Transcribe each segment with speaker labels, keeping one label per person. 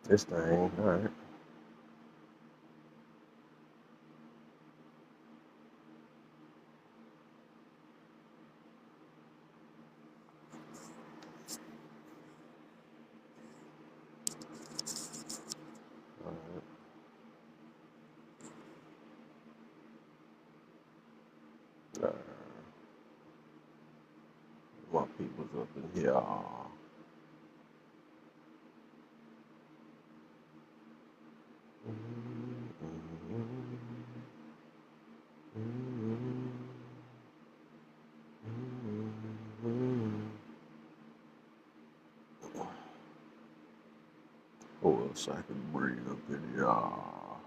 Speaker 1: This thing, all right. All right. My people's up in here. Who else I can bring up in here? All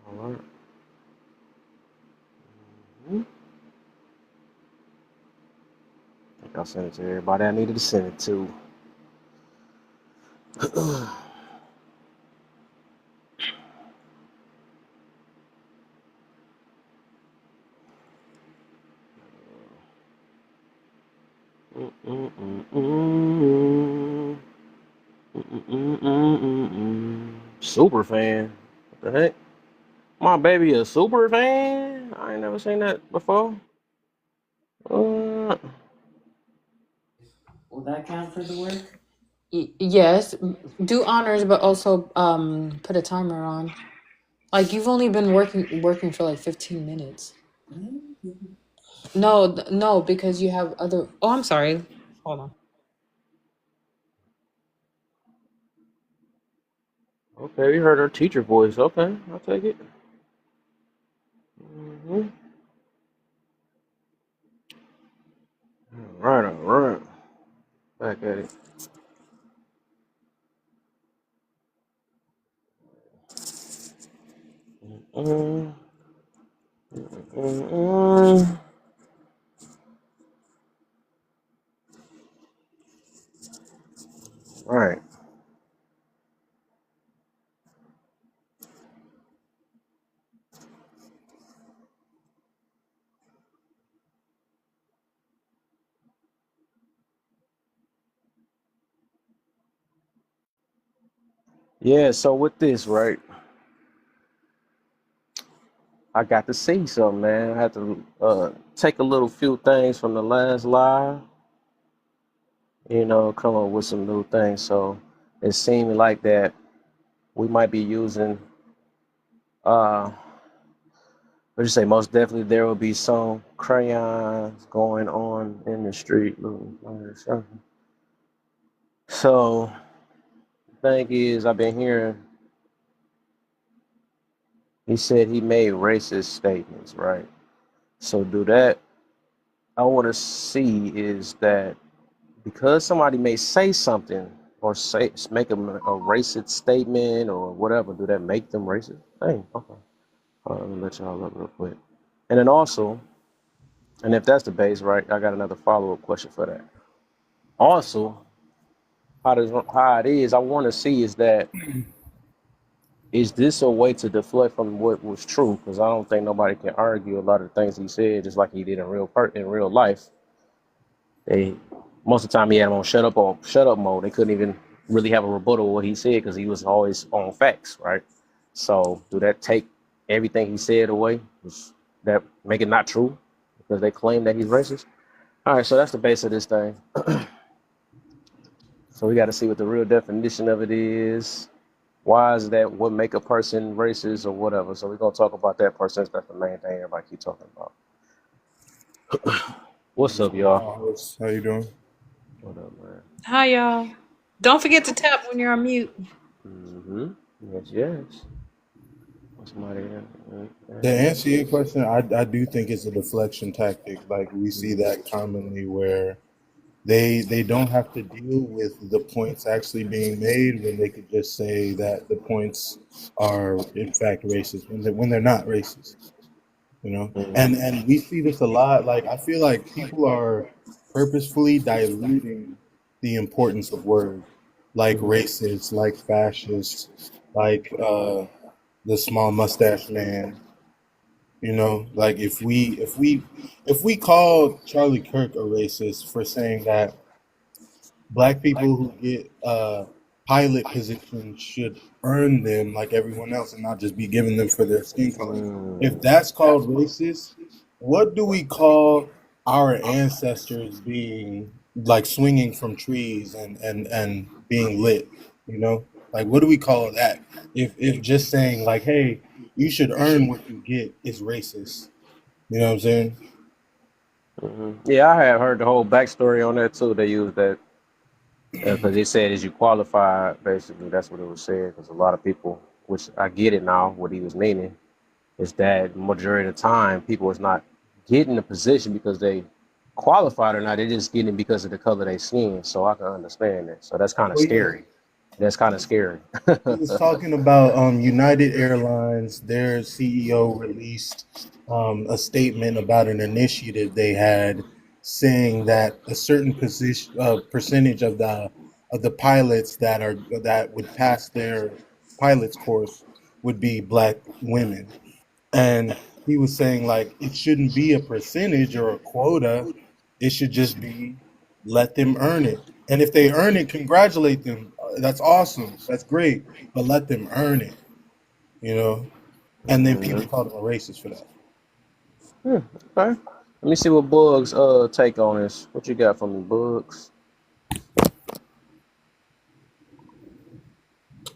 Speaker 1: right. I think I sent it to everybody I needed to send it to. Super fan. What the heck? My baby a super fan? I ain't never seen that before. Uh,
Speaker 2: Will that count for the work?
Speaker 3: Yes, do honors, but also put a timer on. Like you've only been working for like 15 minutes. No, no, because you have other. Oh, I'm sorry. Hold on.
Speaker 1: okay, we heard her teacher voice. Okay, I'll take it. Mm-hmm. All right, all right. Back at it. Mm, mm. Right. Yeah, so with this, right, I got to see something, man. I had to take a little few things from the last live, come up with some new things. So it seemed like that we might be using, what you say, most definitely there will be some crayons going on in the street. So the thing is, I've been hearing, he said he made racist statements, right? So do that. I want to see is that because somebody may say something or say make a racist statement or whatever, do that make them racist? Hey, okay. Let me let y'all up real quick. And then also, and if that's the base, right, I got another follow up question for that. Also, how it is, I want to see is this a way to deflect from what was true? Because I don't think nobody can argue a lot of the things he said, just like he did in real life. They most of the time he had him on shut up mode. They couldn't even really have a rebuttal of what he said because he was always on facts, right? So do that take everything he said away? Does that make it not true because they claim that he's racist? All right, so that's the base of this thing. So we got to see what the real definition of it is. Why is that? What make a person racist or whatever? So we're gonna talk about that part since that's the main thing everybody keep talking about. What's up, y'all?
Speaker 4: How you doing?
Speaker 1: What up, man?
Speaker 3: Hi, y'all. Don't forget to tap when you're on mute.
Speaker 1: Mm-hmm. Yes, yes. What's somebody?
Speaker 4: To answer your question, I do think it's a deflection tactic. Like we see that commonly where they don't have to deal with the points actually being made when they could just say that the points are in fact racist when they're not racist. You know, and we see this a lot. Like I feel like people are purposefully diluting the importance of words like racist, like fascist, like the small mustache man. You know, like if we call Charlie Kirk a racist for saying that black people who get pilot positions should earn them like everyone else and not just be given them for their skin color. If
Speaker 1: Mm,
Speaker 4: that's called racist, what do we call our ancestors being like swinging from trees and being lit? You know, like what do we call that? If just saying like, hey, you should earn what you get is racist. You know what I'm saying?
Speaker 1: Yeah, I have heard the whole backstory on that too. They used that because they said as you qualify, basically that's what it was saying. Because a lot of people, which I get it now, what he was meaning is that majority of the time people is not getting the position because they qualified or not. They're just getting it because of the color of their skin. So I can understand that. So that's kind of
Speaker 4: Well, yeah.
Speaker 1: scary. That's kind of scary.
Speaker 4: He was talking about United Airlines. Their CEO released a statement about an initiative they had, saying that a certain percentage of the pilots that would pass their pilots course would be black women. And he was saying like it shouldn't be a percentage or a quota. It should just be let them earn it. And if they earn it, congratulate them. That's awesome. That's great. But let them earn it, you know? And then people
Speaker 1: Mhm.
Speaker 4: called him a racist for that.
Speaker 1: Okay. Let me see what Bugs take on this. What you got for me, Bugs?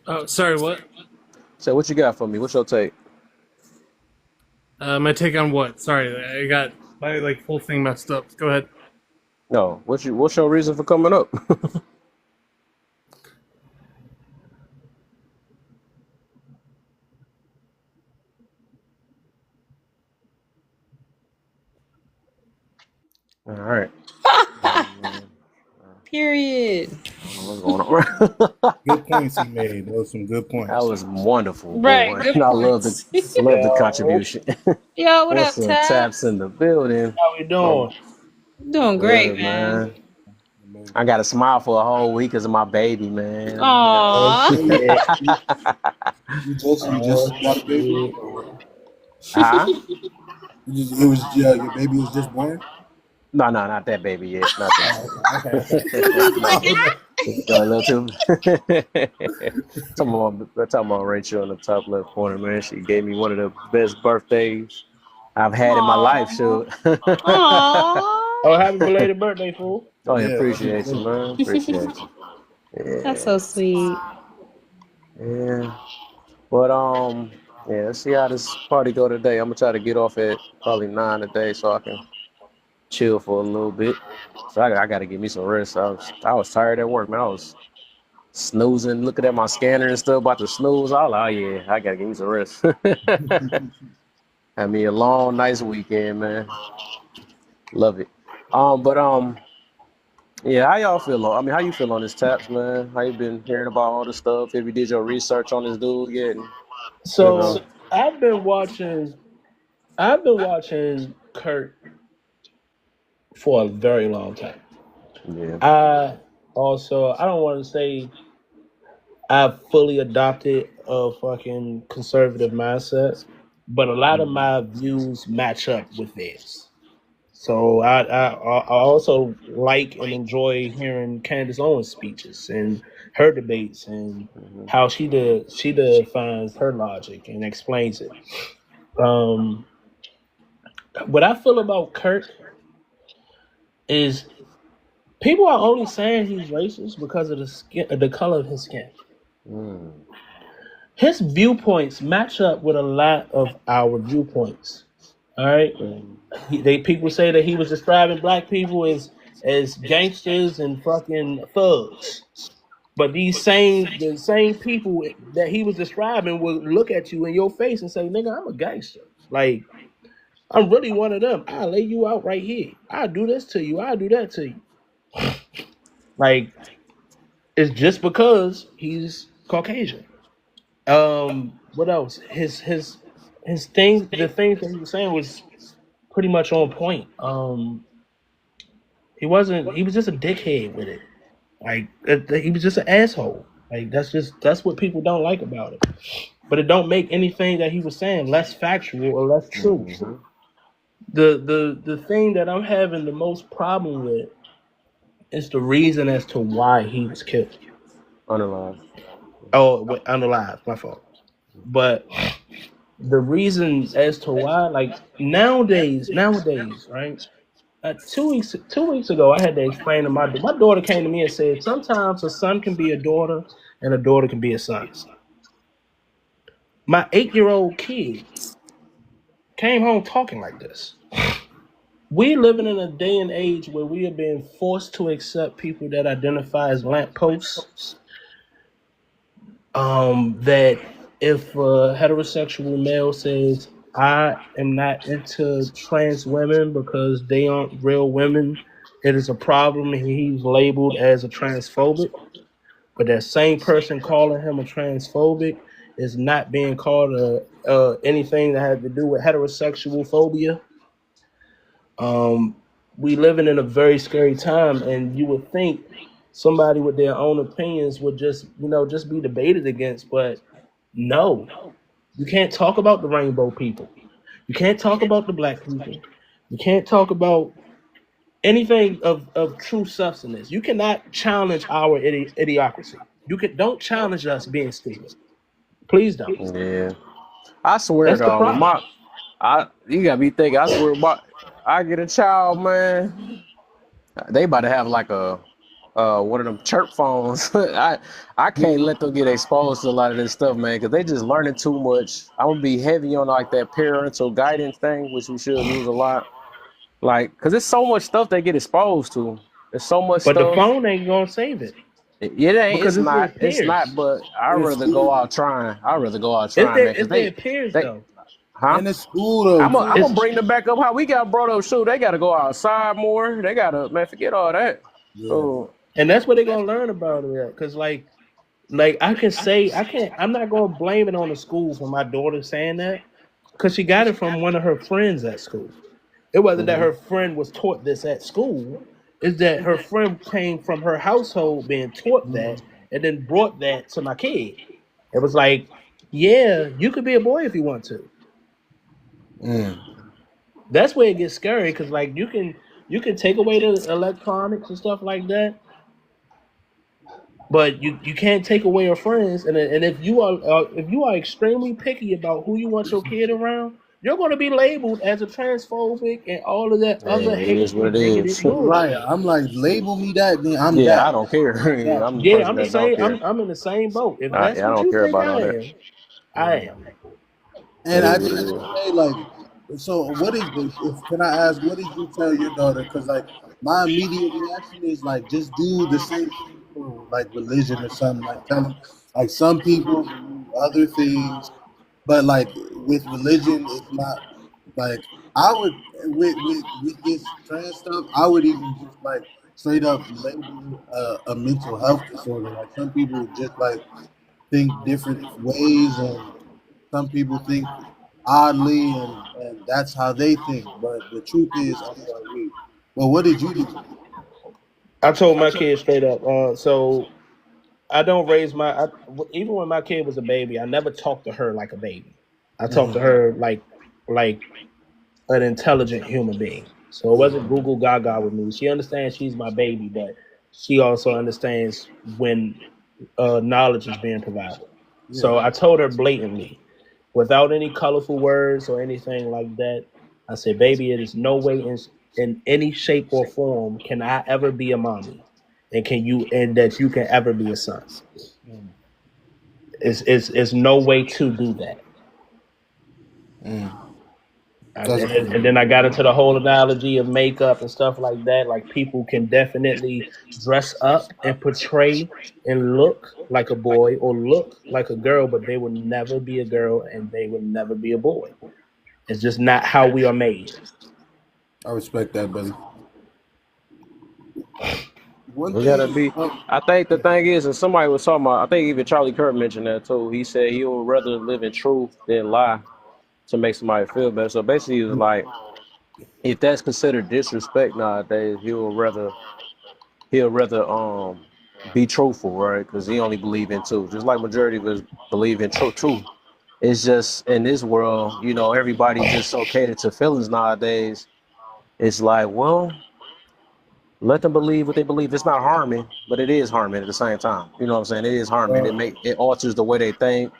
Speaker 2: Oh, sorry, what?
Speaker 1: So what you got for me? What's your take?
Speaker 2: My take on what? Sorry, I got my like whole thing messed up. Go ahead.
Speaker 1: No, what's your reason for coming up? All right. Um,
Speaker 3: Period.
Speaker 1: I don't know what's going on.
Speaker 4: Good points he made. Those some good
Speaker 1: That
Speaker 4: points.
Speaker 1: was wonderful,
Speaker 3: Right.
Speaker 1: boy.
Speaker 3: Good
Speaker 1: I
Speaker 3: points.
Speaker 1: love the
Speaker 5: Yo,
Speaker 1: contribution.
Speaker 3: Yo, what
Speaker 1: What's
Speaker 3: up,
Speaker 1: up, Taps
Speaker 3: Tabs?
Speaker 1: in the building?
Speaker 5: how we
Speaker 1: Oh,
Speaker 5: doing?
Speaker 3: Doing great,
Speaker 1: good
Speaker 3: man.
Speaker 1: man. I got to smile for a whole week because of my baby, man.
Speaker 5: Oh
Speaker 3: Aw.
Speaker 5: shit.
Speaker 4: You just
Speaker 5: Oh
Speaker 4: got a baby?
Speaker 5: shit.
Speaker 4: Or what?
Speaker 1: Huh?
Speaker 4: It was your baby was just born?
Speaker 1: No, no, not that baby yet. Not that
Speaker 4: Oh, okay, okay,
Speaker 1: no.
Speaker 4: okay.
Speaker 1: Go a little too. Talking about Rachel in the top left corner, man. She gave me one of the best birthdays I've had in my life.
Speaker 3: Aw.
Speaker 1: Sure.
Speaker 3: Aw.
Speaker 5: Oh, happy belated birthday, fool.
Speaker 1: Oh, yeah,
Speaker 4: Yeah,
Speaker 1: appreciate you, man. Appreciate you.
Speaker 3: That's
Speaker 1: Yeah,
Speaker 3: so sweet.
Speaker 1: yeah. But yeah. Let's see how this party go today. I'm gonna try to get off at probably 9 today, so I can chill for a little bit. So I got to give me some rest. I was tired at work, man. I was snoozing, looking at my scanner and stuff, about to snooze. I was like, oh yeah, I gotta give me some rest. Had me a long, nice weekend, man. Love it. But yeah, how y'all feel? I mean, how you feel on this Taps, man? How you been hearing about all this stuff? Have you did your research on this dude yet? And, you
Speaker 5: So
Speaker 1: know,
Speaker 5: I've been watching I've been watching Kurt for a very long time.
Speaker 1: yeah.
Speaker 5: I I don't want to say I've fully adopted a fucking conservative mindset, but a lot of
Speaker 1: Mhm.
Speaker 5: my views match up with theirs. So I also like and enjoy hearing Candace Owens speeches and her debates and
Speaker 1: Mhm.
Speaker 5: how she defines her logic and explains it. Um, what I feel about Kirk is people are only saying he's racist because of the color of his skin.
Speaker 1: Mm.
Speaker 5: His viewpoints match up with a lot of our viewpoints. All right,
Speaker 1: Mm.
Speaker 5: people say that he was describing black people as gangsters and fucking thugs. But the same people that he was describing would look at you in your face and say, "Nigga, I'm a gangster. Like I'm really one of them. I'll lay you out right here. I'll do this to you. I'll do that to you." Like it's just because he's Caucasian. What else? His things, the things that he was saying was pretty much on point. He wasn't. He was just a dickhead with it. Like he was just an asshole. Like that's what people don't like about it. but it don't make anything that he was saying less factual or less true.
Speaker 1: Mm-hmm.
Speaker 5: The thing that I'm having the most problem with is the reason as to why he was killed.
Speaker 1: Underline.
Speaker 5: Oh, wait, unalive, my fault. But the reason as to why, like nowadays, right? 2 weeks ago, I had to explain to my daughter came to me and said sometimes a son can be a daughter and a daughter can be a son. My 8-year-old kid came home talking like this. We living in a day and age where we are being forced to accept people that identify as lampposts. That if a heterosexual male says I am not into trans women because they aren't real women, it is a problem. And he's labeled as a transphobic. But that same person calling him a transphobic is not being called anything that has to do with heterosexual phobia. Um, we living in a very scary time, and you would think somebody with their own opinions would just be debated against, but no, you can't talk about the rainbow people. You can't talk about the black people. You can't talk about anything of true substance. You cannot challenge our idiocracy. Don't challenge us being stupid. Please don't.
Speaker 1: Yeah. I swear,
Speaker 5: That's the
Speaker 1: dog.
Speaker 5: problem.
Speaker 1: You gotta be thinking. I swear, I get a child, man. They about to have like a one of them chirp phones. I can't let them get exposed to a lot of this stuff, man, because they just learning too much. I'm gonna be heavy on like that parental guidance thing, which we should use a lot. Like, because there's so much stuff they get exposed to. There's so much
Speaker 5: But the
Speaker 1: stuff.
Speaker 5: phone ain't gonna save it
Speaker 1: It ain't.
Speaker 5: because it's their
Speaker 1: It's not.
Speaker 5: peers.
Speaker 1: But I'd
Speaker 4: In
Speaker 1: rather go
Speaker 4: school,
Speaker 1: out trying. I'd rather go out
Speaker 5: It's
Speaker 1: trying,
Speaker 5: their
Speaker 1: man, because
Speaker 5: it's their peers
Speaker 1: they,
Speaker 5: though.
Speaker 1: huh?
Speaker 4: and it's school though
Speaker 1: I'm
Speaker 4: too.
Speaker 1: gonna
Speaker 5: It's
Speaker 1: bring them back up how we got brought up. Shoot, they gotta go outside more. They gotta, man, forget all that.
Speaker 4: Yeah.
Speaker 1: So
Speaker 5: and that's what they're gonna learn about it. Because like I can say I can't. I'm not gonna blame it on the school for my daughter saying that because she got it from one of her friends at school. It wasn't that
Speaker 1: mhm.
Speaker 5: her friend was taught this at school. It's that her friend came from her household being taught that and then brought that to my kid. It was like, yeah, you could be a boy if you want to.
Speaker 4: Mm.
Speaker 5: That's where it gets scary because like you can take away the electronics and stuff like that, but you can't take away your friends. And if you are extremely picky about who you want your kid around, you're going to be labeled as a transphobic and all of that
Speaker 1: Yeah,
Speaker 5: other
Speaker 1: it is
Speaker 5: hateful,
Speaker 1: what it
Speaker 5: bigoted
Speaker 1: is.
Speaker 4: Right.
Speaker 5: bullshit.
Speaker 4: I'm like, label me that, then I'm
Speaker 1: Yeah, I
Speaker 4: that.
Speaker 1: don't care.
Speaker 4: That.
Speaker 1: I'm the
Speaker 5: Yeah,
Speaker 1: person
Speaker 5: I'm the
Speaker 1: that don't
Speaker 5: same.
Speaker 1: care.
Speaker 5: I'm in the same boat. If
Speaker 1: I,
Speaker 5: that's
Speaker 1: yeah, I
Speaker 5: what
Speaker 1: don't
Speaker 5: you
Speaker 1: care
Speaker 5: think
Speaker 1: about all that.
Speaker 5: I am.
Speaker 4: And
Speaker 1: It
Speaker 4: at
Speaker 1: is
Speaker 4: the
Speaker 1: what
Speaker 4: end
Speaker 1: it
Speaker 4: of
Speaker 1: is.
Speaker 4: the day, like, so what is this? If can I ask, what did you tell your daughter? Because like my immediate reaction is like, just do the same thing for like religion or something. Like, tell them like some people believe other things, but like with religion, it's not like I would with this trans stuff. I would even just like straight up label a mental health disorder. Like some people just like think different ways, and some people think oddly, and that's how they think. But the truth is, I'm like, wait. Well, what did you do?
Speaker 5: I told my kid straight up. So I don't raise even when my kid was a baby. I never talked to her like a baby. I talked to
Speaker 4: Hmm.
Speaker 5: her like an intelligent human being. So it
Speaker 4: Yeah,
Speaker 5: wasn't Google Gaga with me. She understands she's my baby, but she also understands when knowledge is being provided.
Speaker 4: yeah.
Speaker 5: So I told her blatantly, without any colorful words or anything like that. I said, "Baby, it is no way in any shape or form can I ever be a mommy, and that you can ever be a son.
Speaker 4: Mm,
Speaker 5: It's no way to do that."
Speaker 4: mm. That's
Speaker 5: And
Speaker 4: crazy.
Speaker 5: then I got into the whole analogy of makeup and stuff like that. Like people can definitely dress up and portray and look like a boy or look like a girl, but they will never be a girl and they will never be a boy. It's just not how we are made.
Speaker 4: I respect that, buddy. One
Speaker 1: We gotta
Speaker 4: thing.
Speaker 1: be. I think the thing is, and somebody was talking about. I think even Charlie Kirk mentioned that too. He said he would rather live in truth than lie to make somebody feel better. So basically, he was like, if that's considered disrespect nowadays, he'll rather be truthful, right? Because he only believe in truth, just like majority of us believe in truth. It's just in this world, you know, everybody's just so catered to feelings nowadays. It's like, well, let them believe what they believe. It's not harming, but it is harming at the same time. You know what I'm saying? It is harming. It alters the way they think.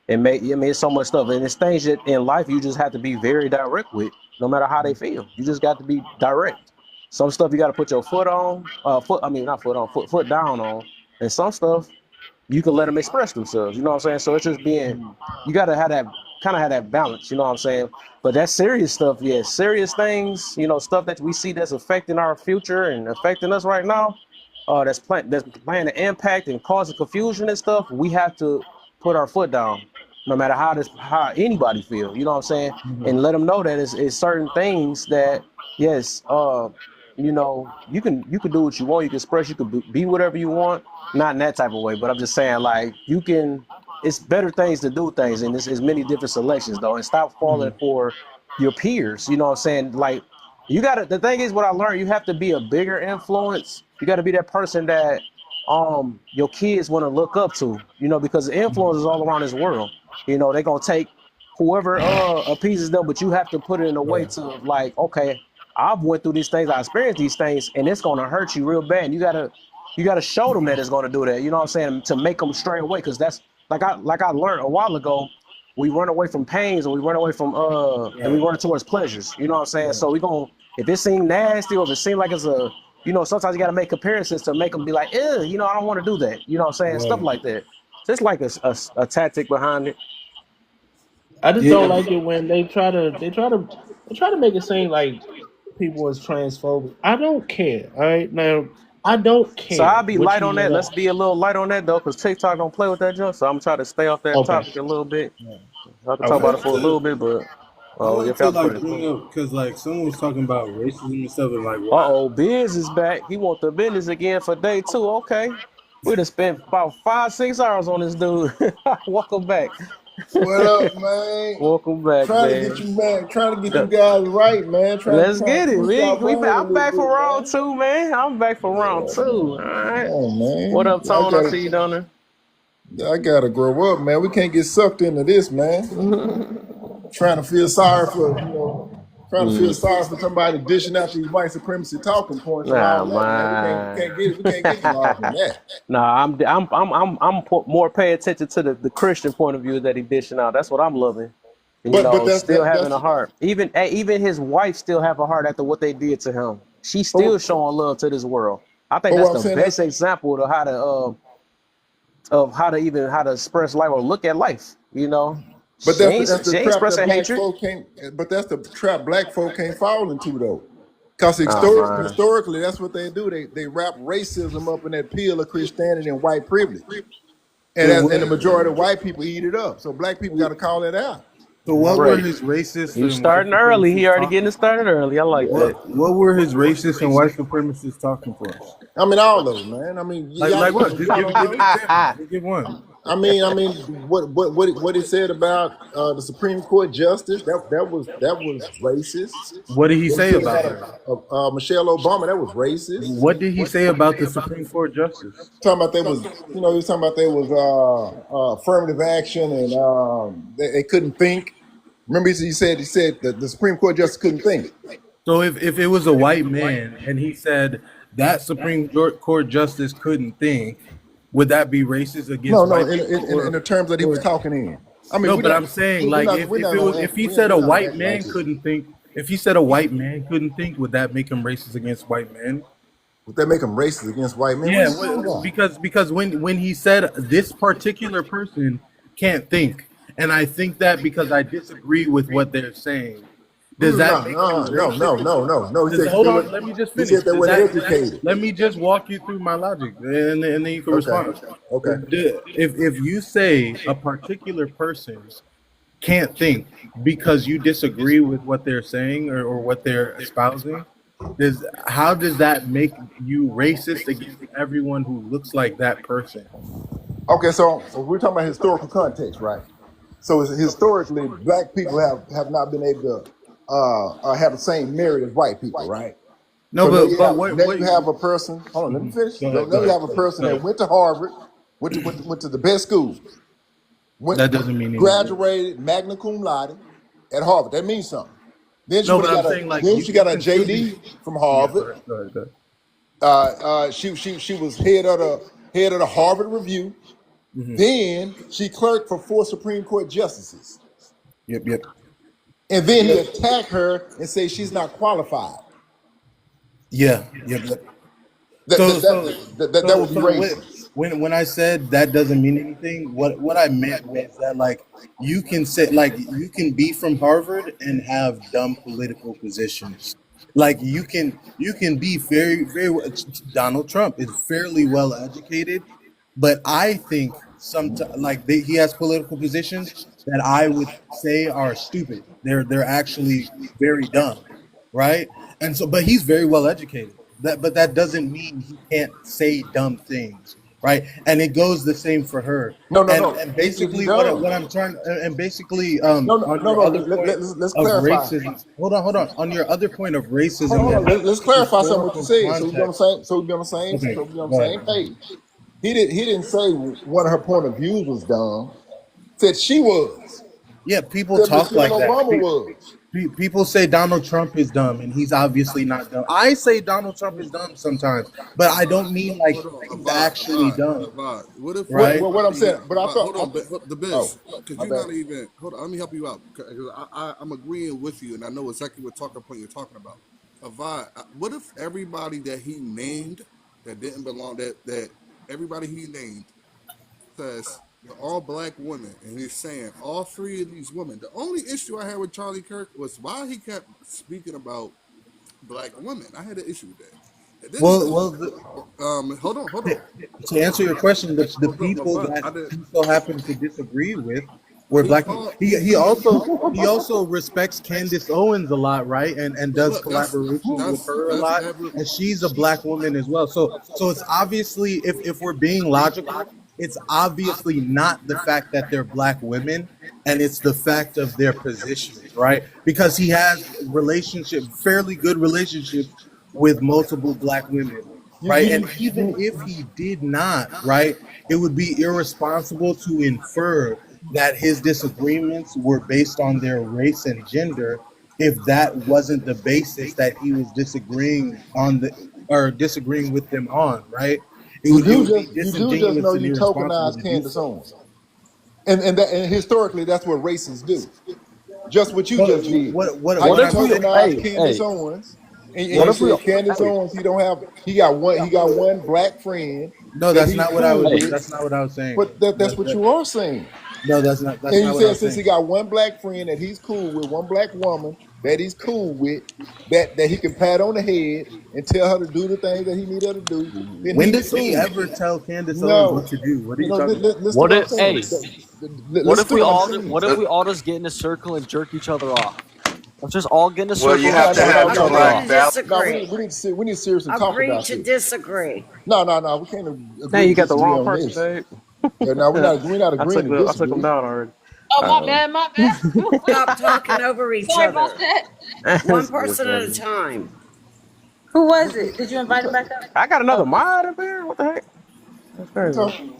Speaker 1: I mean, it's so much stuff, and it's things that in life you just have to be very direct with, no matter how they feel. You just got to be direct. Some stuff you got to put your foot on, foot. I mean, not foot on, foot down on, and some stuff you can let them express themselves. You know what I'm saying? So it's just being, you got to have that kind of have that balance. You know what I'm saying? But that serious stuff, yeah, serious things. You know, stuff that we see that's affecting our future and affecting us right now. That's playing an impact and causing confusion and stuff. We have to put our foot down, no matter how anybody feel. You know what I'm saying? And let them know that it's certain things that yes, you know, you can do what you want. You can express. You can be whatever you want. Not in that type of way, but I'm just saying like you can. It's better things to do things, and there's many different selections though. And stop falling for your peers. You know what I'm saying? Like you gotta. The thing is, what I learned, you have to be a bigger influence. You got to be that person that your kids want to look up to. You know, because the influence is all around this world. You know, they're gonna take whoever appeases them, but you have to put it in a way to like, okay, I've went through these things, I experienced these things, and it's gonna hurt you real bad. And you gotta show them that it's gonna do that. You know what I'm saying? To make them stray away, because that's like I learned a while ago. We run away from pains, and we run away from and we run towards pleasures. You know what I'm saying? So we gonna if it seems nasty or if it seems like it's a sometimes you gotta make comparisons to make them be like, ew, I don't want to do that. You know what I'm saying? Stuff like that. Just like a tactic behind it.
Speaker 5: I just don't like it when they try to make it seem like people is transphobic. I don't care. All right, now I don't
Speaker 1: So
Speaker 5: care
Speaker 1: I'll be
Speaker 5: what
Speaker 1: light
Speaker 5: you
Speaker 1: on that.
Speaker 5: let
Speaker 1: Let's
Speaker 5: out.
Speaker 1: be a little light on that though, because TikTok don't play with that junk. So I'm trying to stay off that
Speaker 5: Okay.
Speaker 1: topic a little bit. I can
Speaker 4: I
Speaker 1: talk about
Speaker 5: Okay.
Speaker 1: it
Speaker 4: wanted
Speaker 1: for a little
Speaker 4: to
Speaker 1: bit, but
Speaker 4: I wanted
Speaker 1: if
Speaker 4: to
Speaker 1: y'all go
Speaker 4: like
Speaker 1: ahead.
Speaker 4: bring up because like someone was talking about racism and stuff and like why.
Speaker 1: Uh-oh, Biz is back. He want the business again for day two. Okay. We done spent about 5-6 hours on this dude. Welcome back.
Speaker 6: What up, man?
Speaker 1: Welcome back,
Speaker 6: Trying to get
Speaker 1: man.
Speaker 6: you, man. Trying to get you guys right, man.
Speaker 1: Let's
Speaker 6: Trying to
Speaker 1: get it.
Speaker 6: boost y'all
Speaker 1: We back.
Speaker 6: brain a
Speaker 1: I'm
Speaker 6: little
Speaker 1: back for
Speaker 6: bit,
Speaker 1: round
Speaker 6: man.
Speaker 1: two, man. I'm back for round
Speaker 6: Yeah,
Speaker 1: two. All
Speaker 6: man.
Speaker 1: right.
Speaker 6: Come on,
Speaker 1: What
Speaker 6: man.
Speaker 1: up, Tone? I see you down
Speaker 6: I gotta grow up, man. We can't get sucked into this, man.
Speaker 1: there.
Speaker 6: Trying to feel sorry for, trying to feel
Speaker 1: Mm.
Speaker 6: sorry for somebody dishing out these white supremacy talking points and
Speaker 1: Nah,
Speaker 6: all that, man.
Speaker 1: man.
Speaker 6: We can't get involved in that.
Speaker 1: Nah, more pay attention to the Christian point of view that he dishing out. That's what I'm loving.
Speaker 6: But
Speaker 1: Still having
Speaker 6: that's
Speaker 1: a heart. Even his wife still have a heart after what they did to him. She's
Speaker 6: but,
Speaker 1: still showing love to this world. I think
Speaker 6: but
Speaker 1: that's
Speaker 6: what I'm
Speaker 1: the
Speaker 6: saying
Speaker 1: best
Speaker 6: that's
Speaker 1: example of how to express life or look at life.
Speaker 6: but that's the
Speaker 1: She ain't
Speaker 6: trap that
Speaker 1: expressing
Speaker 6: black
Speaker 1: hatred.
Speaker 6: folk can't. But that's the trap black folk can't fall into though. Because
Speaker 1: Oh man.
Speaker 6: historically, that's what they do. They wrap racism up in that peel of Christianity and white privilege,
Speaker 4: So
Speaker 6: and the
Speaker 4: what?
Speaker 6: majority of white people eat it up. So black people got to call it out.
Speaker 4: So what were
Speaker 1: Right.
Speaker 4: his racist
Speaker 1: You
Speaker 4: and white
Speaker 1: starting early. He
Speaker 4: supremacists
Speaker 1: already
Speaker 4: talking?
Speaker 1: getting it started early. I like that.
Speaker 4: What were his racist and white supremacists talking points?
Speaker 6: I mean, all of them, man. I mean,
Speaker 4: Like what? Just
Speaker 6: y'all
Speaker 4: give
Speaker 6: don't
Speaker 4: give an
Speaker 6: know.
Speaker 4: example. Just give one.
Speaker 6: What it said about the Supreme Court justice that was racist.
Speaker 4: What did he
Speaker 6: What it
Speaker 4: say
Speaker 6: said
Speaker 4: about
Speaker 6: about
Speaker 4: her?
Speaker 6: Michelle Obama, that was racist.
Speaker 4: What did he say about the Supreme Court justice?
Speaker 6: Talking about he was talking about there was affirmative action and they couldn't think. Remember, he said that the Supreme Court justice couldn't think.
Speaker 4: So if it was a white man and he said that Court justice couldn't think, would that be racist against
Speaker 6: No,
Speaker 4: white people
Speaker 6: in the terms that he was
Speaker 4: or
Speaker 6: talking in. I mean,
Speaker 4: no? But I'm saying like
Speaker 6: we're
Speaker 4: if
Speaker 6: not
Speaker 4: it was
Speaker 6: gonna
Speaker 4: if
Speaker 6: act,
Speaker 4: he said a
Speaker 6: we're not gonna
Speaker 4: white
Speaker 6: act like
Speaker 4: man
Speaker 6: it.
Speaker 4: couldn't think, if he said a white man couldn't think, would that make him racist against white men?
Speaker 6: Would that make him racist against white men? What are
Speaker 4: Yeah,
Speaker 6: you talking about?
Speaker 4: because when he said this particular person can't think, and I think that because I disagree with what they're saying, does that make him racist?
Speaker 6: No.
Speaker 4: Hold on, let me just
Speaker 6: He
Speaker 4: finish.
Speaker 6: said they
Speaker 4: Does
Speaker 6: weren't
Speaker 4: that
Speaker 6: educated.
Speaker 4: let me just walk you through my logic, and then you can
Speaker 6: Okay,
Speaker 4: respond.
Speaker 6: okay.
Speaker 4: If you say a particular person can't think because you disagree with what they're saying or what they're espousing, how does that make you racist against everyone who looks like that person?
Speaker 6: Okay, so we're talking about historical context, right? So historically, black people have not been able to have the same merit as white people, right?
Speaker 4: No,
Speaker 6: So
Speaker 4: but
Speaker 6: now you have a person. Hold on, let me finish.
Speaker 4: go
Speaker 6: Now
Speaker 4: ahead, go
Speaker 6: you
Speaker 4: ahead,
Speaker 6: have a person
Speaker 4: go
Speaker 6: that
Speaker 4: ahead.
Speaker 6: went to Harvard, went to the best schools, went
Speaker 4: That doesn't mean anything.
Speaker 6: graduated magna cum laude at Harvard. That means something. Then she
Speaker 4: No,
Speaker 6: would
Speaker 4: but
Speaker 6: have
Speaker 4: I'm
Speaker 6: got
Speaker 4: saying
Speaker 6: a
Speaker 4: like
Speaker 6: then she
Speaker 4: you
Speaker 6: got a
Speaker 4: can still be.
Speaker 6: JD from
Speaker 4: Yeah,
Speaker 6: Harvard.
Speaker 4: go ahead, go ahead.
Speaker 6: She was head of the Harvard Review.
Speaker 4: Mm-hmm.
Speaker 6: Then she clerked for 4 Supreme Court justices.
Speaker 4: Yep.
Speaker 6: And then he attacked her and say she's not qualified.
Speaker 4: Yeah. Yep.
Speaker 6: That
Speaker 4: So
Speaker 6: would be racist.
Speaker 4: when I said that doesn't mean anything, what I meant was that like you can say like you can be from Harvard and have dumb political positions. Like you can be Donald Trump is fairly well educated, but I think he has political positions that I would say are stupid. They're actually very dumb, right? And so, but he's very well educated. But that doesn't mean he can't say dumb things, right? And it goes the same for her.
Speaker 6: No.
Speaker 4: And
Speaker 6: If he
Speaker 4: basically,
Speaker 6: does.
Speaker 4: what I'm trying, and basically,
Speaker 6: No.
Speaker 4: on your other point
Speaker 6: Let's
Speaker 4: of
Speaker 6: clarify.
Speaker 4: racism. Hold on. On your other point of racism
Speaker 6: Hold on.
Speaker 4: and
Speaker 6: Let's clarify something what you
Speaker 4: historical
Speaker 6: said. So we be on the
Speaker 4: context.
Speaker 6: same. So we be on the same.
Speaker 4: Okay,
Speaker 6: So we be on the
Speaker 4: go
Speaker 6: same
Speaker 4: ahead.
Speaker 6: page. He didn't say one of her point of views was dumb. Said she was.
Speaker 4: Yeah, people
Speaker 6: Said
Speaker 4: talk
Speaker 6: Michelle
Speaker 4: like that.
Speaker 6: Obama was.
Speaker 4: People say Donald Trump is dumb, and he's obviously not dumb. I say Donald Trump is dumb sometimes, but I don't mean like
Speaker 7: Hold on,
Speaker 4: he's
Speaker 7: Avad,
Speaker 4: actually dumb,
Speaker 7: Avad. What if
Speaker 4: right?
Speaker 6: What I'm saying, but I
Speaker 7: Avad,
Speaker 6: thought.
Speaker 7: hold on, the
Speaker 6: Oh,
Speaker 7: biz, because
Speaker 6: my
Speaker 7: you're
Speaker 6: bad.
Speaker 7: not even. Hold on, let me help you out. Because I'm agreeing with you, and I know exactly what talking point you're talking about. Avad, what if everybody that he named that didn't belong, that everybody he named says they're all black women, and he's saying all 3 of these women. The only issue I had with Charlie Kirk was why he kept speaking about black women. I had an issue with that. And then he
Speaker 4: Well,
Speaker 7: goes,
Speaker 4: well,
Speaker 7: hold on, hold
Speaker 4: to,
Speaker 7: on.
Speaker 4: to answer your question, the
Speaker 7: Hold on,
Speaker 4: people
Speaker 7: but
Speaker 4: that
Speaker 7: I did.
Speaker 4: he so happened to disagree with were
Speaker 7: He
Speaker 4: black people.
Speaker 7: called.
Speaker 4: He also respects Candace Owens a lot, right? And
Speaker 7: But
Speaker 4: does
Speaker 7: look,
Speaker 4: collaborations with her a
Speaker 7: that's
Speaker 4: lot,
Speaker 7: every.
Speaker 4: and she's a black woman as well. So it's obviously, if we're being logical, it's obviously not the fact that they're black women, and it's the fact of their positions, right? Because he has fairly good relationships with multiple black women,
Speaker 6: You
Speaker 4: right?
Speaker 6: you
Speaker 4: And even if he did not, right, it would be irresponsible to infer that his disagreements were based on their race and gender if that wasn't the basis that he was disagreeing with them on, right? It would be
Speaker 6: you do just know
Speaker 4: disingenuous and
Speaker 6: you
Speaker 4: irresponsible
Speaker 6: tokenize
Speaker 4: to do
Speaker 6: Candace
Speaker 4: so.
Speaker 6: Owens, and historically that's what racists do. Just what you
Speaker 4: But
Speaker 6: just did. How
Speaker 1: What
Speaker 4: what
Speaker 6: you
Speaker 1: if
Speaker 4: I'm
Speaker 1: we?
Speaker 4: saying,
Speaker 6: tokenize
Speaker 1: Hey,
Speaker 6: Candace
Speaker 1: hey.
Speaker 6: Owens, and
Speaker 1: What
Speaker 6: you
Speaker 1: if we?
Speaker 6: said Candace
Speaker 1: Hey,
Speaker 6: Owens, he got one black friend
Speaker 4: no,
Speaker 6: that
Speaker 4: that's
Speaker 6: he's
Speaker 4: not what I
Speaker 6: cool
Speaker 4: was.
Speaker 1: hey.
Speaker 6: with,
Speaker 4: That's not what I was saying.
Speaker 6: but that's what you are saying.
Speaker 4: No, that's
Speaker 6: And you
Speaker 4: not what I
Speaker 6: said
Speaker 4: was
Speaker 6: since he
Speaker 4: saying.
Speaker 6: got one black friend that he's cool with, one black woman that he's cool with, that he can pat on the head and tell her to do the things that he need her to do, then
Speaker 4: When
Speaker 6: he's
Speaker 4: does he
Speaker 6: cool.
Speaker 4: ever tell Candace Owens what
Speaker 6: No,
Speaker 4: to do? What are you talking about?
Speaker 6: listen to
Speaker 1: What
Speaker 6: what I'm
Speaker 1: if?
Speaker 6: saying.
Speaker 1: Hey. What
Speaker 6: Listen
Speaker 1: if
Speaker 6: to
Speaker 1: we
Speaker 6: what I'm
Speaker 1: all?
Speaker 6: saying.
Speaker 1: What if we all just get in a circle and jerk each other off? Let's just all get in a
Speaker 8: Well,
Speaker 1: circle
Speaker 8: you
Speaker 1: and
Speaker 8: have
Speaker 6: No,
Speaker 8: to
Speaker 6: no,
Speaker 1: jerk
Speaker 6: no,
Speaker 8: have
Speaker 1: each
Speaker 8: the
Speaker 6: no.
Speaker 1: other
Speaker 6: We
Speaker 9: Agree to
Speaker 8: black
Speaker 1: off.
Speaker 8: belt.
Speaker 6: no, we
Speaker 9: disagree.
Speaker 6: need, we need to we need to seriously talk
Speaker 9: Agree
Speaker 6: about
Speaker 9: to
Speaker 6: this.
Speaker 9: disagree.
Speaker 6: No. We can't
Speaker 1: Now
Speaker 6: agree to
Speaker 1: you got the
Speaker 6: disagree
Speaker 1: wrong
Speaker 6: on
Speaker 1: person,
Speaker 6: this.
Speaker 1: babe.
Speaker 6: Yeah, no, we're not agreeing to
Speaker 1: I took him
Speaker 6: disagree.
Speaker 1: down already.
Speaker 3: Oh, my
Speaker 1: Uh,
Speaker 3: bad, my bad.
Speaker 9: Stop talking over each
Speaker 3: Sorry about
Speaker 9: other.
Speaker 3: that.
Speaker 9: One
Speaker 1: That's good,
Speaker 9: person at a
Speaker 1: baby.
Speaker 9: time.
Speaker 3: Who was
Speaker 6: We, we,
Speaker 3: it? Did you
Speaker 6: we,
Speaker 3: invite him
Speaker 6: talk,
Speaker 3: back up?
Speaker 1: I got another
Speaker 3: Oh,
Speaker 1: mod up here. What the heck? That's
Speaker 6: we
Speaker 1: crazy.
Speaker 6: talking.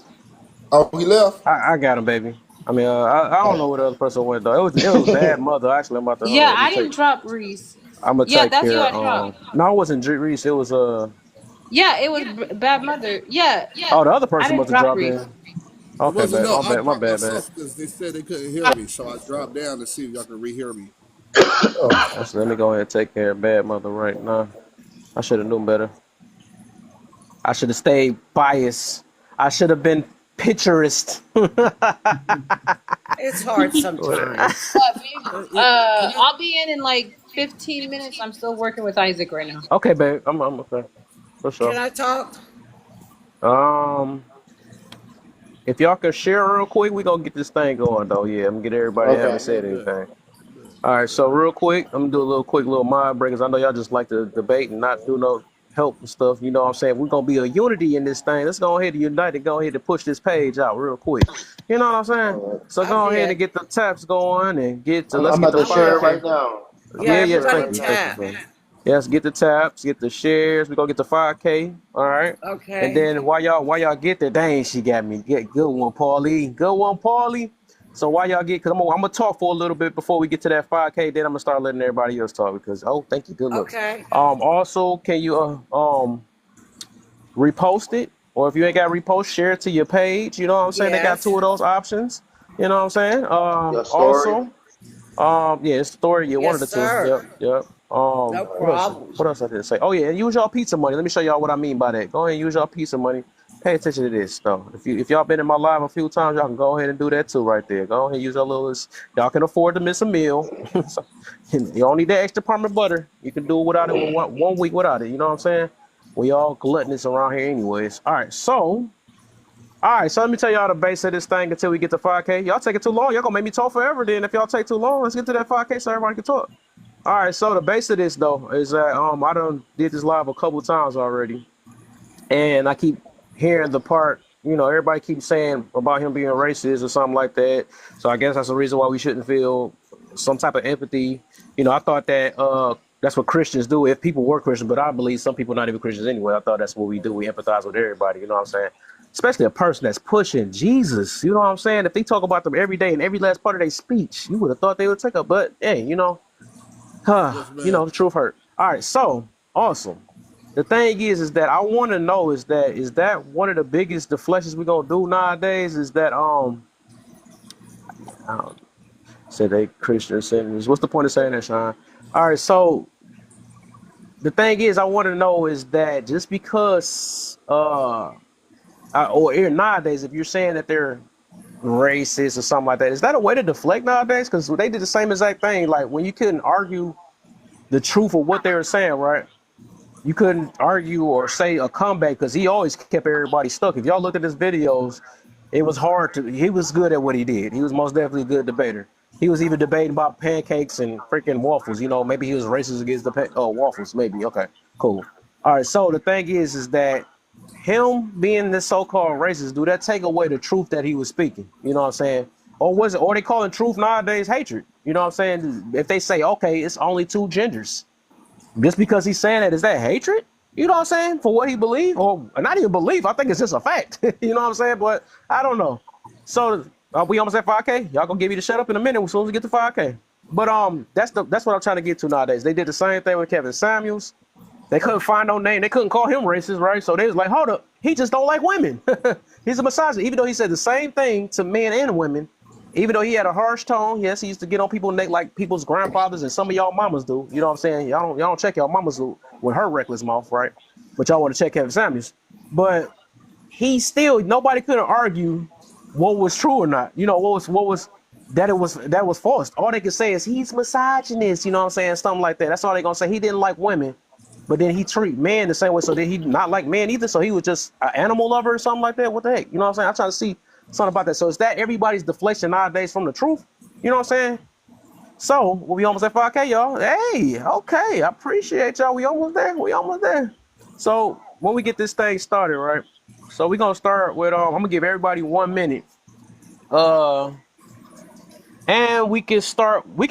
Speaker 6: Oh, he left.
Speaker 1: I got him, baby. I mean, I don't know
Speaker 6: Oh,
Speaker 1: where the other person went though. It was bad mother. Actually, I'm about to hold on.
Speaker 3: yeah, I didn't drop Reese.
Speaker 1: I'm gonna
Speaker 3: Yeah,
Speaker 1: take
Speaker 3: that's who
Speaker 1: care.
Speaker 3: I dropped.
Speaker 1: No, it wasn't Drew Reese. It was
Speaker 3: Yeah, it was Bad Mother. Yeah,
Speaker 1: oh, the other
Speaker 3: I
Speaker 1: person
Speaker 3: didn't
Speaker 1: must have
Speaker 3: drop
Speaker 1: dropped
Speaker 3: Reese.
Speaker 1: in.
Speaker 7: It
Speaker 1: Okay,
Speaker 7: wasn't
Speaker 1: bad.
Speaker 7: no.
Speaker 1: My
Speaker 7: I
Speaker 1: bad. My
Speaker 7: dropped
Speaker 1: bad. Bad.
Speaker 7: myself because they said they couldn't hear me, so I dropped down to see if y'all can rehear me.
Speaker 6: oh.
Speaker 1: Let me go ahead and take care of bad mother right now. I should have known better. I should have stayed biased. I should have been picturist.
Speaker 9: It's hard sometimes.
Speaker 3: Babe,
Speaker 7: Can I?
Speaker 3: I'll be in like 15 minutes. I'm still working with Isaac right now.
Speaker 1: Okay, babe. I'm okay. For
Speaker 9: Can
Speaker 1: sure.
Speaker 9: I talk?
Speaker 1: Um, if y'all can share real quick, we gonna get this thing going though. Yeah, I'm gonna get everybody that
Speaker 6: Okay.
Speaker 1: haven't said anything. All right, so real quick, I'm gonna do a little quick little mind breakers. I know y'all just like to debate and not do no help and stuff. You know what I'm saying? We're gonna be a unity in this thing. Let's go ahead and unite and go ahead and push this page out real quick. You know what I'm saying?
Speaker 6: All right.
Speaker 1: So
Speaker 9: I
Speaker 1: go ahead
Speaker 9: did.
Speaker 1: and get the taps going and let's
Speaker 6: I'm
Speaker 1: get
Speaker 6: about
Speaker 1: the
Speaker 6: to
Speaker 9: I
Speaker 6: share it
Speaker 9: will.
Speaker 6: right
Speaker 1: 5K.
Speaker 6: now. I'm
Speaker 9: Yeah,
Speaker 6: about
Speaker 1: Yeah,
Speaker 6: to
Speaker 1: yes,
Speaker 6: share it
Speaker 9: everybody
Speaker 6: right
Speaker 1: thank you,
Speaker 6: now.
Speaker 1: thank you,
Speaker 9: tap.
Speaker 1: brother. Yes, get the taps, get the shares. We're gonna get the 5K. All right. And
Speaker 9: Okay.
Speaker 1: then while y'all get there, dang, she got me. Get good one, Paulie. Good one, Paulie. So why y'all get? Because I'm gonna talk for a little bit before we get to that 5K. Then I'm gonna start letting everybody else talk because thank you, good looks.
Speaker 9: Okay.
Speaker 1: Also, can you repost it, or if you ain't got repost, share it to your page. You know what I'm saying? They got two
Speaker 9: Yes.
Speaker 1: of those options. You know what I'm saying?
Speaker 8: Your story.
Speaker 1: Also, yeah, it's story. Yeah, one of
Speaker 9: Yes,
Speaker 1: the two.
Speaker 9: sir.
Speaker 1: Yep, yep.
Speaker 9: No
Speaker 1: What else?
Speaker 9: problem.
Speaker 1: What else I did say? Oh yeah, and use y'all pizza money. Let me show y'all what I mean by that. Go ahead and use y'all pizza money. Pay attention to this though. If y'all been in my live a few times, y'all can go ahead and do that too right there. Go ahead and use your little. Y'all can afford to miss a meal. So, you don't need that extra parmesan butter. You can do it without it with one week without it. You know what I'm saying? We all gluttonous around here, anyways. All right, so let me tell y'all the base of this thing until we get to 5K. Y'all take it too long. Y'all gonna make me talk forever then. If y'all take too long, let's get to that 5K so everybody can talk. All right, so the base of this though is that I done did this live a couple times already, and I keep hearing the part, everybody keeps saying about him being racist or something like that. So I guess that's the reason why we shouldn't feel some type of empathy. I thought that that's what Christians do if people were Christian, but I believe some people not even Christians anyway. I thought that's what we do. We empathize with everybody, you know what I'm saying? Especially a person that's pushing Jesus, you know what I'm saying? If they talk about them every day in every last part of their speech, you would have thought they would take up. But hey,
Speaker 7: Yes, man.
Speaker 1: the truth hurt. All right, so awesome. The thing is that I want to know is that one of the biggest deflections we're gonna do nowadays? Is that I don't say they Christian sinners. What's the point of saying that, Sean? All right, so the thing is, I want to know is that just because or here nowadays, if you're saying that they're racist or something like that, is that a way to deflect nowadays? Because they did the same exact thing. Like when you couldn't argue the truth of what they were saying, right? You couldn't argue or say a comeback because he always kept everybody stuck. If y'all look at his videos, it was hard to. He was good at what he did. He was most definitely a good debater. He was even debating about pancakes and freaking waffles. Maybe he was racist against the waffles. Maybe okay, cool. All right. So the thing is that him being this so-called racist, do that take away the truth that he was speaking? You know what I'm saying? Or was it? Or they calling truth nowadays hatred? You know what I'm saying? If they say okay, it's only two genders. Just because he's saying that, is that hatred? You know what I'm saying? For what he believed? Or not even believe. I think it's just a fact. You know what I'm saying? But I don't know. So we almost at 5K. Y'all gonna give me the shut up in a minute as soon as we get to 5K. But that's what I'm trying to get to nowadays. They did the same thing with Kevin Samuels. They couldn't find no name. They couldn't call him racist, right? So they was like, hold up, he just don't like women. He's a misogynist. Even though he said the same thing to men and women, even though he had a harsh tone, yes, he used to get on people's neck like people's grandfathers and some of y'all mamas do. You know what I'm saying? Y'all don't check y'all mamas with her reckless mouth, right? But y'all want to check Kevin Samuels. But he still nobody couldn't argue what was true or not. What was that was false. All they could say is he's misogynist, you know what I'm saying? Something like that. That's all they gonna say. He didn't like women, but then he treat men the same way. So did he not like men either? So he was just an animal lover or something like that? What the heck? You know what I'm saying? I'm trying to see something about that. So is that everybody's deflection nowadays from the truth? You know what I'm saying? So we'll be almost at 5K, y'all. Hey, okay. I appreciate y'all. We almost there. We almost there. So when we get this thing started, right? So we're gonna start with I'm gonna give everybody 1 minute. Uh and we can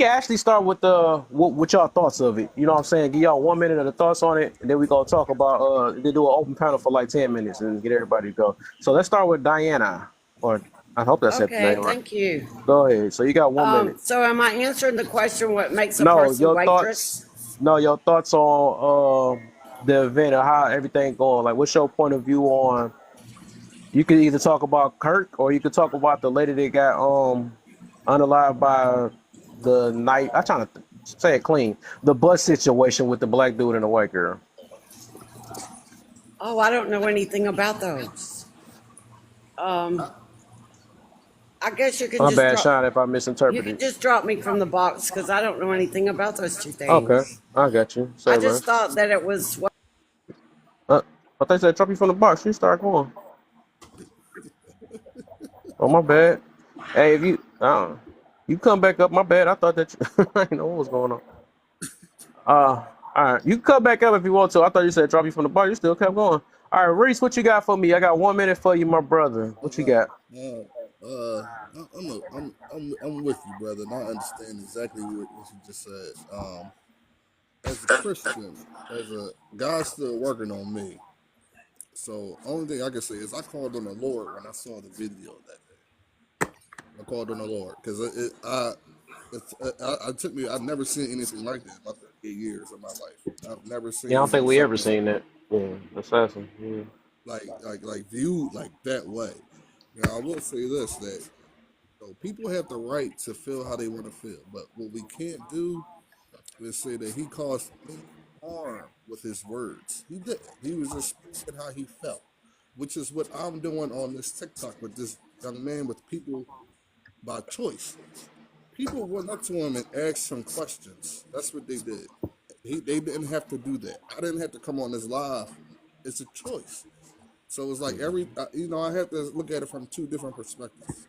Speaker 1: actually start with what y'all thoughts of it. You know what I'm saying? Give y'all 1 minute of the thoughts on it, and then we gonna talk about they do an open panel for like 10 minutes and get everybody to go. So let's start with Diana. Or I hope that's said the
Speaker 9: Okay,
Speaker 1: name right.
Speaker 9: thank you.
Speaker 1: Go ahead. So you got 1 minute.
Speaker 9: So am I answering the question what makes a
Speaker 1: No,
Speaker 9: person
Speaker 1: your thoughts.
Speaker 9: waitress?
Speaker 1: No, your thoughts on the event and how everything going. Like, what's your point of view on? You could either talk about Kirk or you could talk about the lady that got unalive by the night. I'm trying to say it clean. The bus situation with the black dude and the white girl.
Speaker 9: Oh, I don't know anything about those. Um, I guess
Speaker 1: My bad, Sean, if I
Speaker 9: you could
Speaker 1: misinterpreted.
Speaker 9: just drop me from the box because I don't know anything about those two
Speaker 1: Okay,
Speaker 9: things.
Speaker 1: I got you.
Speaker 9: I
Speaker 1: Say
Speaker 9: just
Speaker 1: less.
Speaker 9: thought that it was what.
Speaker 1: Uh, I think said drop you from the box. You start going. Oh my bad. Hey, if you come back up, my bad. I thought that I didn't know what was going on. All right. You can come back up if you want to. I thought you said drop you from the bar. You still kept going. All right, Reese, what you got for me? I got 1 minute for you, my brother.
Speaker 7: All
Speaker 1: What you
Speaker 7: right.
Speaker 1: got?
Speaker 7: I'm with you, brother, and I understand exactly what you just said. As a Christian, as a God's still working on me. So only thing I can say is I called on the Lord when I saw the video that day. I called on the Lord because it took me. I've never seen anything like that in my 38 years of my life. I've never
Speaker 1: Yeah, I don't think
Speaker 7: seen
Speaker 1: we ever
Speaker 7: something
Speaker 1: seen that. Yeah, assassin. Yeah.
Speaker 7: like viewed like that way. Now I will say this that people have the right to feel how they want to feel, but what we can't do is say that he caused any harm with his words. He didn't. He was just speaking how he felt, which is what I'm doing on this TikTok with this young man with people by choice. People went up to him and asked him questions. That's what they did. They didn't have to do that. I didn't have to come on this live. It's a choice. So it's like I have to look at it from two different perspectives.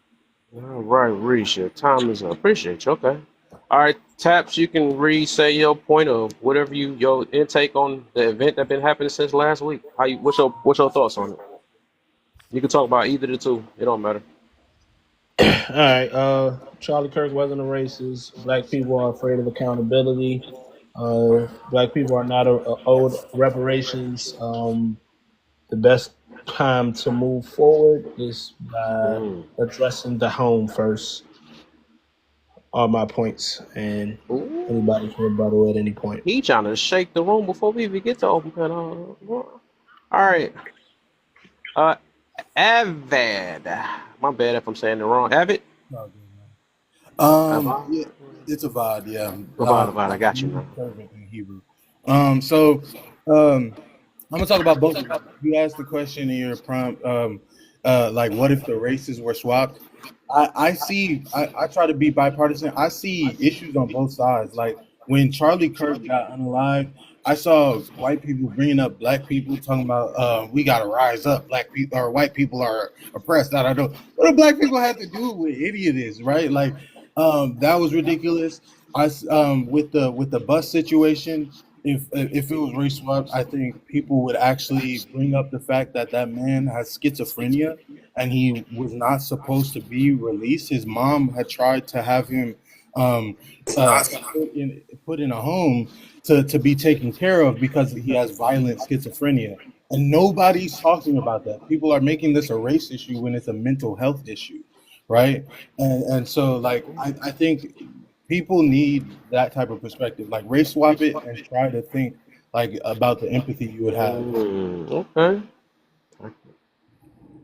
Speaker 1: All right, Risha. Time is up. Appreciate you. Okay. All right, Taps, you can say your point of whatever your intake on the event that been happening since last week. What's your thoughts on it? You can talk about either the two. It don't matter.
Speaker 5: All right. Charlie Kirk wasn't a racist. Black people are afraid of accountability. Black people are not owed reparations. The best time to move forward is by
Speaker 1: Mm.
Speaker 5: addressing the home first. Are my points, and
Speaker 1: Ooh.
Speaker 5: anybody can rebuttal at any point.
Speaker 1: He trying to shake the room before we even get to open panel. All right. Uh, Avid. My bad if I'm saying it wrong. Avid.
Speaker 4: No, good, man.
Speaker 1: Avid.
Speaker 4: Yeah, it's a vibe. Yeah,
Speaker 1: Avid. I
Speaker 4: like
Speaker 1: got you now.
Speaker 4: servant in Hebrew. So, I'm gonna talk about both of them. You asked the question in your prompt, like, what if the races were swapped? I try to be bipartisan. I see issues on both sides. Like when Charlie Kirk got unalived, I saw white people bringing up black people, talking about we got to rise up. Black people or white people are oppressed. I don't know what do black people have to do with any of this, right? Like that was ridiculous. With the bus situation. If it was race swapped, I think people would actually bring up the fact that that man has schizophrenia and he was not supposed to be released. His mom had tried to have him um, put in a home to be taken care of because he has violent schizophrenia. And nobody's talking about that. People are making this a race issue when it's a mental health issue, right? And so, like, I think people need that type of perspective. Like, race swap it and try to think, like, about the empathy you would have.
Speaker 1: Okay.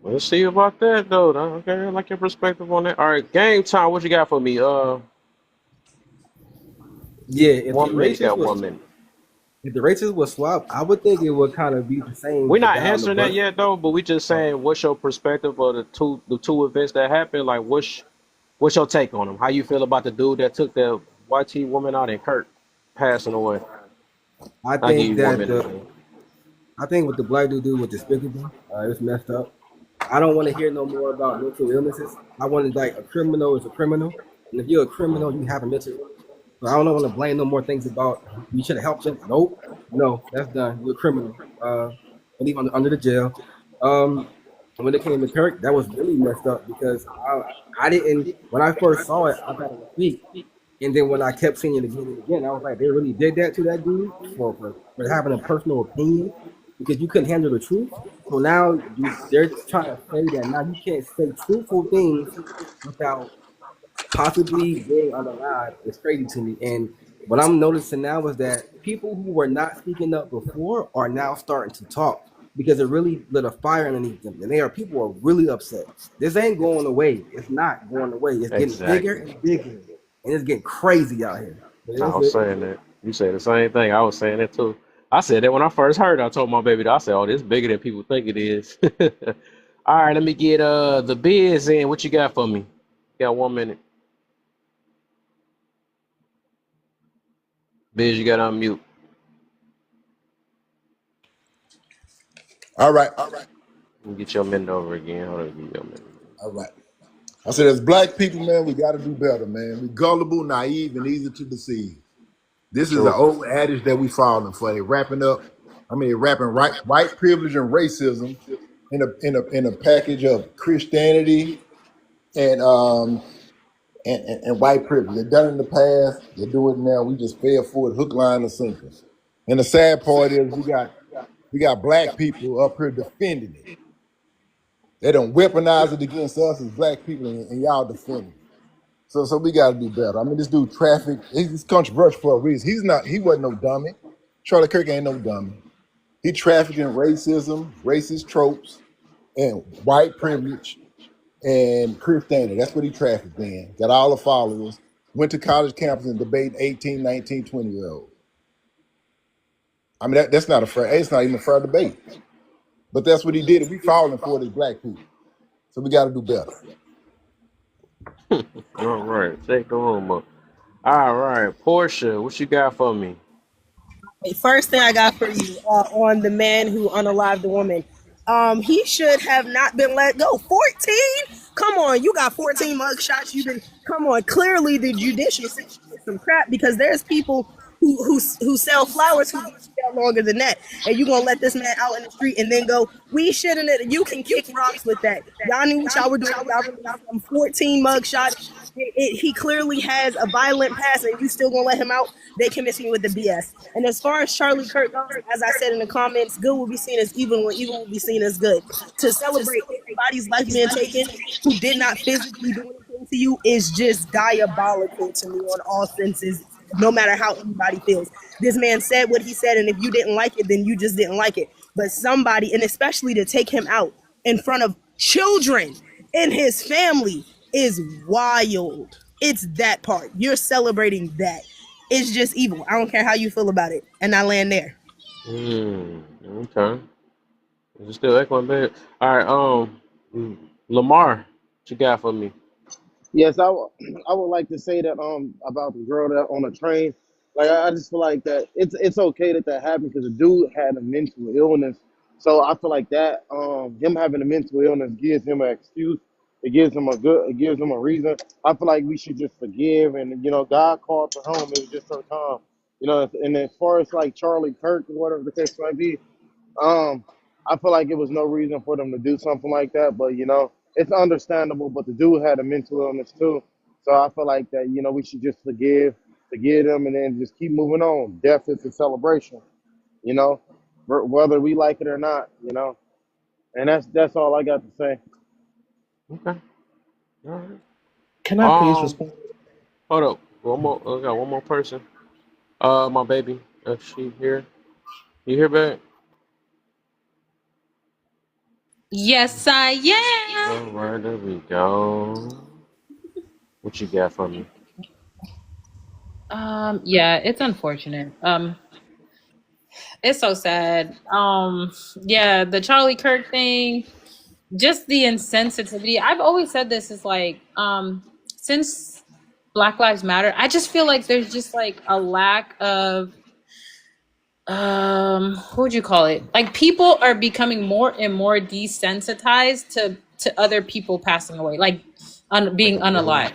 Speaker 1: Let's see about that though. Okay, I like your perspective on that. All right, game time. What you got for me?
Speaker 8: Yeah, if the
Speaker 1: 1 minute.
Speaker 8: races
Speaker 1: Got
Speaker 8: was
Speaker 1: 1 minute.
Speaker 8: if the races was swapped, I would think it would kind of be the same
Speaker 1: We're
Speaker 8: for
Speaker 1: not
Speaker 8: down the
Speaker 1: answering that
Speaker 8: bus.
Speaker 1: yet though, but we just saying what's your perspective of the two events that happened. Like, what's your take on them? How you feel about the dude that took the YT woman out and Kurt passing away?
Speaker 8: I
Speaker 1: I'll give
Speaker 8: think
Speaker 1: you one
Speaker 8: that
Speaker 1: minute,
Speaker 8: the
Speaker 1: man.
Speaker 8: I think what the black dude did was despicable. It's messed up. I don't want to hear no more about mental illnesses. I wanted like a criminal is a criminal, and if you're a criminal, you have a mental illness. So I don't want to blame no more things about you should have helped him. Nope, no, that's done. You're a criminal. And even under the jail. Um, when it came to Kirk, that was really messed up because I didn't when I first saw it, I thought it was fake. And then when I kept seeing it again and again, I was like, they really did that to that dude for having a personal opinion because you couldn't handle the truth. So now they're trying to say that now you can't say truthful things without possibly being unalive. It's crazy to me. And what I'm noticing now is that people who were not speaking up before are now starting to talk because it really lit a fire underneath them. And people are really upset. This ain't going away. It's not going away. It's getting bigger
Speaker 1: Exactly.
Speaker 8: and bigger. And it's getting crazy out here. But
Speaker 1: I
Speaker 8: that's
Speaker 1: was
Speaker 8: it.
Speaker 1: saying that. You said the same thing. I was saying that too. I said that when I first heard it. I told my baby, I said, "Oh, this bigger than people think it is." All right, let me get the biz in. What you got for me? Got 1 minute. Biz, you got to unmute.
Speaker 6: All right.
Speaker 1: Let me get your minute over again. Hold on, give you your minute.
Speaker 6: All right. I said, as black people, man, we got to do better, man. We gullible, naive, and easy to deceive. This is an
Speaker 1: True.
Speaker 6: old adage that we falling for. They wrapping white privilege and racism in a package of Christianity and and white privilege. They've done it in the past. They do it now. We just fell for it, hook, line, and sinker. And the sad part is we got black people up here defending it. They don't weaponize it against us as black people, and y'all defending it. So we got to do better. I mean, this dude traffic. He's controversial for a reason. He wasn't no dummy. Charlie Kirk ain't no dummy. He trafficked in racism, racist tropes, and white privilege and Christianity. That's what he trafficked in. Got all the followers. Went to college campus and debate 18, 19, 20-year-olds. I mean, that's not a fair. It's not even a fair debate. But that's what he did. And we falling for it as black people. So we got to do better.
Speaker 1: All right, take the room up. All right, Portia, what you got for me?
Speaker 10: First thing I got for you on the man who unalived the woman. He should have not been let go. 14? Come on, you got 14 mug shots. Come on. Clearly, the judicial system is some crap because there's people who sell flowers who get longer than that, and you gonna let this man out in the street and then go, we shouldn't. You can kick rocks with that. Y'all knew what y'all were doing. Y'all released 14 mug shots. He clearly has a violent past, and you still gonna let him out? They can miss me with the BS. And as far as Charlie Kirk goes, as I said in the comments, good will be seen as evil, when evil will be seen as good. To celebrate anybody's life being taken who did not physically do anything to you is just diabolical to me on all senses, no matter how anybody feels. This man said what he said, and if you didn't like it, then you just didn't like it. But somebody, and especially to take him out in front of children in his family, is wild. It's that part. You're celebrating that. It's just evil. I don't care how you feel about it. And I land there.
Speaker 1: Okay. Is it still echoing bad? All right, Lamar, what you got for me?
Speaker 11: Yes, I would like to say that about the girl that on the train. Like I just feel like that it's okay that that happened because the dude had a mental illness. So I feel like that him having a mental illness gives him an excuse. It gives him a reason. I feel like we should just forgive, and God called her home. It was just her time. And as far as like Charlie Kirk or whatever the case might be, um, I feel like it was no reason for them to do something like that, but it's understandable. But the dude had a mental illness too, so I feel like that we should just forgive them, and then just keep moving on. Death is a celebration, you know, whether we like it or not. And that's all I got to say.
Speaker 1: Okay. All right.
Speaker 5: Can I please
Speaker 1: Um,
Speaker 5: respond?
Speaker 1: hold up. One more. I got one more person. My baby. If she here, you here, babe?
Speaker 3: Yes, I am.
Speaker 1: All right, there we go. What you got for me?
Speaker 3: Yeah, it's unfortunate. It's so sad. Yeah, the Charlie Kirk thing, just the insensitivity. I've always said this is like, since Black Lives Matter, I just feel like there's just like a lack of what would you call it? Like people are becoming more and more desensitized to other people passing away, like being unalive.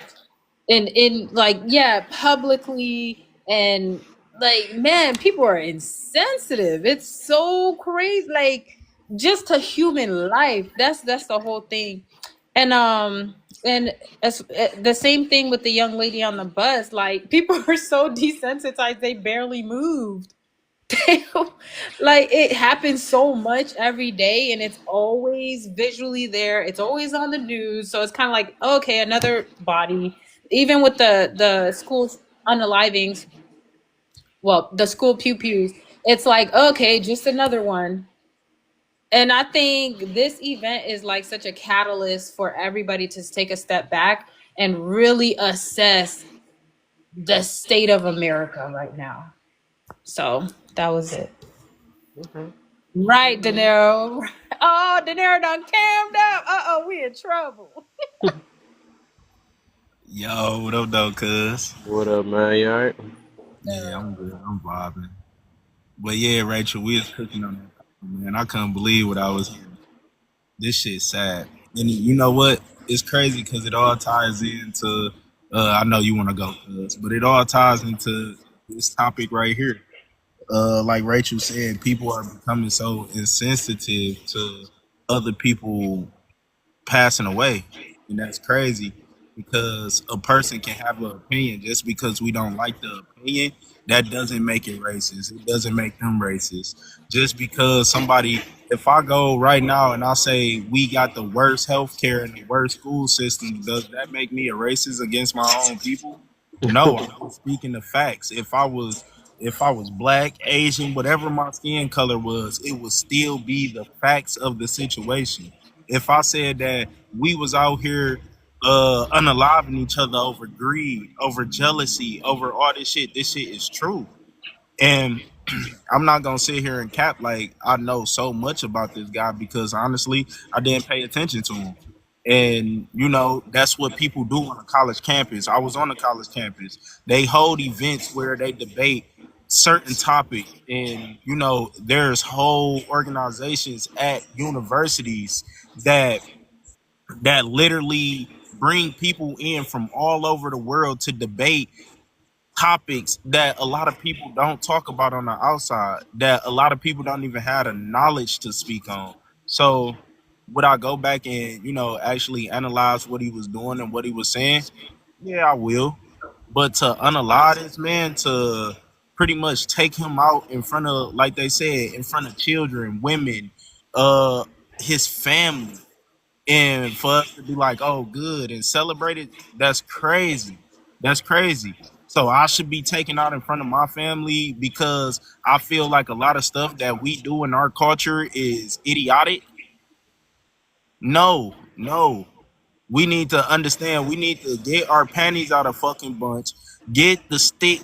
Speaker 3: In like, yeah, publicly, and like, man, people are insensitive. It's so crazy, like, just to human life. That's the whole thing. And as the same thing with the young lady on the bus, like, people are so desensitized they barely moved. Like, it happens so much every day, and it's always visually there, it's always on the news, so it's kind of like, okay, another body. Even with the school unalivings, well, the school pew-pews, it's like, okay, just another one. And I think this event is like such a catalyst for everybody to take a step back and really assess the state of America right now. So that was it.
Speaker 1: Okay.
Speaker 3: Right, De Niro. Oh, De Niro done cammed up. Uh-oh, we in trouble.
Speaker 12: Yo, what up, though, cuz?
Speaker 1: What up, man? You all right?
Speaker 12: Yeah, I'm good. I'm vibing. But yeah, Rachel, we was cooking on that, man. I couldn't believe what I was hearing. This shit's sad. And you know what? It's crazy because it all ties into, I know you want to go, cuz, but it all ties into this topic right here. Like Rachel said, people are becoming so insensitive to other people passing away, and that's crazy because a person can have an opinion. Just because we don't like the opinion, that doesn't make it racist. It doesn't make them racist. Just because somebody if I go right now and I say we got the worst healthcare and the worst school system, does that make me a racist against my own people? No, I'm just speaking the facts. If I was black, Asian, whatever my skin color was, it would still be the facts of the situation. If I said that we was out here unaliving each other over greed, over jealousy, over all this shit is true. And I'm not gonna sit here and cap like I know so much about this guy because honestly, I didn't pay attention to him. And that's what people do on a college campus. I was on a college campus. They hold events where they debate certain topic, and there's whole organizations at universities that literally bring people in from all over the world to debate topics that a lot of people don't talk about on the outside, that a lot of people don't even have the knowledge to speak on. So would I go back and actually analyze what he was doing and what he was saying? Yeah, I will. But to unalive this man, to pretty much take him out in front of, like they said, in front of children, women, uh his family, and for us to be like, oh, good, and celebrate it, that's crazy. That's crazy. So I should be taken out in front of my family because I feel like a lot of stuff that we do in our culture is idiotic. No, no. We need to understand. We need to get our panties out of fucking bunch, get the stick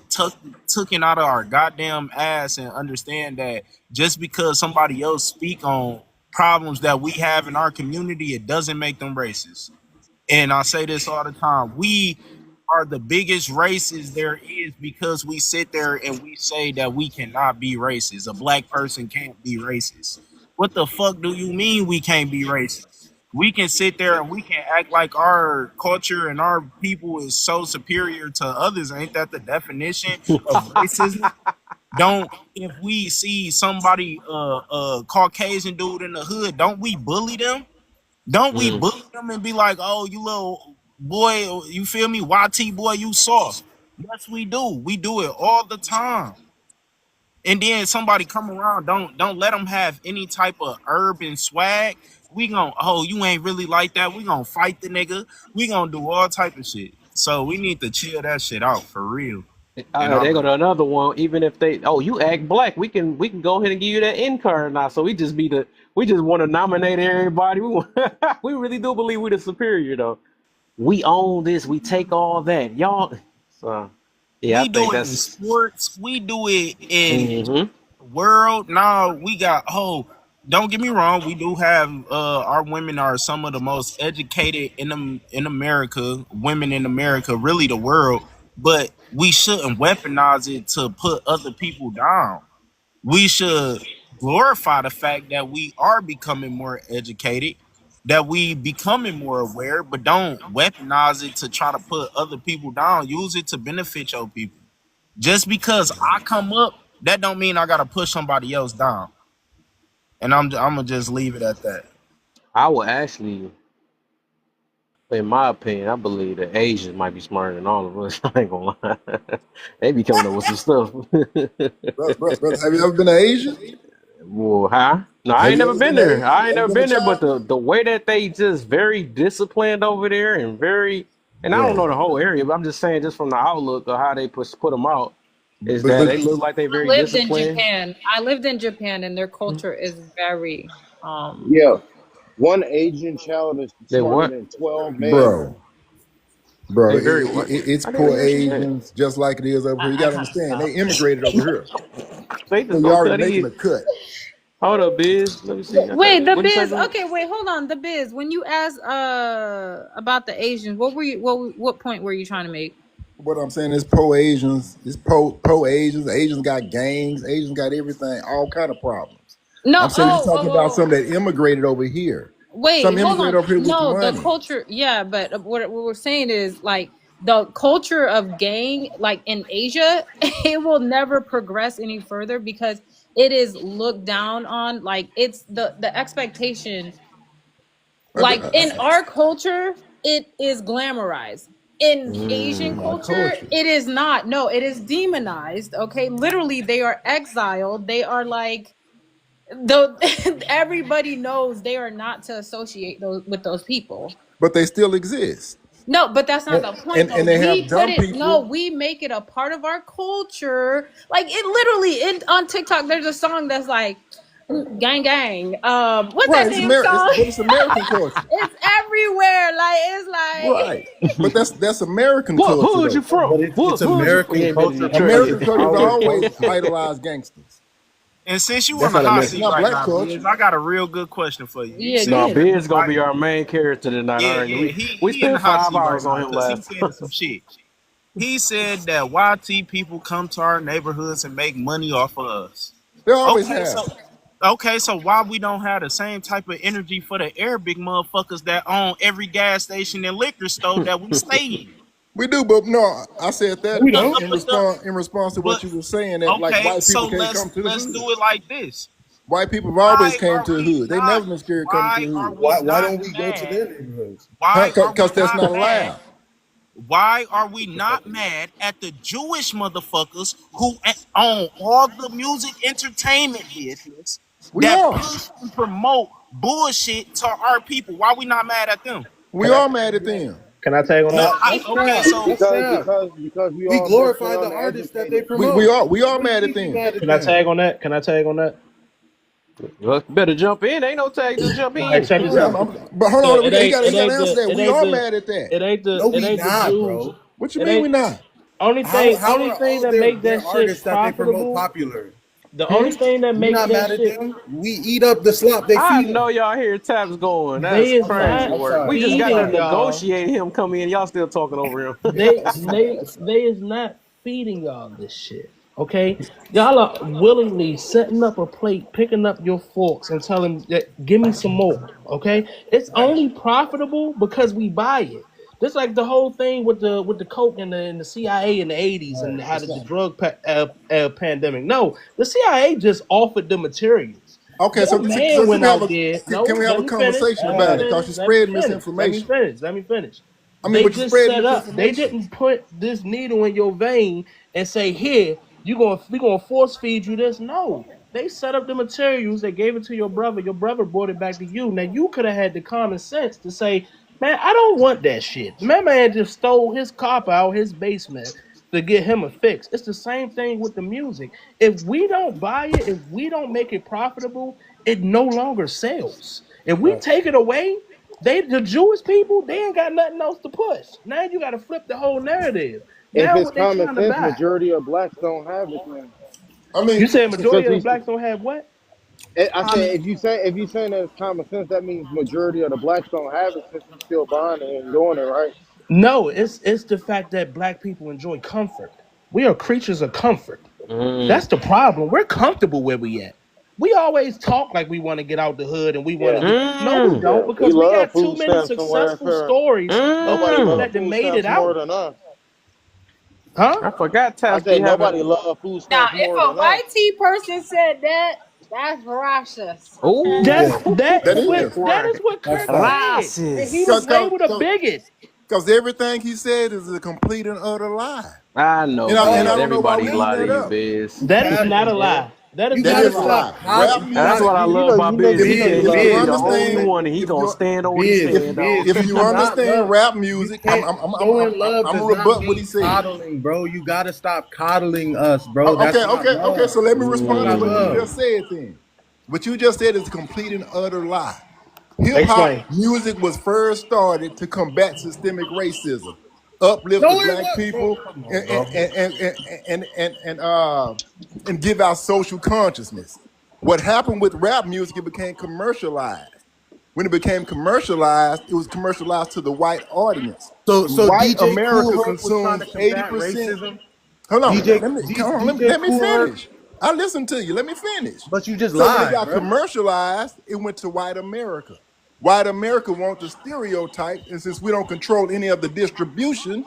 Speaker 12: taken out of our goddamn ass, and understand that just because somebody else speak on problems that we have in our community, it doesn't make them racist. And I say this all the time. We are the biggest racists there is because we sit there and we say that we cannot be racist. A black person can't be racist. What the fuck do you mean we can't be racist? We can sit there and we can act like our culture and our people is so superior to others. Ain't that the definition of racism? Don't If we see somebody Caucasian dude in the hood, don't we bully them? Don't we
Speaker 1: Mm.
Speaker 12: bully them and be like, oh, you little boy, you feel me? YT boy, you soft. Yes, we do. We do it all the time. And then somebody come around, don't let them have any type of urban swag. We gon' oh, you ain't really like that. We gonna fight the nigga. We gonna do all type of shit. So we need to chill that shit out for real. And
Speaker 1: They
Speaker 12: I'm
Speaker 1: go to another one. Even if they, oh, you act black, we can go ahead and give you that in card now. So we just want to nominate everybody. We really do believe we the superior though. We own this. We take all that, y'all. So yeah, I
Speaker 12: we
Speaker 1: think
Speaker 12: do it in
Speaker 1: that's.
Speaker 12: sports. We do it in
Speaker 1: Hmm.
Speaker 12: world. Now we got don't get me wrong, we do have our women are some of the most educated in America, women in America, really the world, but we shouldn't weaponize it to put other people down. We should glorify the fact that we are becoming more educated, that we becoming more aware, but don't weaponize it to try to put other people down. Use it to benefit your people. Just because I come up, that don't mean I gotta push somebody else down. And I'm gonna just leave it at that.
Speaker 1: I would actually, in my opinion, I believe that Asians might be smarter than all of us. I ain't gonna lie. They be coming up with some stuff.
Speaker 6: Brother, have you ever been to Asia?
Speaker 1: Well, huh? No, I
Speaker 6: Have
Speaker 1: ain't
Speaker 6: you
Speaker 1: never
Speaker 6: ever been
Speaker 1: been
Speaker 6: to
Speaker 1: there.
Speaker 6: Asia?
Speaker 1: I ain't
Speaker 6: Have you
Speaker 1: never
Speaker 6: been to
Speaker 1: been there, but
Speaker 6: China?
Speaker 1: the way that they just very disciplined over there and very, and I don't know
Speaker 6: Bro,
Speaker 1: the whole area, but I'm just saying just from the outlook of how they put them out is
Speaker 6: but
Speaker 1: that
Speaker 6: but
Speaker 1: they look like they
Speaker 3: I
Speaker 1: very
Speaker 3: lived in
Speaker 1: disciplined.
Speaker 3: Japan. I lived in Japan, and their culture is very
Speaker 11: Yeah, one Asian child is
Speaker 1: They
Speaker 11: smarter
Speaker 1: what?
Speaker 11: than 12 men.
Speaker 6: bro, bro,
Speaker 1: They very what?
Speaker 6: it's
Speaker 1: I didn't
Speaker 6: poor
Speaker 1: hear shit.
Speaker 6: Asians just like it is over here. You
Speaker 3: I
Speaker 6: got to
Speaker 3: gotta
Speaker 6: understand, they
Speaker 3: stop.
Speaker 6: immigrated over here,
Speaker 1: They
Speaker 6: so
Speaker 1: just
Speaker 6: you
Speaker 1: gonna
Speaker 6: already
Speaker 1: cut
Speaker 6: making
Speaker 1: in.
Speaker 6: a cut.
Speaker 1: Hold up, Biz. Let me see. I got
Speaker 3: Wait, the
Speaker 1: what you say,
Speaker 3: biz.
Speaker 1: bro?
Speaker 3: Okay, wait, hold on. The biz. When you asked about the Asians, what were you what point were you trying to make?
Speaker 6: What I'm saying is pro Asians. It's pro Asians. Asians got gangs. Asians got everything. All kind of problems.
Speaker 3: No,
Speaker 6: I'm saying you're talking about
Speaker 3: oh.
Speaker 6: some that immigrated over here.
Speaker 3: Wait,
Speaker 6: Some
Speaker 3: hold
Speaker 6: immigrated
Speaker 3: on.
Speaker 6: over here with
Speaker 3: No, the
Speaker 6: money.
Speaker 3: culture, yeah, but what we're saying is like the culture of gang, like in Asia, it will never progress any further because it is looked down on. Like it's the expectation. Like in our culture, it is glamorized. In Asian
Speaker 6: My
Speaker 3: culture,
Speaker 6: culture.
Speaker 3: it is not. No, it is demonized. Okay, literally, they are exiled. They are like though everybody knows they are not to associate those with those people.
Speaker 6: but they still exist.
Speaker 3: No, but that's not
Speaker 6: And,
Speaker 3: the point though.
Speaker 6: and they
Speaker 3: We
Speaker 6: have
Speaker 3: put
Speaker 6: dumb
Speaker 3: it no,
Speaker 6: people.
Speaker 3: we make it a part of our culture. Like it literally on TikTok there's a song that's like gang gang. What's that
Speaker 6: Right,
Speaker 3: damn song?
Speaker 6: but it's American culture.
Speaker 3: It's everywhere. Like it's like
Speaker 6: Right. But that's American
Speaker 1: What
Speaker 6: culture
Speaker 1: hood you
Speaker 6: though.
Speaker 1: from?
Speaker 4: But
Speaker 1: What
Speaker 4: it's
Speaker 1: hood you from? You
Speaker 4: American
Speaker 1: ain't been in
Speaker 4: culture
Speaker 1: Detroit
Speaker 4: because
Speaker 6: American
Speaker 1: yet.
Speaker 4: it's
Speaker 6: culture has
Speaker 4: our
Speaker 6: always
Speaker 4: culture.
Speaker 6: idolized gangsters.
Speaker 12: And since you on
Speaker 8: That's
Speaker 12: the
Speaker 8: not
Speaker 12: hot
Speaker 8: American.
Speaker 6: It's
Speaker 12: seat
Speaker 6: not
Speaker 12: right
Speaker 6: black
Speaker 12: now,
Speaker 6: culture.
Speaker 12: Biz, I got a real good question for you. You
Speaker 3: yeah,
Speaker 12: said
Speaker 3: go
Speaker 1: No,
Speaker 3: ahead.
Speaker 12: that
Speaker 1: Biz gonna
Speaker 12: white,
Speaker 1: be our main character tonight.
Speaker 12: yeah,
Speaker 1: Already,
Speaker 12: yeah,
Speaker 1: we
Speaker 12: he in the
Speaker 1: spent
Speaker 12: hot
Speaker 1: 5
Speaker 12: seat right
Speaker 1: hours
Speaker 12: now
Speaker 1: on him
Speaker 12: because he
Speaker 1: last.
Speaker 12: said some shit. He said that YT people come to our neighborhoods and make money off of us.
Speaker 6: They always
Speaker 12: Okay,
Speaker 6: have.
Speaker 12: so why we don't have the same type of energy for the Arabic motherfuckers that own every gas station and liquor store that we stay in?
Speaker 6: We do, but no, I said that
Speaker 4: We
Speaker 12: The,
Speaker 4: don't.
Speaker 6: in
Speaker 12: but the,
Speaker 6: response to what
Speaker 12: but
Speaker 6: you were saying that like
Speaker 12: okay,
Speaker 6: white
Speaker 12: so
Speaker 6: people can't come to the
Speaker 12: let's
Speaker 6: hood.
Speaker 12: do it like this.
Speaker 6: White people have always
Speaker 12: Why
Speaker 6: came
Speaker 12: are
Speaker 6: to the
Speaker 12: we
Speaker 6: hood. They
Speaker 12: not?
Speaker 6: never been scared coming to
Speaker 12: Why
Speaker 6: the
Speaker 12: are
Speaker 6: hood.
Speaker 12: we
Speaker 4: Why
Speaker 12: not
Speaker 4: don't we go to
Speaker 12: mad?
Speaker 4: their neighborhoods?
Speaker 12: Why are we
Speaker 6: Because that's
Speaker 12: not
Speaker 6: not
Speaker 12: mad?
Speaker 6: allowed.
Speaker 12: Why are we not mad at the Jewish motherfuckers who own all the music entertainment business
Speaker 6: We
Speaker 12: that
Speaker 6: are.
Speaker 12: push and promote bullshit to our people? Why we not mad at them?
Speaker 6: We are mad at them.
Speaker 5: Can I tag on that?
Speaker 4: That's
Speaker 12: Okay,
Speaker 4: cap.
Speaker 12: so
Speaker 4: That's cap.
Speaker 11: Because we
Speaker 4: We
Speaker 11: all mostly
Speaker 4: glorify the artists that they
Speaker 11: uneducated.
Speaker 4: promote.
Speaker 6: We are
Speaker 4: What do you
Speaker 6: mad at
Speaker 4: mean we
Speaker 6: them.
Speaker 4: mad at
Speaker 5: Can I
Speaker 4: them?
Speaker 5: tag on that? Can I tag on that?
Speaker 1: Well, better jump in. Ain't no tag. Just jump
Speaker 5: All right,
Speaker 1: in.
Speaker 5: check this
Speaker 6: Yeah,
Speaker 5: out.
Speaker 6: but hold
Speaker 5: So
Speaker 6: on, he got to answer that. We are mad at that.
Speaker 4: No,
Speaker 5: It
Speaker 4: we
Speaker 5: ain't the
Speaker 4: not,
Speaker 5: Jews.
Speaker 4: bro.
Speaker 6: What you
Speaker 5: It
Speaker 6: mean we
Speaker 5: ain't
Speaker 6: not?
Speaker 4: How
Speaker 5: only
Speaker 4: are
Speaker 5: thing
Speaker 4: all
Speaker 5: that make
Speaker 4: their
Speaker 5: that shit
Speaker 4: artists that they promote
Speaker 5: profitable.
Speaker 4: popular?
Speaker 5: The only thing that
Speaker 4: We
Speaker 5: make
Speaker 4: not
Speaker 5: that
Speaker 4: mad at
Speaker 5: shit
Speaker 4: them. We eat up the slop they
Speaker 1: I
Speaker 4: feed us.
Speaker 1: know y'all hear taps going. That's
Speaker 5: they is
Speaker 1: crazy
Speaker 5: not
Speaker 1: work. We
Speaker 4: Outside.
Speaker 1: just got to
Speaker 5: feeding
Speaker 4: Outside.
Speaker 5: y'all.
Speaker 1: negotiate him come in. Y'all still talking over him.
Speaker 5: They is not feeding y'all this shit. Okay, y'all are willingly setting up a plate, picking up your forks, and telling that give me some more. Okay, it's only profitable because we buy it. Just like the whole thing with the coke and the CIA in the '80s and
Speaker 4: Right.
Speaker 5: how
Speaker 4: It's
Speaker 5: did the
Speaker 4: not.
Speaker 5: pandemic. No, the CIA just offered the materials.
Speaker 6: Okay,
Speaker 5: Your
Speaker 6: so
Speaker 5: man
Speaker 6: can
Speaker 5: went
Speaker 6: we have
Speaker 5: out
Speaker 6: a
Speaker 5: there.
Speaker 6: can
Speaker 5: No,
Speaker 6: we have
Speaker 5: let
Speaker 6: a
Speaker 5: me finish.
Speaker 6: conversation
Speaker 5: Let me
Speaker 6: about
Speaker 4: Right.
Speaker 6: it? Because
Speaker 5: finish.
Speaker 6: you're
Speaker 5: Let me
Speaker 6: spreading
Speaker 5: finish. Let me
Speaker 6: misinformation.
Speaker 5: finish. Let me finish.
Speaker 6: I mean,
Speaker 5: They
Speaker 6: but you're
Speaker 5: just
Speaker 6: spreading
Speaker 5: set up. They
Speaker 6: misinformation.
Speaker 5: didn't put this needle in your vein and say, "Here, we gonna force feed you this." No, they set up the materials. They gave it to your brother. Your brother brought it back to you. Now you could have had the common sense to say, "Man, I don't want that shit." My man just stole his cop out his basement to get him a fix. It's the same thing with the music. If we don't buy it, if we don't make it profitable, it no longer sells. If we
Speaker 4: Right.
Speaker 5: take it away, the Jewish people, they ain't got nothing else to push. Now you got to flip the whole narrative.
Speaker 11: If
Speaker 5: Now
Speaker 11: it's
Speaker 5: what they
Speaker 11: common
Speaker 5: trying to
Speaker 11: sense,
Speaker 5: buy?
Speaker 11: majority of blacks don't have it. Then
Speaker 6: I
Speaker 5: You
Speaker 6: mean,
Speaker 5: said
Speaker 11: because
Speaker 5: majority of the
Speaker 11: we,
Speaker 5: blacks don't have what?
Speaker 11: I
Speaker 4: Common.
Speaker 11: said if you saying that it's common sense, that means majority of the blacks don't have it since we still buying it and doing it, right?
Speaker 5: No, it's the fact that black people enjoy comfort. We are creatures of comfort.
Speaker 1: Mm.
Speaker 5: That's the problem. We're comfortable where we at. We always talk like we want to get out the hood and we want to
Speaker 11: Yeah,
Speaker 5: do. No, we
Speaker 1: Mm.
Speaker 11: yeah.
Speaker 5: don't
Speaker 11: We
Speaker 5: because we
Speaker 11: love
Speaker 5: got too
Speaker 11: food
Speaker 5: many
Speaker 11: stamps and
Speaker 5: successful
Speaker 11: welfare.
Speaker 5: stories of
Speaker 11: Nobody
Speaker 5: people
Speaker 11: love
Speaker 1: Mm.
Speaker 5: that done
Speaker 11: food
Speaker 5: made it
Speaker 11: stamps more
Speaker 5: out.
Speaker 11: than us.
Speaker 5: Huh?
Speaker 1: I forgot
Speaker 11: I
Speaker 1: taps be
Speaker 11: said nobody
Speaker 1: having.
Speaker 11: love food
Speaker 3: Now,
Speaker 11: stamps
Speaker 3: if
Speaker 11: more
Speaker 3: a
Speaker 11: than us.
Speaker 3: white tea person said that, that's racist. Okay.
Speaker 1: Ooh.
Speaker 4: Yeah.
Speaker 6: that
Speaker 4: Yeah.
Speaker 6: is
Speaker 5: That is
Speaker 1: Right.
Speaker 5: what
Speaker 4: That's
Speaker 5: Kirk
Speaker 4: fact.
Speaker 5: said. And he
Speaker 6: because
Speaker 5: was
Speaker 1: Racist.
Speaker 5: labeled a bigot.
Speaker 6: everything he said is a complete and utter lie.
Speaker 1: I know,
Speaker 6: And I
Speaker 1: Biz.
Speaker 4: No,
Speaker 6: don't know why
Speaker 1: Everybody
Speaker 6: we
Speaker 4: no,
Speaker 6: eating
Speaker 1: lie to
Speaker 6: that
Speaker 1: you,
Speaker 6: up.
Speaker 1: Biz.
Speaker 4: you
Speaker 5: That is not
Speaker 4: capping,
Speaker 5: a
Speaker 4: bro.
Speaker 5: lie. That is
Speaker 4: You
Speaker 6: That
Speaker 5: not a
Speaker 4: gotta
Speaker 6: is a
Speaker 5: lie.
Speaker 6: lie.
Speaker 4: stop
Speaker 6: Rap
Speaker 4: coddling. You
Speaker 1: That's
Speaker 6: music.
Speaker 1: what
Speaker 4: gotta
Speaker 1: I
Speaker 4: you,
Speaker 1: love about Biz. He
Speaker 6: If
Speaker 1: said
Speaker 4: Biz,
Speaker 1: he
Speaker 6: you
Speaker 1: he the
Speaker 4: Biz,
Speaker 1: only
Speaker 6: understand,
Speaker 1: one and he
Speaker 6: if
Speaker 1: gonna
Speaker 6: you
Speaker 1: stand on what he
Speaker 4: Biz,
Speaker 1: said, dog.
Speaker 4: Biz.
Speaker 6: if
Speaker 4: You
Speaker 6: you
Speaker 4: do not
Speaker 6: understand
Speaker 4: love.
Speaker 6: rap
Speaker 4: You
Speaker 6: music,
Speaker 4: can't. Showing love
Speaker 6: I'm
Speaker 4: does
Speaker 6: gonna
Speaker 4: not
Speaker 6: rebut what he
Speaker 4: mean
Speaker 6: said.
Speaker 4: coddling, bro. You gotta stop coddling us, bro. That's not
Speaker 6: Okay.
Speaker 4: love.
Speaker 6: So let me
Speaker 4: That's
Speaker 6: respond to
Speaker 4: not
Speaker 6: what you
Speaker 1: Mm.
Speaker 4: love.
Speaker 6: just said. Then, what you just said is a complete and utter lie. Hip hop
Speaker 5: Explain.
Speaker 6: music was first started to combat systemic racism, uplift
Speaker 4: No,
Speaker 6: the
Speaker 4: it
Speaker 6: black
Speaker 4: what, bro?
Speaker 6: people,
Speaker 4: Come on,
Speaker 6: and
Speaker 4: bro.
Speaker 6: and give out social consciousness. What happened with rap music? It became commercialized. When it became commercialized, it was commercialized to the white audience.
Speaker 4: So
Speaker 6: White
Speaker 4: DJ Cool
Speaker 6: America
Speaker 4: Herc was trying to
Speaker 6: consumes
Speaker 4: combat
Speaker 6: 80%.
Speaker 4: racism.
Speaker 6: Hold on,
Speaker 4: DJ DJ
Speaker 6: let me
Speaker 4: Cool Herc,
Speaker 6: finish. I listened to you. Let me finish.
Speaker 4: but you just
Speaker 6: So when it
Speaker 4: lied,
Speaker 6: got
Speaker 4: bro.
Speaker 6: commercialized, it went to white America. White America wants the stereotype, and since we don't control any of the distribution,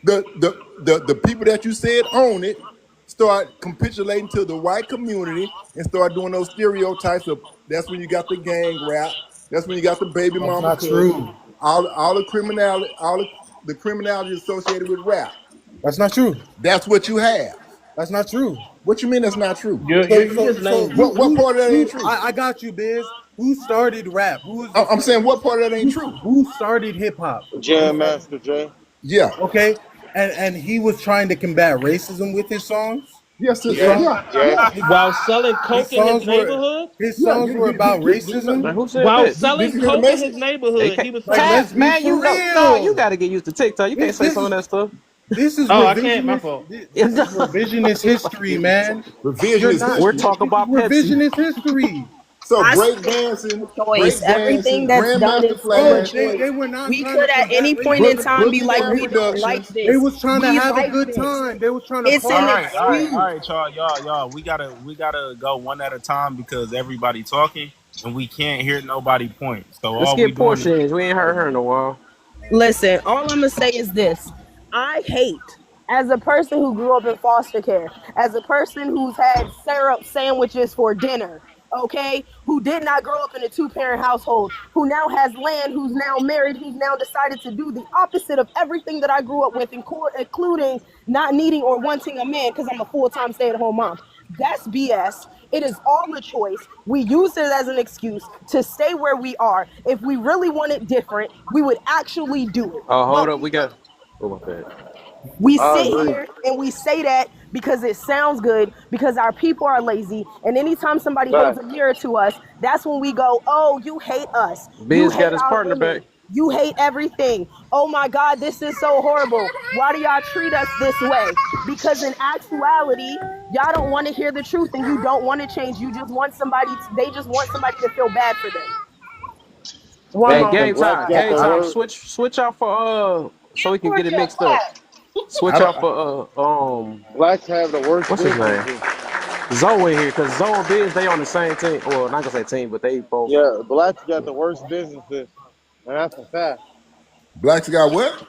Speaker 6: the people that you said own it start capitulating to the white community and start doing those stereotypes of that's when you got the gang rap, that's when you got the baby
Speaker 4: That's
Speaker 6: mama
Speaker 4: not
Speaker 6: cook,
Speaker 4: true.
Speaker 6: all the criminality, the criminality associated with rap.
Speaker 4: That's not true.
Speaker 6: That's what you have.
Speaker 4: That's not true.
Speaker 6: What you mean that's not true?
Speaker 5: You just named it.
Speaker 6: What part of that ain't true?
Speaker 4: I got you, Biz. Who started rap? Who was the
Speaker 6: I'm
Speaker 4: first?
Speaker 6: saying what part of that ain't true?
Speaker 4: Who started hip hop?
Speaker 11: Jam Master Jay.
Speaker 6: Yeah.
Speaker 4: Okay, and he was trying to combat racism with his songs.
Speaker 6: Yes.
Speaker 4: His
Speaker 11: Yes,
Speaker 4: songs,
Speaker 6: Yeah.
Speaker 11: yes.
Speaker 5: While selling coke in his neighborhood?
Speaker 4: his
Speaker 6: Yeah.
Speaker 4: songs were about
Speaker 1: Man,
Speaker 4: racism.
Speaker 1: who said
Speaker 5: While
Speaker 1: that?
Speaker 6: Did
Speaker 5: selling
Speaker 6: you hear the
Speaker 5: coke in his
Speaker 6: message?
Speaker 5: neighborhood, he was
Speaker 4: Like,
Speaker 5: saying,
Speaker 4: let's
Speaker 1: Tab,
Speaker 4: be
Speaker 1: man,
Speaker 4: for
Speaker 1: you know, no, you
Speaker 4: real.
Speaker 1: got to get used to TikTok. You can't say
Speaker 4: This
Speaker 1: some of
Speaker 4: is
Speaker 1: that stuff.
Speaker 5: "Oh, I can't. My fault."
Speaker 4: This is revisionist history, man. You're
Speaker 6: Revisionist
Speaker 4: not.
Speaker 1: We're
Speaker 6: history.
Speaker 1: talking
Speaker 4: This is
Speaker 1: about Pepsi.
Speaker 4: revisionist history.
Speaker 6: So
Speaker 10: I
Speaker 6: break
Speaker 10: say
Speaker 6: dancing,
Speaker 10: choice. Everything that's done
Speaker 6: Grandmaster
Speaker 10: is still a
Speaker 4: Bro,
Speaker 6: Flash,
Speaker 10: choice.
Speaker 4: they were not
Speaker 10: We
Speaker 4: trying to
Speaker 10: could at
Speaker 4: combat
Speaker 10: any point in
Speaker 4: racism.
Speaker 10: time be
Speaker 6: Boogie
Speaker 10: like,
Speaker 6: Down
Speaker 10: we don't like
Speaker 6: Productions.
Speaker 4: They
Speaker 10: this.
Speaker 4: was trying to
Speaker 10: We
Speaker 4: have a
Speaker 10: like
Speaker 4: good
Speaker 10: this.
Speaker 4: time. They was trying to
Speaker 10: It's
Speaker 12: All
Speaker 10: an
Speaker 4: party.
Speaker 12: right, all right, all
Speaker 10: excuse.
Speaker 12: right, y'all. We gotta go one at a time because everybody talking and we can't hear nobody point. So
Speaker 1: Let's
Speaker 12: all we
Speaker 1: get
Speaker 12: doing is
Speaker 1: portions. We ain't heard her in a while.
Speaker 10: Listen, all I'm gonna say is this: I hate, as a person who grew up in foster care, as a person who's had syrup sandwiches for dinner, okay, who did not grow up in a two-parent household, who now has land, who's now married, who's now decided to do the opposite of everything that I grew up with, including not needing or wanting a man because I'm a full-time stay-at-home mom. That's BS. It is all a choice. We use it as an excuse to stay where we are. If we really want it different, we would actually do it.
Speaker 1: Oh, hold
Speaker 10: But
Speaker 1: up. We got. Oh, my bad.
Speaker 10: we
Speaker 11: I
Speaker 10: sit
Speaker 11: agree.
Speaker 10: here and we say that because it sounds good, because our people are lazy. And anytime somebody holds a
Speaker 11: Facts.
Speaker 10: mirror to us, that's when we go, oh, you hate us. You
Speaker 1: Biz got
Speaker 10: hate
Speaker 1: his
Speaker 10: our
Speaker 1: partner
Speaker 10: women.
Speaker 1: back.
Speaker 10: You hate everything. Oh my God, this is so horrible. Why do y'all treat us this way? Because in actuality, y'all don't want to hear the truth and you don't want to change. You just want somebody, they just want somebody to feel bad for them. One
Speaker 1: Hey,
Speaker 11: And,
Speaker 10: moment.
Speaker 11: and
Speaker 1: game
Speaker 11: blacks
Speaker 1: time.
Speaker 11: got
Speaker 1: Game
Speaker 11: the
Speaker 1: time.
Speaker 11: worst.
Speaker 1: Switch out for so we can get it mixed up.
Speaker 6: I
Speaker 1: Switch
Speaker 6: don't.
Speaker 1: out for
Speaker 11: Blacks have the worst
Speaker 1: what's his name?
Speaker 11: businesses.
Speaker 1: Zoe in here because Zoe and Biz they on the same team. Well, not gonna say team, but they both.
Speaker 11: Yeah, blacks got the worst businesses, and that's a fact.
Speaker 6: Blacks got what?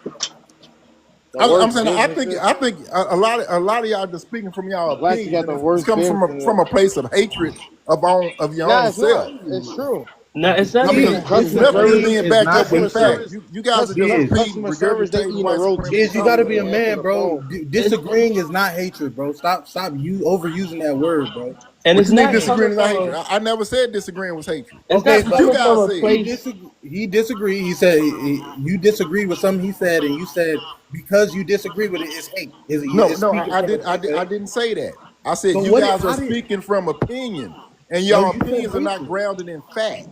Speaker 11: The
Speaker 6: I'm
Speaker 11: worst
Speaker 6: saying
Speaker 11: businesses.
Speaker 6: I think a lot of y'all just speaking from y'all
Speaker 11: Blacks
Speaker 6: opinions,
Speaker 11: got
Speaker 6: and
Speaker 11: the
Speaker 6: it's
Speaker 11: worst
Speaker 6: coming
Speaker 11: businesses.
Speaker 6: from a place of hatred of your
Speaker 11: Nah,
Speaker 6: own
Speaker 11: it's not.
Speaker 6: self.
Speaker 11: It's true.
Speaker 5: No, it's
Speaker 6: No,
Speaker 5: not
Speaker 6: because
Speaker 5: even
Speaker 11: Customer
Speaker 6: nothing is
Speaker 11: service.
Speaker 6: being
Speaker 4: Is
Speaker 6: backed
Speaker 4: not
Speaker 6: up with
Speaker 11: Customer
Speaker 6: facts.
Speaker 11: service.
Speaker 4: hatred.
Speaker 6: You guys are just repeating,
Speaker 11: Customer service. They
Speaker 6: regurgitating
Speaker 11: eating a
Speaker 6: white
Speaker 4: Is
Speaker 6: supremacy
Speaker 4: you
Speaker 11: rotisserie
Speaker 4: got to
Speaker 6: talking
Speaker 11: chicken
Speaker 4: be a
Speaker 11: and
Speaker 6: points.
Speaker 11: answer
Speaker 4: man,
Speaker 11: the
Speaker 4: bro.
Speaker 11: phone.
Speaker 4: Disagreeing is not hatred, bro. Stop you overusing that word, bro.
Speaker 5: and
Speaker 6: What
Speaker 5: it's
Speaker 6: you mean
Speaker 5: not
Speaker 6: disagreeing
Speaker 5: coming
Speaker 6: is not
Speaker 5: from
Speaker 6: hatred?
Speaker 5: a
Speaker 6: I never said disagreeing was hatred.
Speaker 5: it's
Speaker 4: Okay,
Speaker 6: That's
Speaker 5: not
Speaker 6: what you
Speaker 5: coming
Speaker 4: but
Speaker 5: from
Speaker 6: guys
Speaker 5: a
Speaker 6: said.
Speaker 5: place.
Speaker 4: he disagreed. He said he disagreed with something he said, and you said because you disagree with it, it's hate. It's
Speaker 6: No,
Speaker 4: speaking from a place of
Speaker 6: I
Speaker 4: hate.
Speaker 6: didn't say that. I
Speaker 4: So
Speaker 6: said you
Speaker 4: what?
Speaker 6: guys are
Speaker 4: How did?
Speaker 6: speaking from opinion, and
Speaker 4: No,
Speaker 6: your
Speaker 4: you said
Speaker 6: opinions are not
Speaker 4: hatred.
Speaker 6: grounded in fact.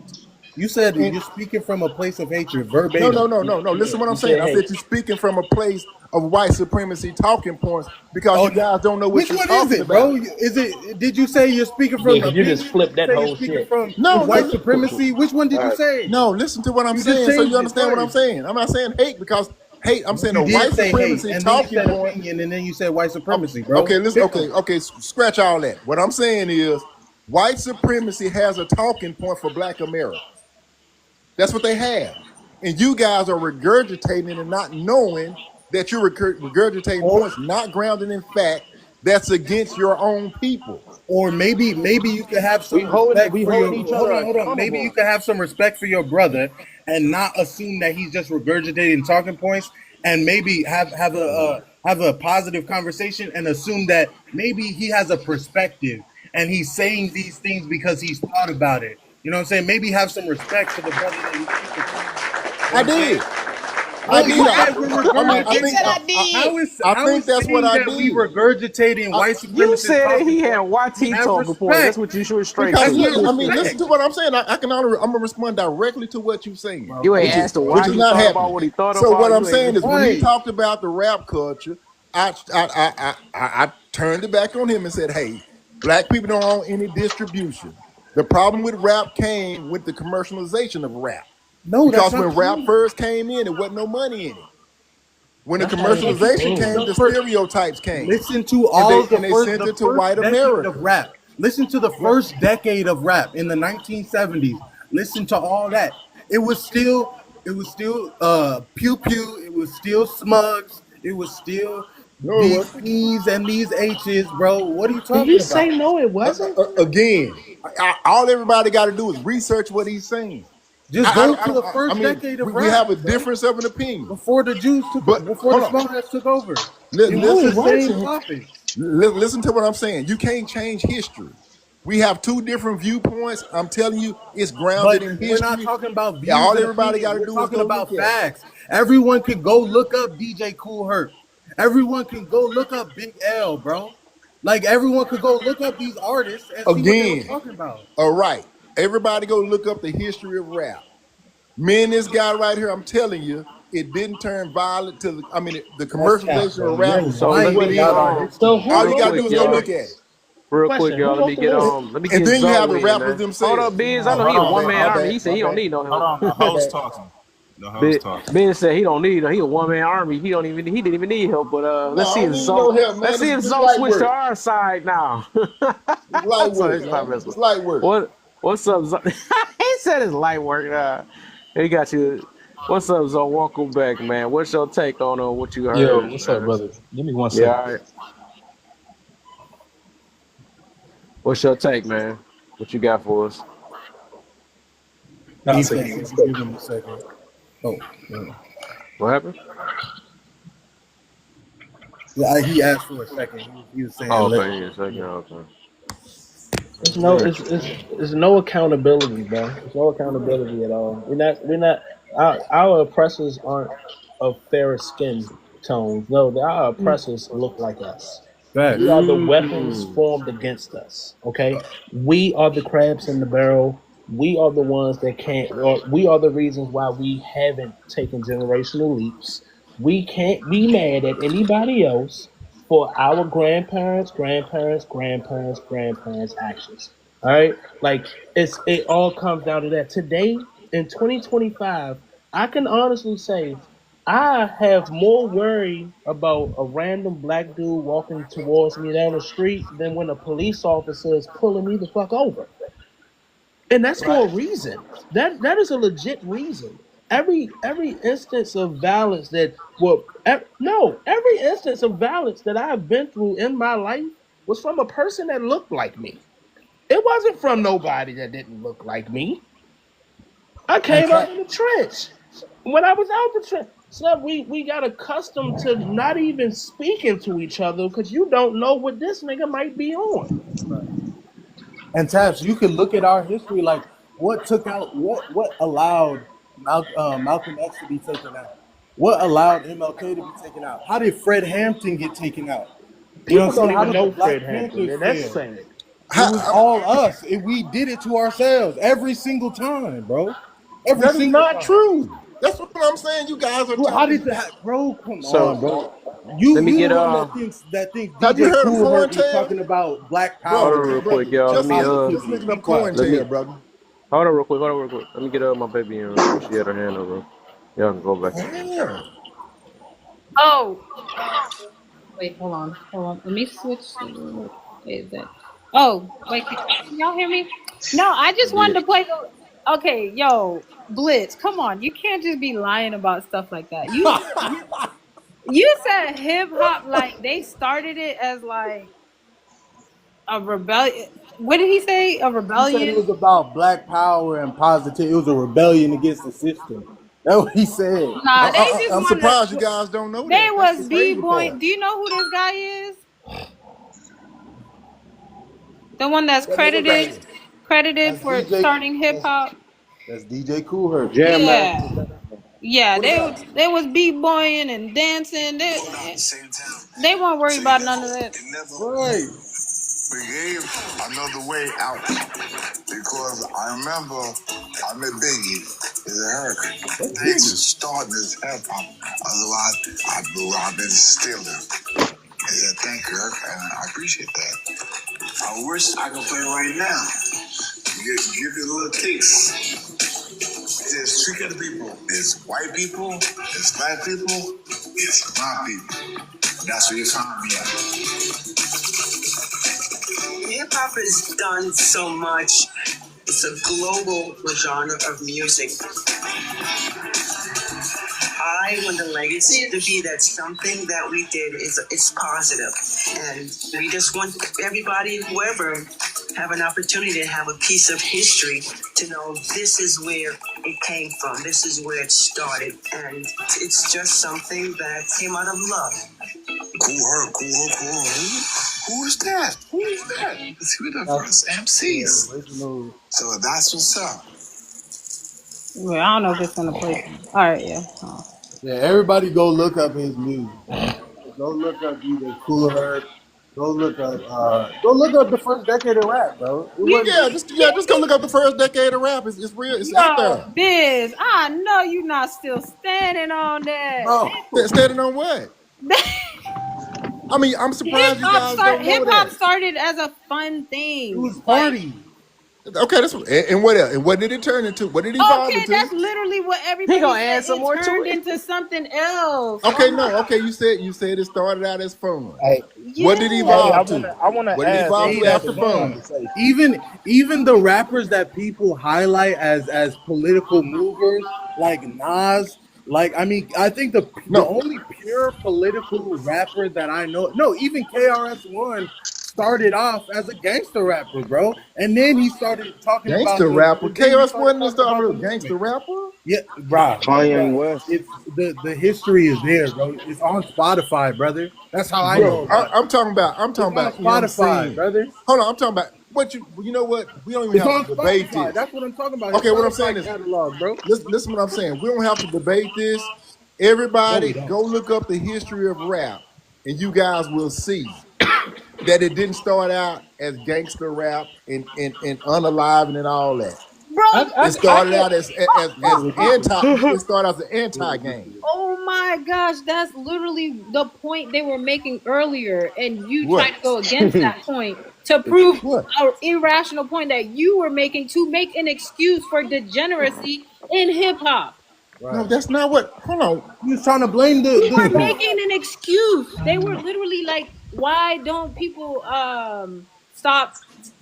Speaker 4: You said
Speaker 6: And
Speaker 4: you're speaking from a place of hatred, verbatim.
Speaker 6: no.
Speaker 5: Yeah,
Speaker 6: Listen what I'm
Speaker 5: you
Speaker 6: saying.
Speaker 5: said
Speaker 6: I said
Speaker 5: hate.
Speaker 6: you're speaking from a place of white supremacy talking points because
Speaker 4: Oh,
Speaker 6: you guys don't know what
Speaker 4: which
Speaker 6: you're
Speaker 4: one is
Speaker 6: talking
Speaker 4: it, bro?
Speaker 6: about.
Speaker 4: Is it? Did you say you're speaking
Speaker 5: Yeah,
Speaker 4: from
Speaker 5: because you just
Speaker 4: opinion? Did
Speaker 5: flipped
Speaker 4: you
Speaker 5: that
Speaker 4: say you're
Speaker 5: whole
Speaker 4: speaking
Speaker 5: shit.
Speaker 4: from
Speaker 6: No,
Speaker 4: white
Speaker 6: no,
Speaker 4: supremacy? Which one did
Speaker 11: All
Speaker 4: you
Speaker 11: right.
Speaker 4: say?
Speaker 6: no. Listen to what I'm
Speaker 4: You just
Speaker 6: saying, so you
Speaker 4: changed it
Speaker 6: understand what I'm
Speaker 4: twice.
Speaker 6: saying. I'm not saying hate because hate. I'm saying a
Speaker 4: You did
Speaker 6: white
Speaker 4: say hate,
Speaker 6: supremacy
Speaker 4: and then you
Speaker 6: talking
Speaker 4: said
Speaker 6: point.
Speaker 4: opinion, and then you said white
Speaker 6: o-
Speaker 4: supremacy, bro.
Speaker 6: Okay, listen.
Speaker 4: Pick 'em.
Speaker 6: Okay. Scratch all that. What I'm saying is white supremacy has a talking point for Black America. That's what they have. And you guys are regurgitating and not knowing that you're regurgitating
Speaker 4: Or
Speaker 6: points not grounded in fact that's against your own people.
Speaker 4: or maybe you could have
Speaker 11: We
Speaker 4: some
Speaker 11: holding
Speaker 4: respect
Speaker 11: we
Speaker 4: for your
Speaker 11: holding each other
Speaker 4: hold on. Maybe you
Speaker 11: accountable.
Speaker 4: could have some respect for your brother and not assume that he's just regurgitating talking points, and maybe have a positive conversation and assume that maybe he has a perspective and he's saying these things because he's thought about it. You know what I'm saying? Maybe have some respect for the brother that you're speaking to. You know what
Speaker 6: I
Speaker 4: I'm saying?
Speaker 6: did. I
Speaker 4: No, you
Speaker 6: did.
Speaker 4: said we're
Speaker 6: I
Speaker 4: regurgitating.
Speaker 6: think I
Speaker 4: How
Speaker 6: think
Speaker 4: is
Speaker 6: that's what
Speaker 4: saying
Speaker 6: I
Speaker 4: that we
Speaker 6: did.
Speaker 4: regurgitating
Speaker 6: I,
Speaker 4: white
Speaker 1: You
Speaker 4: supremacist
Speaker 1: said that
Speaker 4: talking
Speaker 1: he had
Speaker 4: points?
Speaker 1: YT
Speaker 4: Have
Speaker 1: talking points. That's
Speaker 4: respect
Speaker 1: what you should straight
Speaker 4: because
Speaker 6: I,
Speaker 1: to.
Speaker 4: we're
Speaker 6: I mean, listen
Speaker 4: respect,
Speaker 6: to what I'm saying. I can only, I'm gonna respond directly to what you're saying,
Speaker 4: bro.
Speaker 1: You ain't
Speaker 4: Come
Speaker 1: asked him
Speaker 4: on,
Speaker 1: why
Speaker 6: which is
Speaker 1: he
Speaker 6: not
Speaker 1: thought about
Speaker 6: happening.
Speaker 1: what he thought
Speaker 6: So what
Speaker 1: about.
Speaker 6: I'm
Speaker 1: You ain't
Speaker 6: saying is,
Speaker 1: listen.
Speaker 6: when he
Speaker 4: right?
Speaker 6: talked about the rap culture, I turned it back on him and said, "Hey, black people don't own any distribution. The problem with rap came with the commercialization of rap,
Speaker 4: No, that's
Speaker 6: because
Speaker 4: not
Speaker 6: when rap
Speaker 4: true.
Speaker 6: first came in, there wasn't no money in it. When the
Speaker 5: That's not even
Speaker 6: commercialization came,
Speaker 5: true.
Speaker 6: the stereotypes came,
Speaker 4: Listen to
Speaker 6: and
Speaker 4: all
Speaker 6: they sent
Speaker 4: the
Speaker 6: it to
Speaker 4: first
Speaker 6: white
Speaker 4: decade of
Speaker 6: America.
Speaker 4: rap. Listen to the
Speaker 6: What?
Speaker 4: first decade of rap in the 1970s. Listen to all that. It was still pew pew. It was still Smugs. It was still
Speaker 6: No, it
Speaker 4: these
Speaker 6: wasn't.
Speaker 4: E's and these H's, bro. What are you
Speaker 5: Did you
Speaker 4: talking
Speaker 5: say
Speaker 4: about?
Speaker 5: no? It wasn't.
Speaker 6: Again, all everybody got to do is research what he's saying.
Speaker 4: Just go to the
Speaker 6: I
Speaker 4: first
Speaker 6: mean,
Speaker 4: decade of
Speaker 6: we
Speaker 4: rap,
Speaker 6: have a
Speaker 4: bro.
Speaker 6: difference of an opinion,
Speaker 4: Before the Jews took,
Speaker 6: but
Speaker 4: before the
Speaker 6: hold on.
Speaker 4: small hats took over, it was
Speaker 5: No,
Speaker 6: Let's
Speaker 4: the
Speaker 5: it
Speaker 6: just
Speaker 4: same
Speaker 5: wasn't.
Speaker 4: topics.
Speaker 6: Listen to what I'm saying. You can't change history. We have two different viewpoints. I'm telling you, it's grounded
Speaker 4: But
Speaker 6: in
Speaker 4: we're not
Speaker 6: history.
Speaker 4: talking about views
Speaker 6: All
Speaker 4: and
Speaker 6: everybody got
Speaker 4: opinions.
Speaker 6: to
Speaker 4: We're
Speaker 6: do is
Speaker 4: talking
Speaker 6: go look
Speaker 4: about
Speaker 6: at it.
Speaker 4: facts. Everyone can go look up DJ Cool Herc. Everyone can go look up Big L, bro. Like everyone could go look up these artists and see what they were
Speaker 6: Again,
Speaker 4: talking about.
Speaker 6: all right. Everybody go look up the history of rap. Me and this guy right here, I'm telling you, it didn't turn violent to the
Speaker 4: That's cap,
Speaker 6: commercialization
Speaker 4: bro.
Speaker 6: of rap
Speaker 4: You're
Speaker 1: So
Speaker 6: is
Speaker 1: let
Speaker 6: what
Speaker 1: me
Speaker 4: whining
Speaker 6: it
Speaker 1: get
Speaker 4: out our
Speaker 6: is.
Speaker 5: So
Speaker 4: history,
Speaker 5: who
Speaker 6: All
Speaker 1: real
Speaker 6: you
Speaker 5: wrote
Speaker 6: gotta
Speaker 5: the
Speaker 6: do
Speaker 1: quick,
Speaker 6: is go
Speaker 1: y'all.
Speaker 6: look
Speaker 5: lyrics?
Speaker 6: at it.
Speaker 1: Real quick,
Speaker 5: Question:
Speaker 1: y'all.
Speaker 5: Who
Speaker 1: Let
Speaker 5: wrote
Speaker 1: me
Speaker 5: the
Speaker 1: get
Speaker 5: lyrics?
Speaker 1: let me
Speaker 6: And
Speaker 1: get
Speaker 6: then you have
Speaker 1: Zoe
Speaker 6: the
Speaker 1: in,
Speaker 6: rappers
Speaker 1: man. Hold up,
Speaker 6: themselves.
Speaker 1: Biz. I know
Speaker 12: Hold
Speaker 1: he a
Speaker 12: on,
Speaker 1: one man
Speaker 6: My
Speaker 1: army.
Speaker 6: bad,
Speaker 1: He said
Speaker 6: my
Speaker 1: he don't
Speaker 6: bad.
Speaker 1: need no
Speaker 12: hold
Speaker 1: help.
Speaker 12: on. The
Speaker 6: My
Speaker 12: host
Speaker 6: bad.
Speaker 12: talking. The host talking.
Speaker 1: Ben said he don't need. He a one man army. He didn't even need help. But
Speaker 6: No,
Speaker 1: let's
Speaker 6: I
Speaker 1: see
Speaker 6: don't
Speaker 1: if
Speaker 6: need no
Speaker 1: Zoe.
Speaker 6: help,
Speaker 1: Let's
Speaker 6: man.
Speaker 1: see if
Speaker 6: It's
Speaker 1: Zoe
Speaker 6: light
Speaker 1: switched to
Speaker 6: work.
Speaker 1: our side now.
Speaker 6: It's light
Speaker 1: So
Speaker 6: work,
Speaker 1: it's not
Speaker 6: man.
Speaker 1: messing.
Speaker 6: It's light work.
Speaker 1: What's up, Zoe? He said it's light work. He got you. What's up, Zoe? Welcome back, man. What's your take on what you
Speaker 13: Yo,
Speaker 1: heard,
Speaker 13: what's up,
Speaker 1: man?
Speaker 13: brother? Give me one
Speaker 1: Yeah,
Speaker 13: second.
Speaker 1: all right. What's your take, man? What you got for us?
Speaker 13: Nah,
Speaker 4: He
Speaker 13: I'll take
Speaker 4: said,
Speaker 13: it.
Speaker 4: give him a second. Oh, yeah.
Speaker 1: What happened?
Speaker 4: He asked for a second. He was saying,
Speaker 1: Oh,
Speaker 4: let.
Speaker 1: okay. Yeah, second.
Speaker 4: Yeah.
Speaker 1: Okay.
Speaker 5: It's
Speaker 1: All
Speaker 5: no,
Speaker 1: right.
Speaker 5: it's no accountability, bro. It's no accountability at all. We're not. Our oppressors aren't of fairer skin tones. No, our oppressors look like us. We
Speaker 4: Facts.
Speaker 5: are the weapons
Speaker 1: Mm.
Speaker 5: formed against us. Okay, we are the crabs in the barrel. We are the ones that can't. Or we are the reasons why we haven't taken generational leaps. We can't be mad at anybody else for our grandparents' actions. All right, like it all comes down to that. Today in 2025, I can honestly say I have more worry about a random black dude walking towards me down the street than when a police officer is pulling me the fuck over. And that's for a reason. That is a legit reason. Every instance of violence that no, every instance of violence that I've been through in my life was from a person that looked like me. It wasn't from nobody that didn't look like me. I
Speaker 4: And
Speaker 5: came up in the trench when I was out the trench. So we got accustomed to not even speaking to each other because you don't know what this nigga might be on.
Speaker 4: And Taps, you could look at our history, like what took out, what allowed Malcolm X to be taken out? What allowed MLK to be taken out? How did Fred Hampton get taken out? You know what
Speaker 5: People
Speaker 4: I'm
Speaker 5: don't
Speaker 4: saying? How
Speaker 5: even
Speaker 4: did the
Speaker 5: know Fred
Speaker 4: Black
Speaker 5: Hampton,
Speaker 4: Panthers
Speaker 5: and that's
Speaker 4: fail?
Speaker 5: sad.
Speaker 4: It was
Speaker 6: How,
Speaker 4: all us. We did it to ourselves every single time, bro. Every
Speaker 6: that is
Speaker 4: single
Speaker 6: not
Speaker 4: time.
Speaker 6: true. That's what I'm saying. You guys are
Speaker 4: Bro, how
Speaker 6: talking.
Speaker 4: did that, bro? Come
Speaker 1: So
Speaker 4: on, bro. You
Speaker 1: let me
Speaker 4: you the
Speaker 1: get
Speaker 4: one that thinks
Speaker 6: Have you
Speaker 4: DJ
Speaker 6: heard of
Speaker 4: Cool Herc was
Speaker 6: Corntail?
Speaker 4: talking about black
Speaker 1: hold
Speaker 6: Brother,
Speaker 1: on
Speaker 4: power
Speaker 1: real quick,
Speaker 6: brother,
Speaker 1: y'all.
Speaker 6: just listen, just
Speaker 4: positivity.
Speaker 6: listen
Speaker 4: Be
Speaker 6: to
Speaker 4: quiet.
Speaker 1: Let me
Speaker 6: Corntail, brother.
Speaker 1: hold on real quick. Hold on real quick. Let me get my baby in real quick. She had her hand up, bro. Y'all can go back.
Speaker 6: Damn.
Speaker 3: Oh, wait, hold on. Let me switch. What is that? Oh, wait, can y'all hear me? No, I just
Speaker 1: Yeah.
Speaker 3: wanted to play the. Okay, yo, Blitz, come on, you can't just be lying about stuff like that. You said hip hop like they started it as like a rebellion. What did he say? A
Speaker 4: He said it
Speaker 3: rebellion?
Speaker 4: was about black power and positivity. It was a rebellion against the system. That's what he said.
Speaker 3: Nah, they just
Speaker 6: I'm
Speaker 3: wanted.
Speaker 6: surprised you guys don't know
Speaker 3: They
Speaker 6: that. That's the
Speaker 3: was b
Speaker 6: crazy
Speaker 3: boy.
Speaker 6: part.
Speaker 3: Do you know who this guy is? The one that's
Speaker 4: That nigga right here.
Speaker 3: credited
Speaker 4: That's
Speaker 3: for
Speaker 4: DJ.
Speaker 3: starting hip hop.
Speaker 4: That's DJ Cool Herc.
Speaker 11: Jam
Speaker 3: Yeah,
Speaker 11: Master.
Speaker 3: yeah.
Speaker 6: What about?
Speaker 3: They was b-boying and dancing. They weren't worried about none of that.
Speaker 4: Right.
Speaker 14: We gave another way out because I remember I met Biggie. Is it her?
Speaker 6: That's
Speaker 14: Thanks for
Speaker 6: Biggie.
Speaker 14: starting this hip hop. Otherwise, I've been stealing. I said, thank you, Kirk, and I appreciate that. I wish I could play right now. Give you a little taste. There's three kind of people. There's white people, there's black people, there's brown people. That's where you find me at. Hip hop has done so much. It's a global genre of music. I want the legacy to be that something that we did is positive, and we just want everybody, whoever, have an opportunity to have a piece of history to know this is where it came from, this is where it started, and it's just something that came out of love. Who is that? Let's see what the first MCs.
Speaker 8: Original.
Speaker 14: So that's what's up.
Speaker 3: Well, I don't know if it's gonna play. All right, yeah. Oh.
Speaker 4: Yeah, everybody go look up his music. Go look up either Cool Herc. Go look up the first decade of rap, bro. It wasn't.
Speaker 6: Just go look up the first decade of rap. It's real. It's out
Speaker 3: Yo,
Speaker 6: there.
Speaker 3: Biz, I know you not still standing on that.
Speaker 4: Bro,
Speaker 6: Standing on what? I mean, I'm surprised you guys don't know
Speaker 3: Hip hop
Speaker 6: that.
Speaker 3: started as a fun
Speaker 4: it
Speaker 3: thing.
Speaker 4: was party.
Speaker 6: Okay, and what else? And what did it turn into? What did it evolve
Speaker 3: Okay,
Speaker 6: into?
Speaker 3: that's literally what
Speaker 1: He
Speaker 3: everybody
Speaker 1: gonna
Speaker 3: said.
Speaker 1: add some
Speaker 3: It
Speaker 1: more to
Speaker 3: turned
Speaker 1: it.
Speaker 3: into something else.
Speaker 6: Okay,
Speaker 3: Oh my,
Speaker 6: you said it started out as fun.
Speaker 11: Hey,
Speaker 6: What did it
Speaker 11: hey,
Speaker 3: yeah.
Speaker 6: evolve to?
Speaker 11: I wanna
Speaker 6: What did it
Speaker 11: ask.
Speaker 6: evolve
Speaker 11: They
Speaker 6: to
Speaker 4: Stayed as
Speaker 6: after
Speaker 11: started this
Speaker 6: fun?
Speaker 4: fun.
Speaker 11: conversation.
Speaker 4: Even the rappers that people highlight as political movers, like Nas, like I mean, I think the
Speaker 6: No,
Speaker 4: only pure political rapper that I know, no, even KRS-One started off as a gangster rapper, bro, and then he started talking about
Speaker 6: gangster rapper.
Speaker 4: then he
Speaker 6: KOS
Speaker 4: started
Speaker 6: wasn't the
Speaker 4: talking
Speaker 6: start
Speaker 4: about
Speaker 6: of
Speaker 4: the
Speaker 6: a gangster
Speaker 4: movement.
Speaker 6: rapper.
Speaker 4: Yeah, bro.
Speaker 11: Kanye West.
Speaker 4: It's the history is there, bro. It's on Spotify, brother. That's how I know
Speaker 6: Bro,
Speaker 4: about it.
Speaker 6: I'm talking about
Speaker 4: It's on Spotify,
Speaker 6: MCing.
Speaker 4: brother.
Speaker 6: Hold on, I'm talking about you know what? We don't even
Speaker 4: It's
Speaker 6: have to
Speaker 4: on
Speaker 6: debate
Speaker 4: Spotify.
Speaker 6: this.
Speaker 4: That's what I'm talking about. His
Speaker 6: Okay, what I'm saying
Speaker 4: Spotify
Speaker 6: is
Speaker 4: catalog, bro.
Speaker 6: listen what I'm saying. We don't have to debate this.
Speaker 4: No, we
Speaker 6: Everybody
Speaker 4: don't.
Speaker 6: go look up the history of rap and you guys will see that it didn't start out as gangster rap and unalive and all that.
Speaker 3: Bro,
Speaker 6: It
Speaker 5: I
Speaker 6: started
Speaker 5: can.
Speaker 6: out as anti. It started as an anti-game.
Speaker 3: oh my gosh, that's literally the point they were making earlier, and you tried
Speaker 6: What?
Speaker 3: to go against that point to prove
Speaker 6: What?
Speaker 3: our irrational point that you were making to make an excuse for degeneracy in hip hop.
Speaker 6: No,
Speaker 4: Right.
Speaker 6: that's not what. Hold on.
Speaker 4: He was trying to blame
Speaker 3: You were
Speaker 4: the
Speaker 3: making an excuse. They were literally like, why don't people stop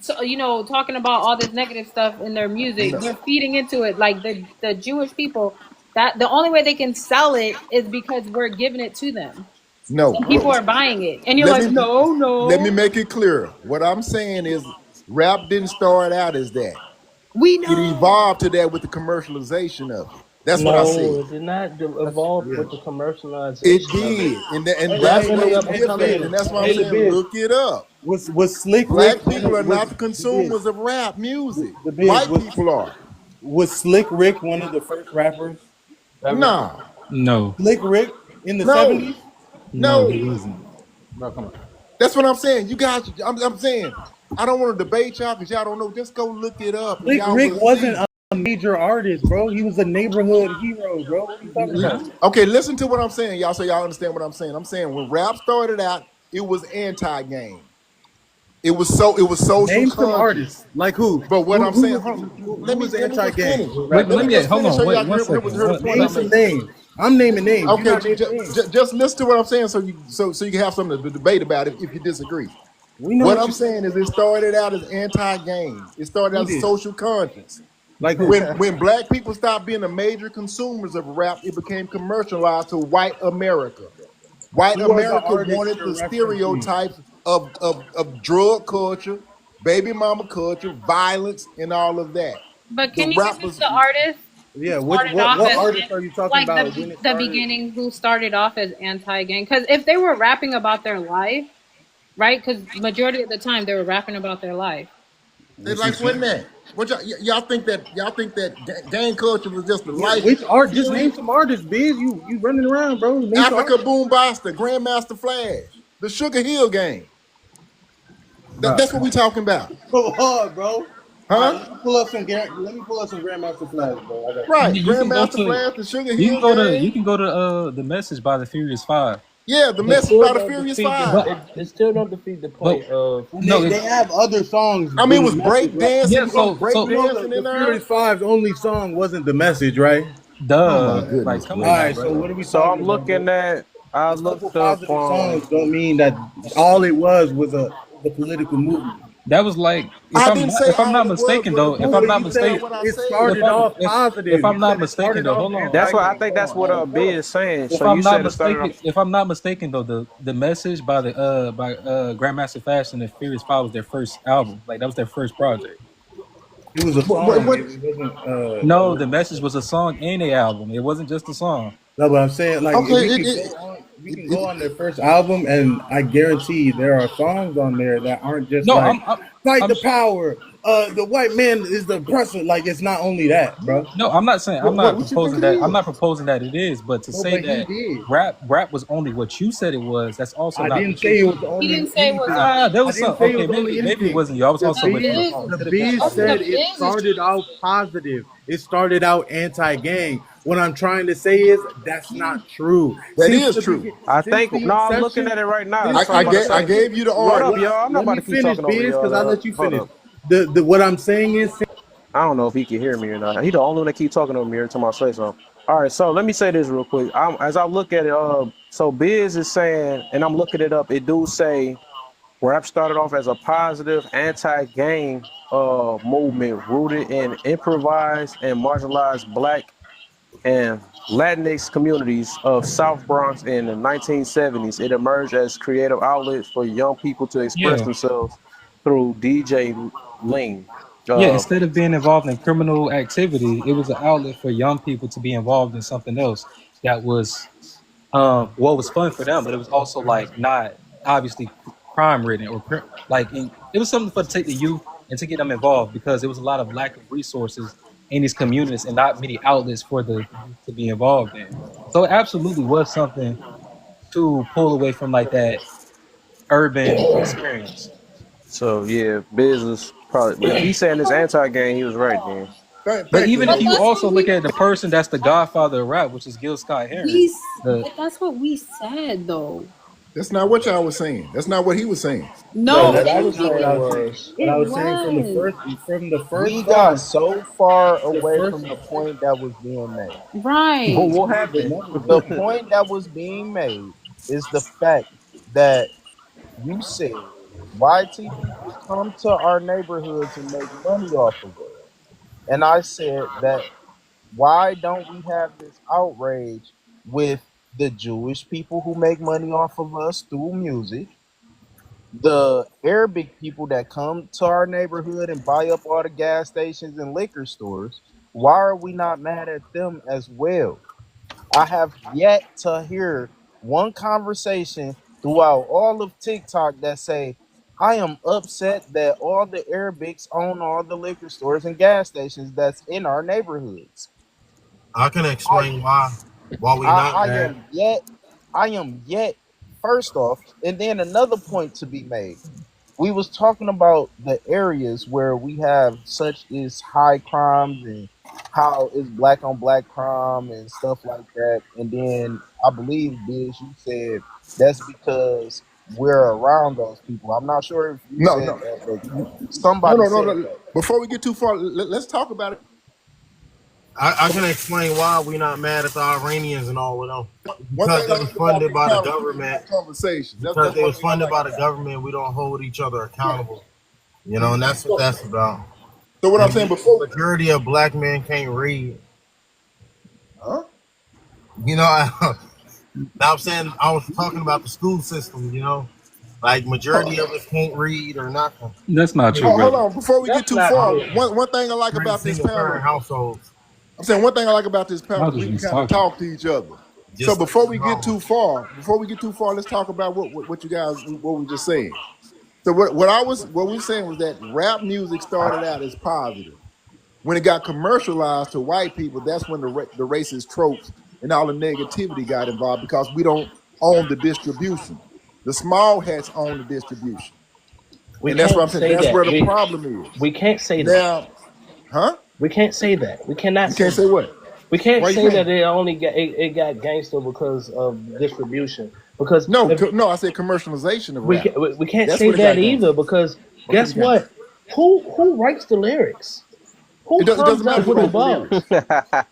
Speaker 3: talking about all this negative stuff in their music?
Speaker 6: No,
Speaker 3: They're feeding into it. Like the Jewish people, that the only way they can sell it is because we're giving it to them.
Speaker 6: no.
Speaker 3: And people are buying it. And you're
Speaker 6: Let
Speaker 3: like,
Speaker 6: me
Speaker 3: no,
Speaker 6: let me
Speaker 3: no.
Speaker 6: make it clear. What I'm saying is, rap didn't start out as that.
Speaker 3: We
Speaker 6: It
Speaker 3: know.
Speaker 6: evolved to that with the commercialization of it. That's what I
Speaker 5: No,
Speaker 6: said.
Speaker 5: it did not
Speaker 4: That's
Speaker 5: evolve
Speaker 4: yeah.
Speaker 5: with the
Speaker 6: It
Speaker 5: commercialization of it.
Speaker 6: did, and
Speaker 4: Hey,
Speaker 6: that's
Speaker 4: hey,
Speaker 6: where
Speaker 5: Rapping
Speaker 4: hey,
Speaker 6: it's
Speaker 5: up and
Speaker 4: hey, the
Speaker 5: coming.
Speaker 6: different.
Speaker 4: biz.
Speaker 6: And that's why I'm
Speaker 4: Hey, the
Speaker 6: saying,
Speaker 4: biz.
Speaker 6: look it up.
Speaker 4: Was Slick Rick
Speaker 6: Black
Speaker 4: one
Speaker 6: people
Speaker 4: of
Speaker 6: are not the
Speaker 4: the biz?
Speaker 6: consumers of rap music.
Speaker 4: The biz
Speaker 6: White people are.
Speaker 4: was Slick Rick one of the first rappers ever?
Speaker 6: Nah,
Speaker 13: No,
Speaker 4: Slick Rick in the
Speaker 6: no,
Speaker 4: 70s?
Speaker 13: no, he
Speaker 6: no.
Speaker 13: wasn't.
Speaker 4: Bro, come on.
Speaker 6: That's what I'm saying. You guys, I'm saying, I don't want to debate y'all because y'all don't know. Just go look it up and
Speaker 4: Slick
Speaker 6: y'all
Speaker 4: Rick
Speaker 6: will
Speaker 4: wasn't
Speaker 6: see.
Speaker 4: a major artist, bro. He was a neighborhood hero, bro. What are you talking about?
Speaker 6: Okay, listen to what I'm saying, y'all, so y'all understand what I'm saying. I'm saying when rap started out, it was anti-game. It was social
Speaker 4: Name some
Speaker 6: conscious.
Speaker 4: artists. Like who?
Speaker 6: But what I'm
Speaker 4: Who
Speaker 6: saying,
Speaker 4: was
Speaker 6: hold on,
Speaker 4: who
Speaker 6: let me
Speaker 4: was
Speaker 6: let me just
Speaker 4: anti-gang?
Speaker 6: finish.
Speaker 4: Who
Speaker 13: Wait,
Speaker 4: rapped
Speaker 13: but
Speaker 6: Let
Speaker 13: let
Speaker 6: me
Speaker 4: about
Speaker 13: me
Speaker 4: it?
Speaker 6: just
Speaker 13: hold
Speaker 6: finish
Speaker 13: on.
Speaker 6: so y'all
Speaker 13: Wait,
Speaker 6: can
Speaker 13: one
Speaker 6: hear,
Speaker 13: second.
Speaker 6: hear the point
Speaker 13: One
Speaker 4: Name
Speaker 6: I'm
Speaker 4: some
Speaker 6: making.
Speaker 4: names. I'm naming names. You're
Speaker 6: Okay,
Speaker 4: not naming names.
Speaker 6: just listen to what I'm saying so you can have something to debate about if you disagree.
Speaker 4: We know
Speaker 6: What
Speaker 4: what
Speaker 6: I'm
Speaker 4: you're saying.
Speaker 6: saying is it started out as anti-game. It started
Speaker 4: Who
Speaker 6: out as
Speaker 4: did?
Speaker 6: social conscience.
Speaker 4: Like who?
Speaker 6: When black people stopped being the major consumers of rap, it became commercialized to white America. White
Speaker 4: Who are the
Speaker 6: America
Speaker 4: artists
Speaker 6: wanted
Speaker 4: you're
Speaker 6: the
Speaker 4: referencing?
Speaker 6: stereotypes of drug culture, baby mama culture, violence, and all of that.
Speaker 3: But
Speaker 6: The
Speaker 3: can you give us
Speaker 6: rappers,
Speaker 3: the artist who
Speaker 4: Yeah,
Speaker 3: started off
Speaker 4: what
Speaker 3: as
Speaker 4: artists are you talking
Speaker 3: like
Speaker 4: about when it
Speaker 3: the
Speaker 4: started?
Speaker 3: beginning, who started off as anti-gang? Because if they were rapping about their life, right? Because majority of the time they were rapping about their life.
Speaker 6: they
Speaker 4: Which
Speaker 6: like
Speaker 4: is
Speaker 6: wasn't that? What y'all think that gang culture was just the life
Speaker 4: which art? Just name
Speaker 6: period?
Speaker 4: some artists, Biz. You running around, bro. Name some
Speaker 6: Africa
Speaker 4: artists,
Speaker 6: Boom Basta, Grandmaster Flash, the Sugar Hill Gang.
Speaker 4: bro.
Speaker 6: That's what we talking about,
Speaker 4: Go hard, bro. All right,
Speaker 6: huh?
Speaker 4: let me pull up some Grandmaster Flash, bro. I got you.
Speaker 6: Right,
Speaker 13: You can go
Speaker 6: Grandmaster
Speaker 13: to.
Speaker 6: Flash, the Sugar
Speaker 13: You can
Speaker 6: Hill
Speaker 13: go to. You
Speaker 6: Gang.
Speaker 13: can go to the message by the Furious Five.
Speaker 6: Yeah, the
Speaker 5: It
Speaker 6: message
Speaker 5: still
Speaker 6: by the
Speaker 5: don't
Speaker 6: Furious
Speaker 5: defeat the.
Speaker 6: Five.
Speaker 13: But
Speaker 5: It still don't defeat the
Speaker 13: but
Speaker 5: point of.
Speaker 13: no.
Speaker 4: They have other songs
Speaker 6: I mean, it
Speaker 4: than the
Speaker 6: was
Speaker 4: message,
Speaker 6: break
Speaker 4: right?
Speaker 6: dancing.
Speaker 13: Yeah.
Speaker 6: It was break
Speaker 4: You know
Speaker 6: dancing in
Speaker 4: the
Speaker 6: there.
Speaker 4: Furious Five's only song wasn't the message, right?
Speaker 6: Oh my
Speaker 13: Like
Speaker 6: goodness
Speaker 13: come on
Speaker 4: All
Speaker 13: now,
Speaker 4: right,
Speaker 6: gracious,
Speaker 4: so
Speaker 13: bro.
Speaker 4: what are
Speaker 6: bro.
Speaker 4: we
Speaker 1: So
Speaker 4: talking
Speaker 1: I'm
Speaker 4: about, bro?
Speaker 1: looking at. I
Speaker 4: A couple
Speaker 1: looked up.
Speaker 4: positive songs don't mean that all it was a political movement.
Speaker 13: That was like
Speaker 6: I didn't say
Speaker 13: if I'm
Speaker 6: all
Speaker 13: not
Speaker 6: it was
Speaker 13: mistaken
Speaker 6: was a
Speaker 13: though. If
Speaker 4: No,
Speaker 13: I'm
Speaker 4: but
Speaker 6: movement.
Speaker 13: not
Speaker 4: you
Speaker 6: That's not
Speaker 4: said
Speaker 13: mistaken.
Speaker 6: what I
Speaker 4: it
Speaker 6: said.
Speaker 4: started off
Speaker 13: If
Speaker 4: positive.
Speaker 13: I'm
Speaker 4: You
Speaker 13: not
Speaker 4: said it
Speaker 13: mistaken
Speaker 4: started
Speaker 13: though,
Speaker 4: off
Speaker 13: hold on.
Speaker 1: That's what I
Speaker 4: anti-gang.
Speaker 1: think. That's what B is saying. So you said it started off.
Speaker 13: If I'm not mistaken though, the message by the Grandmaster Flash and the Furious Five was their first album. Like that was their first project.
Speaker 4: It was a song.
Speaker 6: What
Speaker 4: It wasn't.
Speaker 13: No, the message was a song and a album. It wasn't just a song.
Speaker 4: No, but I'm saying like
Speaker 6: okay,
Speaker 4: we could go on. you can go on their first album, and I guarantee there are songs on there that aren't just
Speaker 13: No,
Speaker 4: like
Speaker 13: I'm
Speaker 4: "fight
Speaker 13: I'm
Speaker 4: the power." The white man is the oppressor. Like it's not only that, bro.
Speaker 13: no, I'm not saying I'm not
Speaker 6: What you think
Speaker 13: proposing
Speaker 6: it
Speaker 13: that. I'm
Speaker 6: is?
Speaker 13: not proposing that it is, but to
Speaker 4: No,
Speaker 13: say
Speaker 4: but he
Speaker 13: that
Speaker 4: did.
Speaker 13: rap was only what you said it was, that's also
Speaker 4: I
Speaker 13: not the
Speaker 4: didn't say
Speaker 13: truth
Speaker 4: it was
Speaker 13: either.
Speaker 3: He
Speaker 4: only
Speaker 3: didn't say it was
Speaker 4: anything.
Speaker 3: only.
Speaker 13: There
Speaker 4: I
Speaker 13: was
Speaker 4: didn't
Speaker 13: some
Speaker 4: say it
Speaker 13: okay,
Speaker 4: was only
Speaker 13: maybe it
Speaker 4: anything.
Speaker 13: wasn't you. I was
Speaker 4: The
Speaker 13: also looking
Speaker 3: The
Speaker 13: for
Speaker 4: biz,
Speaker 3: biz,
Speaker 13: songs. It
Speaker 4: the
Speaker 13: could have been
Speaker 4: biz
Speaker 13: other
Speaker 3: the
Speaker 4: said
Speaker 13: people.
Speaker 4: it
Speaker 3: biz is
Speaker 4: started
Speaker 3: true.
Speaker 4: out positive. It started out anti-gang. What I'm trying to say is that's not true.
Speaker 6: That
Speaker 4: Since
Speaker 6: is
Speaker 4: the
Speaker 6: true.
Speaker 4: begin,
Speaker 1: I
Speaker 4: since
Speaker 1: think
Speaker 4: the
Speaker 1: no, I'm looking
Speaker 4: inception,
Speaker 1: at it right now.
Speaker 4: since
Speaker 1: That's what I'm
Speaker 4: the
Speaker 1: about to
Speaker 6: I
Speaker 1: say.
Speaker 4: inception.
Speaker 6: gave you the
Speaker 1: What up,
Speaker 6: article.
Speaker 1: y'all? I'm not
Speaker 4: Let
Speaker 1: about
Speaker 4: me
Speaker 1: to keep
Speaker 4: finish,
Speaker 1: talking over
Speaker 4: biz, because I
Speaker 1: y'all.
Speaker 4: let you
Speaker 1: Hold
Speaker 4: finish.
Speaker 1: up.
Speaker 4: The what I'm saying is
Speaker 1: I don't know if he can hear me or not. He the only one that keep talking over me every time I say something. All right, so let me say this real quick. As I look at it, so Biz is saying, and I'm looking it up. It do say rap started off as a positive anti-gang movement rooted in improvised and marginalized Black and Latinx communities of South Bronx in the 1970s. It emerged as creative outlets for young people to express
Speaker 13: Yeah.
Speaker 1: themselves through DJ Lean.
Speaker 13: Yeah,
Speaker 1: Uh,
Speaker 13: instead of being involved in criminal activity, it was an outlet for young people to be involved in something else that was what was fun for them, but it was also like not obviously crime ridden or it was something for to take the youth and to get them involved because there was a lot of lack of resources in these communities and not many outlets for the youth to be involved in. So it absolutely was something to pull away from like that urban experience.
Speaker 1: so yeah, Biz is probably if he's saying it's anti-gang, he was right then.
Speaker 13: But
Speaker 6: Thank you,
Speaker 13: even if
Speaker 3: But
Speaker 6: Nick.
Speaker 13: you
Speaker 3: that's
Speaker 13: also
Speaker 3: what
Speaker 13: look
Speaker 3: we
Speaker 13: at the person that's the godfather of rap, which is Gil Scott Heron, the
Speaker 3: but that's what we said though.
Speaker 6: That's not what y'all was saying. That's not what he was saying.
Speaker 5: No,
Speaker 3: No,
Speaker 4: no,
Speaker 5: what I
Speaker 4: that's
Speaker 5: was
Speaker 4: not what
Speaker 5: saying
Speaker 4: I was saying.
Speaker 5: was
Speaker 4: What
Speaker 3: it
Speaker 4: I was saying
Speaker 3: was
Speaker 4: from the first
Speaker 14: We got
Speaker 4: song,
Speaker 14: so far
Speaker 4: the
Speaker 14: away
Speaker 4: first
Speaker 14: from the point that was being made.
Speaker 1: But
Speaker 3: right.
Speaker 1: what
Speaker 4: but
Speaker 1: happened?
Speaker 4: never
Speaker 14: The point that was being made is the fact that you said YT people come to our neighborhoods and make money off of us. And I said that why don't we have this outrage with the Jewish people who make money off of us through music, the Arabic people that come to our neighborhood and buy up all the gas stations and liquor stores? Why are we not mad at them as well? I have yet to hear one conversation throughout all of TikTok that say, I am upset that all the Arabics own all the liquor stores and gas stations that's in our neighborhoods.
Speaker 12: I can
Speaker 14: I
Speaker 12: explain why we
Speaker 14: I,
Speaker 12: not
Speaker 14: I
Speaker 12: mad.
Speaker 14: am yet I am yet first off, and then another point to be made. We was talking about the areas where we have such is high crimes and how it's black on black crime and stuff like that. And then I believe, Biz, you said that's because we're around those people. I'm not sure if you
Speaker 6: No,
Speaker 14: said
Speaker 6: no,
Speaker 14: that, but
Speaker 6: no,
Speaker 14: somebody
Speaker 6: no, no,
Speaker 14: said
Speaker 6: no.
Speaker 14: that.
Speaker 6: Before we get too far, let's talk about it.
Speaker 12: I can explain why we not mad at the Iranians and all of them.
Speaker 6: One
Speaker 12: Because
Speaker 6: thing I
Speaker 12: they was
Speaker 6: like about
Speaker 12: funded
Speaker 6: these
Speaker 12: by the
Speaker 6: conversations,
Speaker 12: government.
Speaker 6: conversations.
Speaker 12: Because
Speaker 6: That's
Speaker 12: they
Speaker 6: one
Speaker 12: was
Speaker 6: thing I
Speaker 12: funded
Speaker 6: like
Speaker 12: by the
Speaker 6: about it.
Speaker 12: government, we don't hold each other accountable. You know, and that's what
Speaker 6: So,
Speaker 12: that's about.
Speaker 6: so what I'm
Speaker 12: And
Speaker 6: saying
Speaker 12: the
Speaker 6: before,
Speaker 12: majority of black men can't read.
Speaker 6: huh?
Speaker 12: You know, now I'm saying I was talking about the school system. You know, like majority of us can't read or nothing.
Speaker 13: That's not
Speaker 12: You
Speaker 13: true,
Speaker 12: know,
Speaker 6: Hold
Speaker 13: brother.
Speaker 6: on, before we get
Speaker 5: that's
Speaker 6: too
Speaker 5: not
Speaker 6: far,
Speaker 5: true.
Speaker 6: one thing I like
Speaker 12: we're in
Speaker 6: about this
Speaker 12: single
Speaker 6: panel,
Speaker 12: parent households.
Speaker 6: I'm saying one thing I like about this
Speaker 13: I
Speaker 6: panel
Speaker 13: was
Speaker 6: is we
Speaker 13: just
Speaker 6: can kind of
Speaker 13: talking.
Speaker 6: talk to each other. So
Speaker 12: Just like
Speaker 6: before we get too far, let's talk about what you guys what we just saying. So what we're saying was that rap music started out as positive. When it got commercialized to white people, that's when the racist tropes and all the negativity got involved because we don't own the distribution. The small hats own the distribution,
Speaker 5: We
Speaker 6: and that's what I'm
Speaker 5: can't
Speaker 6: saying.
Speaker 5: say
Speaker 6: That's
Speaker 5: that.
Speaker 6: where the problem is.
Speaker 5: We can't say that.
Speaker 6: Now, huh?
Speaker 5: We can't say that. We cannot
Speaker 6: You
Speaker 5: say
Speaker 6: can't say
Speaker 5: that.
Speaker 6: what?
Speaker 5: We can't
Speaker 6: Why you
Speaker 5: say
Speaker 6: can't?
Speaker 5: that it got gangster because of distribution. Because
Speaker 6: No,
Speaker 5: if
Speaker 6: no. I said commercialization of
Speaker 5: we
Speaker 6: rap.
Speaker 5: can, we can't
Speaker 6: That's
Speaker 5: say
Speaker 6: what it
Speaker 5: that
Speaker 6: got
Speaker 5: either.
Speaker 6: gangster.
Speaker 5: because
Speaker 6: Okay, we
Speaker 5: guess
Speaker 6: can.
Speaker 5: what? Who writes the lyrics? Who
Speaker 6: It doesn't
Speaker 5: comes
Speaker 6: matter
Speaker 5: up
Speaker 6: who
Speaker 5: with the
Speaker 6: writes the
Speaker 5: bars?
Speaker 6: lyrics.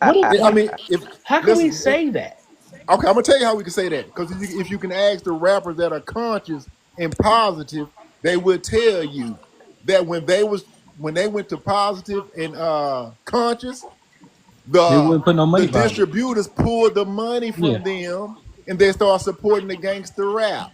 Speaker 5: What is
Speaker 6: I
Speaker 5: like?
Speaker 6: mean, if
Speaker 5: How can we
Speaker 6: listen,
Speaker 5: say that?
Speaker 6: okay, I'm gonna tell you how we can say that because if you can ask the rappers that are conscious and positive, they will tell you that when they went to positive and conscious,
Speaker 13: They
Speaker 6: the
Speaker 13: wouldn't put no
Speaker 6: the
Speaker 13: money behind it.
Speaker 6: distributors pulled the money
Speaker 13: Yeah.
Speaker 6: from them and they start supporting the gangster rap.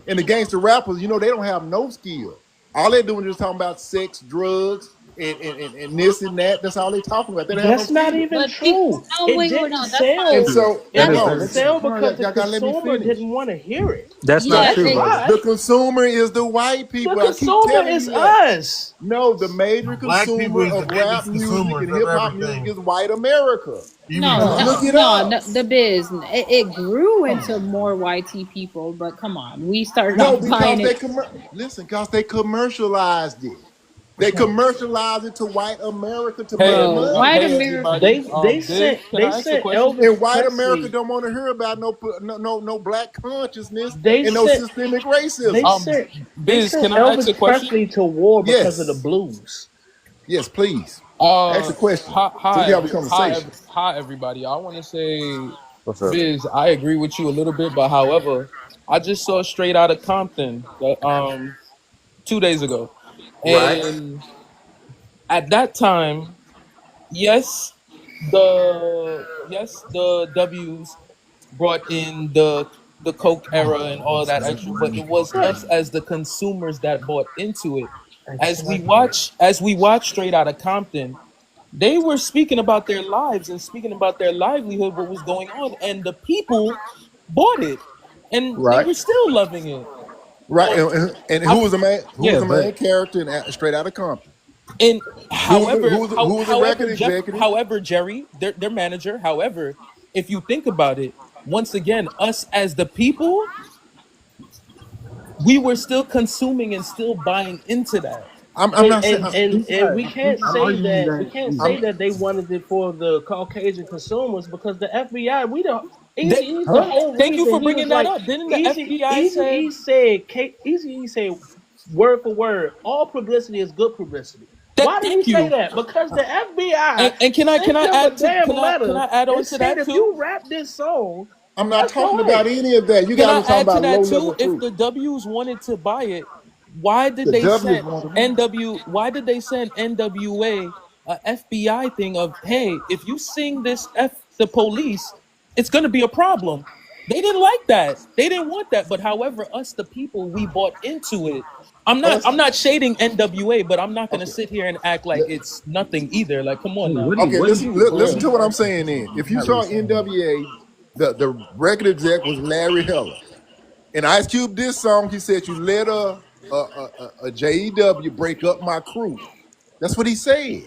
Speaker 6: And the gangster rappers, they don't have no skill. All they're doing is talking about sex, drugs, and this and that. That's all they talking about. They don't have no
Speaker 5: That's not
Speaker 6: feelings.
Speaker 5: even
Speaker 3: But people,
Speaker 5: true.
Speaker 3: no,
Speaker 5: It
Speaker 3: wait, hold
Speaker 5: didn't
Speaker 3: on. That's not
Speaker 6: And
Speaker 5: sell.
Speaker 3: true.
Speaker 6: so,
Speaker 5: It
Speaker 13: That
Speaker 3: That's
Speaker 13: is
Speaker 3: not
Speaker 5: didn't
Speaker 13: very
Speaker 3: true.
Speaker 13: true.
Speaker 5: sell
Speaker 6: hold on,
Speaker 5: because the
Speaker 6: y'all gotta let me
Speaker 5: consumer
Speaker 6: finish.
Speaker 5: didn't want to hear it.
Speaker 13: That's not
Speaker 3: Yeah,
Speaker 5: That's
Speaker 13: true,
Speaker 3: and
Speaker 13: brother.
Speaker 6: The
Speaker 5: why.
Speaker 6: consumer is the white
Speaker 5: The
Speaker 6: people. I keep
Speaker 5: consumer
Speaker 6: telling
Speaker 5: is
Speaker 6: you that.
Speaker 5: us.
Speaker 6: No, the major
Speaker 12: Black people
Speaker 6: consumer
Speaker 12: is the
Speaker 6: of rap
Speaker 12: biggest
Speaker 6: music
Speaker 12: consumers
Speaker 6: and
Speaker 12: of
Speaker 6: hip hop music
Speaker 12: everything,
Speaker 6: is white America.
Speaker 12: even
Speaker 3: no,
Speaker 5: No.
Speaker 6: Look
Speaker 12: drugs.
Speaker 6: it
Speaker 3: no,
Speaker 6: up.
Speaker 3: no, the biz. It grew into more YT people, but come on, we started
Speaker 6: No,
Speaker 3: off
Speaker 6: because
Speaker 3: buying
Speaker 6: they
Speaker 3: it.
Speaker 6: listen, because they commercialized it. They commercialized it to white America to make
Speaker 3: Bro, white
Speaker 6: money.
Speaker 15: Hey
Speaker 3: America.
Speaker 15: everybody. Biz, can
Speaker 5: They
Speaker 15: I ask a
Speaker 5: sent
Speaker 15: question?
Speaker 5: Elvis
Speaker 6: And white America
Speaker 5: Presley.
Speaker 6: don't want to hear about no black consciousness
Speaker 5: They
Speaker 6: and no
Speaker 5: sent
Speaker 6: systemic
Speaker 5: they
Speaker 6: racism.
Speaker 15: Um,
Speaker 5: sent they
Speaker 15: Biz,
Speaker 5: sent
Speaker 15: can I ask
Speaker 5: Elvis
Speaker 15: a question?
Speaker 5: Presley to war because of the
Speaker 6: Yes.
Speaker 5: blues.
Speaker 6: Yes, please. Ask
Speaker 15: Uh,
Speaker 6: a question so we can have a conversation.
Speaker 15: hi everybody. I want to say,
Speaker 1: What's up?
Speaker 15: Biz, I agree with you a little bit, but however, I just saw Straight Outta Compton 2 days ago,
Speaker 5: Right.
Speaker 15: and at that time, yes, the W's brought in the Coke era and all that extra, but it was
Speaker 5: Right.
Speaker 15: us as the consumers that bought into it.
Speaker 5: Exactly.
Speaker 15: As we watch Straight Outta Compton, they were speaking about their lives and speaking about their livelihood, what was going on, and the people bought it, and they
Speaker 6: Right.
Speaker 15: were still loving it.
Speaker 6: Right.
Speaker 15: But
Speaker 6: And
Speaker 15: I,
Speaker 6: who was the main
Speaker 13: Yeah, but
Speaker 6: character in Straight Outta Compton?
Speaker 15: and
Speaker 6: Who was the record executive?
Speaker 15: however, Jerry, their manager, however, if you think about it, once again, us as the people, we were still consuming and still buying into that.
Speaker 6: I'm not saying
Speaker 5: And we can't
Speaker 8: I'm
Speaker 5: say
Speaker 8: arguing
Speaker 5: that
Speaker 8: that
Speaker 6: I'm
Speaker 5: they wanted it for the Caucasian consumers because the FBI we don't
Speaker 15: They,
Speaker 5: Easy E's the
Speaker 6: huh?
Speaker 5: whole
Speaker 15: thank you
Speaker 5: reason
Speaker 15: for
Speaker 5: he was
Speaker 15: bringing that
Speaker 5: like
Speaker 15: up. Didn't the FBI
Speaker 5: Easy
Speaker 15: said
Speaker 5: E said Easy E said word for word all publicity is good publicity.
Speaker 15: that?
Speaker 5: Why did he
Speaker 15: Thank
Speaker 5: say
Speaker 15: you.
Speaker 5: that? Because the FBI
Speaker 15: And
Speaker 5: sent him a damn
Speaker 15: can
Speaker 5: letter
Speaker 15: I add on
Speaker 5: and
Speaker 15: to
Speaker 5: said
Speaker 15: that
Speaker 5: if
Speaker 15: too?
Speaker 5: you rap this song,
Speaker 6: I'm not
Speaker 5: let's
Speaker 6: talking
Speaker 5: go
Speaker 6: about
Speaker 5: ahead.
Speaker 6: any of that. You
Speaker 15: Can
Speaker 6: guys
Speaker 15: I
Speaker 6: are talking
Speaker 15: add to
Speaker 6: about low
Speaker 15: that
Speaker 6: level
Speaker 15: too? If
Speaker 6: fruit.
Speaker 15: the W's wanted to buy it, why did
Speaker 6: The
Speaker 15: they
Speaker 6: W's
Speaker 15: send
Speaker 6: want to win.
Speaker 15: NW? Why did they send NWA a FBI thing of, hey, if you sing this F the police, it's gonna be a problem. They didn't like that. They didn't want that. But however, us the people, we bought into it.
Speaker 6: Us.
Speaker 15: I'm not shading NWA, but I'm not gonna
Speaker 6: Okay.
Speaker 15: sit here and act like
Speaker 6: Let-
Speaker 15: it's nothing either. Like, come on
Speaker 8: Wait,
Speaker 15: now.
Speaker 6: Okay.
Speaker 8: what do
Speaker 6: Listen.
Speaker 8: you what do
Speaker 6: Listen
Speaker 8: you
Speaker 6: to what I'm
Speaker 8: actually
Speaker 6: saying. Then,
Speaker 8: think?
Speaker 6: if you
Speaker 8: Not what
Speaker 6: saw
Speaker 8: he's saying.
Speaker 6: NWA, the record exec was Larry Heller. And Ice Cube this song, he said, "You let a JEW break up my crew." That's what he said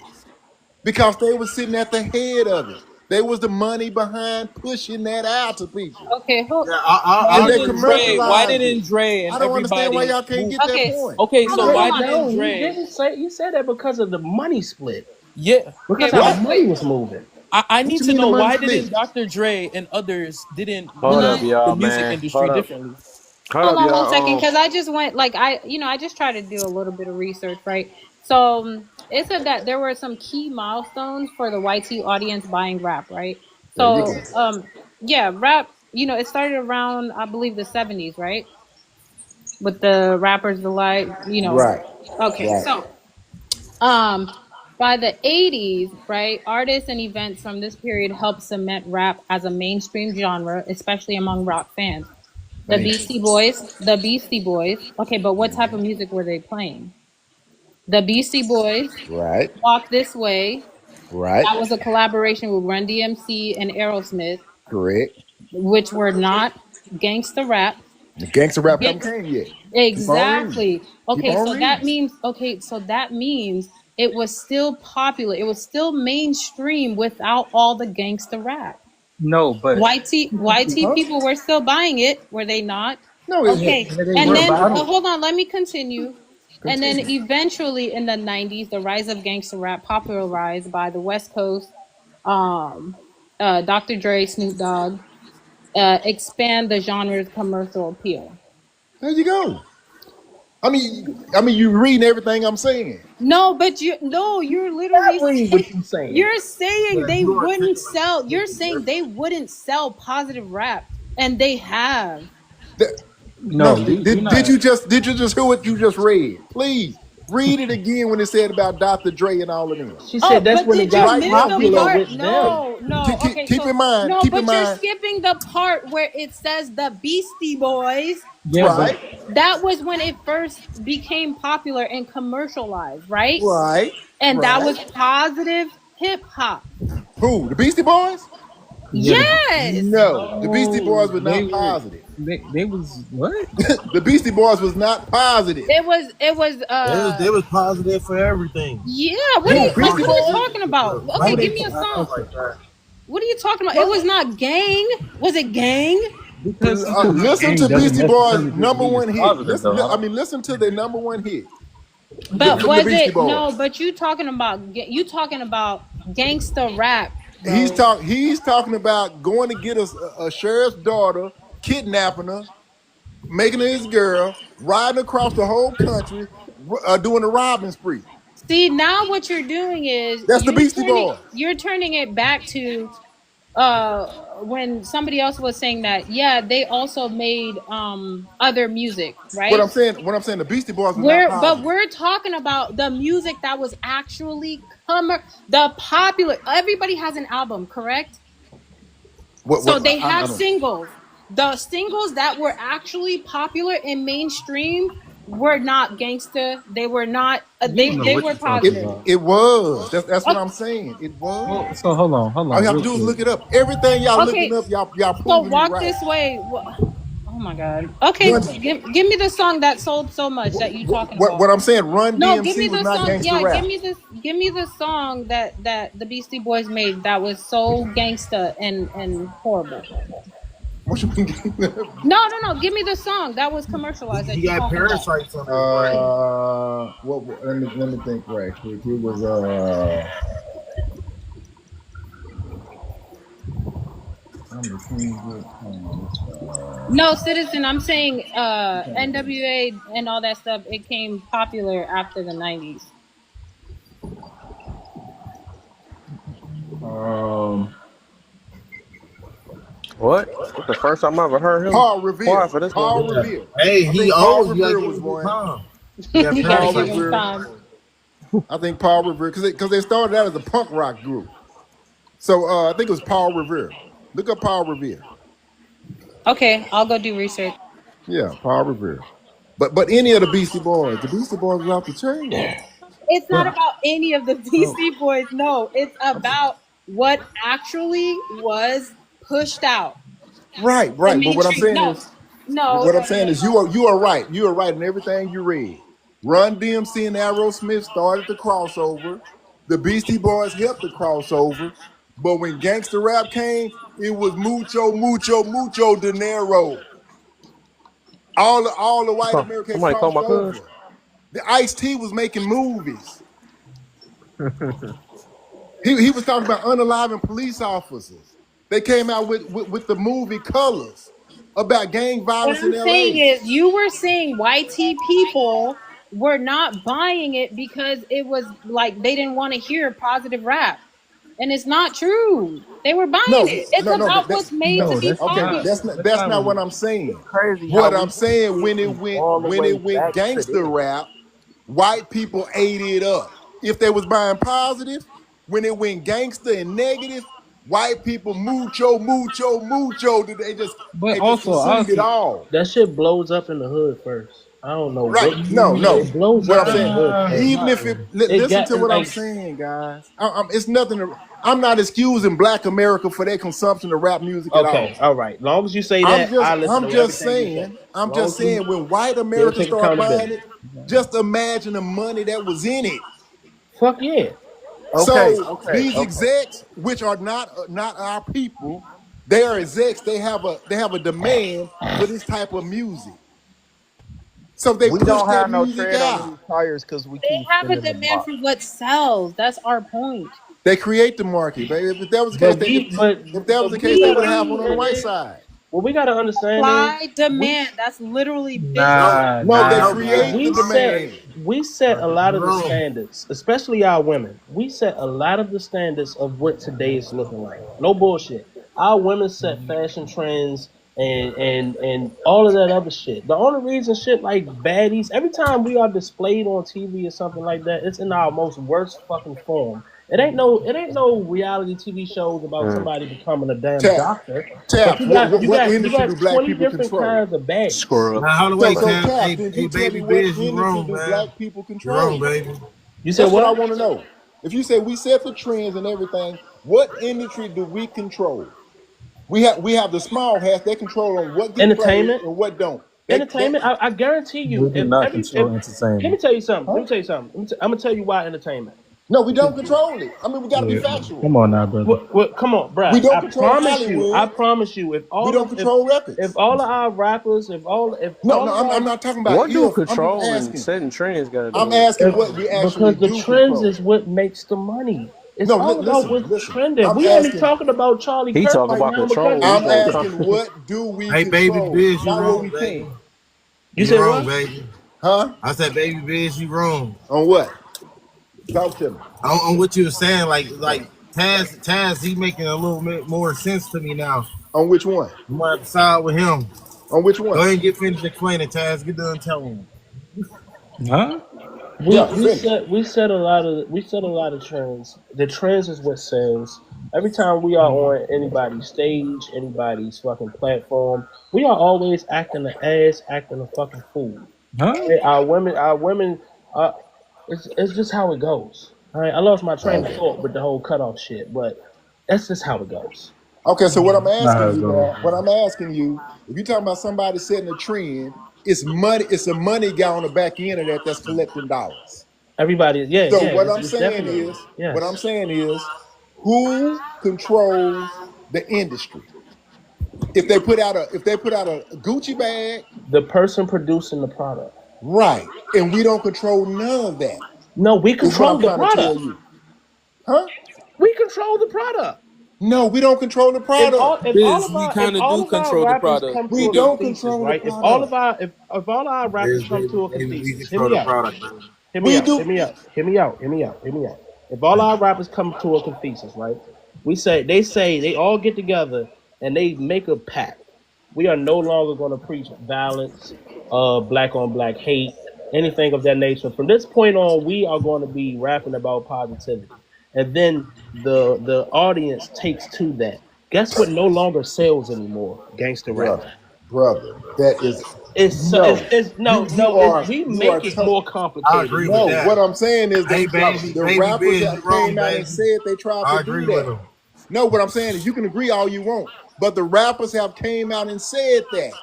Speaker 6: because they were sitting at the head of it. They was the money behind pushing that out to people,
Speaker 3: Okay, hold.
Speaker 12: Yeah,
Speaker 15: Why
Speaker 6: and they
Speaker 15: didn't Dre? Why
Speaker 6: commercialized it.
Speaker 15: didn't Dre and
Speaker 6: I don't understand why
Speaker 15: everybody
Speaker 6: y'all can't
Speaker 15: move?
Speaker 6: get that
Speaker 3: Okay,
Speaker 6: point.
Speaker 15: Okay,
Speaker 3: hold
Speaker 15: so
Speaker 3: on, hold
Speaker 15: why
Speaker 3: on.
Speaker 15: didn't
Speaker 5: He
Speaker 15: Dre?
Speaker 5: didn't say he said that because of the money split.
Speaker 15: Yeah,
Speaker 5: Because
Speaker 3: Okay,
Speaker 5: how the
Speaker 3: wait,
Speaker 6: What?
Speaker 5: money
Speaker 3: wait.
Speaker 5: was moving.
Speaker 15: I
Speaker 6: What
Speaker 15: need
Speaker 6: you
Speaker 15: to
Speaker 6: mean the
Speaker 15: know
Speaker 6: money
Speaker 15: why
Speaker 6: split?
Speaker 15: didn't Dr. Dre and others didn't
Speaker 3: Can
Speaker 1: Hold
Speaker 15: move
Speaker 1: up,
Speaker 3: I?
Speaker 15: the
Speaker 1: y'all,
Speaker 15: music
Speaker 1: man.
Speaker 15: industry
Speaker 1: Hold up.
Speaker 15: differently?
Speaker 1: Hold
Speaker 3: Hold
Speaker 1: up,
Speaker 3: on one second,
Speaker 1: y'all.
Speaker 3: because I just went like I just tried to do a little bit of research, right? So it said that there were some key milestones for the YT audience buying rap, right?
Speaker 6: There you
Speaker 3: So
Speaker 6: go.
Speaker 3: yeah, rap, it started around, I believe, the 70s, right? With the rappers, the light,
Speaker 6: Right.
Speaker 3: Okay,
Speaker 6: Right.
Speaker 3: so um by the 80s, right, artists and events from this period helped cement rap as a mainstream genre, especially among rock fans. The
Speaker 6: Thank you.
Speaker 3: Beastie Boys, the Beastie Boys. Okay, but what type of music were they playing? The Beastie Boys,
Speaker 6: Right.
Speaker 3: Walk This Way.
Speaker 6: Right.
Speaker 3: That was a collaboration with Run DMC and Aerosmith,
Speaker 6: Correct.
Speaker 3: which were not gangsta rap.
Speaker 6: The gangster rap
Speaker 3: Get
Speaker 6: haven't came yet. Keep on reading.
Speaker 3: exactly.
Speaker 6: Keep
Speaker 3: Okay,
Speaker 6: on
Speaker 3: so that
Speaker 6: reading.
Speaker 3: means it was still popular. It was still mainstream without all the gangsta rap.
Speaker 13: no, but
Speaker 3: YT
Speaker 6: Huh?
Speaker 3: people were still buying it, were they not?
Speaker 6: No,
Speaker 13: yeah,
Speaker 3: Okay,
Speaker 13: yeah, they
Speaker 3: and
Speaker 13: were,
Speaker 3: then
Speaker 13: but I don't.
Speaker 3: hold on, let me continue. And then
Speaker 6: continue.
Speaker 3: eventually in the 90s, the rise of gangster rap popularized by the West Coast, um, Dr. Dre, Snoop Dogg, expand the genre's commercial appeal.
Speaker 6: There you go. You reading everything I'm saying.
Speaker 3: No, but you're literally
Speaker 5: Not read what you saying.
Speaker 3: you're saying
Speaker 12: Yeah,
Speaker 3: they
Speaker 12: you
Speaker 3: wouldn't
Speaker 12: articulate
Speaker 3: sell. You're
Speaker 12: something
Speaker 3: saying they
Speaker 12: different.
Speaker 3: wouldn't sell positive rap, and they have.
Speaker 6: That-
Speaker 13: No,
Speaker 6: no,
Speaker 13: you're
Speaker 6: did
Speaker 13: not.
Speaker 6: you just hear what you just read? Please. Read it again when it said about Dr. Dre and all of them.
Speaker 5: She said
Speaker 3: Oh,
Speaker 5: that's
Speaker 3: but
Speaker 5: when it
Speaker 3: did you
Speaker 5: got
Speaker 6: Right
Speaker 3: miss
Speaker 6: now,
Speaker 3: the
Speaker 6: we
Speaker 5: popular
Speaker 6: know.
Speaker 3: part?
Speaker 5: with them.
Speaker 3: No, no. Okay,
Speaker 6: Keep
Speaker 3: so
Speaker 6: in mind.
Speaker 3: no,
Speaker 6: Keep in
Speaker 3: but you're
Speaker 6: mind.
Speaker 3: skipping the part where it says the Beastie Boys.
Speaker 13: Yeah, but
Speaker 6: Right.
Speaker 3: That was when it first became popular and commercialized, right?
Speaker 6: Right.
Speaker 3: And that
Speaker 6: Right.
Speaker 3: was positive hip hop.
Speaker 6: Who? The Beastie Boys?
Speaker 13: yeah,
Speaker 3: Yes.
Speaker 6: No, the Beastie
Speaker 13: no,
Speaker 6: Boys were
Speaker 13: they
Speaker 6: not
Speaker 13: were
Speaker 6: positive.
Speaker 13: they was what?
Speaker 6: The Beastie Boys was not positive.
Speaker 3: It was
Speaker 14: They was positive for everything.
Speaker 3: yeah, what are
Speaker 6: Who?
Speaker 3: you like
Speaker 6: Beastie
Speaker 3: what are you
Speaker 6: Boys?
Speaker 3: talking about?
Speaker 8: Why
Speaker 3: Okay,
Speaker 8: would they
Speaker 3: give me
Speaker 8: put
Speaker 3: a
Speaker 8: albums
Speaker 3: song.
Speaker 8: like that?
Speaker 3: What are you talking about? It was not gang. Was it gang?
Speaker 13: Because something not
Speaker 6: Listen
Speaker 13: gang
Speaker 6: to
Speaker 13: doesn't
Speaker 6: Beastie Boys'
Speaker 13: necessarily just
Speaker 6: number
Speaker 13: mean it's
Speaker 6: one hit.
Speaker 13: positive
Speaker 6: Listen,
Speaker 13: though.
Speaker 6: I mean, listen to their number one hit
Speaker 3: But
Speaker 6: from the
Speaker 3: was
Speaker 6: Beastie
Speaker 3: it no,
Speaker 6: Boys.
Speaker 3: but you talking about gangsta rap,
Speaker 6: He's
Speaker 3: bro.
Speaker 6: He's talking about going to get a sheriff's daughter, kidnapping her, making her his girl, riding across the whole country, doing a robbing spree.
Speaker 3: See, now what you're doing is
Speaker 6: That's the Beastie Boys.
Speaker 3: you're turning it back to when somebody else was saying that yeah, they also made other music, right?
Speaker 6: What I'm saying, the Beastie Boys were not
Speaker 3: But
Speaker 6: positive.
Speaker 3: we're talking about the music that was actually the popular. Everybody has an album, correct? So they
Speaker 6: I
Speaker 3: have
Speaker 6: don't.
Speaker 3: singles. The singles that were actually popular in mainstream were not gangsta. They were not.
Speaker 13: You don't know
Speaker 3: They
Speaker 13: what
Speaker 3: were
Speaker 13: you're talking
Speaker 3: positive.
Speaker 13: about.
Speaker 6: It was. That's what
Speaker 3: Okay,
Speaker 6: I'm saying. It
Speaker 13: Well,
Speaker 6: was.
Speaker 13: so hold
Speaker 6: All
Speaker 13: on,
Speaker 6: you have to
Speaker 13: real
Speaker 6: do is
Speaker 13: quick.
Speaker 6: look it up. Everything y'all looking
Speaker 3: okay.
Speaker 6: up, y'all
Speaker 3: So
Speaker 6: proving it
Speaker 3: walk
Speaker 6: right.
Speaker 3: this way. Oh my god. Okay,
Speaker 6: Run,
Speaker 3: give me the song that sold so much that you talking
Speaker 6: what
Speaker 3: about.
Speaker 6: I'm saying, Run
Speaker 3: No, give
Speaker 6: DMC
Speaker 3: me
Speaker 6: was
Speaker 3: the
Speaker 6: not
Speaker 3: song.
Speaker 6: gangster
Speaker 3: Yeah,
Speaker 6: rap.
Speaker 3: give me the song that the Beastie Boys made that was so gangsta and horrible.
Speaker 6: What you mean?
Speaker 3: No, no, no. Give me the song that was commercialized that
Speaker 14: He
Speaker 3: you're
Speaker 14: got
Speaker 3: talking about.
Speaker 14: parasites on his brain.
Speaker 6: Let me think right quick. It was I'm the king of
Speaker 3: No, Citizen, I'm saying NWA and all that stuff, it came popular after the 90s.
Speaker 1: What? It's the first time I ever heard him
Speaker 6: Paul Revere.
Speaker 1: quiet for this long.
Speaker 6: Paul
Speaker 14: Yeah.
Speaker 6: Revere.
Speaker 14: Hey,
Speaker 6: I
Speaker 14: he
Speaker 6: think Paul
Speaker 14: old. You gotta
Speaker 6: Revere
Speaker 14: give
Speaker 6: was
Speaker 14: him his
Speaker 6: one.
Speaker 14: time. He got
Speaker 3: You gotta
Speaker 6: Paul
Speaker 3: give him
Speaker 14: parasites.
Speaker 6: Revere.
Speaker 3: time.
Speaker 6: I think Paul Revere because they started out as a punk rock group. So I think it was Paul Revere. Look up Paul Revere.
Speaker 3: Okay, I'll go do research.
Speaker 6: Yeah, Paul Revere. But any of the Beastie Boys was off the chain.
Speaker 3: It's not
Speaker 13: But
Speaker 3: about any of the
Speaker 13: um,
Speaker 3: DC boys. No, it's about what actually was pushed out.
Speaker 6: Right,
Speaker 3: The
Speaker 6: right. But what I'm
Speaker 3: mainstream.
Speaker 6: saying
Speaker 3: No,
Speaker 6: is,
Speaker 3: no.
Speaker 6: you are right. You are right in everything you read. Run DMC and Aerosmith started the crossover. The Beastie Boys helped the crossover. But when gangster rap came, it was mucho, mucho, mucho dinero. All the white America had
Speaker 1: Somebody call
Speaker 6: crossed
Speaker 1: my cuz.
Speaker 6: over. The Ice-T was making movies. He was talking about unaliving police officers. They came out with the movie Colors about gang
Speaker 3: What
Speaker 6: violence in
Speaker 3: I'm saying
Speaker 6: LA.
Speaker 3: is, you were saying YT people were not buying it because it was like they didn't want to hear positive rap, and it's not true. They were buying
Speaker 6: No,
Speaker 3: it. It's
Speaker 6: no, no.
Speaker 3: about what's made to
Speaker 13: no,
Speaker 3: be
Speaker 13: that's
Speaker 6: Okay,
Speaker 13: not
Speaker 3: popular.
Speaker 13: that's
Speaker 6: that's
Speaker 13: not
Speaker 6: not
Speaker 13: what.
Speaker 6: what I'm saying.
Speaker 14: Crazy how
Speaker 6: What
Speaker 14: we
Speaker 6: I'm saying
Speaker 14: went all the
Speaker 6: when
Speaker 14: way
Speaker 6: it went
Speaker 14: back to
Speaker 6: gangster
Speaker 14: this.
Speaker 6: rap, white people ate it up. If they was buying positive, when it went gangster and negative, white people mucho, mucho, mucho.
Speaker 13: But
Speaker 6: They just
Speaker 13: also,
Speaker 6: consumed it
Speaker 13: also,
Speaker 6: all.
Speaker 5: That shit blows up in the hood first. I don't know
Speaker 6: Right?
Speaker 5: what,
Speaker 6: No,
Speaker 5: but
Speaker 6: no.
Speaker 5: it blows
Speaker 6: What
Speaker 5: up
Speaker 6: I'm
Speaker 5: in the
Speaker 6: saying,
Speaker 5: hood first.
Speaker 6: even
Speaker 13: not
Speaker 6: if
Speaker 13: really.
Speaker 5: It
Speaker 6: listen
Speaker 5: got
Speaker 6: to what I'm
Speaker 5: like
Speaker 6: saying, guys. It's nothing. I'm not excusing Black America for their consumption of rap music at
Speaker 5: okay,
Speaker 6: all.
Speaker 5: all right. Long as you say that, I listen to everything you say.
Speaker 6: I'm
Speaker 5: Long
Speaker 6: just
Speaker 5: as you
Speaker 6: saying when white
Speaker 5: still
Speaker 6: America
Speaker 5: take
Speaker 6: start buying
Speaker 5: accountability.
Speaker 6: it, just imagine the money that was in it.
Speaker 5: Fuck yeah.
Speaker 14: Okay,
Speaker 6: So
Speaker 14: okay,
Speaker 6: these
Speaker 14: okay.
Speaker 6: execs, which are not our people, they are execs. They have a demand for this type of music. So they
Speaker 14: We
Speaker 6: push
Speaker 14: don't
Speaker 6: that
Speaker 14: have no
Speaker 6: music
Speaker 14: tread on
Speaker 6: out.
Speaker 14: these tires because we
Speaker 3: They
Speaker 14: keep
Speaker 3: have a
Speaker 14: spinning the
Speaker 3: demand
Speaker 14: block.
Speaker 3: for what sells. That's our point.
Speaker 6: They create the market, baby. If that was the case,
Speaker 5: But we but
Speaker 6: if that was
Speaker 5: but
Speaker 6: the case, they
Speaker 5: we
Speaker 6: would have one on the
Speaker 5: and
Speaker 6: white
Speaker 5: then
Speaker 6: side.
Speaker 5: what we gotta understand is
Speaker 3: Supply,
Speaker 5: we
Speaker 3: demand. That's literally business.
Speaker 14: No,
Speaker 6: No, they
Speaker 14: no,
Speaker 6: create
Speaker 14: because
Speaker 6: the
Speaker 5: we set
Speaker 6: demand.
Speaker 5: we set a lot of the
Speaker 14: no.
Speaker 5: standards, especially our women. We set a lot of the standards of what today is looking like. No bullshit. Our women set fashion trends and all of that other shit. The only reason shit like baddies, every time we are displayed on TV or something like that, it's in our most worst fucking form. It ain't no reality TV shows about
Speaker 1: Mm.
Speaker 5: somebody becoming a damn
Speaker 6: Tap,
Speaker 5: doctor. But
Speaker 6: tap.
Speaker 5: you
Speaker 6: What,
Speaker 5: got
Speaker 6: what
Speaker 5: you
Speaker 6: what
Speaker 5: got you
Speaker 6: industry
Speaker 5: got
Speaker 6: do black
Speaker 5: 20
Speaker 6: people
Speaker 5: different
Speaker 6: control?
Speaker 5: kinds of baddies.
Speaker 1: Screw up.
Speaker 12: Now, hold on,
Speaker 6: So
Speaker 12: wait,
Speaker 1: But
Speaker 6: so
Speaker 12: Cam.
Speaker 6: tap.
Speaker 12: Hey,
Speaker 6: Then
Speaker 12: hey,
Speaker 6: you tell me
Speaker 12: baby,
Speaker 6: what
Speaker 12: biz, you
Speaker 6: industry
Speaker 12: wrong,
Speaker 6: do
Speaker 12: man.
Speaker 6: black people
Speaker 12: You wrong,
Speaker 6: control?
Speaker 12: baby.
Speaker 5: You said
Speaker 6: That's what I
Speaker 5: what?
Speaker 6: want to know. If you say we set the trends and everything, what industry do we control? We have the small hats. They control on what get played
Speaker 5: Entertainment.
Speaker 6: and what don't. That
Speaker 5: Entertainment. I guarantee
Speaker 13: We
Speaker 5: you,
Speaker 13: do
Speaker 5: if
Speaker 13: not
Speaker 5: every if
Speaker 13: control
Speaker 5: let me
Speaker 13: entertainment.
Speaker 5: tell you something. Let
Speaker 6: huh?
Speaker 5: me tell you something. I'm gonna tell you why entertainment.
Speaker 6: No, we don't control it. I mean, we got to be
Speaker 13: Yeah.
Speaker 6: factual.
Speaker 13: Come on now, brother.
Speaker 5: Come on,
Speaker 6: We
Speaker 5: bruh.
Speaker 6: don't control Hollywood.
Speaker 5: I promise you,
Speaker 6: We don't control
Speaker 5: if
Speaker 6: records.
Speaker 5: all of our rappers, if
Speaker 6: No,
Speaker 5: all
Speaker 6: no,
Speaker 5: of
Speaker 6: I'm
Speaker 5: our
Speaker 6: not talking about
Speaker 1: what do
Speaker 6: if. I'm just
Speaker 1: control and
Speaker 6: asking.
Speaker 1: setting trends got to do
Speaker 6: I'm
Speaker 1: with
Speaker 6: asking
Speaker 5: if
Speaker 6: what we actually
Speaker 5: because the
Speaker 6: do
Speaker 5: trends
Speaker 6: control.
Speaker 5: is what makes the money. It's
Speaker 6: No,
Speaker 5: all about
Speaker 6: listen,
Speaker 5: what's
Speaker 6: listen.
Speaker 5: trending.
Speaker 6: I'm
Speaker 5: We only
Speaker 6: asking.
Speaker 5: talking about Charlie
Speaker 1: He
Speaker 5: Kirk
Speaker 1: talking
Speaker 5: right
Speaker 1: about
Speaker 5: now
Speaker 1: control.
Speaker 5: because
Speaker 1: We
Speaker 5: he's
Speaker 6: I'm
Speaker 1: gonna
Speaker 5: trending.
Speaker 6: asking
Speaker 1: come.
Speaker 6: what do we
Speaker 12: Hey, baby,
Speaker 6: control,
Speaker 12: biz, you
Speaker 6: not what
Speaker 12: wrong,
Speaker 6: we
Speaker 12: baby.
Speaker 6: can't.
Speaker 5: You
Speaker 12: You
Speaker 5: said
Speaker 12: wrong,
Speaker 5: what?
Speaker 12: baby.
Speaker 6: Huh?
Speaker 12: I said, baby, biz, you wrong.
Speaker 6: On what? Talk to me.
Speaker 12: On what you were saying,
Speaker 6: Uh,
Speaker 12: like Taz, he making a little bit more sense to me now.
Speaker 6: on which one?
Speaker 12: I'm gonna have to side with him.
Speaker 6: On which
Speaker 12: Go
Speaker 6: one?
Speaker 12: ahead and get finished explaining, Taz. Get done telling him.
Speaker 13: Huh?
Speaker 6: Yeah,
Speaker 5: We
Speaker 6: finish.
Speaker 5: set a lot of trends. The trends is what sells. Every time we are on anybody's stage, anybody's fucking platform, we are always acting an ass, acting a fucking fool.
Speaker 13: Huh?
Speaker 5: Right? Our women, uh, it's just how it goes. All right, I lost my train of
Speaker 6: Okay.
Speaker 5: thought with the whole cutoff shit, but that's just how it goes.
Speaker 6: Okay, so what I'm asking
Speaker 13: Nah,
Speaker 6: you
Speaker 13: go.
Speaker 6: now, what I'm asking you, if you're talking about somebody setting a trend, it's money, it's a money guy on the back end of that that's collecting dollars.
Speaker 5: Everybody, yeah,
Speaker 6: So
Speaker 5: yeah,
Speaker 6: what I'm
Speaker 5: it's
Speaker 6: saying
Speaker 5: definitely
Speaker 6: is,
Speaker 5: yes.
Speaker 6: who controls the industry? If they put out a Gucci bag,
Speaker 5: The person producing the product.
Speaker 6: right, and we don't control none of that,
Speaker 5: No, we
Speaker 6: is what
Speaker 5: control
Speaker 6: I'm
Speaker 5: the
Speaker 6: trying to tell
Speaker 5: product.
Speaker 6: you. Huh?
Speaker 5: We control the product.
Speaker 6: No, we don't control the product.
Speaker 15: Biz, we kind
Speaker 5: If
Speaker 15: of
Speaker 5: all
Speaker 15: do
Speaker 5: of our
Speaker 15: control the
Speaker 5: rappers
Speaker 15: product.
Speaker 5: come to
Speaker 6: We
Speaker 5: a
Speaker 6: don't
Speaker 5: consensus,
Speaker 6: control the
Speaker 5: right?
Speaker 6: product.
Speaker 5: If all our rappers come to a
Speaker 12: Baby, we
Speaker 5: consensus, hear
Speaker 12: control
Speaker 5: me
Speaker 12: the
Speaker 5: out.
Speaker 12: product, baby.
Speaker 5: Hear me
Speaker 6: We
Speaker 5: out.
Speaker 6: do.
Speaker 5: Hear me out. Hear me out. Hear me out. Hear me out. If all our rappers come to a consensus, right? They all get together and they make a pact. We are no longer going to preach violence, black on black hate, anything of that nature. From this point on, we are going to be rapping about positivity, and then the audience takes to that. Guess what? No longer sells anymore. Gangster rap.
Speaker 6: Brother, that is no.
Speaker 5: It's
Speaker 6: You
Speaker 5: no
Speaker 6: you
Speaker 5: no. It's,
Speaker 6: are
Speaker 5: we
Speaker 6: you are
Speaker 5: make it more
Speaker 12: I
Speaker 5: complicated
Speaker 12: agree
Speaker 5: than
Speaker 12: with
Speaker 5: it
Speaker 6: no.
Speaker 12: that.
Speaker 6: What
Speaker 5: is.
Speaker 6: I'm saying is
Speaker 12: Hey,
Speaker 6: that the
Speaker 12: baby,
Speaker 6: rappers
Speaker 12: biz, you
Speaker 6: that
Speaker 12: wrong,
Speaker 6: came out and
Speaker 12: baby.
Speaker 6: said they tried to
Speaker 12: I
Speaker 6: do
Speaker 12: agree with
Speaker 6: that.
Speaker 12: him.
Speaker 6: No, what I'm saying is you can agree all you want, but the rappers have came out and said that.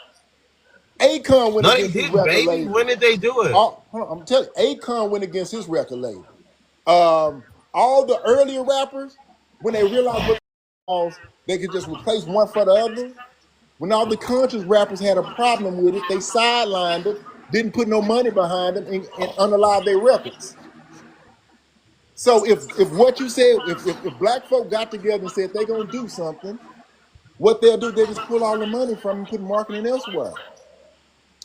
Speaker 6: Akon went
Speaker 12: No, they
Speaker 6: against his
Speaker 12: didn't,
Speaker 6: record
Speaker 12: baby. When
Speaker 6: label.
Speaker 12: did they do it?
Speaker 6: Hold on, I'm telling you, Akon went against his record label. All the earlier rappers, when they realized what they could just replace one for the other. When all the conscious rappers had a problem with it, they sidelined them, didn't put no money behind them, and unalive their records. So if what you said, if black folk got together and said they're gonna do something, what they'll do, they just pull all the money from and put marketing elsewhere.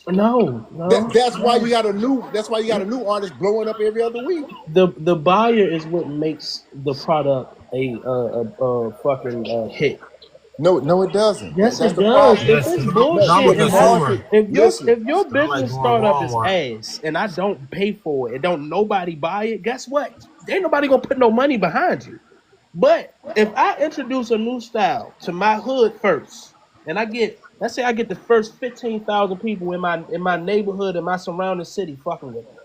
Speaker 5: No, no,
Speaker 6: That's why you
Speaker 5: no.
Speaker 6: got a new artist blowing up every other week.
Speaker 5: The buyer is what makes the product a fucking hit.
Speaker 6: No, it doesn't.
Speaker 5: Yes,
Speaker 6: That's
Speaker 5: it
Speaker 6: the
Speaker 5: does.
Speaker 6: problem.
Speaker 5: If
Speaker 12: Yes,
Speaker 5: it's
Speaker 6: No,
Speaker 12: no, I'm a
Speaker 5: bullshit,
Speaker 6: the
Speaker 12: consumer.
Speaker 6: market. Listen,
Speaker 5: if your
Speaker 12: I like
Speaker 5: business
Speaker 12: going to
Speaker 5: startup is
Speaker 12: Walmart.
Speaker 5: ass and I don't pay for it and don't nobody buy it, guess what? Ain't nobody gonna put no money behind you. But if I introduce a new style to my hood first, and let's say I get the first 15,000 people in my neighborhood in my surrounding city fucking with it,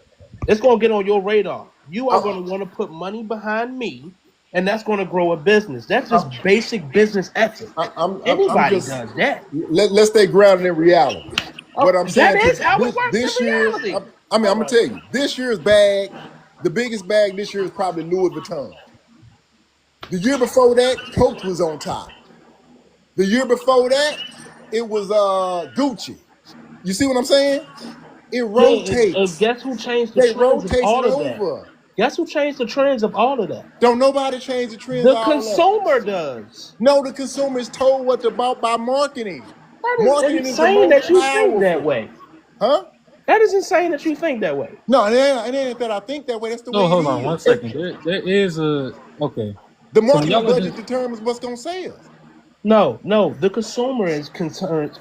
Speaker 5: it's gonna get on your radar. You are
Speaker 6: I,
Speaker 5: gonna want to put money behind me, and that's gonna grow a business. That's
Speaker 6: I,
Speaker 5: just basic business ethics.
Speaker 6: I'm
Speaker 5: Anybody
Speaker 6: just
Speaker 5: does that.
Speaker 6: let's stay grounded in reality. What
Speaker 5: Oh,
Speaker 6: I'm
Speaker 5: that
Speaker 6: saying to
Speaker 5: is how it works
Speaker 6: this
Speaker 5: in
Speaker 6: year's,
Speaker 5: reality.
Speaker 6: I'm
Speaker 5: All
Speaker 6: gonna
Speaker 5: right.
Speaker 6: tell you, this year's bag, the biggest bag this year is probably Louis Vuitton. The year before that, Coach was on top. The year before that, it was Gucci. You see what I'm saying? It
Speaker 5: Yeah, and
Speaker 6: rotates.
Speaker 5: guess who changed the
Speaker 6: They
Speaker 5: trends of
Speaker 6: rotates it
Speaker 5: all of that?
Speaker 6: over.
Speaker 5: Guess who changed the trends of all of that?
Speaker 6: Don't nobody change the trends
Speaker 5: The
Speaker 6: all that.
Speaker 5: consumer does.
Speaker 6: No, the consumer is told what to bought by marketing.
Speaker 5: That is
Speaker 6: Marketing is the
Speaker 5: insane
Speaker 6: most
Speaker 5: that you think that
Speaker 6: powerful.
Speaker 5: way.
Speaker 6: Huh?
Speaker 5: That is insane that you think that way.
Speaker 6: No, it ain't that I think that way. That's the
Speaker 13: So
Speaker 6: way it
Speaker 13: hold on one
Speaker 6: is.
Speaker 5: If
Speaker 13: second. There is a okay.
Speaker 6: The
Speaker 13: So when
Speaker 6: marketing
Speaker 13: y'all look
Speaker 6: budget
Speaker 13: at
Speaker 6: determines what's gonna sell.
Speaker 5: No, no. The consumer is concerned.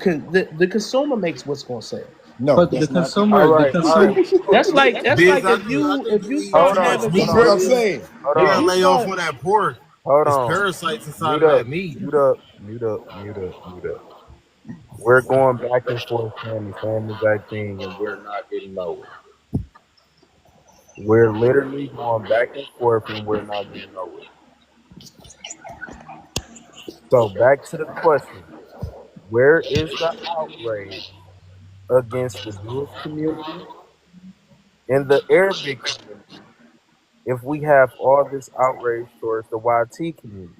Speaker 5: The consumer makes what's going to sell.
Speaker 6: No,
Speaker 13: But the
Speaker 6: that's not true.
Speaker 1: All
Speaker 13: consumer, the
Speaker 1: right, all right.
Speaker 13: consumer.
Speaker 5: That's
Speaker 12: Biz,
Speaker 5: like
Speaker 12: I
Speaker 5: if
Speaker 12: think
Speaker 5: you
Speaker 12: we
Speaker 5: start
Speaker 1: Hold
Speaker 12: too
Speaker 1: on,
Speaker 12: much
Speaker 5: having
Speaker 1: hold
Speaker 6: That's
Speaker 12: meat,
Speaker 6: what
Speaker 1: on,
Speaker 6: I'm
Speaker 5: facilities.
Speaker 12: Biz.
Speaker 6: saying.
Speaker 1: hold
Speaker 12: You
Speaker 5: If
Speaker 12: gotta
Speaker 1: on,
Speaker 5: you
Speaker 12: lay off
Speaker 5: start,
Speaker 12: on that pork.
Speaker 1: hold
Speaker 12: It's
Speaker 1: on.
Speaker 12: parasites inside
Speaker 1: Mute
Speaker 12: of
Speaker 1: up,
Speaker 12: that meat.
Speaker 1: mute up, mute up, mute up, mute up. We're going back and forth saying the same exact thing, and we're not getting nowhere. We're literally going back and forth, and we're not getting nowhere. So back to the question: where is the outrage against the Jewish community and the Arabic community if we have all this outrage towards the YT community?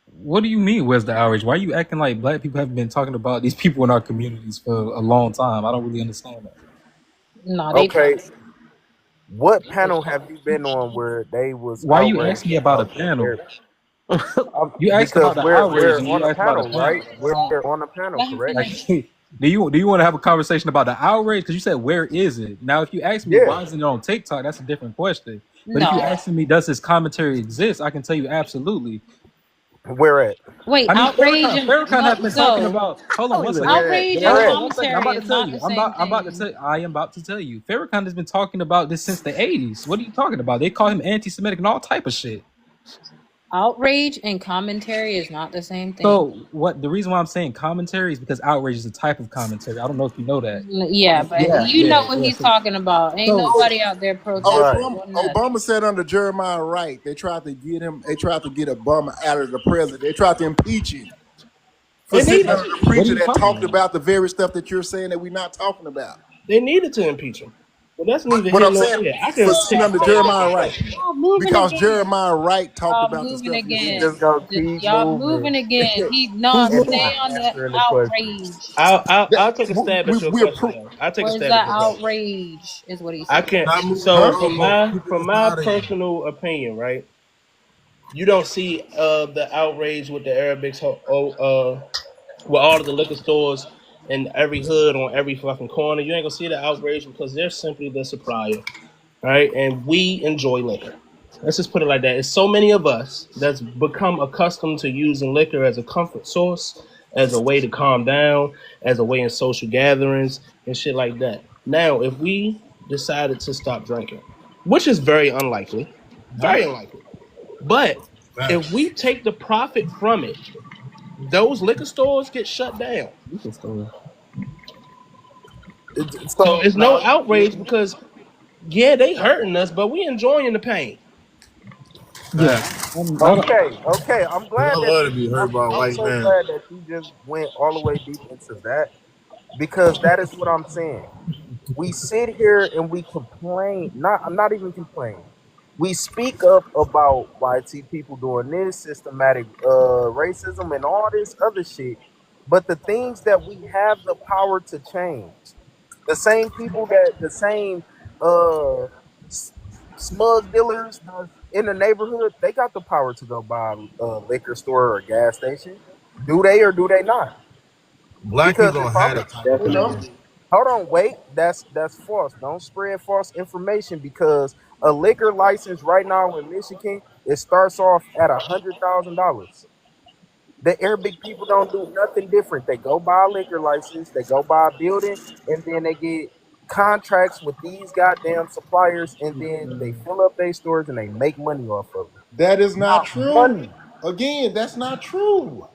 Speaker 13: What do you mean? Where's the outrage? Why are you acting like black people haven't been talking about these people in our communities for a long time? I don't really understand that.
Speaker 3: No, they
Speaker 1: Okay,
Speaker 3: talk.
Speaker 1: what panel have you been on where they was
Speaker 13: Why you
Speaker 1: outraged
Speaker 13: ask me about a
Speaker 1: about the
Speaker 13: panel?
Speaker 1: Arab?
Speaker 13: You asked
Speaker 1: Because
Speaker 13: about the outrage
Speaker 1: we're
Speaker 13: and
Speaker 1: on
Speaker 13: you
Speaker 1: a
Speaker 13: asked about a
Speaker 1: panel, right?
Speaker 13: panel.
Speaker 1: We're on a panel,
Speaker 3: Let him
Speaker 1: correct?
Speaker 13: Like,
Speaker 3: finish.
Speaker 13: do you want to have a conversation about the outrage? Because you said where is it? Now, if you ask me
Speaker 1: Yeah.
Speaker 13: why isn't it on TikTok, that's a different question. But if you
Speaker 3: No.
Speaker 13: asking me does this commentary exist, I can tell you absolutely.
Speaker 1: Where at?
Speaker 3: Wait,
Speaker 13: I mean,
Speaker 3: outrage and
Speaker 13: Farrakhan has been talking
Speaker 3: so
Speaker 13: about. Hold
Speaker 1: I
Speaker 13: on
Speaker 1: don't
Speaker 13: one
Speaker 1: even
Speaker 13: second.
Speaker 1: hear that.
Speaker 3: outrage and
Speaker 1: Where
Speaker 13: Hold
Speaker 1: at?
Speaker 13: on one second. I'm
Speaker 3: commentary
Speaker 13: about to
Speaker 3: is
Speaker 13: tell
Speaker 3: not
Speaker 13: you.
Speaker 3: the same
Speaker 13: I'm about to
Speaker 3: thing.
Speaker 13: tell. I am about to tell you. Farrakhan has been talking about this since the '80s. What are you talking about? They call him anti-Semitic and all type of shit.
Speaker 3: Outrage and commentary is not the same thing.
Speaker 13: So what? The reason why I'm saying commentary is because outrage is a type of commentary. I don't know if you know that.
Speaker 3: Yeah, but
Speaker 13: Yeah,
Speaker 3: you know
Speaker 13: yeah,
Speaker 3: what
Speaker 13: yeah.
Speaker 3: he's talking about. Ain't
Speaker 13: So
Speaker 6: Oh,
Speaker 3: nobody out there
Speaker 1: Right.
Speaker 3: protesting or nothing.
Speaker 6: Obama said under Jeremiah Wright, they tried to get him. They tried to get Obama out of the president. They tried to impeach him for
Speaker 5: they
Speaker 6: sitting
Speaker 5: needed
Speaker 6: under
Speaker 5: to.
Speaker 6: the
Speaker 13: what are
Speaker 6: preacher
Speaker 13: you
Speaker 6: that
Speaker 13: talking
Speaker 6: talked
Speaker 13: about?
Speaker 6: about the very stuff that you're saying that we're not talking about.
Speaker 5: They needed to impeach him. But that's neither
Speaker 6: What
Speaker 5: here
Speaker 6: I'm
Speaker 5: nor
Speaker 6: saying
Speaker 5: there. I
Speaker 6: for
Speaker 5: can
Speaker 6: sitting
Speaker 5: take a
Speaker 6: under
Speaker 5: stand with
Speaker 6: Jeremiah
Speaker 5: the
Speaker 6: Wright,
Speaker 5: question.
Speaker 3: Y'all moving
Speaker 6: because
Speaker 3: again.
Speaker 6: Jeremiah Wright talked
Speaker 3: Y'all
Speaker 6: about the
Speaker 3: moving
Speaker 6: stuff you're
Speaker 1: We
Speaker 3: again.
Speaker 6: saying.
Speaker 1: just gonna keep
Speaker 3: Y'all moving
Speaker 1: moving
Speaker 3: again. He
Speaker 6: Who's
Speaker 3: no,
Speaker 1: and
Speaker 3: stay
Speaker 6: moving?
Speaker 1: not
Speaker 3: on the
Speaker 1: answering the question.
Speaker 3: outrage.
Speaker 6: That,
Speaker 5: I'll take a stab at your
Speaker 6: we're
Speaker 5: question though. I'll take a
Speaker 3: Where's
Speaker 5: stab at
Speaker 3: that
Speaker 5: your question.
Speaker 3: outrage? Is what he
Speaker 5: I
Speaker 3: said.
Speaker 5: can
Speaker 12: Not moving the
Speaker 5: so
Speaker 6: huh?
Speaker 12: goalposts. Keep it
Speaker 5: from my
Speaker 12: inside of you.
Speaker 5: personal opinion, right? You don't see the outrage with the Arabics with all of the liquor stores in every hood on every fucking corner. You ain't gonna see the outrage because they're simply the supplier, right? And we enjoy liquor. Let's just put it like that. It's so many of us that's become accustomed to using liquor as a comfort source, as a way to calm down, as a way in social gatherings and shit like that. Now, if we decided to stop drinking, which is very unlikely, but if
Speaker 12: Facts.
Speaker 5: we take the profit from it, those liquor stores get shut down.
Speaker 13: Liquor store.
Speaker 5: So
Speaker 1: So
Speaker 5: it's no
Speaker 1: now,
Speaker 5: outrage because yeah, they hurting us, but we enjoying the pain.
Speaker 13: Yeah.
Speaker 12: Facts.
Speaker 13: I don't,
Speaker 1: okay, okay. I'm
Speaker 12: Cause I
Speaker 1: glad that
Speaker 12: love to
Speaker 1: you.
Speaker 12: be hurt by a
Speaker 1: I'm
Speaker 12: white
Speaker 1: so
Speaker 12: man.
Speaker 1: glad that you just went all the way deep into that because that is what I'm saying. We sit here and we complain. Not I'm not even complaining. We speak up about YT people doing this systematic racism and all this other shit. But the things that we have the power to change, the same people that the same uh s- smug dealers that's in the neighborhood, they got the power to go buy a liquor store or a gas station. Do they or do they not?
Speaker 12: Black
Speaker 1: Because
Speaker 12: people
Speaker 1: if
Speaker 12: don't
Speaker 1: I'm
Speaker 12: have that type of
Speaker 6: They
Speaker 12: power.
Speaker 6: don't.
Speaker 1: hold on, wait. That's false. Don't spread false information because a liquor license right now in Michigan it starts off at $100,000. The Arabic people don't do nothing different. They go buy a liquor license, they go buy a building, and then they get contracts with these goddamn suppliers, and then they fill up their stores and they make money off of it.
Speaker 6: That is not
Speaker 1: Not one.
Speaker 6: true. Again, that's not true.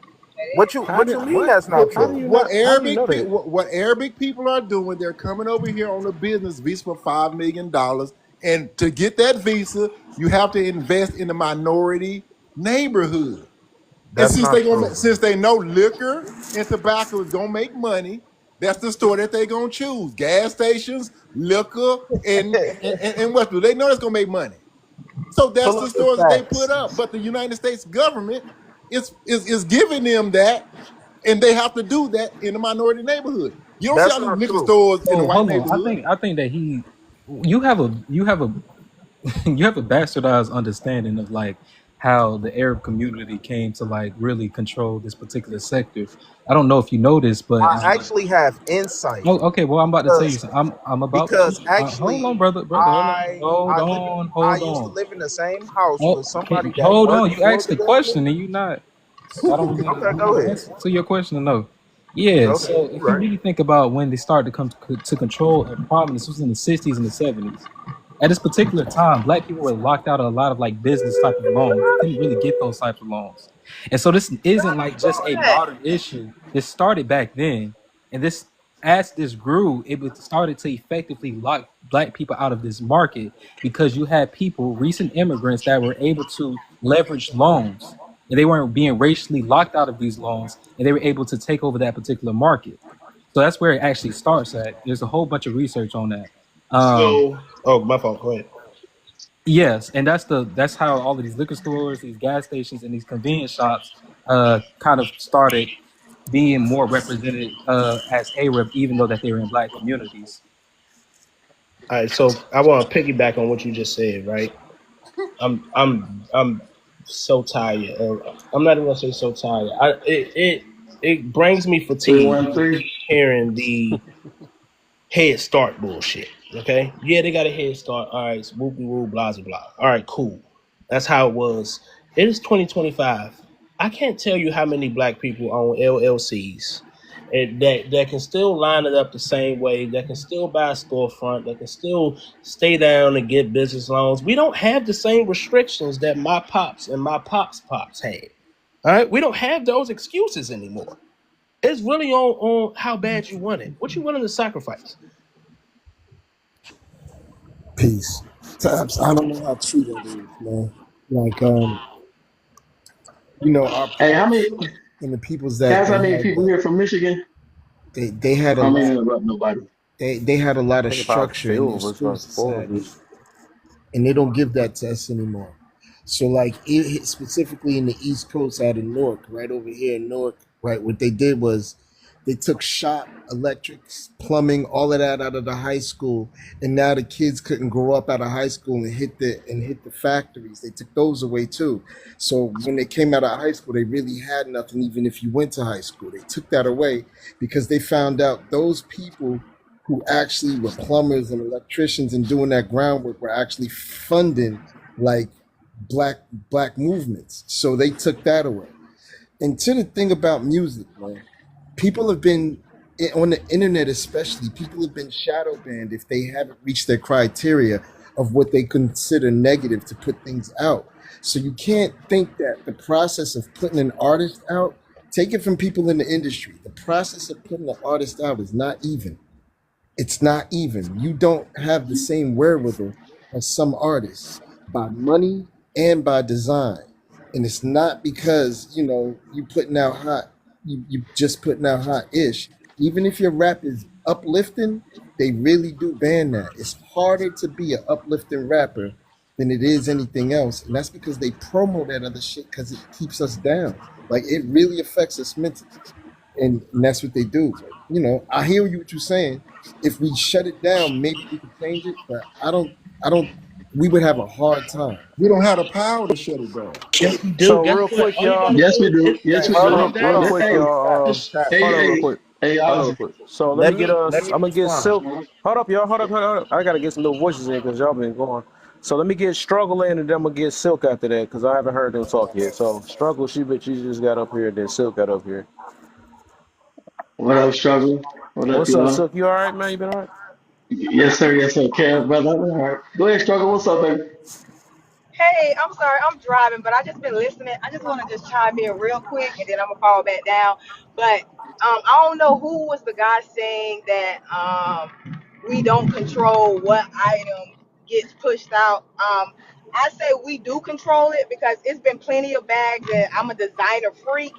Speaker 1: What you mean that's not
Speaker 6: What
Speaker 1: true?
Speaker 6: How do you know that? What Arabic people are doing? They're coming over here on a business visa for $5 million, and to get that visa, you have to invest in a minority neighborhood. And
Speaker 1: That's not true.
Speaker 6: since they know liquor and tobacco is gonna make money, that's the store that they gonna choose. Gas stations, liquor, and Westwood. They know that's gonna make money. So that's
Speaker 1: Pull
Speaker 6: the
Speaker 1: up the
Speaker 6: stores that they put
Speaker 1: facts.
Speaker 6: up. But the United States government is giving them that, and they have to do that in the minority neighborhood. You don't see
Speaker 1: That's
Speaker 6: all these
Speaker 1: not
Speaker 6: liquor
Speaker 1: true.
Speaker 6: stores in the
Speaker 13: so
Speaker 6: white
Speaker 13: hold on.
Speaker 6: neighborhood.
Speaker 13: I think that you have a you have a bastardized understanding of like how the Arab community came to like really control this particular sector. I don't know if you know this, but
Speaker 1: I actually have insight
Speaker 13: oh, okay. Well, I'm about to tell you
Speaker 1: because
Speaker 13: something. I'm about to hold
Speaker 1: actually
Speaker 13: on, brother.
Speaker 1: I live I
Speaker 13: Hold
Speaker 1: used to
Speaker 13: on.
Speaker 1: live in the same house
Speaker 13: Oh,
Speaker 1: with somebody that
Speaker 13: hold on.
Speaker 1: worked
Speaker 13: You
Speaker 1: for
Speaker 13: asked
Speaker 1: the
Speaker 13: the question
Speaker 1: government.
Speaker 13: and you not. So I don't really
Speaker 6: Okay,
Speaker 13: know
Speaker 6: go
Speaker 13: the
Speaker 6: ahead.
Speaker 13: answer to your question or no. Yeah,
Speaker 6: Okay,
Speaker 13: so
Speaker 6: you're
Speaker 13: if you
Speaker 6: right.
Speaker 13: really think about when they started to come to control and prominence, it was in the 60s and the 70s. At this particular time, black people were locked out of a lot of like business type of loans. They couldn't really get those types of loans. And so this isn't like just a modern issue. This started back then. And this as this grew, started to effectively lock black people out of this market because you had people, recent immigrants, that were able to leverage loans and they weren't being racially locked out of these loans and they were able to take over that particular market. So that's where it actually starts at. There's a whole bunch of research on that.
Speaker 5: So, oh, my fault. Go ahead.
Speaker 13: Yes, and that's how all of these liquor stores, these gas stations, and these convenience shops kind of started being more represented as Arab, even though that they were in black communities.
Speaker 5: All right, so I want to piggyback on what you just said, right? I'm so tired. I'm not even gonna say so tired. It brings me fatigue
Speaker 14: 213.
Speaker 5: hearing the head start bullshit. Okay, yeah, they got a head start. All right, whoopie woo, blah blah blah. All right, cool. That's how it was. It is 2025. I can't tell you how many black people own LLCs that can still line it up the same way. That can still buy a storefront. That can still stay down and get business loans. We don't have the same restrictions that my pops and my pops had. All right, we don't have those excuses anymore. It's really on how bad you want it. What you willing to sacrifice?
Speaker 16: Peace. Taps. I don't know how true that is, man. Like, our
Speaker 14: Hey, how many
Speaker 16: pops and the peoples that
Speaker 14: guys?
Speaker 16: they
Speaker 14: How many
Speaker 16: had
Speaker 14: people
Speaker 16: that
Speaker 14: here from Michigan?
Speaker 16: they had a
Speaker 14: I don't mean
Speaker 16: lot.
Speaker 14: to interrupt nobody.
Speaker 16: They had a lot
Speaker 1: I
Speaker 16: of
Speaker 1: think about
Speaker 16: structure in their
Speaker 1: few of us,
Speaker 16: school
Speaker 1: like four of
Speaker 16: society,
Speaker 1: us.
Speaker 16: and they don't give that to us anymore. So, like, specifically in the East Coast, out of Newark, right over here in Newark, right, what they did was they took shop, electrics, plumbing, all of that out of the high school, and now the kids couldn't grow up out of high school and hit the factories. They took those away too. So when they came out of high school, they really had nothing. Even if you went to high school, they took that away because they found out those people who actually were plumbers and electricians and doing that groundwork were actually funding like black movements. So they took that away. And to the thing about music, man, people have been on the internet, especially people have been shadow banned if they haven't reached their criteria of what they consider negative to put things out. So you can't think that the process of putting an artist out, take it from people in the industry, the process of putting an artist out is not even. It's not even. You don't have the same wherewithal as some artists by money and by design. And it's not because, you putting out hot, you just putting out hot ish. Even if your rap is uplifting, they really do ban that. It's harder to be an uplifting rapper than it is anything else. And that's because they promo that other shit because it keeps us down. Like it really affects us mentally and that's what they do. But I hear you what you're saying. If we shut it down, maybe we could change it. But I don't. We would have a hard time.
Speaker 6: We don't have the power to shut it down.
Speaker 5: Yes, we do.
Speaker 1: So
Speaker 5: Guess
Speaker 1: real
Speaker 5: what?
Speaker 1: quick,
Speaker 5: All you
Speaker 1: y'all.
Speaker 5: gotta
Speaker 14: Yes, we
Speaker 5: do is
Speaker 14: do.
Speaker 5: hit
Speaker 14: Yes,
Speaker 5: that
Speaker 14: we do.
Speaker 1: Real
Speaker 5: shutdown
Speaker 1: quick,
Speaker 14: Hey,
Speaker 1: y'all.
Speaker 5: button.
Speaker 1: Hold on, real
Speaker 14: hey,
Speaker 1: quick.
Speaker 14: hey,
Speaker 1: Hold on, real quick. So let me
Speaker 5: Let
Speaker 1: get
Speaker 5: me
Speaker 1: us.
Speaker 5: let me
Speaker 1: I'm gonna get
Speaker 5: respond.
Speaker 1: Silk. Hold up, y'all. Hold up. I gotta get some new voices in because y'all been going. So let me get Struggle in, and then I'm gonna get Silk after that because I haven't heard them talk yet. So Struggle, she just got up here, and then Silk got up here.
Speaker 14: what up, struggle? What up,
Speaker 1: What's up,
Speaker 14: y'all?
Speaker 1: Silk? You all right, man? You been all right?
Speaker 14: Yes, sir, care, brother. All right. Go ahead, struggle. What's up, baby?
Speaker 17: Hey, I'm sorry, I'm driving, but I just been listening. I just want to just chime in real quick, and then I'm gonna fall back down. But I don't know who was the guy saying that we don't control what item gets pushed out. I say we do control it because it's been plenty of bags, and I'm a designer freak.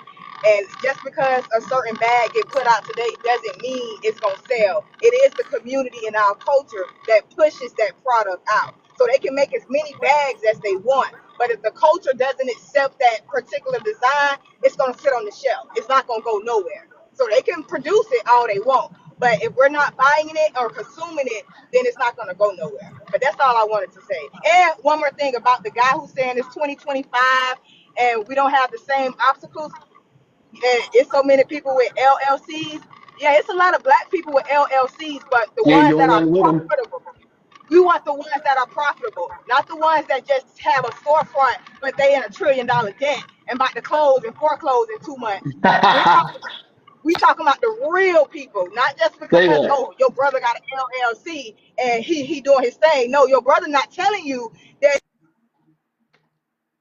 Speaker 17: And just because a certain bag get put out today doesn't mean it's gonna sell. It is the community in our culture that pushes that product out. So they can make as many bags as they want. But if the culture doesn't accept that particular design, it's gonna sit on the shelf. It's not gonna go nowhere. So they can produce it all they want. But if we're not buying it or consuming it, then it's not gonna go nowhere. But that's all I wanted to say. And one more thing about the guy who's saying it's 2025 and we don't have the same obstacles and it's so many people with LLCs. Yeah, it's a lot of black people with LLCs, but the
Speaker 14: You ain't
Speaker 17: ones that
Speaker 14: doing
Speaker 17: are
Speaker 14: nothing with them.
Speaker 17: profitable, we want the ones that are profitable, not the ones that just have a storefront, but they in $1 trillion debt and about to close and foreclose in 2 months. We talking about the real people, not just because,
Speaker 14: Say that.
Speaker 17: oh, your brother got an LLC and he doing his thing. No, your brother not telling you that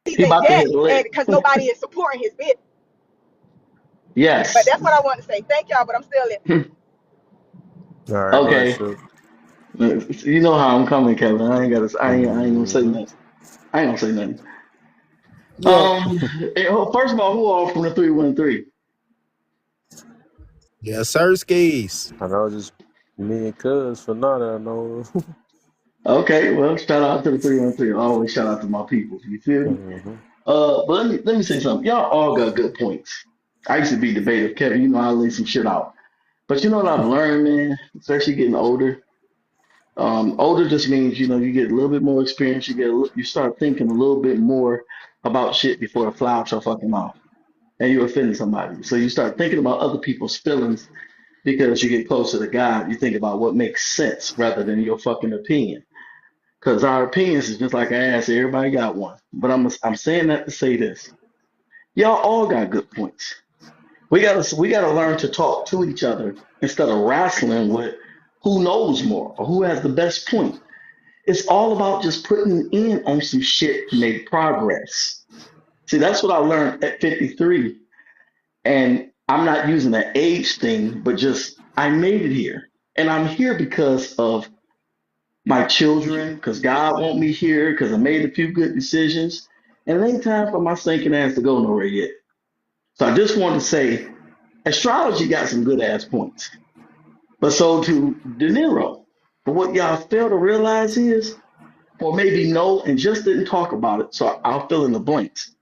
Speaker 17: he's
Speaker 14: He
Speaker 17: in
Speaker 14: about to hit
Speaker 17: debt
Speaker 14: a
Speaker 17: and
Speaker 14: lick.
Speaker 17: because nobody is supporting his business. But
Speaker 14: Yes.
Speaker 17: that's what I want to say. Thank y'all, but I'm still listening.
Speaker 1: All right, go ahead,
Speaker 14: Okay.
Speaker 1: Silk.
Speaker 14: You know how I'm coming, Kevin. I ain't gonna say
Speaker 1: Mm-hmm.
Speaker 14: nothing. I ain't gonna say nothing.
Speaker 16: Yeah.
Speaker 14: First of all, who all from the 313?
Speaker 16: Yes, sir, skis.
Speaker 1: I know just me and Cuz for now. I know.
Speaker 14: Okay, well, shout out to the 313. Always shout out to my people. You feel me?
Speaker 1: Mm-hmm.
Speaker 14: But let me say something. Y'all all got good points. I used to be debative, Kevin. You know I lay some shit out. But you know what I've learned, man, especially getting older. Older just means you get a little bit more experience. You start thinking a little bit more about shit before it fly out your fucking mouth, and you offend somebody. So you start thinking about other people's feelings because you get closer to God. You think about what makes sense rather than your fucking opinion. Because our opinions is just like an ass. Everybody got one. But I'm saying that to say this. Y'all all got good points. We gotta learn to talk to each other instead of wrestling with who knows more or who has the best point. It's all about just putting in on some shit to make progress. See, that's what I learned at 53. And I'm not using the age thing, but just I made it here. And I'm here because of my children, because God want me here, because I made a few good decisions. And it ain't time for my stinking ass to go nowhere yet. So I just want to say astrology got some good ass points. But so to De Niro. But what y'all fail to realize is, or maybe know and just didn't talk about it, so I'll fill in the blanks.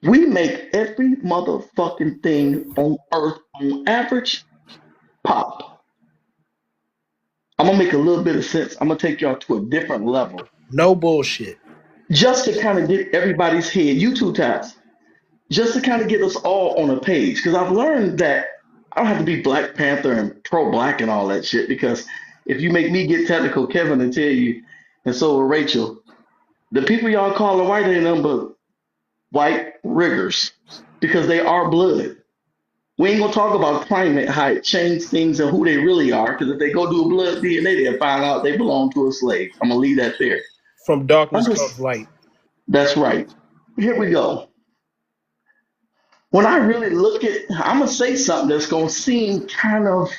Speaker 14: We make every motherfucking thing on earth on average pop. I'm gonna make a little bit of sense. I'm gonna take y'all to a different level.
Speaker 5: No bullshit.
Speaker 14: Just to kind of get everybody's head, you two taps, just to kind of get us all on a page. Because I've learned that I don't have to be Black Panther and pro black and all that shit. Because if you make me get technical, Kevin will tell you, and so will Rachel, the people y'all calling white ain't nothing but white riggers because they are blood. We ain't gonna talk about climate, how it changed things and who they really are. Because if they go do a blood DNA, they'll find out they belong to a slave. I'm gonna leave that there.
Speaker 5: From
Speaker 14: I'm
Speaker 5: darkness comes
Speaker 14: just
Speaker 5: light.
Speaker 14: that's right. Here we go. When I really look at, I'm gonna say something that's gonna seem kind of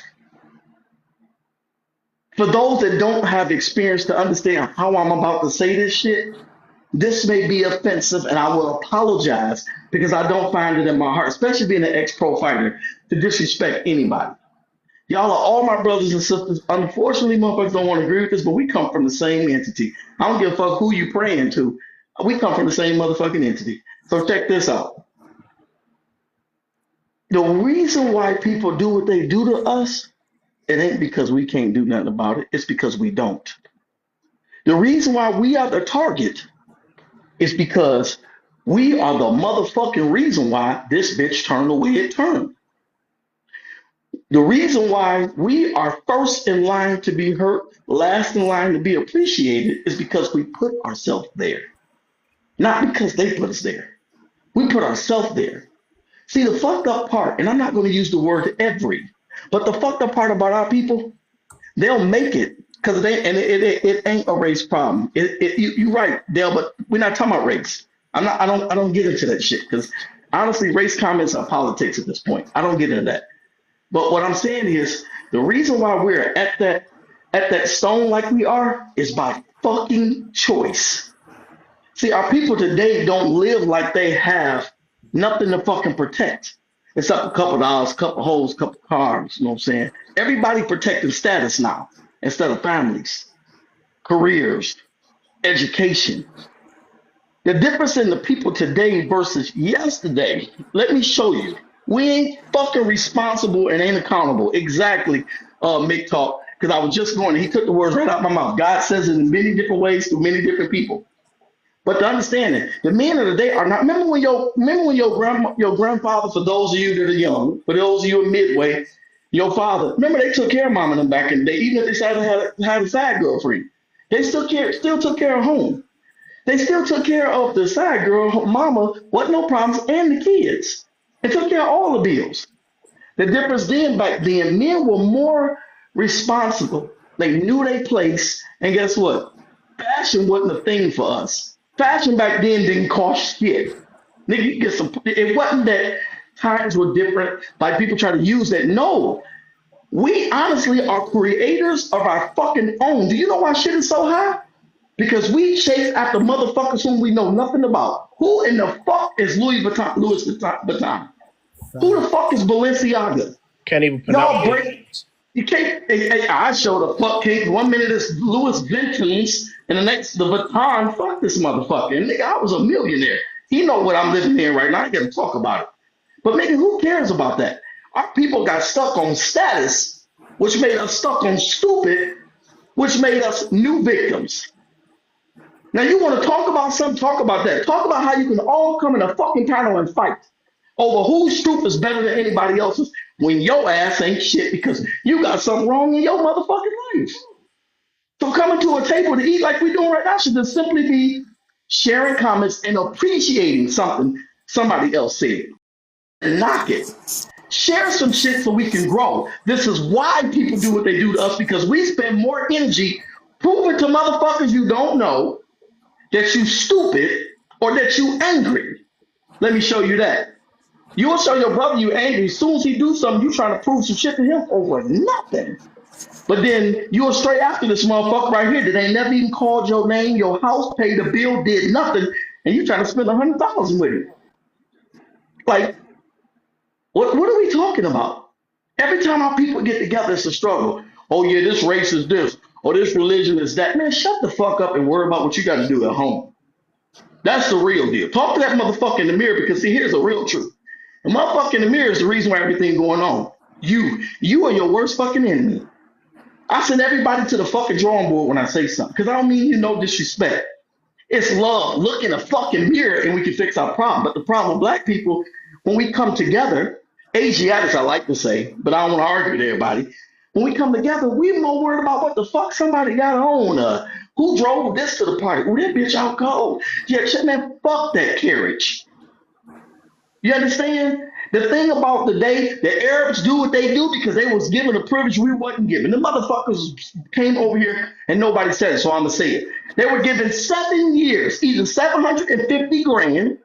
Speaker 14: for those that don't have experience to understand how I'm about to say this shit. This may be offensive, and I will apologize because I don't find it in my heart, especially being an ex-pro fighter, to disrespect anybody. Y'all are all my brothers and sisters. Unfortunately, motherfuckers don't want to agree with this, but we come from the same entity. I don't give a fuck who you praying to. We come from the same motherfucking entity. So check this out. The reason why people do what they do to us, it ain't because we can't do nothing about it. It's because we don't. The reason why we are the target is because we are the motherfucking reason why this bitch turned the way it turned. The reason why we are first in line to be hurt, last in line to be appreciated is because we put ourselves there. Not because they put us there. We put ourselves there. See, the fucked up part, and I'm not going to use the word every, but the fucked up part about our people, they'll make it because it ain't a race problem. You're right, Dale, but we're not talking about race. I don't get into that shit because honestly, race comments are politics at this point. I don't get into that. But what I'm saying is the reason why we're at that stone like we are is by fucking choice. See, our people today don't live like they have nothing to fucking protect. Except a couple dollars, couple hoes, couple cars, you know what I'm saying? Everybody protecting status now instead of families, careers, education. The difference in the people today versus yesterday, let me show you. We ain't fucking responsible and ain't accountable. Exactly, Mick talk. Because I was just going, he took the words right out of my mouth. God says it in many different ways through many different people. But to understand it, the men of the day are not. Remember when your grandfather, for those of you that are young, for those of you in midway, your father, remember they took care of mom and them back in the day, even if they decided to have a side girlfriend. They still took care of home.
Speaker 18: They still took care of the side girl, her mama, wasn't no problems, and the kids. They took care of all the bills. The difference then back then, men were more responsible. They knew their place, and guess what? Fashion wasn't a thing for us. Fashion back then didn't cost shit. Nigga, you get some. It wasn't that times were different. Like people try to use that. No, we honestly are creators of our fucking own. Do you know why shit is so high? Because we chase after motherfuckers whom we know nothing about. Who in the fuck is Louis Vuitton? Louis Vuitton? Who the fuck is Balenciaga?
Speaker 5: Can't even pronounce
Speaker 18: Y'all break.
Speaker 5: it.
Speaker 18: You can't. I show the fuck cake. 1 minute it's Louis Vuittons, and the next the Vuitton. Fuck this motherfucker. And nigga, I was a millionaire. He know what I'm living in right now. I got to talk about it. But nigga, who cares about that? Our people got stuck on status, which made us stuck on stupid, which made us new victims. Now you want to talk about something? Talk about that. Talk about how you can all come in a fucking panel and fight over whose truth is better than anybody else's when your ass ain't shit because you got something wrong in your motherfucking life. So coming to a table to eat like we're doing right now should just simply be sharing comments and appreciating something somebody else said. And knock it. Share some shit so we can grow. This is why people do what they do to us because we spend more energy proving to motherfuckers you don't know that you stupid or that you angry. Let me show you that. You'll show your brother you angry. As soon as he do something, you trying to prove some shit to him over nothing. But then you'll stray after this motherfucker right here that ain't never even called your name, your house, paid the bill, did nothing, and you trying to spend 100,000 with him. Like, what are we talking about? Every time our people get together, it's a struggle. Oh yeah, this race is this, or this religion is that. Man, shut the fuck up and worry about what you got to do at home. That's the real deal. Talk to that motherfucker in the mirror because see, here's the real truth. The motherfucker in the mirror is the reason why everything going on. You are your worst fucking enemy. I send everybody to the fucking drawing board when I say something because I don't mean you no disrespect. It's love. Look in the fucking mirror and we can fix our problem. But the problem with black people, when we come together, Asiatics I like to say, but I don't want to argue with everybody. When we come together, we more worried about what the fuck somebody got on. Who drove this to the party? Oh, that bitch out cold. Yeah, man, fuck that carriage. You understand? The thing about the day, the Arabs do what they do because they was given a privilege we wasn't given. The motherfuckers came over here and nobody said it, so I'm going to say it. They were given 7 years, either 750 grand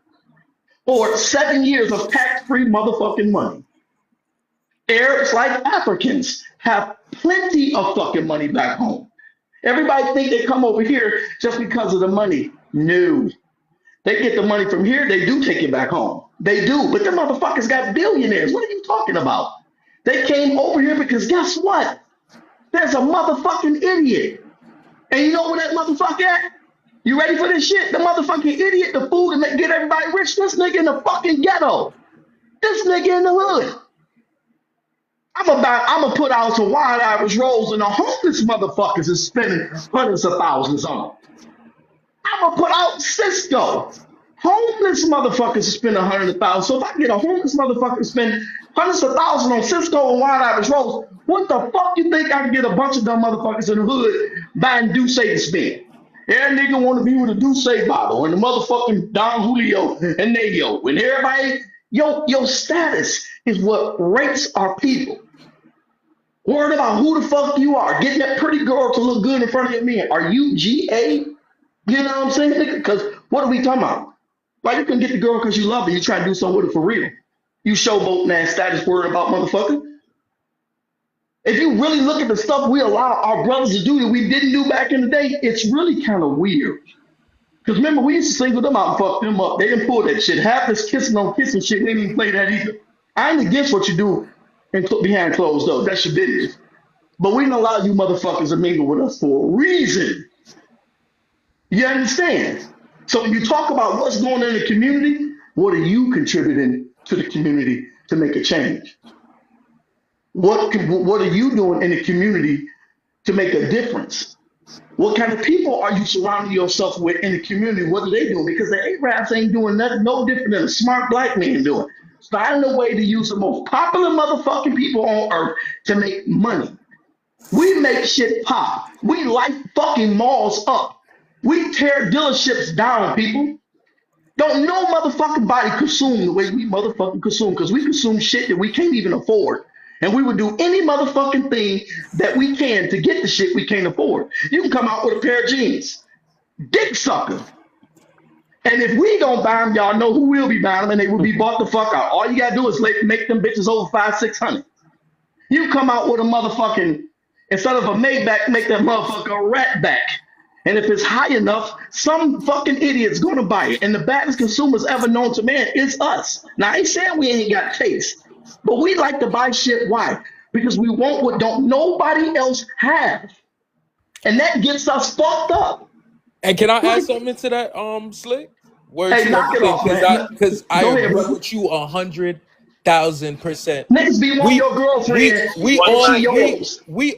Speaker 18: or 7 years of tax-free motherfucking money. Arabs, like Africans, have plenty of fucking money back home. Everybody think they come over here just because of the money. No. They get the money from here, they do take it back home. They do, but them motherfuckers got billionaires. What are you talking about? They came over here because guess what? There's a motherfucking idiot. And you know where that motherfucker at? You ready for this shit? The motherfucking idiot, the fool to get everybody rich. This nigga in the fucking ghetto. This nigga in the hood. I'm gonna put out some wild Irish rolls and the homeless motherfuckers is spending hundreds of thousands on them. I'm gonna put out Cisco. Homeless motherfuckers is spending 100,000. So if I get a homeless motherfucker to spend hundreds of thousands on Cisco and wild Irish rolls, what the fuck you think I can get a bunch of dumb motherfuckers in the hood buying Douce to spend? Every nigga want to be with a Douce bottle and the motherfucking Don Julio and Nayo. And everybody, your status is what rates our people. Worried about who the fuck you are. Getting that pretty girl to look good in front of your man. Are you GA? You know what I'm saying? Because what are we talking about? Like you can get the girl because you love her. You try to do something with her for real. You showboating ass status worried about motherfucker. If you really look at the stuff we allow our brothers to do that we didn't do back in the day, it's really kind of weird. Because remember, we used to single them out and fuck them up. They didn't pull that shit. Half this kissing on kissing shit, we didn't even play that either. I ain't against what you do behind closed doors. That's your business. But we didn't allow you motherfuckers to mingle with us for a reason. You understand? So when you talk about what's going on in the community, what are you contributing to the community to make a change? What are you doing in the community to make a difference? What kind of people are you surrounding yourself with in the community? What are they doing? Because the Arabs ain't doing nothing no different than a smart black man doing. Finding a way to use the most popular motherfucking people on earth to make money. We make shit pop. We light fucking malls up. We tear dealerships down, people. Don't no motherfucking body consume the way we motherfucking consume because we consume shit that we can't even afford. And we would do any motherfucking thing that we can to get the shit we can't afford. You can come out with a pair of jeans. Dick sucker. And if we don't buy them, y'all know who will be buying them and they will be bought the fuck out. All you gotta do is make them bitches over 500-600. You come out with a motherfucking, instead of a Maybach, make that motherfucker a rat back. And if it's high enough, some fucking idiot's gonna buy it. And the baddest consumers ever known to man is us. Now I ain't saying we ain't got taste, but we like to buy shit. Why? Because we want what don't nobody else have. And that gets us fucked up.
Speaker 15: And can I
Speaker 18: Look
Speaker 15: add
Speaker 18: at,
Speaker 15: something to that, Slick? Word
Speaker 18: hey,
Speaker 15: to
Speaker 18: knock it
Speaker 15: everything,
Speaker 18: off, man.
Speaker 15: because I
Speaker 18: Go ahead,
Speaker 15: agree
Speaker 18: brother.
Speaker 15: with you 100,000%.
Speaker 18: Niggas be want
Speaker 15: We
Speaker 18: your
Speaker 15: we
Speaker 18: girlfriend
Speaker 15: we
Speaker 18: and she
Speaker 15: all we
Speaker 18: yours.
Speaker 15: we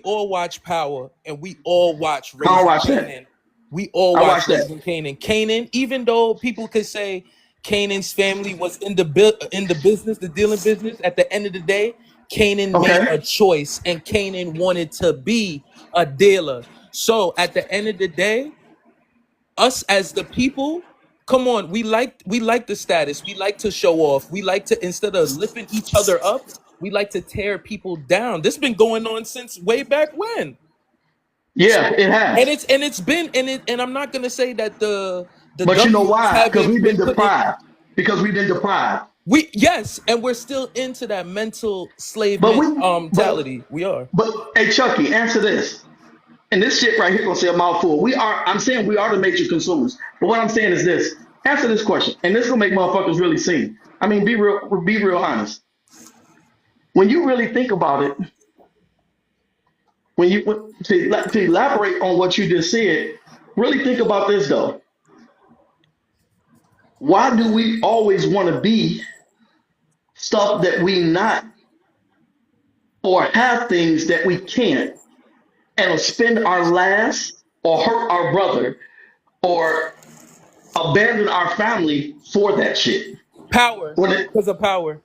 Speaker 15: all watch Power, and we all watch
Speaker 18: I don't
Speaker 15: Raising
Speaker 18: watch that.
Speaker 15: Canaan. We all
Speaker 18: I
Speaker 15: watch
Speaker 18: watch that.
Speaker 15: Raising Canaan. Canaan, even though people could say Canaan's family was in the in the business, the dealing business, at the end of the day, Canaan made
Speaker 18: Okay.
Speaker 15: a choice, and Canaan wanted to be a dealer. So at the end of the day, us as the people, come on, we like the status, we like to show off, we like to, instead of lifting each other up, we like to tear people down. This been going on since way back when.
Speaker 18: Yeah,
Speaker 15: So,
Speaker 18: it has.
Speaker 15: and I'm not gonna say that the
Speaker 18: But you know
Speaker 15: W's
Speaker 18: why? Because
Speaker 15: haven't
Speaker 18: we've been
Speaker 15: been put in.
Speaker 18: deprived. Because we've been deprived.
Speaker 15: We, yes, and we're still into that mental slave
Speaker 18: But we but
Speaker 15: mentality. We are.
Speaker 18: but hey Chucky, answer this. And this shit right here gonna say a mouthful. I'm saying we are the major consumers. But what I'm saying is this. Answer this question. And this will make motherfuckers really sing. I mean, be real honest. When you really think about it, to elaborate on what you just said, really think about this though. Why do we always want to be stuff that we not, or have things that we can't, and spend our last or hurt our brother or abandon our family for that shit?
Speaker 15: Power,
Speaker 18: When it,
Speaker 15: because of power.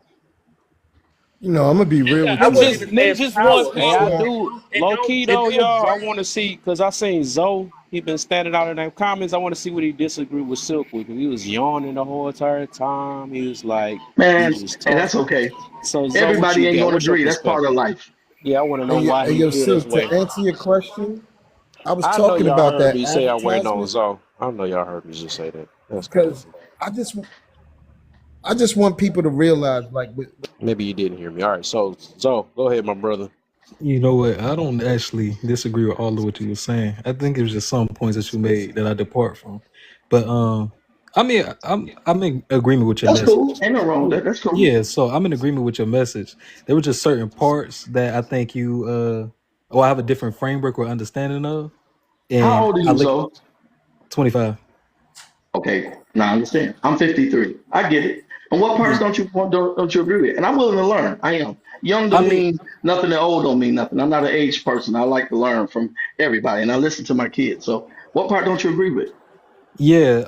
Speaker 16: You know, I'm gonna be real with
Speaker 5: I
Speaker 16: you,
Speaker 5: wouldn't
Speaker 16: man.
Speaker 5: even say it's
Speaker 15: Ninjas want
Speaker 5: power.
Speaker 1: Hey,
Speaker 5: It's
Speaker 1: I
Speaker 5: just
Speaker 15: power.
Speaker 1: do
Speaker 5: it
Speaker 1: low
Speaker 5: don't
Speaker 1: key
Speaker 5: it
Speaker 1: though,
Speaker 5: don't
Speaker 1: y'all. I
Speaker 5: bring
Speaker 1: want to see because I seen Zoe. He been standing out in them comments. I want to see what he disagreed with Silk with. 'Cause he was yawning the whole entire time. He was like, he
Speaker 18: man,
Speaker 1: was just
Speaker 18: and that's
Speaker 1: talking.
Speaker 18: okay.
Speaker 1: So Zoe, what
Speaker 18: Everybody
Speaker 1: you
Speaker 18: ain't
Speaker 1: got?
Speaker 18: gonna
Speaker 1: What's your
Speaker 18: agree. That's part of
Speaker 1: perspective?
Speaker 18: life.
Speaker 1: Yeah, I want to know
Speaker 16: Hey,
Speaker 1: why
Speaker 16: hey,
Speaker 1: he
Speaker 16: yo,
Speaker 1: feel this
Speaker 16: Silk, to
Speaker 1: way.
Speaker 16: answer your question, I was
Speaker 1: I know
Speaker 16: talking
Speaker 1: y'all
Speaker 16: about
Speaker 1: heard
Speaker 16: that
Speaker 1: me say I waiting on
Speaker 16: advertisement
Speaker 1: Zoe. I know y'all heard me just say that. That's
Speaker 16: because
Speaker 1: crazy.
Speaker 16: I just I just want people to realize, like,
Speaker 1: Maybe you didn't hear me. All right, so Zoe, go ahead, my brother.
Speaker 13: You know what? I don't actually disagree with all of what you were saying. I think it was just some points that you made that I depart from. But I mean, I'm in agreement with your
Speaker 18: That's cool.
Speaker 13: message.
Speaker 18: Ain't no wrong with
Speaker 13: Yeah,
Speaker 18: that. That's cool.
Speaker 13: yeah. So I'm in agreement with your message. There were just certain parts that I think you or I have a different framework or understanding of,
Speaker 18: How
Speaker 13: and
Speaker 18: old are
Speaker 13: I
Speaker 18: you,
Speaker 13: look
Speaker 18: Zoe?
Speaker 13: 25.
Speaker 18: Okay, now I understand. I'm 53. I get it. And what parts
Speaker 13: Yeah.
Speaker 18: don't you agree with? And I'm willing to learn. I am. Young
Speaker 13: I
Speaker 18: don't
Speaker 13: mean,
Speaker 18: mean nothing, and old don't mean nothing. I'm not an age person. I like to learn from everybody, and I listen to my kids. So, what part don't you agree with?
Speaker 13: yeah.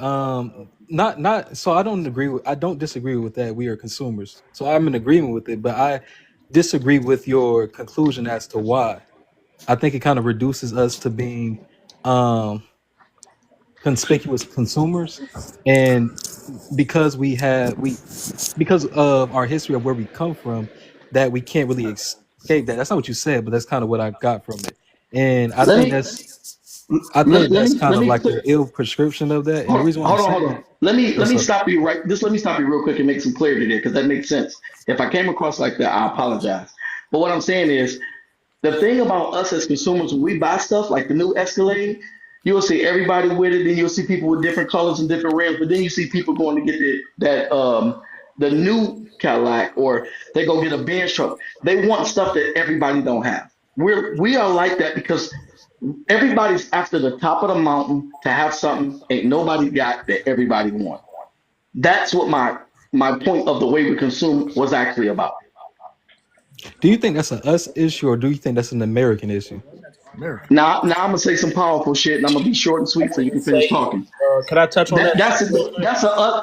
Speaker 13: Not. So I don't disagree with that. We are consumers. So I'm in agreement with it, but I disagree with your conclusion as to why. I think it kind of reduces us to being um, conspicuous consumers, and because we because of our history of where we come from, that we can't really escape that. That's not what you said, but that's kind of what I got from it, and
Speaker 18: Let me
Speaker 13: I think that's kind
Speaker 18: let
Speaker 13: of
Speaker 18: me
Speaker 13: like an ill prescription of that. And the
Speaker 18: hold
Speaker 13: reason why I'm
Speaker 18: hold on,
Speaker 13: saying
Speaker 18: hold
Speaker 13: that,
Speaker 18: on. Let
Speaker 13: what's
Speaker 18: me
Speaker 13: up?
Speaker 18: stop you right. Let me stop you real quick and make some clarity there because that makes sense. If I came across like that, I apologize. But what I'm saying is the thing about us as consumers, when we buy stuff like the new Escalade, you'll see everybody with it. Then you'll see people with different colors and different rims. But then you see people going to get the new Cadillac, or they go get a Benz truck. They want stuff that everybody don't have. We are like that because everybody's after the top of the mountain to have something ain't nobody got that everybody want. That's what my point of the way we consume was actually about.
Speaker 13: Do you think that's an us issue, or do you think that's an American issue?
Speaker 16: America.
Speaker 18: Now I'm gonna say some powerful shit, and I'm gonna be short and
Speaker 5: I
Speaker 18: sweet so you
Speaker 5: wouldn't
Speaker 18: can finish
Speaker 5: say.
Speaker 18: talking.
Speaker 5: Can I touch on that real quick?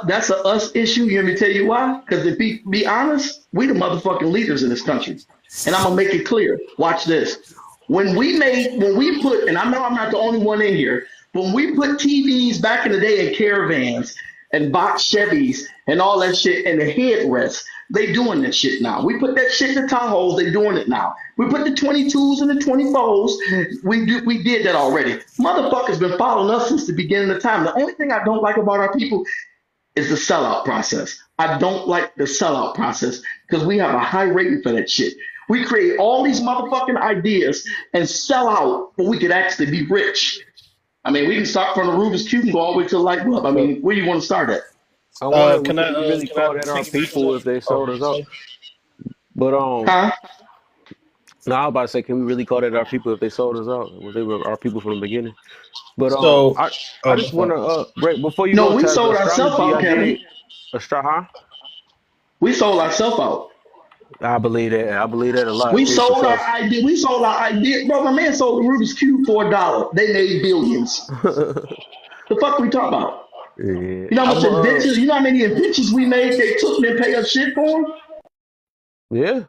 Speaker 18: That's a us issue. You let me tell you why? Because to be honest, we the motherfucking leaders in this country, and I'm gonna make it clear. Watch this. When we put, and I know I'm not the only one in here, When we put TVs back in the day in caravans and box Chevys and all that shit in the headrests, they doing that shit now. We put that shit in the Tahoes, they doing it now. We put the 22s and the 24s, we did that already. Motherfuckers been following us since the beginning of time. The only thing I don't like about our people is the sellout process. I don't like the sellout process because we have a high rating for that shit. We create all these motherfucking ideas and sell out, but we could actually be rich. I mean, we can start from the Rubik's Cube and go all the way to the light bulb. I
Speaker 1: So
Speaker 18: mean, where do you want to start at?
Speaker 1: I wonder,
Speaker 15: Can
Speaker 1: can we really
Speaker 15: can I
Speaker 1: call that our
Speaker 15: piggyback
Speaker 1: people
Speaker 15: on?
Speaker 1: if they
Speaker 15: Oh,
Speaker 1: sold
Speaker 15: what
Speaker 1: us
Speaker 15: you
Speaker 1: out?
Speaker 15: say?
Speaker 1: But
Speaker 18: Huh?
Speaker 1: no, I was about to say, can we really call that our people if they sold us out? Was they were our people from the beginning? But
Speaker 15: So,
Speaker 1: I
Speaker 15: my
Speaker 1: just want
Speaker 15: fault.
Speaker 1: to Brett, before you
Speaker 18: No,
Speaker 1: go
Speaker 18: we
Speaker 1: to the
Speaker 18: sold ourselves
Speaker 1: astrology,
Speaker 18: out,
Speaker 1: I
Speaker 18: Kevin.
Speaker 1: did huh?
Speaker 18: We sold ourselves out.
Speaker 1: I believe that. I believe that a lot
Speaker 18: We
Speaker 1: too, for
Speaker 18: sold our
Speaker 1: sure.
Speaker 18: idea. We sold our idea. Bro, my man sold the Rubik's Cube for $1. They made billions. The fuck we talk about?
Speaker 1: Yeah,
Speaker 18: You know how
Speaker 1: I'm
Speaker 18: much inventions? You know how many inventions we made? They took and didn't pay us shit for them.
Speaker 1: yeah,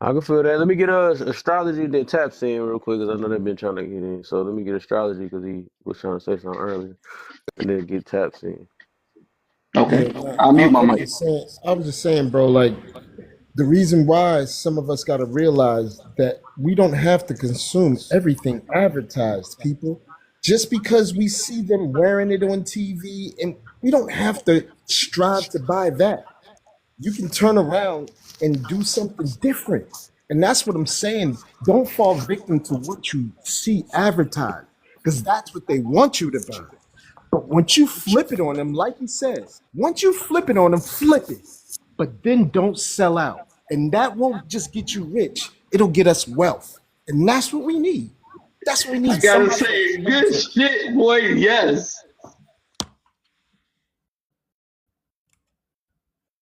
Speaker 1: I can feel that. Let me get astrology then taps in real quick because I know they've been trying to get in. So let me get astrology because he was trying to say something earlier, and then get taps in.
Speaker 18: Okay,
Speaker 16: Yeah, no,
Speaker 18: I'll mute my
Speaker 16: I was
Speaker 18: mic.
Speaker 16: just saying. I was just saying, bro. Like the reason why some of us got to realize that we don't have to consume everything advertised, people. Just because we see them wearing it on TV, and we don't have to strive to buy that. You can turn around and do something different. And that's what I'm saying. Don't fall victim to what you see advertised because that's what they want you to buy. But once you flip it on them, like he said, once you flip it on them, flip it. But then don't sell out. And that won't just get you rich, it'll get us wealth. And that's what we need. That's what we
Speaker 18: I
Speaker 16: need.
Speaker 18: gotta
Speaker 16: Somebody to
Speaker 18: say,
Speaker 16: flip it
Speaker 18: good
Speaker 16: to.
Speaker 18: shit, boy. Yes.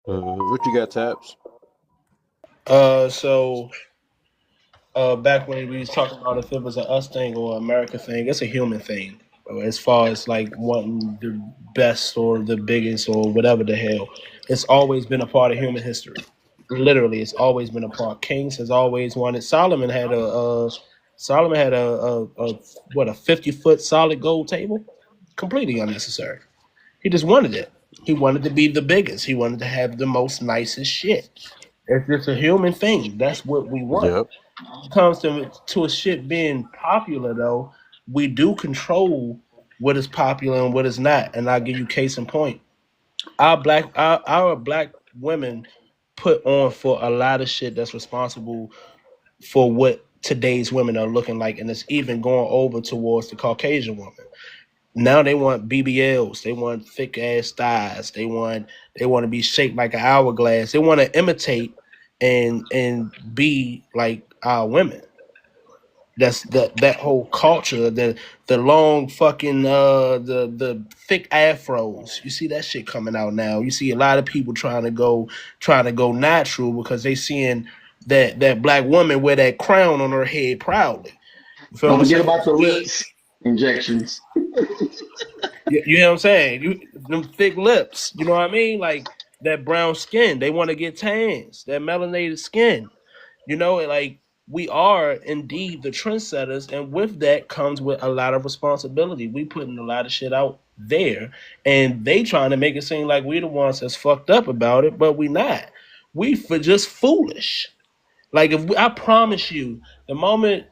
Speaker 1: What you got, taps?
Speaker 5: So back when we was talking about if it was a us thing or America thing, it's a human thing. As far as like wanting the best or the biggest or whatever the hell, it's always been a part of human history. Literally, it's always been a part. Kings has always wanted. Solomon had a what, a 50-foot solid gold table, completely unnecessary. He just wanted it. He wanted to be the biggest. He wanted to have the most nicest shit. It's just a human thing. That's what we want.
Speaker 1: Yep.
Speaker 5: When it comes to a shit being popular though, we do control what is popular and what is not. And I'll give you case in point. Our black women put on for a lot of shit that's responsible for what today's women are looking like, and it's even going over towards the Caucasian woman. Now they want BBLs, they want thick ass thighs, they want to be shaped like an hourglass. They want to imitate and be like our women. That's that whole culture, the long fucking the thick afros. You see that shit coming out now. You see a lot of people trying to go natural because they seeing that black woman wear that crown on her head proudly. You feel
Speaker 18: Don't
Speaker 5: what I'm
Speaker 18: forget
Speaker 5: saying?
Speaker 18: about the
Speaker 5: We
Speaker 18: lips injections.
Speaker 5: You know what I'm saying? Them thick lips. You know what I mean? Like that brown skin. They want to get tans. That melanated skin. And like we are indeed the trendsetters, and with that comes with a lot of responsibility. We putting a lot of shit out there, and they trying to make it seem like we the ones that's fucked up about it, but we not. We for just foolish. Like I promise you, the moment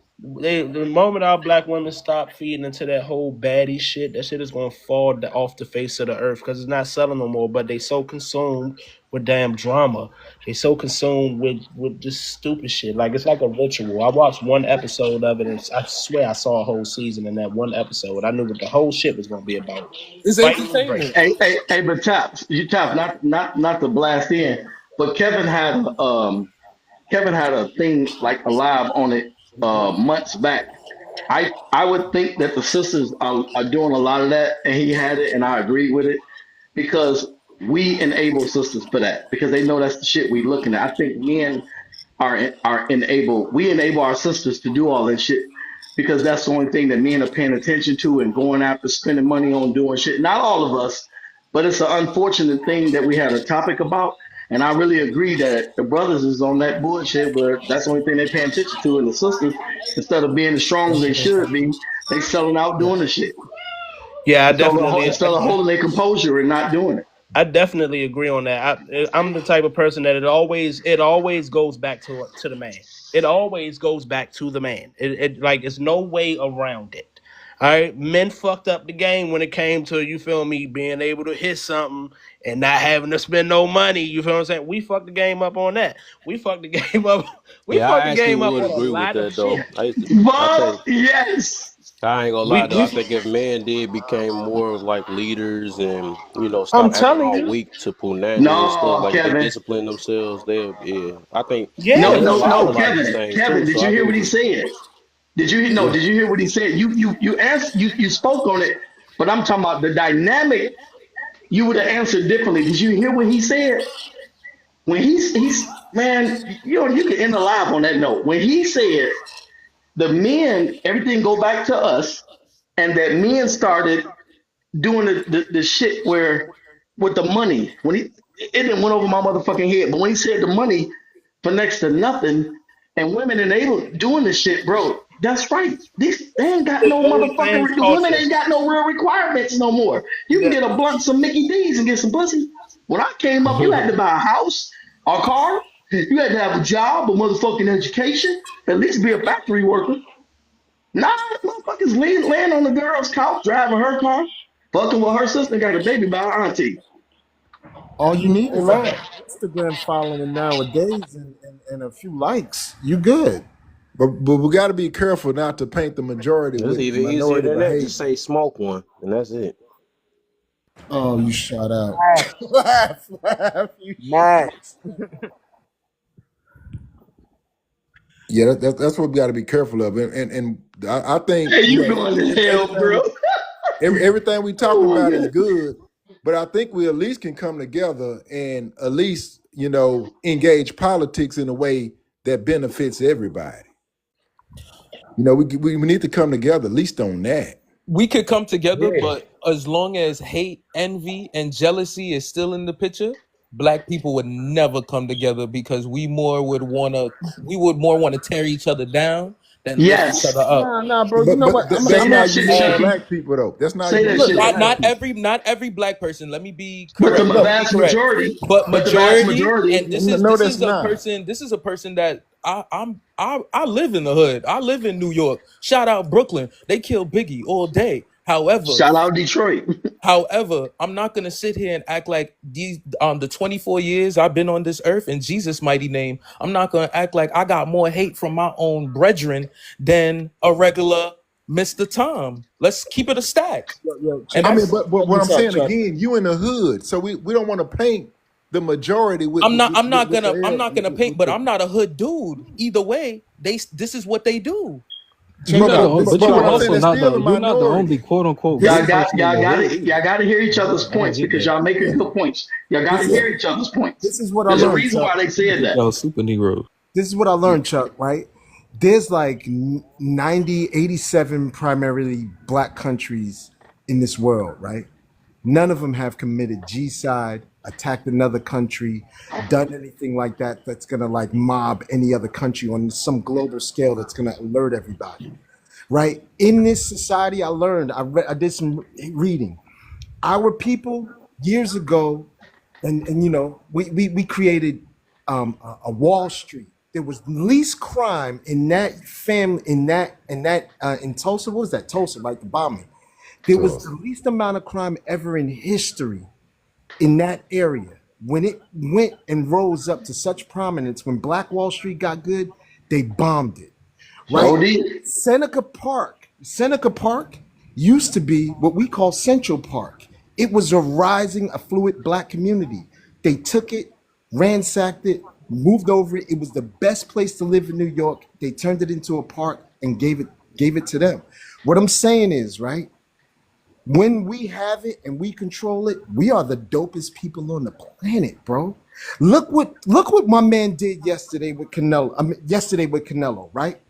Speaker 5: our black women stop feeding into that whole baddie shit, that shit is gonna fall off the face of the earth because it's not selling no more. But they so consumed with damn drama, they so consumed with just stupid shit. Like it's like a ritual. I watched one episode of it, and I swear I saw a whole season in that one episode. I knew what the whole shit was gonna be about.
Speaker 15: It's
Speaker 5: Fighting and
Speaker 15: entertainment.
Speaker 5: breaking.
Speaker 18: Hey, but Chops, not to blast in, but Kevin had a thing like alive on it months back. I would think that the sisters are doing a lot of that, and he had it, and I agreed with it because we enable sisters for that because they know that's the shit we looking at. I think men are enabled. We enable our sisters to do all that shit because that's the only thing that men are paying attention to and going after spending money on doing shit. Not all of us, but it's an unfortunate thing that we had a topic about. And I really agree that the brothers is on that bullshit where that's the only thing they paying attention to, and the sisters, instead of being as strong as they should be, they selling out doing the shit.
Speaker 5: Yeah, I definitely,
Speaker 18: instead of holding their composure and not doing it.
Speaker 5: I definitely agree on that. I'm the type of person that it always goes back to the man. It always goes back to the man. It like it's no way around it. All right, men fucked up the game when it came to, you feel me, being able to hit something and not having to spend no money. You feel what I'm saying? We fucked the game up on that. We fucked the game up. We
Speaker 1: Yeah,
Speaker 5: fucked
Speaker 1: I
Speaker 5: the
Speaker 1: actually
Speaker 5: game up
Speaker 1: would
Speaker 5: on a
Speaker 1: agree with
Speaker 5: lot of
Speaker 1: that though.
Speaker 5: shit.
Speaker 1: I tell you,
Speaker 18: But yes,
Speaker 1: I ain't gonna lie
Speaker 5: We
Speaker 1: though. I
Speaker 5: we.
Speaker 1: think if men did became more of like leaders and
Speaker 5: I'm
Speaker 1: stop acting
Speaker 5: telling
Speaker 1: all
Speaker 5: you.
Speaker 1: weak to punani and stuff,
Speaker 18: no,
Speaker 1: like if they
Speaker 18: Kevin.
Speaker 1: discipline themselves, they'll I think
Speaker 5: Yeah,
Speaker 18: No,
Speaker 1: men
Speaker 18: no,
Speaker 5: that's
Speaker 1: allowed a
Speaker 18: no,
Speaker 1: lot of these
Speaker 18: Kevin.
Speaker 1: things too.
Speaker 18: Kevin, did
Speaker 1: So
Speaker 18: you
Speaker 1: I
Speaker 18: hear
Speaker 1: do
Speaker 18: what he
Speaker 1: agree.
Speaker 18: said? Did you no?
Speaker 1: Yeah.
Speaker 18: Did you hear what he said? You asked you spoke on it, but I'm talking about the dynamic. You would have answered differently. Did you hear what he said? When he's man, you can end the live on that note. When he said the men, everything go back to us, and that men started doing the shit where with the money when it didn't went over my motherfucking head, but when he said the money for next to nothing and women and they doing this shit, bro. That's right. These they ain't got
Speaker 5: the
Speaker 18: no
Speaker 5: OnlyFans
Speaker 18: motherfucking. The women
Speaker 5: culture.
Speaker 18: ain't got no real requirements no more. You can
Speaker 5: Yeah.
Speaker 18: get a blunt, some Mickey D's, and get some pussy. When I came up, you had to buy a house, a car. You had to have a job, a motherfucking education, at least be a factory worker. Nah, motherfuckers laying on the girl's couch, driving her car, fucking with her sister, got a baby by her auntie.
Speaker 16: All you need is a
Speaker 11: Amen.
Speaker 16: high Instagram following nowadays and a few likes. You good.
Speaker 6: But we got to be careful not to paint the majority
Speaker 1: It's
Speaker 6: with
Speaker 1: even easier
Speaker 6: minority
Speaker 1: than that. Just
Speaker 6: behavior.
Speaker 1: say smoke one, and that's it.
Speaker 16: Oh, you shut out.
Speaker 11: Max,
Speaker 16: Laugh, laugh, you shut.
Speaker 11: Max.
Speaker 6: Yeah, that's what we got to be careful of, and I think
Speaker 18: Hey, you going to hell, bro?
Speaker 6: everything we talking
Speaker 18: Oh
Speaker 6: about is
Speaker 18: man.
Speaker 6: good, but I think we at least can come together and at least engage politics in a way that benefits everybody. We need to come together at least on that.
Speaker 15: We could come together,
Speaker 5: Yeah.
Speaker 15: but as long as hate, envy, and jealousy is still in the picture, black people would never come together because we would more want to tear each other down than lift each other
Speaker 18: Yes.
Speaker 15: up.
Speaker 11: Nah, bro. You
Speaker 6: But
Speaker 11: know
Speaker 6: but
Speaker 11: what?
Speaker 6: that's
Speaker 18: Say
Speaker 6: not
Speaker 18: that shit,
Speaker 6: unique to
Speaker 18: Chucky.
Speaker 6: black people though. That's not
Speaker 18: Say that
Speaker 6: unique
Speaker 15: Look,
Speaker 6: to
Speaker 18: shit,
Speaker 15: not
Speaker 6: black
Speaker 18: Chucky.
Speaker 15: not
Speaker 6: people.
Speaker 15: every not every black person. Let me be
Speaker 18: But the
Speaker 15: correct. Let me be
Speaker 18: vast
Speaker 15: correct.
Speaker 18: majority,
Speaker 15: But
Speaker 18: but the vast
Speaker 15: majority,
Speaker 18: majority,
Speaker 15: and
Speaker 11: No, that's not.
Speaker 15: this is a person that I live in the hood. I live in New York. Shout out Brooklyn. They kill Biggie all day.
Speaker 18: shout out Detroit.
Speaker 15: However, I'm not gonna sit here and act like these the 24 years I've been on this earth in Jesus' mighty name. I'm not gonna act like I got more hate from my own brethren than a regular Mr. Tom. Let's keep it a stack.
Speaker 11: Yo,
Speaker 15: And
Speaker 6: I mean,
Speaker 15: that's
Speaker 6: but
Speaker 11: check
Speaker 6: what I'm
Speaker 11: this out,
Speaker 6: saying
Speaker 11: Chuck.
Speaker 6: again, you in the hood, so we don't want to paint the majority
Speaker 15: I'm not gonna paint,
Speaker 6: with
Speaker 15: but
Speaker 6: the
Speaker 15: I'm not a hood dude. Either way, this is what they do.
Speaker 13: You're
Speaker 16: Check it
Speaker 13: not the
Speaker 16: out.
Speaker 13: only,
Speaker 16: This is
Speaker 13: but
Speaker 6: but
Speaker 16: what
Speaker 13: you're
Speaker 16: I
Speaker 6: what I'm
Speaker 16: learned.
Speaker 6: saying,
Speaker 13: also
Speaker 6: that's
Speaker 13: not
Speaker 6: still a
Speaker 13: you're not the only
Speaker 6: minority.
Speaker 13: quote unquote
Speaker 16: This
Speaker 18: Y'all
Speaker 13: black
Speaker 16: is
Speaker 18: got
Speaker 13: person in
Speaker 18: y'all
Speaker 13: the
Speaker 18: got
Speaker 13: hood
Speaker 18: it.
Speaker 13: either.
Speaker 18: Y'all got to hear each
Speaker 13: I
Speaker 18: other's
Speaker 13: don't, I don't
Speaker 18: points
Speaker 13: get
Speaker 18: because
Speaker 13: that.
Speaker 18: y'all making
Speaker 16: yeah.
Speaker 18: good points. Y'all got to
Speaker 16: This is
Speaker 18: hear each other's points.
Speaker 16: this is what I
Speaker 18: There's a
Speaker 16: learned,
Speaker 18: reason
Speaker 16: Chuck.
Speaker 18: why they said that.
Speaker 13: Yo, super Negro.
Speaker 16: This is what I learned, Chuck, right? There's like 90, 87 primarily black countries in this world, right? None of them have committed G-side, attacked another country, done anything like that that's gonna like mob any other country on some global scale that's gonna alert everybody, right? In this society, I did some reading. Our people years ago, and we created a Wall Street. There was least crime in that family in Tulsa. What was that? Tulsa, right? The bombing. There was
Speaker 6: So
Speaker 16: the least amount of crime ever in history in that area. When it went and rose up to such prominence, when Black Wall Street got good, they bombed it, right?
Speaker 18: So did.
Speaker 16: Seneca Park used to be what we call Central Park. It was a rising, affluent black community. They took it, ransacked it, moved over it. It was the best place to live in New York. They turned it into a park and gave it to them. What I'm saying is, right? When we have it and we control it, we are the dopest people on the planet, bro. Look what my man did yesterday with Canelo. Right?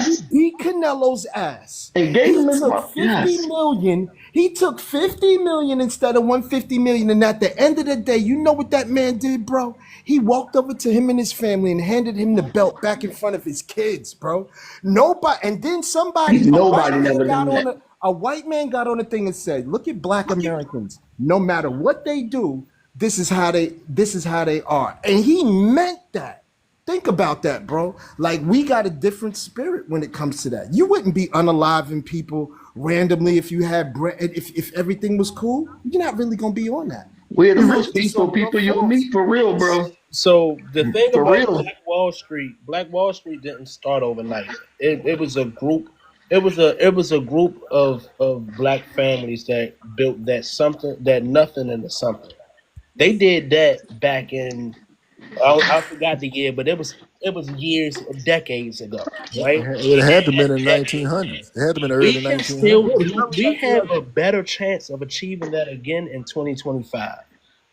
Speaker 16: He
Speaker 18: Yes.
Speaker 16: beat Canelo's ass.
Speaker 18: And gave
Speaker 16: He
Speaker 18: him his
Speaker 16: took
Speaker 18: money.
Speaker 16: 50
Speaker 18: Yes.
Speaker 16: million. He took 50 million instead of 150 million. And at the end of the day, you know what that man did, bro? He walked over to him and his family and handed him the belt back in front of his kids, bro. Nobody, and then somebody,
Speaker 18: Nobody never done that.
Speaker 16: A white man got on the thing and said, "Look at black Americans. No matter what they do, this is how they are." And he meant that. Think about that, bro. Like, we got a different spirit when it comes to that. You wouldn't be unaliving people randomly if you had if everything was cool. You're not really gonna be on that.
Speaker 18: We're the
Speaker 16: You really
Speaker 18: most
Speaker 16: just
Speaker 18: peaceful
Speaker 16: gonna be on
Speaker 18: people you'll
Speaker 16: force.
Speaker 18: meet for real, bro.
Speaker 5: So the thing
Speaker 18: For
Speaker 5: about
Speaker 18: real.
Speaker 5: Black Wall Street didn't start overnight. It was a group. It was a group of black families that built that nothing into something. They did that back in I forgot the year, but it was years, decades ago, right?
Speaker 6: It had to have been in the
Speaker 5: And
Speaker 6: 1900s. It had to have been the
Speaker 5: we
Speaker 6: early
Speaker 5: can still
Speaker 6: 1900s.
Speaker 5: do. We have a better chance of achieving that again in 2025,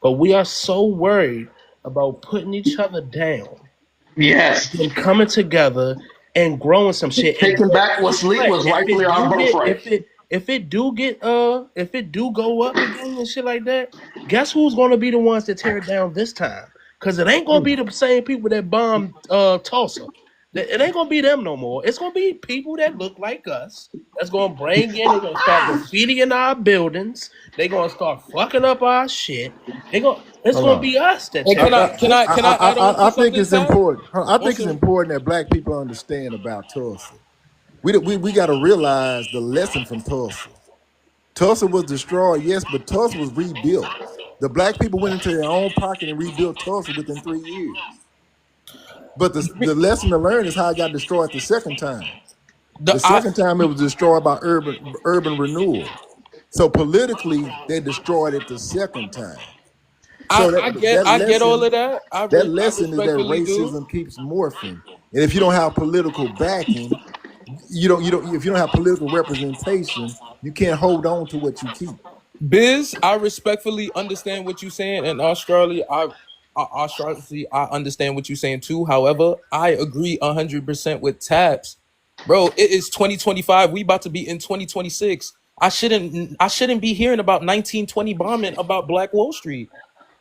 Speaker 5: but we are so worried about putting each other down
Speaker 18: Yes.
Speaker 5: them coming together and growing some shit. And
Speaker 18: Taking
Speaker 5: then
Speaker 18: back
Speaker 5: guess what?
Speaker 18: was rightfully our birthright.
Speaker 5: If it do go up again and shit like that, guess who's gonna be the ones to tear it down this time? Cause it ain't gonna be the same people that bombed Tulsa. It ain't gonna be them no more. It's gonna be people that look like us. That's gonna bring in. They're gonna start graffiti in our buildings. They're gonna start fucking up our shit. It's
Speaker 6: Hold
Speaker 5: gonna
Speaker 6: on.
Speaker 5: be us that
Speaker 13: And
Speaker 5: tear
Speaker 13: can
Speaker 5: it
Speaker 13: I
Speaker 5: down.
Speaker 13: can I can I add on to
Speaker 6: I think
Speaker 13: something,
Speaker 6: it's
Speaker 13: Tab?
Speaker 6: important. I think it's
Speaker 13: Also,
Speaker 6: important that black people understand about Tulsa. We got to realize the lesson from Tulsa. Tulsa was destroyed, yes, but Tulsa was rebuilt. The black people went into their own pocket and rebuilt Tulsa within 3 years. But the lesson to learn is how it got destroyed the second time.
Speaker 13: the
Speaker 6: The second time it was destroyed by urban renewal. So politically, they destroyed it the second time. So that
Speaker 13: I get all
Speaker 6: lesson
Speaker 13: of that. I
Speaker 6: is that
Speaker 13: respectfully do.
Speaker 6: racism keeps morphing, and if you don't have political backing, you don't if you don't have political representation, you can't hold on to what you keep.
Speaker 13: Biz, I respectfully understand what you're saying, and Australia, I understand what you're saying too. However, I agree 100% with Tabs, bro. It is 2025. We about to be in 2026. I shouldn't be hearing about 1920 bombing about Black Wall Street,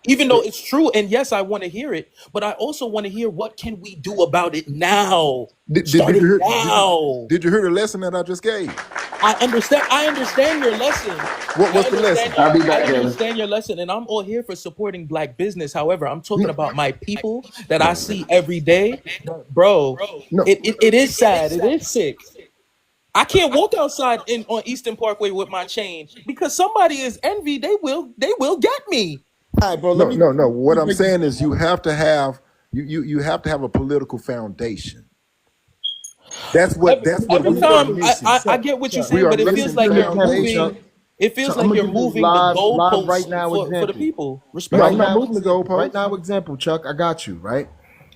Speaker 13: even though it's true. And yes, I want to hear it, but I also want to hear what can we do about it now.
Speaker 6: Did you
Speaker 13: Starting
Speaker 6: hear?
Speaker 13: now.
Speaker 6: Did you hear the lesson that I just gave?
Speaker 13: I understand your lesson.
Speaker 6: What's the lesson?
Speaker 18: I'll be
Speaker 13: I
Speaker 18: back, Kevin.
Speaker 13: understand your lesson, and I'm all here for supporting black business. However, I'm talking about my people that I see every day. Bro,
Speaker 6: No,
Speaker 13: it is sad. It is sick. I can't walk outside on Eastern Parkway with my chain because somebody is envy. They will get me.
Speaker 16: All right, bro.
Speaker 6: no.
Speaker 16: Let
Speaker 6: What
Speaker 16: me
Speaker 6: I'm
Speaker 16: break this
Speaker 6: saying
Speaker 16: down.
Speaker 6: is you have to have you have to have a political foundation. That's what
Speaker 13: Every
Speaker 6: we are
Speaker 13: time
Speaker 6: missing.
Speaker 13: I get what you're
Speaker 6: We
Speaker 13: saying,
Speaker 6: are
Speaker 13: but it
Speaker 6: missing
Speaker 13: feels
Speaker 16: Let
Speaker 13: like
Speaker 16: me give you
Speaker 13: you're
Speaker 16: an example, Chuck.
Speaker 13: moving. It feels
Speaker 16: Chuck, I'm
Speaker 13: like
Speaker 16: gonna
Speaker 13: you're
Speaker 16: give you
Speaker 13: moving the
Speaker 16: live right
Speaker 13: goalposts
Speaker 16: now
Speaker 13: for the
Speaker 16: example.
Speaker 13: people.
Speaker 6: No, I'm
Speaker 16: Right
Speaker 6: not
Speaker 13: Respectfully,
Speaker 16: now
Speaker 6: moving the
Speaker 16: example. Right
Speaker 6: goalposts.
Speaker 16: now example, Chuck. I got you right.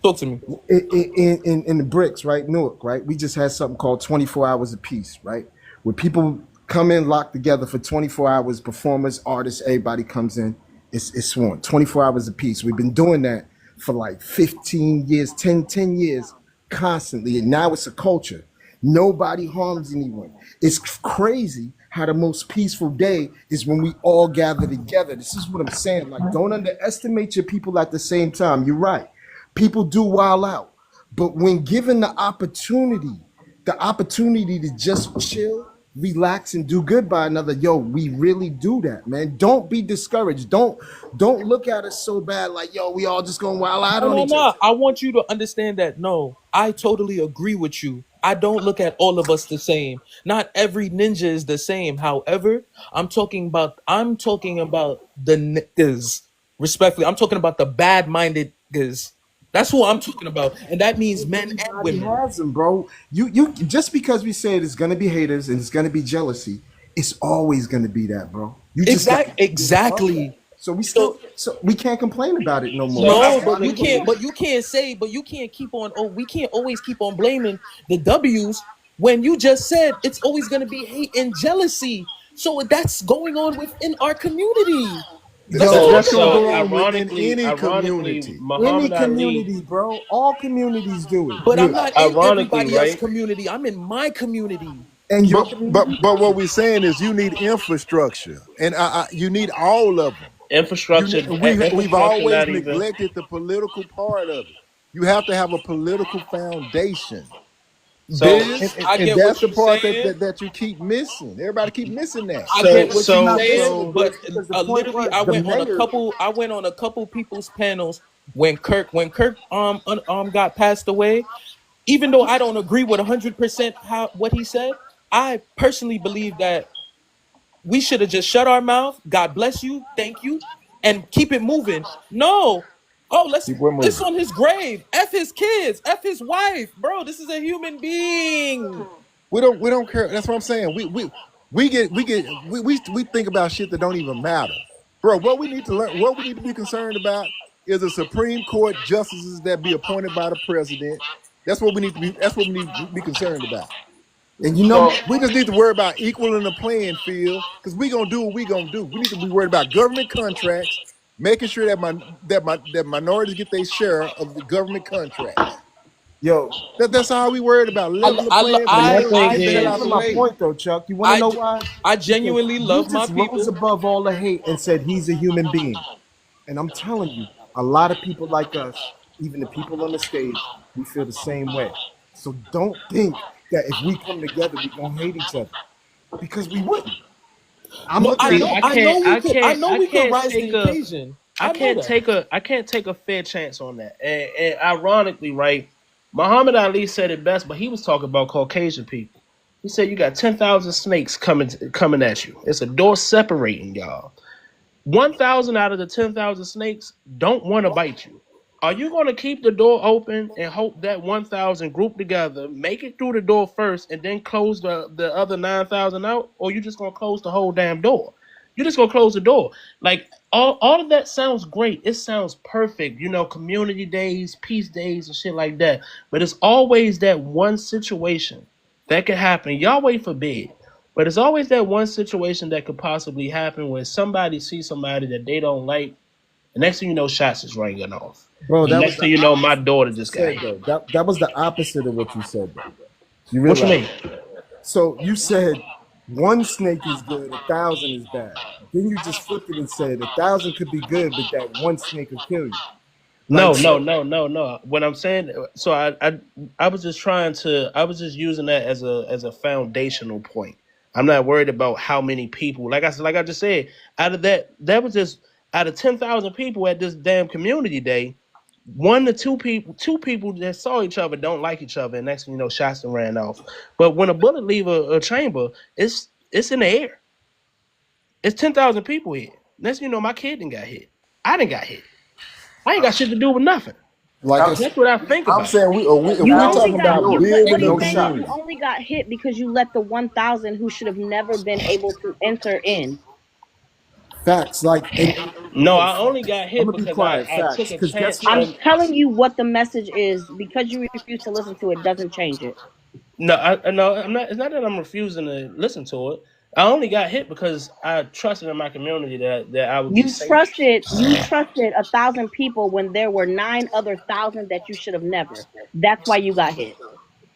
Speaker 13: talk to me.
Speaker 16: In the bricks, right, Newark, right, we just had something called 24 hours of peace, right, where people come in locked together for 24 hours, performers, artists, everybody comes in, it's sworn 24 hours of peace. We've been doing that for like 15 years, 10 years constantly, and now it's a culture. Nobody harms anyone. It's crazy how the most peaceful day is when we all gather together. This is what I'm saying. Like, don't underestimate your people at the same time. You're right. People do wild out. But when given the opportunity to just chill, relax, and do good by another, yo, we really do that, man. Don't be discouraged. Don't look at us so bad, like, yo, we all just gonna wild out
Speaker 13: No,
Speaker 16: on
Speaker 13: no,
Speaker 16: each other.
Speaker 13: no. I want you to understand that. No, I totally agree with you. I don't look at all of us the same. Not every ninja is the same. However, I'm talking about the niggas. Respectfully, I'm talking about the bad-minded niggas. That's who I'm talking about, and that means men and
Speaker 16: Everybody
Speaker 13: women.
Speaker 16: has them, bro. You just because we say it's gonna be haters and it's gonna be jealousy, it's always gonna be that, bro. You just got to get above that.
Speaker 13: Exactly. So
Speaker 16: So we can't complain about it no more.
Speaker 5: So
Speaker 13: no, but you
Speaker 5: ironically,
Speaker 13: can't. But you can't keep on. Oh, we can't always keep on blaming the W's when you just said it's always going to be hate and jealousy. So that's going on within our community. Let's
Speaker 5: so
Speaker 13: talk
Speaker 6: That's gonna
Speaker 13: about
Speaker 5: so
Speaker 6: go
Speaker 13: it.
Speaker 6: on within
Speaker 5: ironically,
Speaker 6: any
Speaker 5: ironically,
Speaker 6: community.
Speaker 16: Any
Speaker 5: Muhammad Ali.
Speaker 16: community, bro. All communities do it.
Speaker 13: But I'm not in
Speaker 5: Ironically,
Speaker 13: everybody else's
Speaker 5: right?
Speaker 13: community. I'm in my community.
Speaker 16: And your
Speaker 6: But
Speaker 16: community,
Speaker 6: but what we're saying is you need infrastructure, and you need all of them.
Speaker 5: Infrastructure,
Speaker 6: We've
Speaker 5: infrastructure,
Speaker 6: always
Speaker 5: not even.
Speaker 6: neglected the political part of it. You have to have a political foundation.
Speaker 5: So I
Speaker 6: And
Speaker 5: get
Speaker 6: that's
Speaker 5: what
Speaker 6: the
Speaker 5: you're
Speaker 6: part
Speaker 5: saying.
Speaker 6: that you keep missing. Everybody keep missing that.
Speaker 5: I
Speaker 8: So
Speaker 5: get what you're
Speaker 8: you're not
Speaker 5: saying,
Speaker 8: missing
Speaker 5: but
Speaker 8: it because the point
Speaker 5: literally,
Speaker 8: was the mayor.
Speaker 5: I went on a couple people's panels when Kirk got passed away. Even though I don't agree with 100% how what he said, I personally believe that we should have just shut our mouth. God bless you, thank you, and keep it moving. No, oh
Speaker 6: Keep what
Speaker 5: it's
Speaker 6: moving.
Speaker 5: on his grave. F his kids, F his wife, bro. This is a human being.
Speaker 6: We don't care. That's what I'm saying. We think about shit that don't even matter. Bro, what we need to learn, what we need to be concerned about is the Supreme Court justices that be appointed by the president. That's what we need to be concerned about.
Speaker 16: And you know,
Speaker 5: So
Speaker 6: We just need to worry about equaling the playing field because we gonna do what we gonna do. We need to be worried about government contracts, making sure that minorities get their share of the government contracts.
Speaker 16: yo,
Speaker 6: That's all we worried about. Level the playing
Speaker 16: and
Speaker 6: field and
Speaker 16: that's
Speaker 6: get the hell out
Speaker 16: exactly
Speaker 6: the
Speaker 16: my
Speaker 6: way.
Speaker 16: point, though, Chuck. You want to
Speaker 5: I
Speaker 16: know why?
Speaker 5: I
Speaker 16: Because
Speaker 5: genuinely
Speaker 16: you
Speaker 5: love my
Speaker 16: just rose
Speaker 5: people.
Speaker 16: above all the hate and said he's a human being. And I'm telling you, a lot of people like us, even the people on the stage, we feel the same way. So don't think that if we come together, we're gonna hate each other because we wouldn't. I'm
Speaker 5: No,
Speaker 16: looking at it.
Speaker 5: I know we could rise the occasion. I know that. I can't take a fair chance on that. And ironically, right, Muhammad Ali said it best, but he was talking about Caucasian people. He said you got 10,000 snakes coming at you. It's a door separating y'all. 1,000 out of the 10,000 snakes don't want to bite you. Are you going to keep the door open and hope that 1,000 group together, make it through the door first, and then close the other 9,000 out? Or you just going to close the whole damn door? You're just going to close the door. Like, all of that sounds great. It sounds perfect. You know, community days, peace days, and shit like that. But it's always that one situation that could happen. Yahweh forbid. But it's always that one situation that could possibly happen where somebody sees somebody that they don't like, and next thing you know, shots is ringing off.
Speaker 16: Bro,
Speaker 5: And
Speaker 16: that was
Speaker 5: next
Speaker 16: the
Speaker 5: thing you know, my
Speaker 16: opposite of
Speaker 5: daughter
Speaker 16: what you
Speaker 5: just got
Speaker 16: said,
Speaker 5: hit.
Speaker 16: though. That was the opposite of what you said, though. You
Speaker 5: What you
Speaker 16: realize?
Speaker 5: mean?
Speaker 16: So you said one snake is good, 1,000 is bad. Then you just flipped it and said 1,000 could be good, but that one snake will kill you. Like
Speaker 5: No,
Speaker 16: so,
Speaker 5: no, no, no, no. What I'm saying, so I was just I was just using that as a foundational point. I'm not worried about how many people. Like I just said, out of that was just out of 10,000 people at this damn community day. One to two people that saw each other don't like each other, and next thing you know, shots and ran off. But when a bullet leave a chamber, it's in the air. It's 10,000 people here. Next thing you know, my kid didn't got hit. I didn't got hit. I ain't got shit to do with nothing.
Speaker 6: Like I said,
Speaker 5: That's what I think
Speaker 6: I'm
Speaker 5: about.
Speaker 6: saying if
Speaker 9: You
Speaker 6: we
Speaker 9: only
Speaker 6: talking
Speaker 9: got
Speaker 6: about
Speaker 16: no,
Speaker 9: hit. What
Speaker 6: building
Speaker 9: he's
Speaker 6: a
Speaker 16: no
Speaker 9: saying is
Speaker 16: shot.
Speaker 9: you
Speaker 6: community,
Speaker 9: only got hit because you let the 1,000 who should have never been able to enter in.
Speaker 16: Facts. Like, and
Speaker 5: No,
Speaker 16: yo,
Speaker 5: I only
Speaker 16: facts.
Speaker 5: got
Speaker 16: I'm
Speaker 5: hit
Speaker 16: gonna be
Speaker 5: because
Speaker 16: quiet.
Speaker 5: I took
Speaker 16: Facts.
Speaker 5: a
Speaker 16: Because guess
Speaker 5: chance
Speaker 16: what?
Speaker 9: I'm
Speaker 5: on.
Speaker 9: telling you what the message is. Because you refuse to listen to it doesn't change it.
Speaker 5: No, I'm not. It's not that I'm refusing to listen to it. I only got hit because I trusted in my community that I would be safe.
Speaker 9: You trusted 1,000 people when there were 9 other 1,000 that you should have never. That's why you got hit.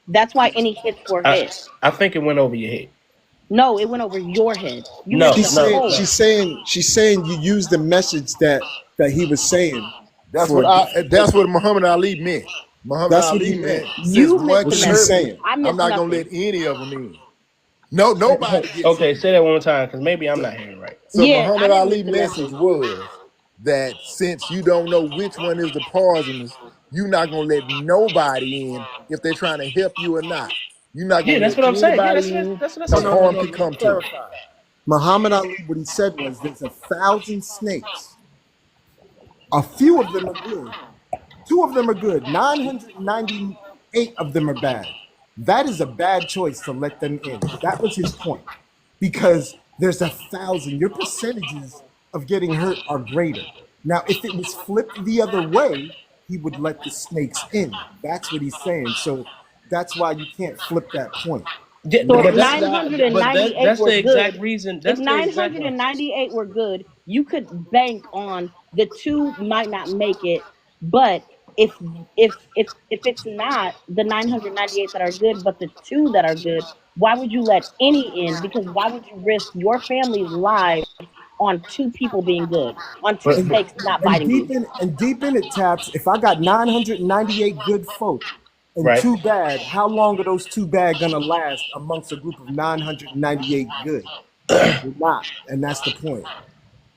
Speaker 9: That's why any hits were
Speaker 5: I
Speaker 9: hit.
Speaker 5: I think it went over your head.
Speaker 9: No, it went over your head. You
Speaker 5: No,
Speaker 9: missed
Speaker 16: She's
Speaker 9: the
Speaker 5: no,
Speaker 16: saying,
Speaker 5: no.
Speaker 9: point.
Speaker 16: she's saying you use the message that he was saying for a different
Speaker 6: that's
Speaker 16: purpose.
Speaker 6: what Muhammad Ali meant. Muhammad
Speaker 16: That's what
Speaker 6: Ali
Speaker 16: he meant.
Speaker 6: meant since
Speaker 9: You
Speaker 6: one
Speaker 9: missed
Speaker 16: What
Speaker 9: the
Speaker 6: can
Speaker 16: she's
Speaker 6: hurt
Speaker 9: message.
Speaker 6: me,
Speaker 16: saying.
Speaker 9: I
Speaker 6: I'm
Speaker 9: missed
Speaker 6: not gonna
Speaker 9: nothing.
Speaker 6: let any of them in. No, nobody gets
Speaker 5: Okay,
Speaker 6: in.
Speaker 5: say that one more time because maybe I'm
Speaker 6: So,
Speaker 5: not hearing right.
Speaker 6: so
Speaker 9: Yeah, I
Speaker 6: Muhammad
Speaker 9: didn't
Speaker 6: Ali
Speaker 9: miss the
Speaker 6: message
Speaker 9: message.
Speaker 6: was that since you don't know which one is the poisonous, you're not gonna let nobody in if they're trying to help you or not. You're not
Speaker 5: Yeah,
Speaker 6: gonna
Speaker 5: that's
Speaker 6: let
Speaker 5: what I'm saying. Yeah,
Speaker 6: anybody in
Speaker 5: that's what I
Speaker 16: No,
Speaker 6: because
Speaker 5: said.
Speaker 16: no, no,
Speaker 6: harm
Speaker 16: no.
Speaker 6: could
Speaker 16: Let me
Speaker 6: come to you.
Speaker 16: clarify. Muhammad Ali, what he said was there's 1,000 snakes. A few of them are good. Two of them are good. 998 of them are bad. That is a bad choice to let them in. That was his point. Because there's 1,000. Your percentages of getting hurt are greater. Now, if it was flipped the other way, he would let the snakes in. That's what he's saying. So that's why you can't flip that point.
Speaker 5: Yeah,
Speaker 9: So if
Speaker 5: but
Speaker 16: Next.
Speaker 5: that's
Speaker 9: 998
Speaker 5: the
Speaker 9: were
Speaker 5: exact
Speaker 9: good,
Speaker 5: reason.
Speaker 9: if
Speaker 5: That's the exact one.
Speaker 9: 998 were good, you could bank on the two might not make it. But if if it's not the 998 that are good, but the two that are good, why would you let any in? Because why would you risk your family's lives on two people being good, on two
Speaker 5: But
Speaker 16: And
Speaker 9: snakes not
Speaker 16: and
Speaker 9: biting
Speaker 16: deep
Speaker 9: you?
Speaker 16: in and deep in it, Taps, if I got 998 good folk,
Speaker 8: and
Speaker 5: Right.
Speaker 8: two bad, how long are those two bad gonna last amongst a group of 998 good? They're not, and that's the point.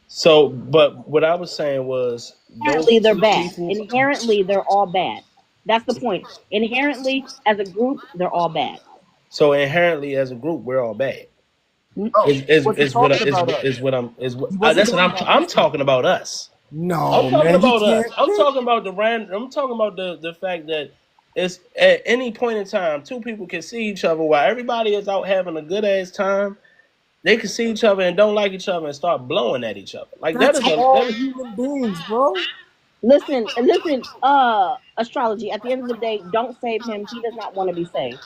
Speaker 5: So, but what I was saying was those
Speaker 9: Inherently, they're
Speaker 5: two
Speaker 9: bad.
Speaker 5: people.
Speaker 9: Inherently, they're all bad. That's the point. Inherently, as a group, they're all bad.
Speaker 5: So inherently, as a group, we're all bad.
Speaker 8: Oh,
Speaker 5: Is
Speaker 8: he
Speaker 5: is
Speaker 8: wasn't
Speaker 5: is what
Speaker 8: talking about us.
Speaker 5: is what I'm is what
Speaker 8: He wasn't
Speaker 5: that's what
Speaker 8: talking about
Speaker 5: I'm
Speaker 8: us though.
Speaker 5: talking about us. I'm
Speaker 8: No,
Speaker 5: talking
Speaker 8: man, you
Speaker 5: about us.
Speaker 8: can't
Speaker 5: I'm
Speaker 8: think.
Speaker 5: talking about the I'm talking about the fact that it's at any point in time, two people can see each other while everybody is out having a good ass time. They can see each other and don't like each other and start blowing at each other. Like that
Speaker 8: That's
Speaker 5: is a that
Speaker 8: all
Speaker 5: is,
Speaker 8: human beings, bro.
Speaker 9: Listen, astrology. At the end of the day, don't save him. He does not want to be saved.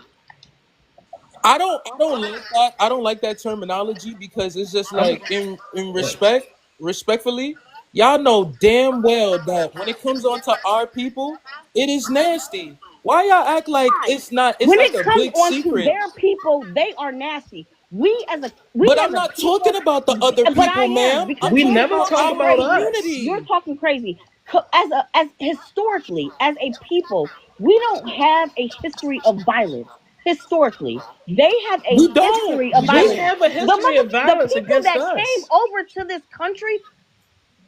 Speaker 15: I don't like that. I don't like that terminology because it's just like in respectfully, y'all know damn well that when it comes on to our people, it is nasty. Why y'all act like
Speaker 9: Right.
Speaker 15: it's not, it's
Speaker 9: When
Speaker 15: like
Speaker 9: it
Speaker 15: a
Speaker 9: comes
Speaker 15: big
Speaker 9: on to
Speaker 15: secret?
Speaker 9: their people, they are nasty. We
Speaker 15: But
Speaker 9: as
Speaker 15: I'm
Speaker 9: a
Speaker 15: not talking
Speaker 9: people,
Speaker 15: about the other
Speaker 9: but I
Speaker 15: people,
Speaker 9: am
Speaker 15: ma'am. I'm
Speaker 9: because
Speaker 5: we
Speaker 9: you're
Speaker 15: talking
Speaker 5: never
Speaker 15: about
Speaker 5: talk
Speaker 9: talking
Speaker 15: our
Speaker 5: about
Speaker 9: crazy.
Speaker 5: us.
Speaker 9: You're
Speaker 15: community.
Speaker 9: talking crazy. As historically, as a people, we don't have a history of violence. Historically, they have a
Speaker 15: We don't.
Speaker 9: history of
Speaker 15: We
Speaker 5: We
Speaker 9: violence.
Speaker 15: don't.
Speaker 5: have a history of
Speaker 9: The
Speaker 5: violence
Speaker 9: people
Speaker 5: against
Speaker 9: that came
Speaker 5: us.
Speaker 9: over to this country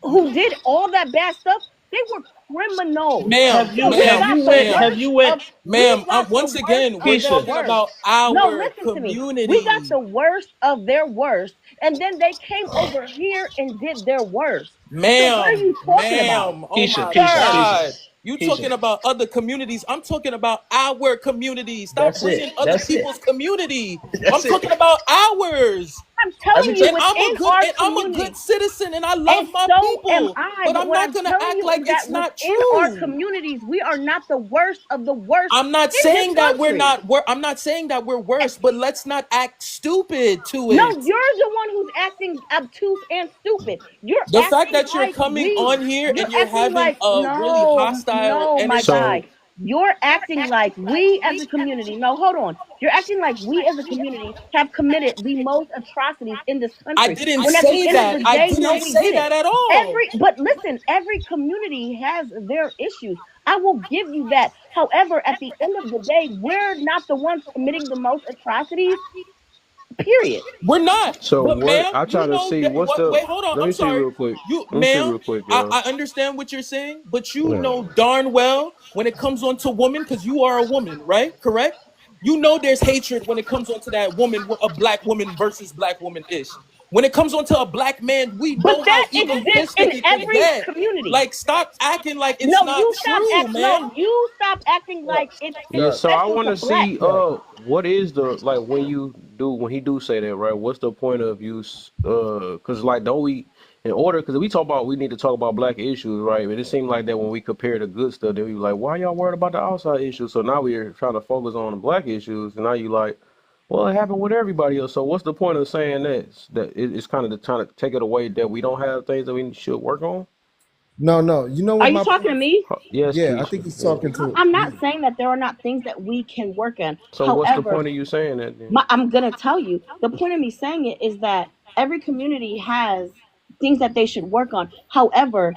Speaker 9: who did all that bad stuff, they were criminals.
Speaker 15: Ma'am,
Speaker 5: Have
Speaker 9: So
Speaker 5: you
Speaker 9: we're
Speaker 5: have
Speaker 15: ma'am,
Speaker 9: not
Speaker 5: you
Speaker 9: the
Speaker 5: went
Speaker 15: ma'am.
Speaker 5: have
Speaker 9: worst
Speaker 5: you went
Speaker 9: of we're
Speaker 15: Ma'am,
Speaker 9: not the
Speaker 15: once
Speaker 9: worst
Speaker 15: again, we're
Speaker 9: of their
Speaker 5: Keisha?
Speaker 15: talking
Speaker 9: worst.
Speaker 15: about
Speaker 9: No,
Speaker 15: our
Speaker 9: listen to me. We got
Speaker 15: community.
Speaker 9: the worst of their worst, and then they came over here and did their worst. So what are
Speaker 15: Ma'am,
Speaker 9: you talking about,
Speaker 15: ma'am, oh
Speaker 5: Keisha,
Speaker 15: my
Speaker 5: Keisha,
Speaker 9: sir?
Speaker 5: Keisha,
Speaker 15: God. You
Speaker 5: Keisha.
Speaker 15: talking about other communities. I'm talking about our community. Stop
Speaker 5: That's
Speaker 15: bringing
Speaker 5: it.
Speaker 15: other
Speaker 5: That's it.
Speaker 15: people's community. I'm
Speaker 5: That's it.
Speaker 15: talking about ours.
Speaker 9: I'm telling
Speaker 5: Every
Speaker 9: you,
Speaker 5: time.
Speaker 9: within our
Speaker 15: And I'm a good
Speaker 9: community,
Speaker 15: citizen and I love
Speaker 9: and
Speaker 15: my
Speaker 9: so am
Speaker 15: people.
Speaker 9: I.
Speaker 15: But
Speaker 9: But
Speaker 15: I'm
Speaker 9: what
Speaker 15: not
Speaker 9: I'm
Speaker 15: gonna
Speaker 9: telling
Speaker 15: act
Speaker 9: you
Speaker 15: like
Speaker 9: is that
Speaker 15: it's not
Speaker 9: within our
Speaker 15: true.
Speaker 9: communities, we are not the worst of the worst
Speaker 15: I'm not
Speaker 9: in this
Speaker 15: saying that we're
Speaker 9: country.
Speaker 15: not I'm not saying that we're worse, but let's not act stupid to
Speaker 9: No,
Speaker 15: it.
Speaker 9: you're the one who's acting obtuse and stupid. You're
Speaker 15: The fact
Speaker 9: acting
Speaker 15: that you're
Speaker 9: like
Speaker 15: coming on here
Speaker 9: you're
Speaker 15: and you're
Speaker 9: acting
Speaker 15: having
Speaker 9: like,
Speaker 15: a really
Speaker 9: no,
Speaker 15: hostile
Speaker 9: no, my
Speaker 15: energy.
Speaker 9: guy.
Speaker 1: So
Speaker 9: You're acting like we as a community, no, hold on. You're acting like we as a community have committed the most atrocities in this
Speaker 15: I
Speaker 9: country.
Speaker 15: didn't
Speaker 9: When at the
Speaker 15: say
Speaker 9: end of
Speaker 15: that.
Speaker 9: the
Speaker 15: I
Speaker 9: day, no,
Speaker 15: didn't
Speaker 9: we
Speaker 15: say
Speaker 9: didn't.
Speaker 15: that at all.
Speaker 9: But listen, every community has their issues. I will give you that. However, at the end of the day, we're not the ones committing the most atrocities, period.
Speaker 15: We're not.
Speaker 1: so
Speaker 15: But
Speaker 1: what
Speaker 15: ma'am,
Speaker 1: I try
Speaker 15: you
Speaker 1: to
Speaker 15: know
Speaker 1: see
Speaker 15: that
Speaker 1: what's
Speaker 15: what
Speaker 1: the
Speaker 15: wait, hold on.
Speaker 1: let
Speaker 15: I'm
Speaker 1: me see
Speaker 15: sorry.
Speaker 1: real quick.
Speaker 15: You
Speaker 1: Let me see
Speaker 15: ma'am,
Speaker 1: real quick, y'all.
Speaker 15: I understand what you're saying, but you
Speaker 1: Yeah.
Speaker 15: know darn well when it comes on to women, because you are a woman, right? Correct? You know there's hatred when it comes on to that woman, a black woman versus black woman ish. When it comes on to a black man, we
Speaker 9: But
Speaker 15: know how
Speaker 9: that exists
Speaker 15: egotistic
Speaker 9: in
Speaker 15: it can
Speaker 9: every
Speaker 15: get.
Speaker 9: community.
Speaker 15: Like, stop acting like it's
Speaker 9: No,
Speaker 15: not true, man.
Speaker 9: you stop acting
Speaker 8: Look,
Speaker 9: like it's
Speaker 1: Yeah,
Speaker 8: look,
Speaker 1: so I
Speaker 9: special
Speaker 1: want
Speaker 9: to
Speaker 1: to
Speaker 9: black
Speaker 1: see
Speaker 9: folk.
Speaker 1: what is the like when he do say that, right? What's the point of use cuz like don't we in order cuz we talk about we need to talk about black issues, right? But it seemed like that when we compare the good stuff, then we like why y'all worried about the outside issues? So now we're trying to focus on the black issues and now you like well, it happened with everybody else. So what's the point of saying it's kind of trying to take it away that we don't have things that we should work on?
Speaker 8: no, no. You know
Speaker 9: Are
Speaker 8: what
Speaker 9: you
Speaker 8: my
Speaker 9: talking
Speaker 8: point?
Speaker 9: to me?
Speaker 1: Yes,
Speaker 8: Yeah, I
Speaker 1: Keisha.
Speaker 8: think he's
Speaker 1: Yeah.
Speaker 8: talking to.
Speaker 9: I'm not saying that there are not things that we can work on.
Speaker 1: So what's the
Speaker 9: However,
Speaker 1: point of you saying that then?
Speaker 9: I'm gonna tell you the point of me saying it is that every community has things that they should work on. However,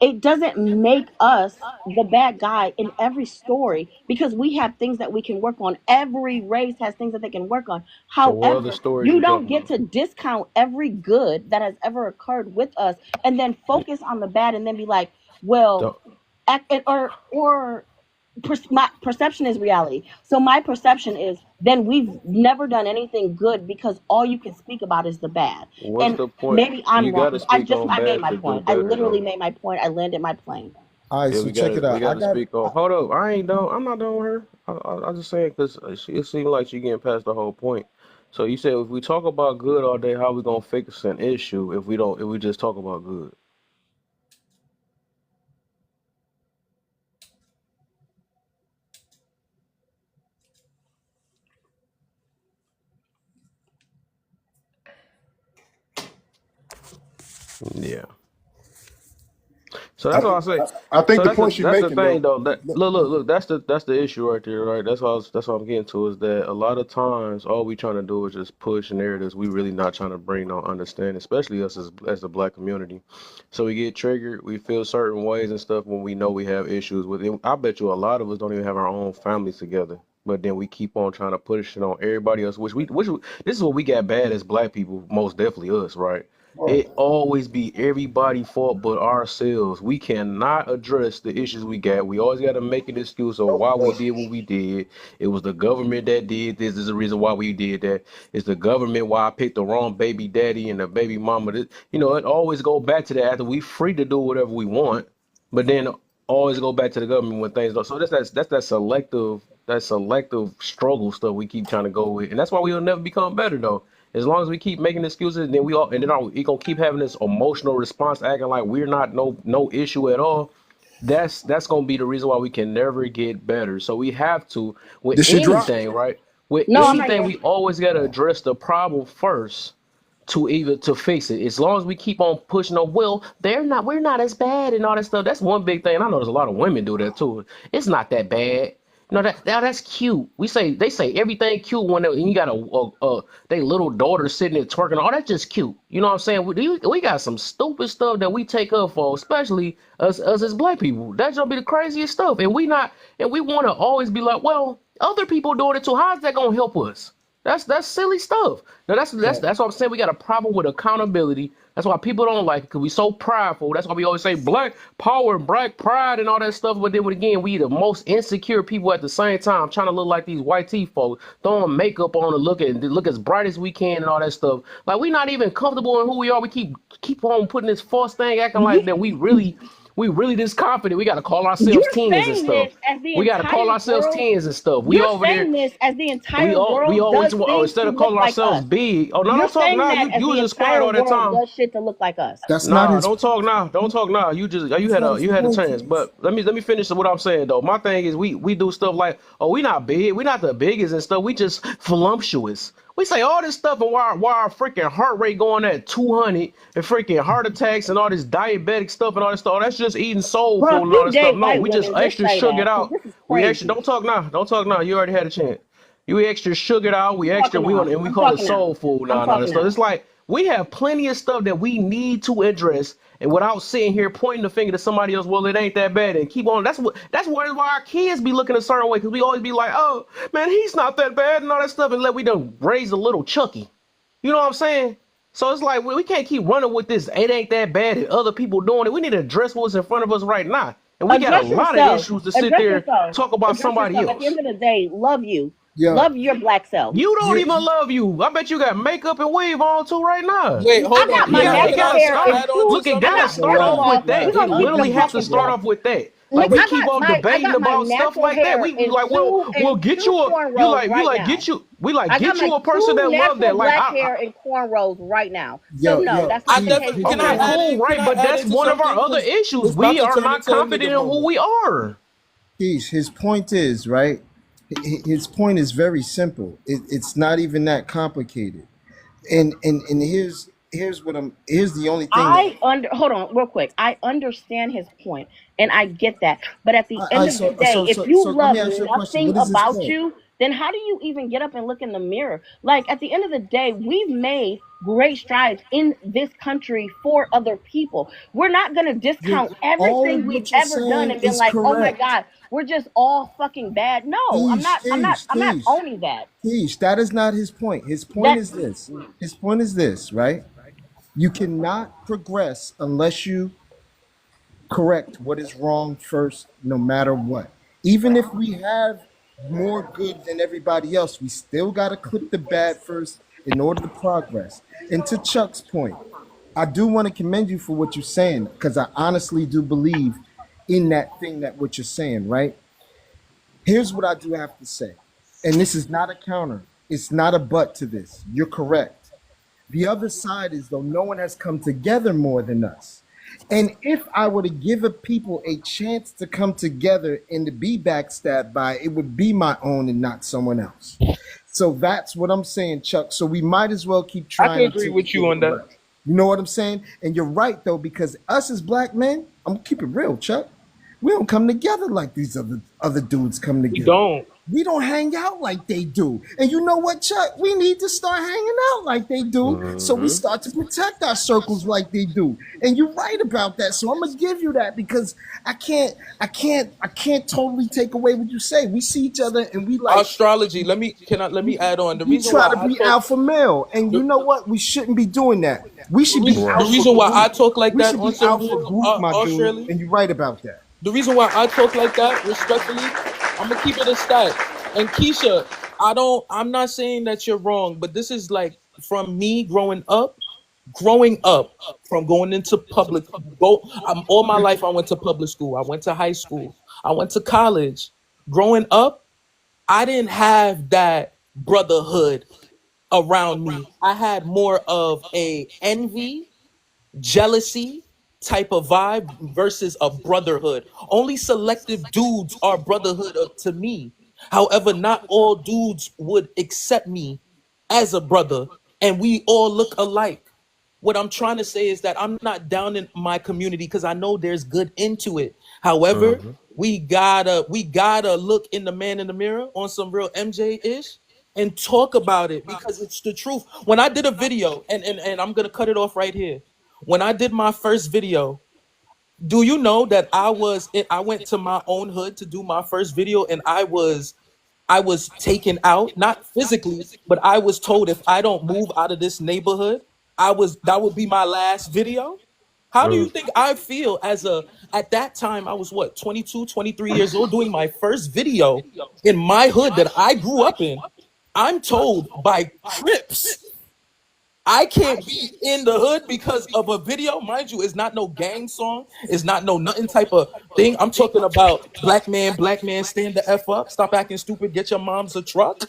Speaker 9: it doesn't make us the bad guy in every story because we have things that we can work on. Every race has things that they can work on.
Speaker 1: So what other
Speaker 9: However,
Speaker 1: stories
Speaker 9: you
Speaker 1: you
Speaker 9: don't
Speaker 1: talking
Speaker 9: get
Speaker 1: about?
Speaker 9: to discount every good that has ever occurred with us and then focus on the bad and then be like, well,
Speaker 1: The-
Speaker 9: or my perception is reality. So my perception is then we've never done anything good because all you can speak about is the bad.
Speaker 1: What's
Speaker 9: And
Speaker 1: the point?
Speaker 9: maybe I'm
Speaker 1: You got
Speaker 9: wrong.
Speaker 1: to speak on
Speaker 9: I made
Speaker 1: bad
Speaker 9: my
Speaker 1: to do
Speaker 9: point. I
Speaker 1: better,
Speaker 9: literally
Speaker 1: though.
Speaker 9: made my point. I landed my plane.
Speaker 8: All right,
Speaker 1: Yeah,
Speaker 8: so check it
Speaker 1: we
Speaker 8: out.
Speaker 1: got to speak on. Hold up, I ain't done. I'm not done with her. I just saying because it seemed like she getting past the whole point. So you said if we talk about good all day, how we gonna fix an issue if we don't? If we just talk about good? Yeah. So
Speaker 6: I,
Speaker 1: that's all I say.
Speaker 6: I think
Speaker 1: So
Speaker 6: the point you're
Speaker 1: that's the
Speaker 6: making
Speaker 1: thing
Speaker 6: though.
Speaker 1: though. That look. That's the issue right there, right? That's what I'm getting to is that a lot of times all we trying to do is just push narratives. We really not trying to bring no understanding, especially us as the black community. So we get triggered. We feel certain ways and stuff when we know we have issues with it. I bet you a lot of us don't even have our own families together. But then we keep on trying to push it on everybody else, this is what we got bad as black people, most definitely us, right?
Speaker 6: Right.
Speaker 1: It always be everybody fault but ourselves. We cannot address the issues we got. We always got to make an excuse of
Speaker 6: Nope,
Speaker 1: why we
Speaker 6: nope.
Speaker 1: did what we did. It was the government that did this. This is the reason why we did that. It's the government why I picked the wrong baby daddy and the baby mama. It always go back to that after we free to do whatever we want, but then always go back to the government when things don't. So that's that selective struggle stuff we keep trying to go with, and that's why we'll never become better though. As long as we keep making excuses, then we gonna keep having this emotional response, acting like we're not no issue at all. That's gonna be the reason why we can never get better. So we have to with
Speaker 6: Did she drop?
Speaker 1: anything, right? With
Speaker 9: No, I'm not
Speaker 1: anything,
Speaker 9: here.
Speaker 1: we always gotta address the problem first to fix it. As long as we keep on pushing on, well, we're not as bad and all that stuff. That's one big thing. And I know there's a lot of women do that too. It's not that bad. That's cute. They say everything cute when you got they little daughter sitting there twerking. Oh, that's just cute. You know what I'm saying? We got some stupid stuff that we take up for, especially us as black people. That's gonna be the craziest stuff. And we want to always be like, well, other people doing it too. How's that gonna help us? That's silly stuff. Now that's what I'm saying. We got a problem with accountability. That's why people don't like it because we so prideful. That's why we always say black power and black pride and all that stuff. But then again, we the most insecure people at the same time, trying to look like these white tea folks, throwing makeup on and look as bright as we can and all that stuff. Like we not even comfortable in who we are. We keep on putting this false thing, acting like that we really this confident. We got to call ourselves
Speaker 9: You're
Speaker 1: tens and
Speaker 9: saying
Speaker 1: stuff.
Speaker 9: this as the
Speaker 1: We got to call
Speaker 9: entire
Speaker 1: ourselves
Speaker 9: world.
Speaker 1: tens and stuff. We
Speaker 9: You're
Speaker 1: over there.
Speaker 9: saying this as the
Speaker 1: We
Speaker 9: entire
Speaker 1: all we
Speaker 9: world
Speaker 1: always
Speaker 9: does
Speaker 1: want
Speaker 9: things
Speaker 1: instead
Speaker 9: to
Speaker 1: of
Speaker 9: look
Speaker 1: calling
Speaker 9: like
Speaker 1: ourselves
Speaker 9: us.
Speaker 1: big. Oh no,
Speaker 9: You're
Speaker 1: don't talk
Speaker 9: saying
Speaker 1: now.
Speaker 9: that as
Speaker 1: You
Speaker 9: the
Speaker 1: was just quiet
Speaker 9: entire
Speaker 1: all that
Speaker 9: world
Speaker 1: time.
Speaker 9: does shit to look like us.
Speaker 16: That's not
Speaker 1: Nah,
Speaker 16: his.
Speaker 1: don't talk now. Don't talk now. You
Speaker 16: That's
Speaker 1: had
Speaker 16: not
Speaker 1: a
Speaker 16: his
Speaker 1: you had a
Speaker 16: point,
Speaker 1: chance.
Speaker 16: Keith.
Speaker 1: But let me finish what I'm saying though. My thing is we do stuff like, oh, we not big. We not the biggest and stuff. We just voluptuous. We say all this stuff and why our freaking heart rate going at 200 and freaking heart attacks and all this diabetic stuff and all this stuff. That's just eating soul
Speaker 9: Bro,
Speaker 1: food
Speaker 9: if
Speaker 1: and all
Speaker 9: you
Speaker 1: this stuff.
Speaker 9: date
Speaker 1: No,
Speaker 9: white
Speaker 1: we just
Speaker 9: women, just
Speaker 1: extra
Speaker 9: say
Speaker 1: sugar
Speaker 9: that
Speaker 1: it
Speaker 9: because
Speaker 1: out.
Speaker 9: this is
Speaker 1: We extra
Speaker 9: crazy.
Speaker 1: don't talk now. Don't talk now. You already had a chance. You extra sugared out. We
Speaker 9: I'm
Speaker 1: extra
Speaker 9: talking
Speaker 1: we
Speaker 9: now.
Speaker 1: on and we
Speaker 9: I'm
Speaker 1: call it
Speaker 9: talking now.
Speaker 1: soul food
Speaker 9: I'm
Speaker 1: now. Now
Speaker 9: talking
Speaker 1: so
Speaker 9: now.
Speaker 1: it's like we have plenty of stuff that we need to address, and without sitting here pointing the finger to somebody else, well, it ain't that bad, and keep on. Why our kids be looking a certain way because we always be like, oh man, he's not that bad and all that stuff, and let we done raise a little Chucky. You know what I'm saying? So it's like we can't keep running with this. It ain't that bad, and other people doing it. We need to address what's in front of us right now, and we got a
Speaker 9: Address
Speaker 1: lot of
Speaker 9: yourself.
Speaker 1: issues to sit
Speaker 9: Address
Speaker 1: there
Speaker 9: yourself.
Speaker 1: talk about
Speaker 9: Address
Speaker 1: somebody
Speaker 9: yourself. At the
Speaker 1: else.
Speaker 9: end of the day, love you.
Speaker 16: Yo,
Speaker 9: Love your black self.
Speaker 1: You don't
Speaker 16: you,
Speaker 1: even love you. I bet you got makeup and weave on too right now.
Speaker 15: Wait,
Speaker 9: I
Speaker 15: hold on.
Speaker 9: got
Speaker 1: You
Speaker 9: my
Speaker 1: got it
Speaker 15: Can
Speaker 9: natural
Speaker 1: gotta
Speaker 15: I
Speaker 9: hair
Speaker 1: start.
Speaker 9: in
Speaker 15: add on to
Speaker 9: two.
Speaker 1: Look, it
Speaker 9: I
Speaker 15: something?
Speaker 1: gotta
Speaker 9: got.
Speaker 1: start
Speaker 9: First of
Speaker 1: off
Speaker 16: yo,
Speaker 9: all,
Speaker 1: with
Speaker 9: we're
Speaker 1: that.
Speaker 16: yo,
Speaker 1: It
Speaker 9: gonna keep
Speaker 16: yo,
Speaker 9: it
Speaker 1: literally have to start
Speaker 9: compacted.
Speaker 1: off with that. Like
Speaker 16: yo,
Speaker 1: we
Speaker 9: I
Speaker 1: keep
Speaker 9: got
Speaker 1: on
Speaker 9: I
Speaker 1: debating
Speaker 9: got my
Speaker 1: about stuff
Speaker 9: natural
Speaker 1: like that.
Speaker 9: hair
Speaker 1: We like,
Speaker 9: in
Speaker 1: we'll get
Speaker 9: two
Speaker 1: you a
Speaker 9: cornrows right now.
Speaker 1: we like
Speaker 9: I got
Speaker 1: get
Speaker 9: my
Speaker 1: you a person
Speaker 9: two
Speaker 1: that love
Speaker 9: natural
Speaker 1: that. Like
Speaker 9: black hair in cornrows right now. So no,
Speaker 16: yo,
Speaker 9: that's not the
Speaker 16: Keith,
Speaker 9: case
Speaker 15: Can
Speaker 9: for
Speaker 15: I
Speaker 1: Okay,
Speaker 9: me.
Speaker 15: add
Speaker 1: cool,
Speaker 15: in? Can
Speaker 1: right?
Speaker 15: I
Speaker 1: But
Speaker 15: add
Speaker 1: that's
Speaker 15: into
Speaker 1: one of our
Speaker 15: something?
Speaker 1: other
Speaker 15: Because
Speaker 1: issues.
Speaker 15: it's about
Speaker 1: We
Speaker 15: to
Speaker 1: are
Speaker 15: turn
Speaker 1: not
Speaker 15: into a nigga
Speaker 1: confident in who
Speaker 15: moment.
Speaker 1: we are.
Speaker 16: his point is right. His point is very simple. It's not even that complicated. And here's the only thing that
Speaker 9: Hold on real quick. I understand his point and I get that. But at the
Speaker 16: I
Speaker 9: end of the
Speaker 16: so
Speaker 9: day,
Speaker 16: so
Speaker 9: if
Speaker 16: so
Speaker 9: you
Speaker 16: so let me
Speaker 9: love
Speaker 16: ask you a question.
Speaker 9: nothing
Speaker 16: What is his
Speaker 9: about
Speaker 16: point?
Speaker 9: you, then how do you even get up and look in the mirror? Like at the end of the day, we've made great strides in this country for other people. We're not going to
Speaker 16: You
Speaker 9: discount
Speaker 16: all
Speaker 9: everything
Speaker 16: of
Speaker 9: we've
Speaker 16: what you're
Speaker 9: ever done
Speaker 16: saying
Speaker 9: and been
Speaker 16: is
Speaker 9: like, "Oh my
Speaker 16: correct.
Speaker 9: god, we're just all fucking bad." No, I'm
Speaker 16: Keish,
Speaker 9: not I'm not
Speaker 16: Keish,
Speaker 9: I'm not
Speaker 16: Keish,
Speaker 9: owning that.
Speaker 16: Keish. That is not his point. His point
Speaker 9: That
Speaker 16: is this. His point is this, right? You cannot progress unless you correct what is wrong first, no matter what. Even if we have more good than everybody else, we still got to clip the bad first in order to progress. And to Chuck's point, I do want to commend you for what you're saying because I honestly do believe in that thing that what you're saying, right? Here's what I do have to say. And this is not a counter. It's not a but to this. You're correct. The other side is though no one has come together more than us. And if I were to give a people a chance to come together and to be backstabbed by, it would be my own and not someone else. So that's what I'm saying, Chuck. So we might as well keep
Speaker 15: I can
Speaker 16: trying
Speaker 15: agree
Speaker 16: until we
Speaker 15: with
Speaker 16: get
Speaker 15: you
Speaker 16: it
Speaker 15: on that.
Speaker 16: right. You know what I'm saying? And you're right though, because us as black men, I'm gonna keep it real, Chuck. We don't come together like these other dudes come
Speaker 5: We
Speaker 16: together.
Speaker 5: don't.
Speaker 16: We don't hang out like they do. And you know what, Chuck? We need to start hanging out like they do. So we
Speaker 1: Mm-hmm.
Speaker 16: start to protect our circles like they do. And you're right about that. So I'm gonna give you that because I can't totally take away what you say. We see each other and we like
Speaker 15: Astrology. Let me add on. The
Speaker 16: we
Speaker 15: reason
Speaker 16: try
Speaker 15: why
Speaker 16: to
Speaker 15: I
Speaker 16: be
Speaker 15: talk
Speaker 16: alpha male. And you
Speaker 15: the,
Speaker 16: know what? We shouldn't be doing that. We should be
Speaker 15: the
Speaker 1: Right.
Speaker 16: alpha
Speaker 15: reason why I
Speaker 16: group.
Speaker 15: talk like
Speaker 16: We
Speaker 15: that
Speaker 16: should
Speaker 15: on
Speaker 16: be
Speaker 15: some
Speaker 16: alpha
Speaker 15: real
Speaker 16: group, my dude.
Speaker 15: Australia.
Speaker 16: And you're right about that.
Speaker 15: The reason why I talk like that, respectfully, I'm gonna keep it a stat. And Keisha, I'm not saying that you're wrong, but this is like from me growing up from going into all my life I went to public school. I went to high school. I went to college. Growing up, I didn't have that brotherhood around me. I had more of a envy, jealousy type of vibe versus a brotherhood. Only selective dudes are brotherhood to me. However, not all dudes would accept me as a brother, and we all look alike. What I'm trying to say is that I'm not down in my community because I know there's good into it. However,
Speaker 1: Mm-hmm.
Speaker 15: we gotta look in the man in the mirror on some real MJ ish and talk about it because it's the truth. When I did a video, and I'm gonna cut it off right here. When I did my first video, do you know that I went to my own hood to do my first video, and I was taken out, not physically, but I was told if I don't move out of this neighborhood, that would be my last video. How do you think I feel at that time I was what, 22, 23 years old doing my first video in my hood that I grew up in. I'm told by Crips I can't be in the hood because of a video. Mind you, it's not no gang song. It's not no nothing type of thing. I'm talking about black man, stand the F up. Stop acting stupid. Get your mom's a truck.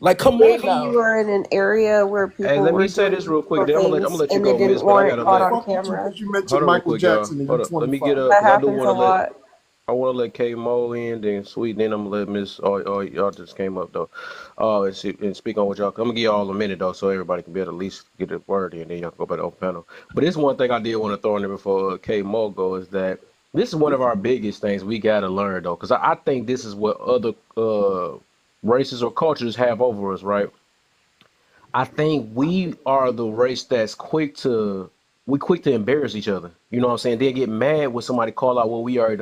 Speaker 15: Like, come on
Speaker 14: Maybe you
Speaker 15: now.
Speaker 14: were in an area where
Speaker 1: Hey,
Speaker 14: people
Speaker 1: let me
Speaker 14: were
Speaker 1: say
Speaker 14: doing
Speaker 1: this real quick.
Speaker 14: evil
Speaker 1: Then I'm gonna
Speaker 14: things
Speaker 1: let you
Speaker 14: and they
Speaker 1: go,
Speaker 14: didn't
Speaker 1: Miss. But I
Speaker 14: want it
Speaker 1: gotta
Speaker 14: caught
Speaker 1: let.
Speaker 14: on
Speaker 16: Fuck you too,
Speaker 14: camera.
Speaker 16: because you mentioned
Speaker 1: Hold on, real
Speaker 16: Michael
Speaker 1: quick, y'all.
Speaker 16: Jackson and you're
Speaker 1: Hold up. Let me
Speaker 16: 25.
Speaker 1: get up
Speaker 14: That
Speaker 1: because I do
Speaker 14: happens
Speaker 1: want
Speaker 14: a
Speaker 1: to let.
Speaker 14: lot.
Speaker 1: I want to let K Mo in, then Sweet, then I'm gonna let Miss. Oh, y'all just came up though. And speak on what y'all. I'm gonna give y'all a minute though, so everybody can be able to at least get a word in, then y'all can go back to open panel. But this one thing I did want to throw in there before K Mo go is that this is one of our biggest things we gotta learn though, because I think this is what other races or cultures have over us, right? I think we are the race that's quick to embarrass each other. You know what I'm saying? They get mad when somebody call out what we already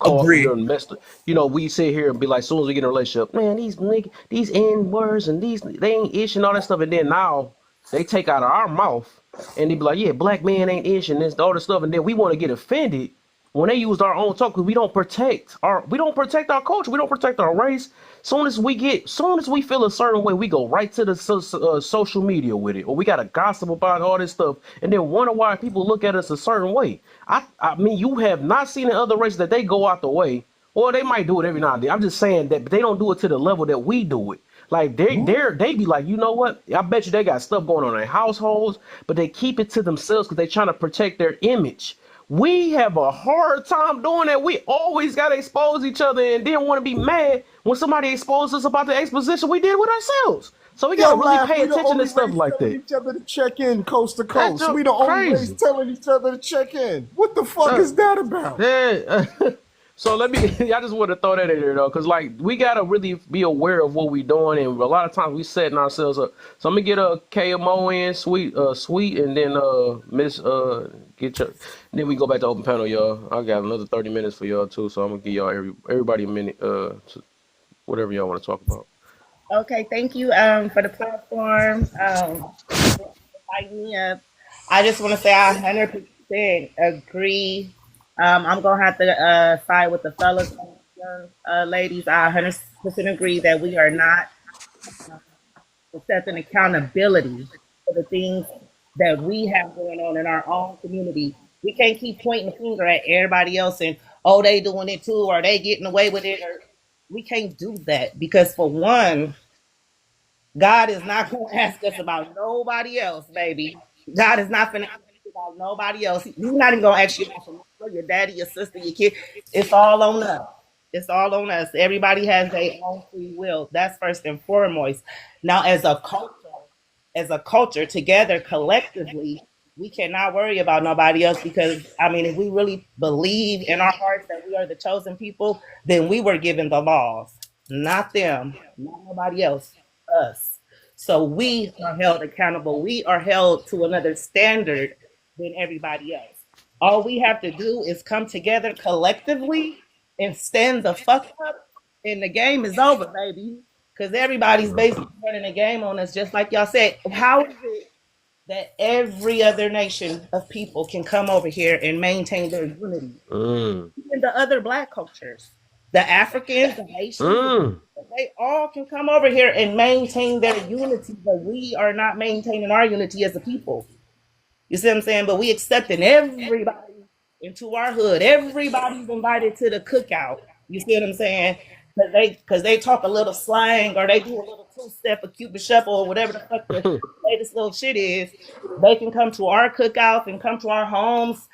Speaker 5: Agree.
Speaker 1: done messed up. You know, we sit here and be like, as soon as we get in a relationship, man, these N words and these they ain't ish and all that stuff, and then now they take out of our mouth and they be like, yeah, black man ain't ish and this all this stuff, and then we want to get offended when they used our own talk because we don't protect our culture, we don't protect our race. Soon as we feel a certain way, we go right to the social media with it, or we gotta gossip about all this stuff, and then wonder why people look at us a certain way. I mean, you have not seen in other races that they go out the way, or they might do it every now and then. I'm just saying that, but they don't do it to the level that we do it. Like they be like, you know what? I bet you they got stuff going on in their households, but they keep it to themselves because they trying to protect their image. We have a hard time doing that. We always got to expose each other and then want to be mad when somebody exposes us about the exposition we did with ourselves. So we got to
Speaker 16: Yo,
Speaker 1: really
Speaker 16: laugh.
Speaker 1: pay
Speaker 16: We the
Speaker 1: attention to
Speaker 16: only
Speaker 1: stuff
Speaker 16: race
Speaker 1: like
Speaker 16: telling
Speaker 1: that.
Speaker 16: each other to check in coast to
Speaker 1: That's
Speaker 16: coast.
Speaker 1: just
Speaker 16: We the only race
Speaker 1: crazy.
Speaker 16: telling each other to check in. What the fuck
Speaker 1: Uh,
Speaker 16: is that about?
Speaker 1: yeah. So let me. I just want to throw that in there though, because like we gotta really be aware of what we doing, and a lot of times we setting ourselves up. So I'm gonna get a KMO in, sweet, and then Miss get your. Then we go back to open panel, y'all. I got another 30 minutes for y'all too, so I'm gonna give y'all everybody a minute, whatever y'all want to talk about.
Speaker 19: Okay, thank you for the platform. For inviting me up. I just want to say I 100% agree. I'm gonna have to side with the fellas, young ladies. I 100% agree that we are not accepting accountability for the things that we have going on in our own community. We can't keep pointing the finger at everybody else and oh they doing it too or they getting away with it or we can't do that because for one God is not going to ask us about nobody else, baby. God is not going to ask you about nobody else. He's not even going to ask you about your mother, your daddy, your sister, your kid. It's all on us. It's all on us. Everybody has their own free will. That's first and foremost. Now, as a culture together collectively, We cannot worry about nobody else because I mean, if we really believe in our hearts that we are the chosen people, then we were given the laws, not them, not nobody else, us. So we are held accountable. We are held to another standard than everybody else. All we have to do is come together collectively and stand the fuck up, and the game is over, baby. Because everybody's basically running a game on us, just like y'all said. How is it that every other nation of people can come over here and maintain their unity?
Speaker 1: Mm.
Speaker 19: Even the other black cultures, the Africans, the Haitians,
Speaker 1: Mm.
Speaker 19: they all can come over here and maintain their unity, but we are not maintaining our unity as a people. You see what I'm saying? But we accepting everybody into our hood. Everybody's invited to the cookout. You see what I'm saying? Because they talk a little slang or they do a little two step, a cupid shuffle, or whatever the fuck the latest little shit is. They can come to our cookouts and come to our homes,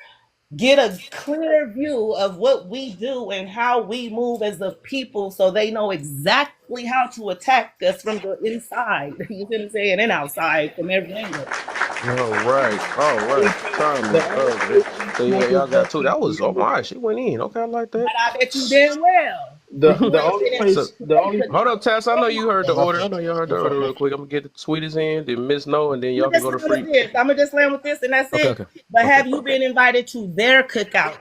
Speaker 19: get a clear view of what we do and how we move as a people, so they know exactly how to attack us from the inside. You see what I'm saying? And outside from every angle.
Speaker 1: All right. All right. Time is up. So yeah, y'all got two. That was oh my. She went in. Okay, I like
Speaker 19: But
Speaker 1: that.
Speaker 19: I bet you damn well you
Speaker 5: The
Speaker 19: ain't
Speaker 5: only
Speaker 19: been
Speaker 1: So
Speaker 5: place, the
Speaker 19: in
Speaker 5: only
Speaker 1: hold up, Tess. I know you heard the
Speaker 5: oh, my
Speaker 1: order. I
Speaker 5: fault.
Speaker 1: know y'all heard
Speaker 5: My
Speaker 1: the order
Speaker 5: fault.
Speaker 1: real quick. I'm gonna get the sweetest in, then Miss No, and then
Speaker 19: I'm
Speaker 1: y'all
Speaker 19: gonna
Speaker 1: can
Speaker 19: just
Speaker 1: go to
Speaker 19: land with
Speaker 1: free.
Speaker 19: this. I'm gonna just land with this, and that's
Speaker 1: Okay,
Speaker 19: it.
Speaker 1: okay,
Speaker 19: But
Speaker 1: okay.
Speaker 19: have you been invited to their cookouts?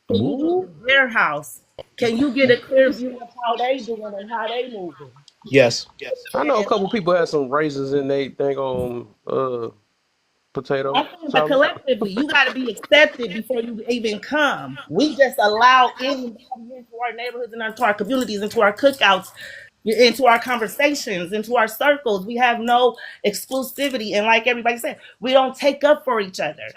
Speaker 19: Can you go
Speaker 1: Woo.
Speaker 19: to their house? Can you get a clear view of how they doing and how they moving?
Speaker 5: Yes.
Speaker 1: I know a
Speaker 19: And
Speaker 1: couple people had some raisins in they thing on
Speaker 19: I'm
Speaker 1: potato
Speaker 19: saying, but
Speaker 1: salad.
Speaker 19: collectively, you got to be accepted before you even come. We just allow anybody into our neighborhoods and into our communities, into our cookouts, into our conversations, into our circles. We have no exclusivity, and like everybody said, we don't take up for each other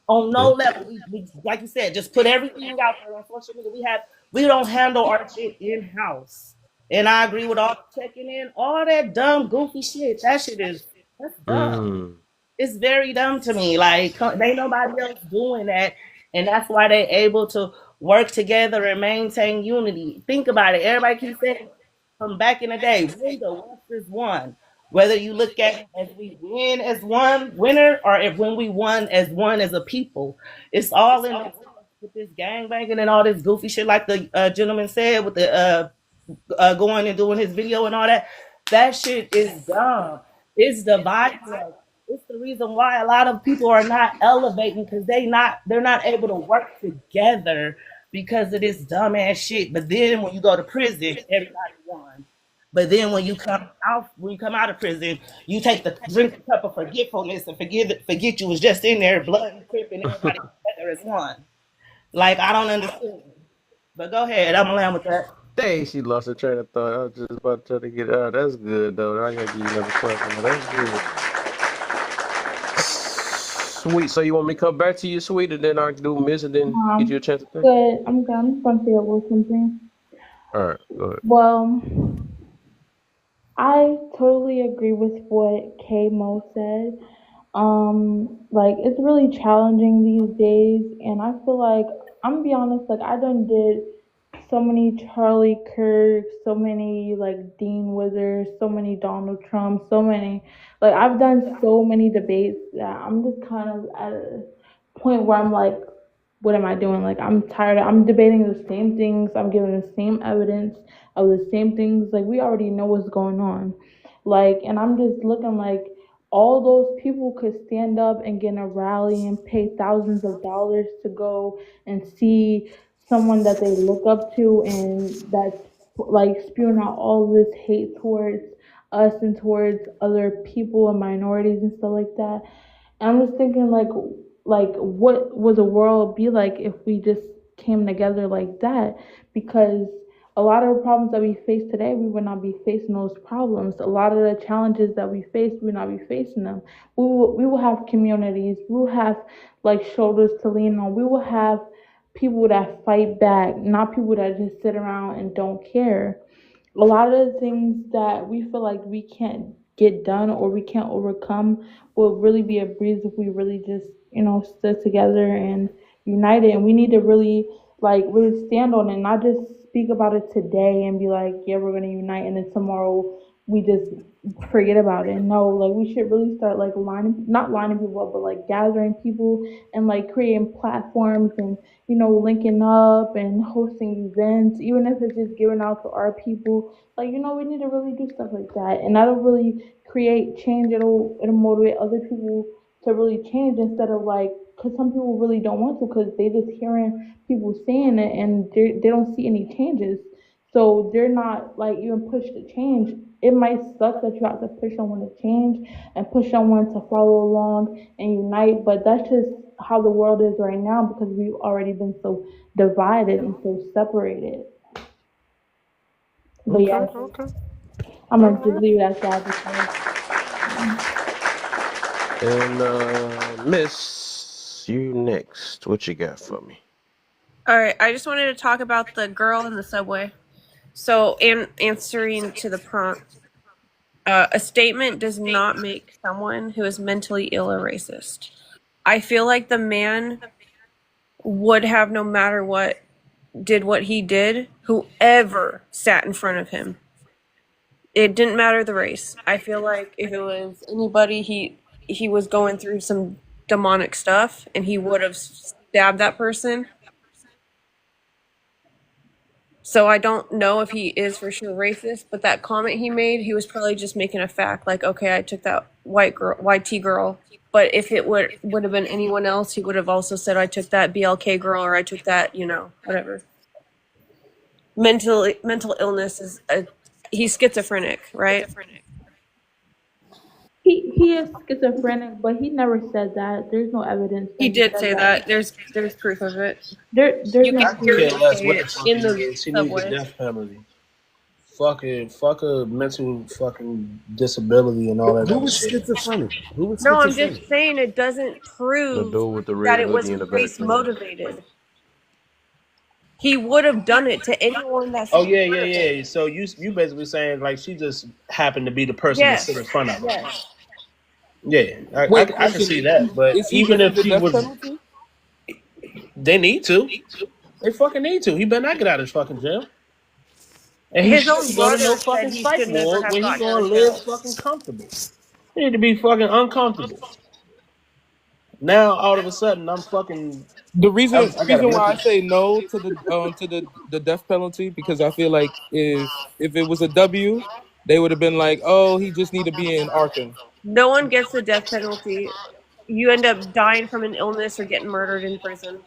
Speaker 19: on no
Speaker 1: Yeah.
Speaker 19: level. We like you said, just put everything out there on social media. We don't handle our shit in house, and I agree with all the checking in, all that dumb goofy shit. That shit is that's dumb.
Speaker 1: Mm.
Speaker 19: It's very dumb to me. Like ain't nobody else doing that, and that's why they able to work together and maintain unity. Think about it. Everybody keeps saying from back in the day, when the West is one. Whether you look at it as we win as one winner or if when we won as one as a people, it's all in the West with this gang banging and all this goofy shit, like the gentleman said with the going and doing his video and all that. That shit is dumb. It's dividing us. It's the reason why a lot of people are not elevating because they're not able to work together because of this dumbass shit. But then when you go to prison, everybody won. But then when you come out of prison, you take the drink the cup of forgetfulness and forget you was just in there, blood and crip, and everybody together as one. Like I don't understand. But go ahead, I'm gonna land with that.
Speaker 1: Dang, she lost her train of thought. I was just about to try to get it out. That's good though. I gotta give you another question. That's good. Sweet. So you want me to come back to you, sweet, and then I can do Miss, and then get you a chance to think.
Speaker 14: Good. I'm good. I'm just gonna say a little something.
Speaker 1: All right. Go ahead.
Speaker 14: Well, I totally agree with what K Mo said. Like it's really challenging these days, and I feel like I'm gonna be honest. Like I done did so many Charlie Kirk, so many like Dean Withers, so many Donald Trump, so many. Like I've done so many debates that I'm just kind of at a point where I'm like, what am I doing? Like I'm tired. I'm debating the same things. I'm giving the same evidence of the same things. Like we already know what's going on. Like, and I'm just looking like all those people could stand up and get in a rally and pay thousands of dollars to go and see someone that they look up to and that's like spewing out all this hate towards us and towards other people and minorities and stuff like that. And I'm just thinking like what would the world be like if we just came together like that? Because a lot of the problems that we face today, we would not be facing those problems. A lot of the challenges that we face, we would not be facing them. We will have communities. We will have like shoulders to lean on. We will have people that fight back, not people that just sit around and don't care. A lot of the things that we feel like we can't get done or we can't overcome will really be a breeze if we really just stood together and united. And we need to really stand on it, not just speak about it today and be like, yeah, we're going to unite, and then tomorrow
Speaker 20: we just forget about it. No, like we should really start like not lining people up, but like gathering people and like creating platforms and linking up and hosting events, even if it's just giving out to our people. Like we need to really do stuff like that, and that'll really create change. It'll motivate other people to really change instead of like, because some people really don't want to because they just hearing people saying it and they don't see any changes, so they're not like even pushed to change. It might suck that you have to push someone to change and push someone to follow along and unite, but that's just how the world is right now because we've already been so divided and so separated. But
Speaker 1: Okay,
Speaker 20: yeah,
Speaker 1: okay.
Speaker 20: I'm
Speaker 1: All
Speaker 20: gonna just
Speaker 1: right.
Speaker 20: leave it at that because
Speaker 1: And Miss, you next. What you got for me?
Speaker 2: All right, I just wanted to talk about the girl in the subway. So, in answering to the prompt, a statement does not make someone who is mentally ill a racist. I feel like the man would have, no matter what, did what he did, whoever sat in front of him. It didn't matter the race. I feel like if it was anybody, he was going through some demonic stuff, and he would have stabbed that person. So I don't know if he is for sure racist, but that comment he made, he was probably just making a fact, like, okay, I took that white T girl. But if it would have been anyone else, he would have also said, I took that BLK girl, or I took that, whatever. Mental illness he's schizophrenic, right?
Speaker 20: he is schizophrenic, but he never said that. There's no evidence
Speaker 2: He
Speaker 20: that he
Speaker 2: did
Speaker 20: said
Speaker 2: say
Speaker 20: that.
Speaker 2: that. There's proof of it.
Speaker 20: There's
Speaker 2: You
Speaker 20: no
Speaker 2: can
Speaker 5: I could
Speaker 20: proof.
Speaker 5: care
Speaker 2: clearly
Speaker 5: less
Speaker 2: say
Speaker 5: what the
Speaker 2: it
Speaker 5: fuck
Speaker 2: in
Speaker 5: he
Speaker 2: the
Speaker 5: is. He needs the
Speaker 2: subway.
Speaker 5: death penalty. Fuck a mental fucking disability and all that
Speaker 16: Who
Speaker 5: other
Speaker 16: was
Speaker 5: shit.
Speaker 16: schizophrenic? Who was
Speaker 2: No, I'm just
Speaker 16: schizophrenic?
Speaker 2: saying it doesn't
Speaker 1: The
Speaker 2: prove
Speaker 1: dude with the
Speaker 2: that
Speaker 1: red
Speaker 2: it was
Speaker 1: hoodie in the
Speaker 2: race
Speaker 1: background.
Speaker 2: motivated. He would have done it to anyone that
Speaker 5: Oh
Speaker 2: sat in
Speaker 5: yeah,
Speaker 2: front of
Speaker 5: yeah,
Speaker 2: him.
Speaker 5: yeah. So you basically saying like she just happened to be the person to sit in
Speaker 2: Yes.
Speaker 5: front of her.
Speaker 2: Yes.
Speaker 5: Yeah,
Speaker 15: Wait,
Speaker 5: I can
Speaker 15: question:
Speaker 5: see that. But
Speaker 15: is he
Speaker 5: even
Speaker 15: getting
Speaker 5: if
Speaker 15: the
Speaker 5: he
Speaker 15: death
Speaker 5: was,
Speaker 15: penalty?
Speaker 5: they need to. They fucking need to. He better not get out of fucking jail. And he
Speaker 2: His
Speaker 5: shouldn't
Speaker 2: own
Speaker 5: go to no
Speaker 2: brother said
Speaker 5: fucking
Speaker 2: he
Speaker 5: psych
Speaker 2: should never
Speaker 5: ward
Speaker 2: have
Speaker 5: where he
Speaker 2: gotten out
Speaker 5: gonna
Speaker 2: of
Speaker 5: live
Speaker 2: jail.
Speaker 5: fucking comfortable. He need to be fucking uncomfortable. Now all of a sudden I'm fucking
Speaker 15: The reason
Speaker 5: I got a
Speaker 15: reason why I
Speaker 5: mental.
Speaker 15: say no to the death penalty, because I feel like if it was a W, they would have been like, oh, he just need to be in Arkham.
Speaker 2: No one gets the death penalty. You end up dying from an illness or getting murdered in prison.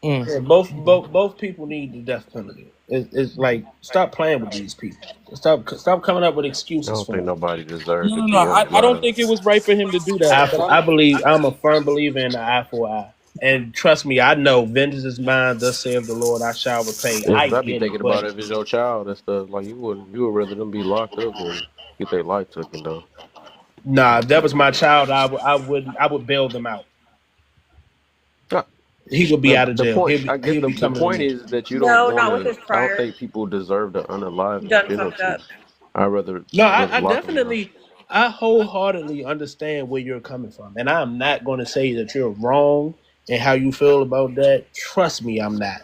Speaker 15: Mm.
Speaker 5: Yeah, both people need the death penalty. It's like stop playing with these people. Stop coming up with
Speaker 1: I
Speaker 5: excuses
Speaker 1: don't
Speaker 5: for
Speaker 1: think
Speaker 5: them.
Speaker 1: nobody deserved
Speaker 15: No,
Speaker 1: to
Speaker 15: no, no.
Speaker 1: be
Speaker 15: I don't
Speaker 1: unalive.
Speaker 15: think it was right for him to do that. But
Speaker 5: I believe I'm a firm believer in the eye for eye. And trust me, I know vengeance is mine. Thus saith the Lord, I shall repay.
Speaker 1: Yeah,
Speaker 5: I
Speaker 1: 'cause I be
Speaker 5: get it,
Speaker 1: thinking about
Speaker 5: but
Speaker 1: if it's your child and stuff, like you would rather them be locked up than get their life taken though.
Speaker 5: nah, if that was my child, I would bail them out.
Speaker 1: Ah,
Speaker 5: He would be out of
Speaker 1: the
Speaker 5: jail.
Speaker 1: point, I guess
Speaker 5: He'll be
Speaker 1: the
Speaker 5: coming to
Speaker 1: point
Speaker 5: me.
Speaker 1: is that you don't
Speaker 2: No,
Speaker 1: want
Speaker 2: not with
Speaker 1: to.
Speaker 2: his
Speaker 1: I don't
Speaker 2: prior.
Speaker 1: think people deserve the
Speaker 2: He
Speaker 1: unalive
Speaker 2: done fucked
Speaker 1: penalty.
Speaker 2: up.
Speaker 1: I rather
Speaker 5: No,
Speaker 1: rather
Speaker 5: I
Speaker 1: lock them up.
Speaker 5: definitely, I wholeheartedly understand where you're coming from, and I'm not going to say that you're wrong and how you feel about that. Trust me, I'm not.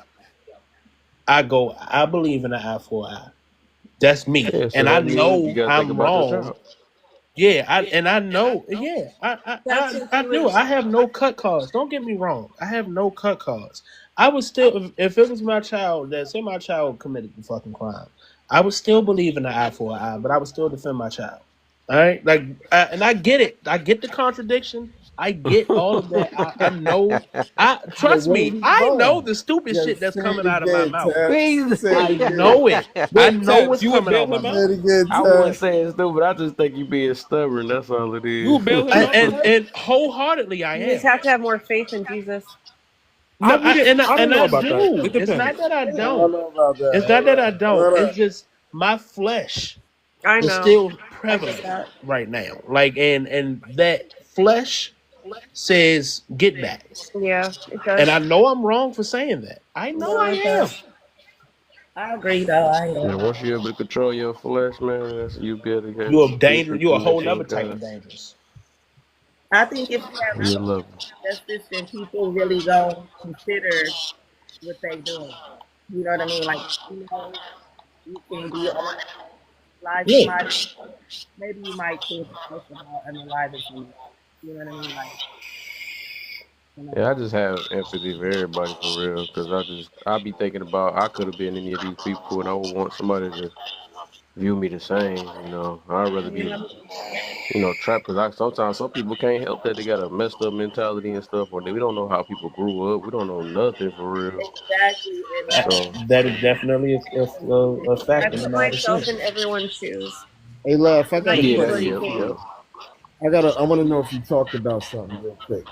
Speaker 5: I believe in an eye for an eye. That's me,
Speaker 1: Yeah, so
Speaker 5: and I
Speaker 1: that means you
Speaker 5: know
Speaker 1: got to think
Speaker 5: I'm
Speaker 1: about your
Speaker 5: wrong.
Speaker 1: child.
Speaker 5: Yeah, I know. Yeah,
Speaker 2: That's if
Speaker 5: I
Speaker 2: he
Speaker 5: do.
Speaker 2: was.
Speaker 5: I have no cut cards. Don't get me wrong. I have no cut cards. I would still, if it was my child that say my child committed the fucking crime, I would still believe in the eye for an eye, but I would still defend my child. All right, like, and I get it. I get the contradiction. I get all of that. I know. I
Speaker 16: But
Speaker 5: trust
Speaker 16: what did
Speaker 5: me.
Speaker 16: he
Speaker 5: I know
Speaker 16: wrong?
Speaker 5: the stupid
Speaker 16: Yo,
Speaker 5: shit that's
Speaker 16: say it
Speaker 5: coming out of my
Speaker 16: again,
Speaker 5: mouth.
Speaker 16: Tab. Say it
Speaker 5: I
Speaker 16: again.
Speaker 5: know it. I
Speaker 15: wait,
Speaker 5: know
Speaker 15: Tabs,
Speaker 5: what's
Speaker 15: you would
Speaker 5: coming out
Speaker 15: bail
Speaker 5: my
Speaker 15: him
Speaker 16: Say
Speaker 5: mouth.
Speaker 15: out?
Speaker 16: it again,
Speaker 1: I
Speaker 16: Tab.
Speaker 1: wouldn't say it's stupid. I just think you being stubborn. That's all it
Speaker 15: You
Speaker 1: is.
Speaker 15: would bail him out, Tab?
Speaker 5: And wholeheartedly I
Speaker 2: You just
Speaker 5: am.
Speaker 2: have to have more faith in Jesus.
Speaker 15: I
Speaker 5: No,
Speaker 15: wouldn't. I don't
Speaker 5: and
Speaker 15: know
Speaker 5: I
Speaker 15: about that.
Speaker 5: do.
Speaker 15: It
Speaker 5: It's not
Speaker 15: depends.
Speaker 5: that I
Speaker 16: I don't
Speaker 5: don't.
Speaker 16: know about that.
Speaker 5: It's not that I don't.
Speaker 16: Hold
Speaker 5: It's
Speaker 16: up.
Speaker 5: just my flesh
Speaker 2: I
Speaker 5: is
Speaker 2: know.
Speaker 5: still
Speaker 2: I get
Speaker 5: prevalent
Speaker 2: that.
Speaker 5: right now. Like and that flesh says get back.
Speaker 2: Yeah, it
Speaker 5: And
Speaker 2: does.
Speaker 5: I know I'm wrong for saying that. I know
Speaker 2: No,
Speaker 5: I
Speaker 2: it
Speaker 5: am.
Speaker 2: does.
Speaker 19: I agree though. I ain't
Speaker 1: Yeah,
Speaker 19: gonna lie.
Speaker 1: once you're able to control your flesh, man, you be able to have
Speaker 5: You're a danger.
Speaker 1: deeper
Speaker 5: You're a whole
Speaker 1: connection
Speaker 5: nother
Speaker 1: with
Speaker 5: type
Speaker 1: God.
Speaker 5: of dangerous.
Speaker 19: I think if we have
Speaker 1: You love him.
Speaker 19: justice, then people really gonna consider what they doing. You know what I mean? Like, you know, you can be unalive. live
Speaker 5: Yeah.
Speaker 19: somebody, maybe you might think twice about unaliving someone. You know what I mean? Like, you know.
Speaker 1: Yeah, I just have empathy for everybody for real, cause I be thinking about I could have been any of these people, and I would want somebody to view me the same. You know, I'd rather be,
Speaker 19: Yeah,
Speaker 1: trapped, cause sometimes some people can't help that they got a messed up mentality and stuff, or we don't know how people grew up. We don't know nothing for real.
Speaker 19: exactly. And
Speaker 1: So
Speaker 5: That is definitely a
Speaker 2: I
Speaker 5: factor
Speaker 2: put
Speaker 5: in all this
Speaker 2: myself
Speaker 5: shit.
Speaker 2: in everyone's shoes.
Speaker 16: Hey, Love, I
Speaker 2: And I
Speaker 16: got a
Speaker 1: yeah,
Speaker 2: usually
Speaker 16: question.
Speaker 1: yep,
Speaker 2: can't.
Speaker 1: yep.
Speaker 16: I want to know if you talked about something real quick.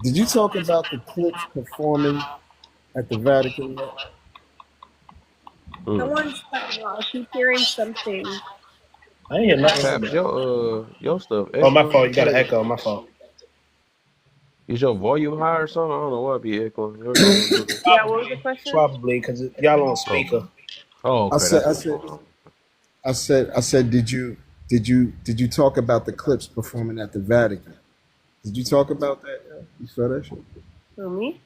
Speaker 16: Did you talk about the clips performing at the Vatican yet?
Speaker 1: Mm.
Speaker 2: Someone's cutting off. I keep hearing something.
Speaker 5: I ain't hear nothing from
Speaker 1: Paps,
Speaker 5: that.
Speaker 1: your stuff
Speaker 5: Oh, my
Speaker 1: echoing.
Speaker 5: fault.
Speaker 1: I
Speaker 5: You got
Speaker 1: can't
Speaker 5: an
Speaker 1: even.
Speaker 5: echo. My fault.
Speaker 1: Is your volume high or something? I don't know why it be echoing. Yours ain't gonna do that.
Speaker 2: Yeah, what was the
Speaker 5: Probably,
Speaker 2: question?
Speaker 5: probably, because y'all on
Speaker 1: Okay.
Speaker 5: speaker.
Speaker 1: Oh,
Speaker 16: I
Speaker 1: okay,
Speaker 16: said,
Speaker 1: that's
Speaker 16: I
Speaker 1: what's
Speaker 16: said,
Speaker 1: going on.
Speaker 16: I said, did you talk about the clips performing at the Vatican? Did you talk about that? Yeah? You saw that shit?
Speaker 2: Who, me?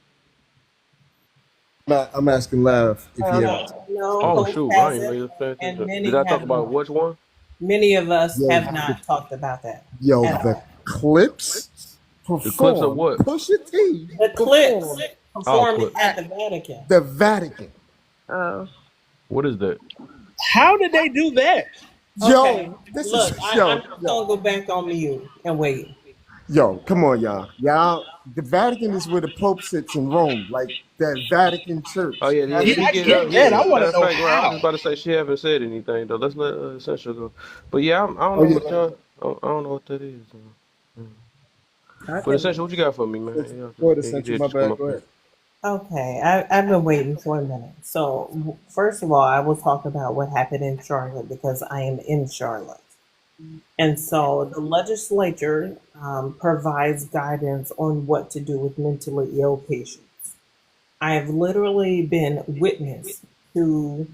Speaker 16: I'm asking Lav if he ever.
Speaker 10: No, no,
Speaker 1: Oh
Speaker 10: Hope
Speaker 1: shoot, I ain't know
Speaker 10: hasn't,
Speaker 1: you was paying
Speaker 10: and
Speaker 1: attention. Did
Speaker 10: many
Speaker 1: I talk
Speaker 10: have
Speaker 1: about
Speaker 10: not.
Speaker 1: which one?
Speaker 10: Many of us
Speaker 16: Yo,
Speaker 10: have
Speaker 16: the,
Speaker 10: not talked about that
Speaker 16: yo,
Speaker 10: at
Speaker 16: the
Speaker 10: all.
Speaker 16: clips
Speaker 1: The clips of
Speaker 16: performed.
Speaker 1: what?
Speaker 16: Pusha T
Speaker 10: The clips
Speaker 16: performed
Speaker 1: Oh,
Speaker 10: performed
Speaker 1: clips.
Speaker 10: at the Vatican.
Speaker 16: the Vatican.
Speaker 2: Oh.
Speaker 1: What is that?
Speaker 5: How did they do that?
Speaker 10: Okay,
Speaker 16: Yo, this is
Speaker 10: look, I'm
Speaker 16: yo,
Speaker 10: just
Speaker 16: yo,
Speaker 10: gonna go back on mute and wait.
Speaker 16: yo. Come on, y'all. Y'all, the Vatican is where the Pope sits in Rome, like that Vatican
Speaker 1: Oh
Speaker 16: Church.
Speaker 1: yeah, yeah.
Speaker 5: Yeah,
Speaker 1: She
Speaker 5: I
Speaker 1: get
Speaker 5: get that.
Speaker 1: yeah.
Speaker 5: I want
Speaker 1: Matter
Speaker 5: to
Speaker 1: of
Speaker 5: know
Speaker 1: fact, right. I was
Speaker 5: how.
Speaker 1: just about to say she haven't said anything though. Let's let Essential go. But yeah, I don't
Speaker 16: Oh
Speaker 1: know
Speaker 16: yeah,
Speaker 1: what y'all. I don't know what that is. Mm. But
Speaker 10: Okay.
Speaker 1: Essential, what you got for me, man? Yeah,
Speaker 16: go ahead,
Speaker 1: yeah, you
Speaker 16: Essential.
Speaker 1: did
Speaker 16: My
Speaker 1: just come
Speaker 16: bad.
Speaker 1: up
Speaker 16: Go
Speaker 1: here.
Speaker 16: ahead.
Speaker 10: Okay, I've been waiting for a minute. So, first of all, I will talk about what happened in Charlotte because I am in Charlotte. And so the legislature provides guidance on what to do with mentally ill patients. I've literally been witness to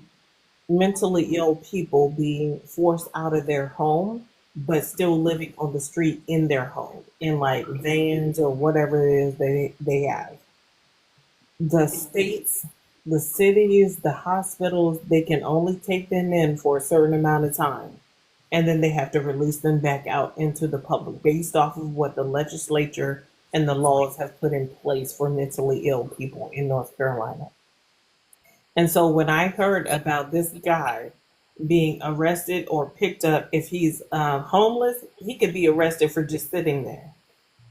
Speaker 10: mentally ill people being forced out of their home, but still living on the street in their home, in like vans or whatever it is they have. The states, the cities, the hospitals, they can only take them in for a certain amount of time. And then they have to release them back out into the public based off of what the legislature and the laws have put in place for mentally ill people in North Carolina. And so when I heard about this guy being arrested or picked up, if he's homeless, he could be arrested for just sitting there.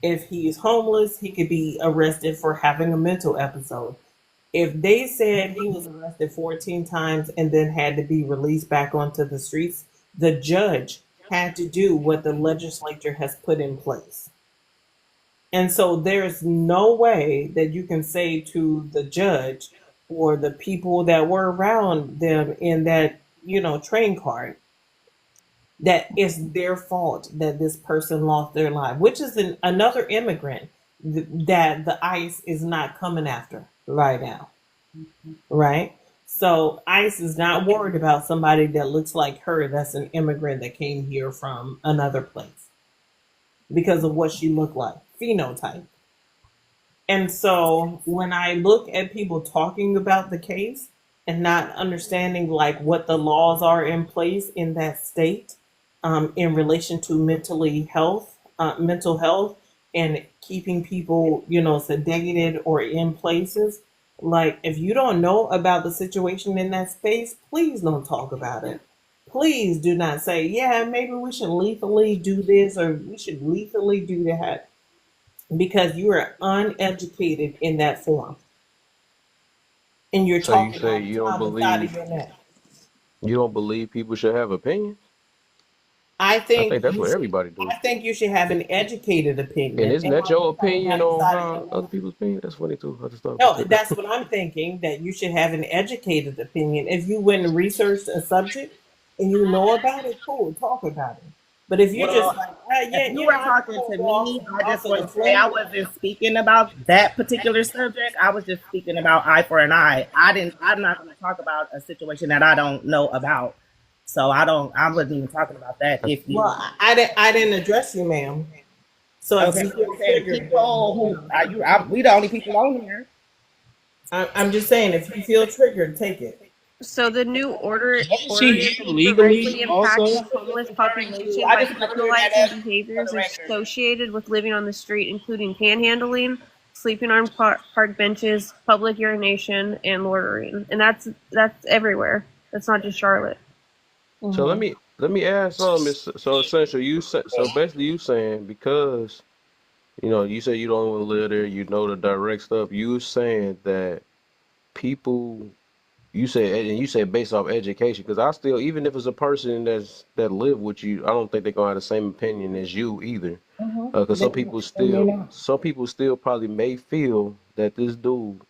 Speaker 10: If he's homeless, he could be arrested for having a mental episode. If they said he was arrested 14 times and then had to be released back onto the streets, the judge had to do what the legislature has put in place. And so there's no way that you can say to the judge or the people that were around them in that, train car that it's their fault that this person lost their life, which is another immigrant that the ICE is not coming after right now, right? So ICE is not worried about somebody that looks like her that's an immigrant that came here from another place because of what she looked like, phenotype. And so when I look at people talking about the case and not understanding like what the laws are in place in that state in relation to mental health, and keeping people, sedated or in places, like if you don't know about the situation in that space, please don't talk about it. Please do not say, yeah, maybe we should lethally do this or we should lethally do that because you are uneducated in that form and you're
Speaker 1: So you
Speaker 10: talking
Speaker 1: say
Speaker 10: off the side of your neck.
Speaker 1: you don't believe people should have opinions?
Speaker 10: I
Speaker 1: I
Speaker 10: think
Speaker 1: think that's
Speaker 10: you
Speaker 1: what
Speaker 10: should.
Speaker 1: everybody do.
Speaker 10: I think you should have an educated
Speaker 1: And
Speaker 10: opinion
Speaker 1: isn't
Speaker 10: and
Speaker 1: that
Speaker 10: not
Speaker 1: your
Speaker 10: be talking
Speaker 1: opinion
Speaker 10: out the
Speaker 1: on
Speaker 10: side of
Speaker 1: how
Speaker 10: your
Speaker 1: other
Speaker 10: neck.
Speaker 1: people's opinion? That's funny too. I just thought about
Speaker 10: No,
Speaker 1: that.
Speaker 10: that's what I'm thinking. That you should have an educated opinion. If you went and researched a subject and you know about it, cool, talk about it. But if you just
Speaker 19: well,
Speaker 10: like,
Speaker 19: if
Speaker 10: yeah,
Speaker 19: you were
Speaker 10: I just
Speaker 19: talking
Speaker 10: want
Speaker 19: to
Speaker 10: to go off
Speaker 19: me, I just
Speaker 10: of
Speaker 19: want
Speaker 10: the
Speaker 19: to say I
Speaker 10: flim.
Speaker 19: wasn't speaking about that particular subject. I was just speaking about eye for an eye. I didn't. I'm not going to talk about a situation that I don't know about. So I don't. I wasn't even talking about that. If
Speaker 10: Well,
Speaker 19: you
Speaker 10: I didn't address you, ma'am. So if
Speaker 19: okay,
Speaker 10: you
Speaker 19: I'm
Speaker 10: feel
Speaker 19: saying
Speaker 10: triggered, then
Speaker 19: people who are we the only people on here.
Speaker 10: I'm just saying if you feel triggered, take it.
Speaker 2: So the new
Speaker 5: Wasn't she
Speaker 2: ordinance
Speaker 5: here
Speaker 2: directly
Speaker 5: legally
Speaker 2: impacts
Speaker 5: also?
Speaker 2: the homeless
Speaker 19: Referring to,
Speaker 2: population
Speaker 19: I
Speaker 2: by
Speaker 19: just want to clear that
Speaker 2: criminalizing
Speaker 19: up for the
Speaker 2: behaviors
Speaker 19: record.
Speaker 2: associated with living on the street, including panhandling, sleeping on park benches, public urination, and loitering. And that's everywhere. That's not just Charlotte.
Speaker 1: So let
Speaker 19: Mm-hmm.
Speaker 1: me let me ask something. So essentially, so basically, you saying because you say you don't want to live there, you know the direct stuff. You saying that people, you say based off education, because I still, even if it's a person that live with you, I don't think they're gonna have the same opinion as you either. Because
Speaker 19: They, they may not.
Speaker 1: some people still probably may feel that this dude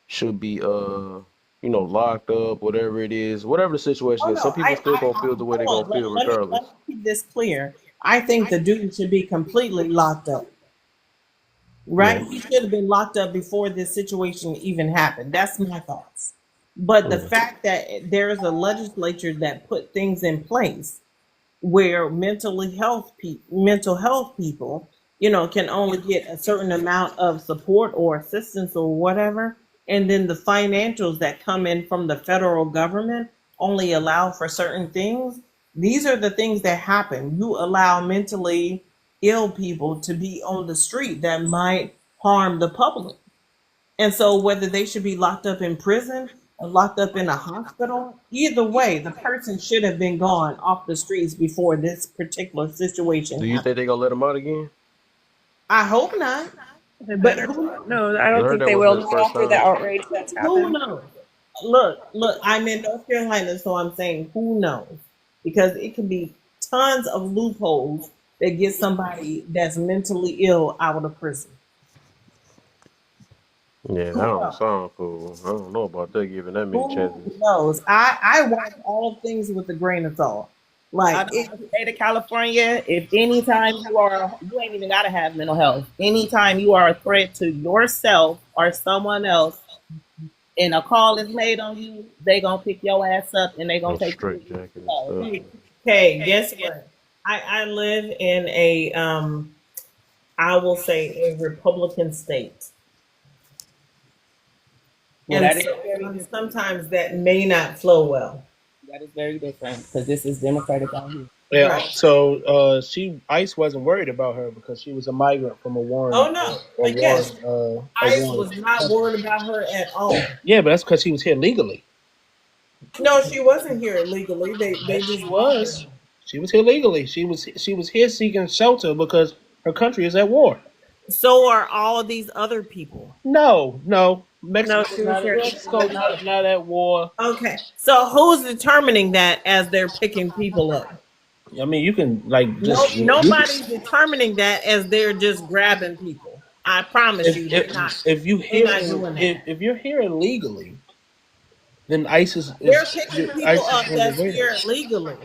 Speaker 1: should be locked up, whatever it is, whatever the situation
Speaker 19: Oh
Speaker 1: is.
Speaker 19: no,
Speaker 1: Some people still gonna feel the way they're
Speaker 19: hold
Speaker 1: gonna
Speaker 19: on.
Speaker 1: feel
Speaker 19: Let me
Speaker 1: regardless.
Speaker 19: keep this clear. I think the dude should be completely locked up.
Speaker 1: Yeah.
Speaker 19: Right? He should have been locked up before this situation even happened. That's my thoughts. But the
Speaker 1: Yeah.
Speaker 19: fact that there is a legislature that put things in place where mental health people, can only get a certain amount of support or assistance or whatever, and then the financials that come in from the federal government only allow for certain things. These are the things that happen. You allow mentally ill people to be on the street that might harm the public. And so, whether they should be locked up in prison or locked up in a hospital, either way, the person should have been gone off the streets before this particular situation
Speaker 1: Do you
Speaker 19: happened.
Speaker 1: think they gonna let him out again?
Speaker 19: I hope not,
Speaker 2: They
Speaker 19: but
Speaker 2: better
Speaker 19: who
Speaker 2: not. No, I
Speaker 1: 'Cause I
Speaker 2: don't
Speaker 1: heard
Speaker 2: think
Speaker 1: that
Speaker 2: they
Speaker 1: wasn't
Speaker 2: will.
Speaker 1: his
Speaker 2: Not
Speaker 1: first
Speaker 2: after the
Speaker 1: time.
Speaker 2: outrage that's
Speaker 19: who
Speaker 2: happened.
Speaker 19: knows? Look, I'm in North Carolina, so I'm saying who knows? Because it can be tons of loopholes that get somebody that's mentally ill out of prison.
Speaker 1: Yeah, that
Speaker 19: Who
Speaker 1: don't
Speaker 19: knows?
Speaker 1: sound cool. I don't know about that giving that many
Speaker 19: Who
Speaker 1: chances.
Speaker 19: knows? I watch all things with a grain of salt.
Speaker 9: Out
Speaker 19: Like
Speaker 9: of
Speaker 19: it,
Speaker 9: the state of California, if anytime you ain't even gotta have mental health. Anytime you are a threat to yourself or someone else, and a call is made on you, they gonna pick your ass up and they gonna
Speaker 1: No
Speaker 9: take you to
Speaker 1: straight jacket and
Speaker 9: the
Speaker 1: stuff.
Speaker 19: okay, guess what? I live in a I will say a Republican state.
Speaker 9: well,
Speaker 19: And
Speaker 9: that is
Speaker 19: so
Speaker 9: very different.
Speaker 19: sometimes that may not flow well.
Speaker 9: That is very different because this is Democratic out here.
Speaker 5: Yeah.
Speaker 19: Right.
Speaker 5: So ICE wasn't worried about her because she was a migrant from a
Speaker 19: Oh no. But yes,
Speaker 5: a
Speaker 19: ICE
Speaker 5: warren
Speaker 19: was not
Speaker 5: country.
Speaker 19: worried about her at all.
Speaker 5: Yeah, but that's because she was here legally.
Speaker 19: No, she wasn't here illegally. They
Speaker 5: Yes, she
Speaker 19: just bonded
Speaker 5: was.
Speaker 19: her.
Speaker 5: She was here legally. She was here seeking shelter because her country is at war.
Speaker 19: So are all these other people.
Speaker 5: No.
Speaker 2: No,
Speaker 5: Mexico
Speaker 2: she was here. She
Speaker 5: Mexico
Speaker 2: was
Speaker 5: not at war.
Speaker 19: Okay. So who's determining that as they're picking people up?
Speaker 5: I mean, you can like
Speaker 19: No,
Speaker 5: just
Speaker 19: nobody's determining that as they're just grabbing people. I promise you, they're not.
Speaker 5: if you
Speaker 19: They're
Speaker 5: here
Speaker 19: not doing that.
Speaker 5: if you're here illegally, then ICE
Speaker 19: They're picking people
Speaker 5: ICE is
Speaker 19: up
Speaker 5: going to
Speaker 19: that's
Speaker 5: raid,
Speaker 19: here legally.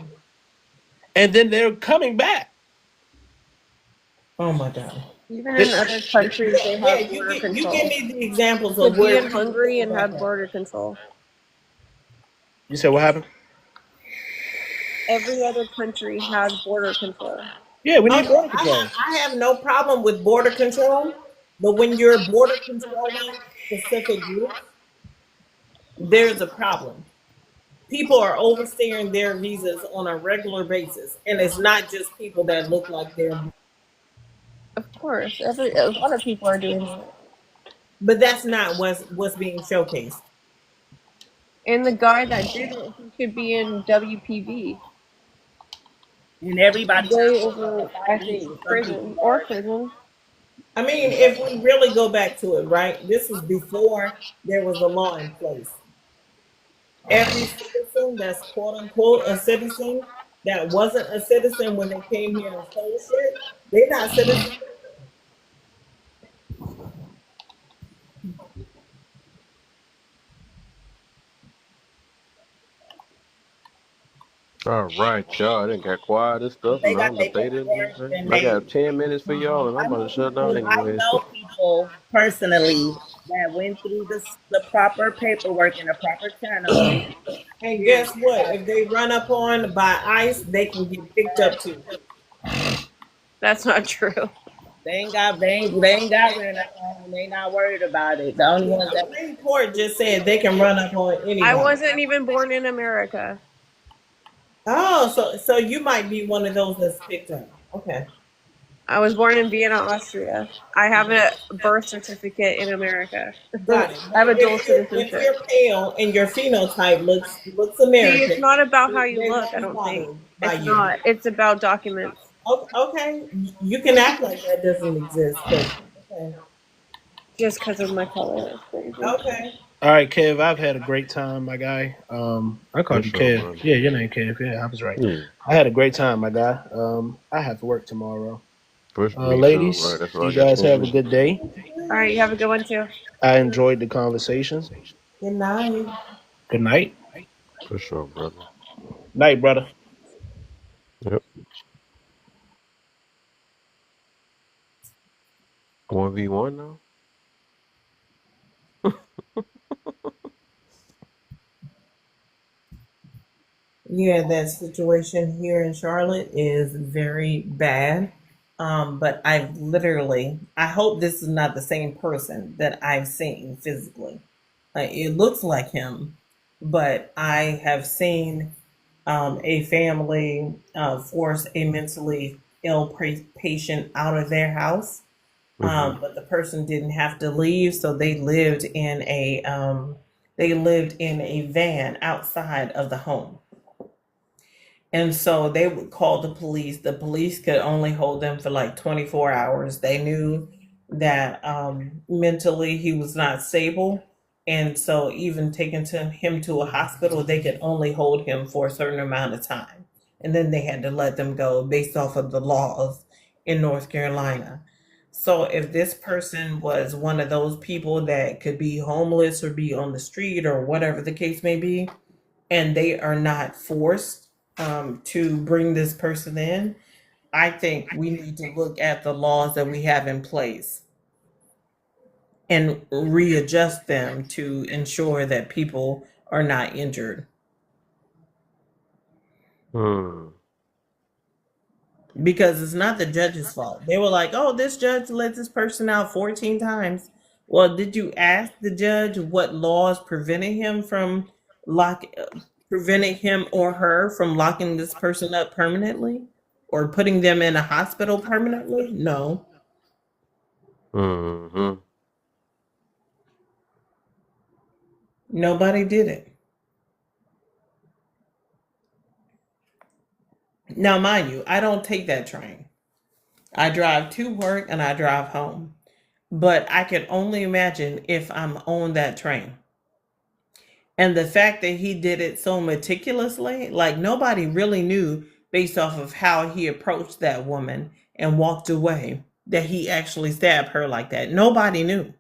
Speaker 5: and then they're coming back.
Speaker 19: Oh my God.
Speaker 2: even in other countries, they
Speaker 19: Yeah,
Speaker 2: have border
Speaker 19: you give
Speaker 2: control.
Speaker 19: me the examples
Speaker 2: You
Speaker 19: of
Speaker 2: could be
Speaker 19: where
Speaker 2: in
Speaker 19: people
Speaker 2: Hungary
Speaker 19: going
Speaker 2: and
Speaker 19: back
Speaker 2: have
Speaker 19: at.
Speaker 2: border control.
Speaker 5: You said what happened?
Speaker 2: Every other country has border control.
Speaker 5: Yeah, we
Speaker 19: Oh
Speaker 5: need
Speaker 19: no,
Speaker 5: border control.
Speaker 19: I have no problem with border control, but when you're border controlling specific groups, there's a problem. People are overstaying their visas on a regular basis, and it's not just people that look like they're.
Speaker 2: Of course, a lot of people are doing that.
Speaker 19: But that's not what's being showcased.
Speaker 2: And the guy that did it, he should be in WPV,
Speaker 9: And everybody
Speaker 2: way
Speaker 9: got more than
Speaker 2: over, I
Speaker 9: 5 years.
Speaker 2: think,
Speaker 9: Some people
Speaker 2: prison or
Speaker 9: are.
Speaker 2: prison.
Speaker 19: I mean, if we really go back to it, right? This is before there was a law in place. Every citizen that's quote unquote a citizen that wasn't a citizen when they came here and stole shit, they're not citizens.
Speaker 1: All right, y'all. I didn't got quiet and stuff,
Speaker 9: They
Speaker 1: and
Speaker 9: got
Speaker 1: I'm
Speaker 9: their
Speaker 1: debating.
Speaker 9: paperwork and
Speaker 1: I
Speaker 9: they.
Speaker 1: got 10 minutes for y'all, and I'm
Speaker 9: I
Speaker 1: about to
Speaker 9: know
Speaker 1: shut down
Speaker 9: people. I
Speaker 1: anyways.
Speaker 9: know people personally that went through the proper paperwork and the proper channeling.
Speaker 19: And
Speaker 9: Here,
Speaker 19: guess what? If they run up on by ICE, they can get picked up too.
Speaker 2: That's not true.
Speaker 19: they ain't got ran up on. They not worried about it. The only
Speaker 10: The
Speaker 19: ones that
Speaker 10: Supreme Court just said they can run up on
Speaker 2: I
Speaker 10: anybody.
Speaker 2: wasn't even born in America.
Speaker 10: Oh, so you might be one of those that's picked up. Okay,
Speaker 2: I was born in Vienna, Austria. I have a birth certificate in America. I
Speaker 10: got it. But
Speaker 2: have a dual
Speaker 10: if
Speaker 2: citizenship.
Speaker 10: you're pale and your phenotype looks
Speaker 2: See, it's
Speaker 10: American,
Speaker 2: not about how you
Speaker 10: they
Speaker 2: look,
Speaker 10: won't
Speaker 2: I
Speaker 10: be
Speaker 2: don't think.
Speaker 10: bothered by
Speaker 2: It's
Speaker 10: you.
Speaker 2: not. It's about documents.
Speaker 10: Okay, you can act like that doesn't exist, but okay,
Speaker 2: Just because of my color. It's crazy.
Speaker 10: okay.
Speaker 5: All right, Kev, I've had a great time, my guy. I
Speaker 1: For
Speaker 5: called you
Speaker 1: sure,
Speaker 5: Kev.
Speaker 1: brother.
Speaker 5: Yeah, your name Kev. Yeah, I was right.
Speaker 1: Yeah,
Speaker 5: I had a great time, my guy. I have to work tomorrow.
Speaker 1: me too, bro.
Speaker 5: Ladies,
Speaker 1: That's what I
Speaker 5: you
Speaker 1: got
Speaker 5: guys
Speaker 1: going
Speaker 5: have a
Speaker 1: on.
Speaker 5: good day.
Speaker 2: All right, you have a good one too.
Speaker 5: I enjoyed the conversation.
Speaker 10: Good night.
Speaker 5: Good night.
Speaker 1: For sure, brother.
Speaker 5: Night, brother.
Speaker 1: Yep. 1v1 now?
Speaker 10: Yeah, that situation here in Charlotte is very bad. But I hope this is not the same person that I've seen physically. It looks like him, but I have seen a family force a mentally ill patient out of their house.
Speaker 1: Hmm.
Speaker 10: But the person didn't have to leave, so they lived in a van outside of the home. And so they would call the police. The police could only hold them for like 24 hours. They knew that mentally he was not stable. And so, even taking him to a hospital, they could only hold him for a certain amount of time. And then they had to let them go based off of the laws in North Carolina. So, if this person was one of those people that could be homeless or be on the street or whatever the case may be, and they are not forced to bring this person in, I think we need to look at the laws that we have in place and readjust them to ensure that people are not injured.
Speaker 1: Hmm.
Speaker 10: Because it's not the judge's fault. They were like, oh, this judge let this person out 14 times. Well, did you ask the judge what laws lock preventing him or her from locking this person up permanently or putting them in a hospital permanently? No,
Speaker 1: Hmm.
Speaker 10: nobody did it. Now, mind you, I don't take that train. I drive to work and I drive home. But I can only imagine if I'm on that train. And the fact that he did it so meticulously, like nobody really knew based off of how he approached that woman and walked away that he actually stabbed her like that. Nobody knew.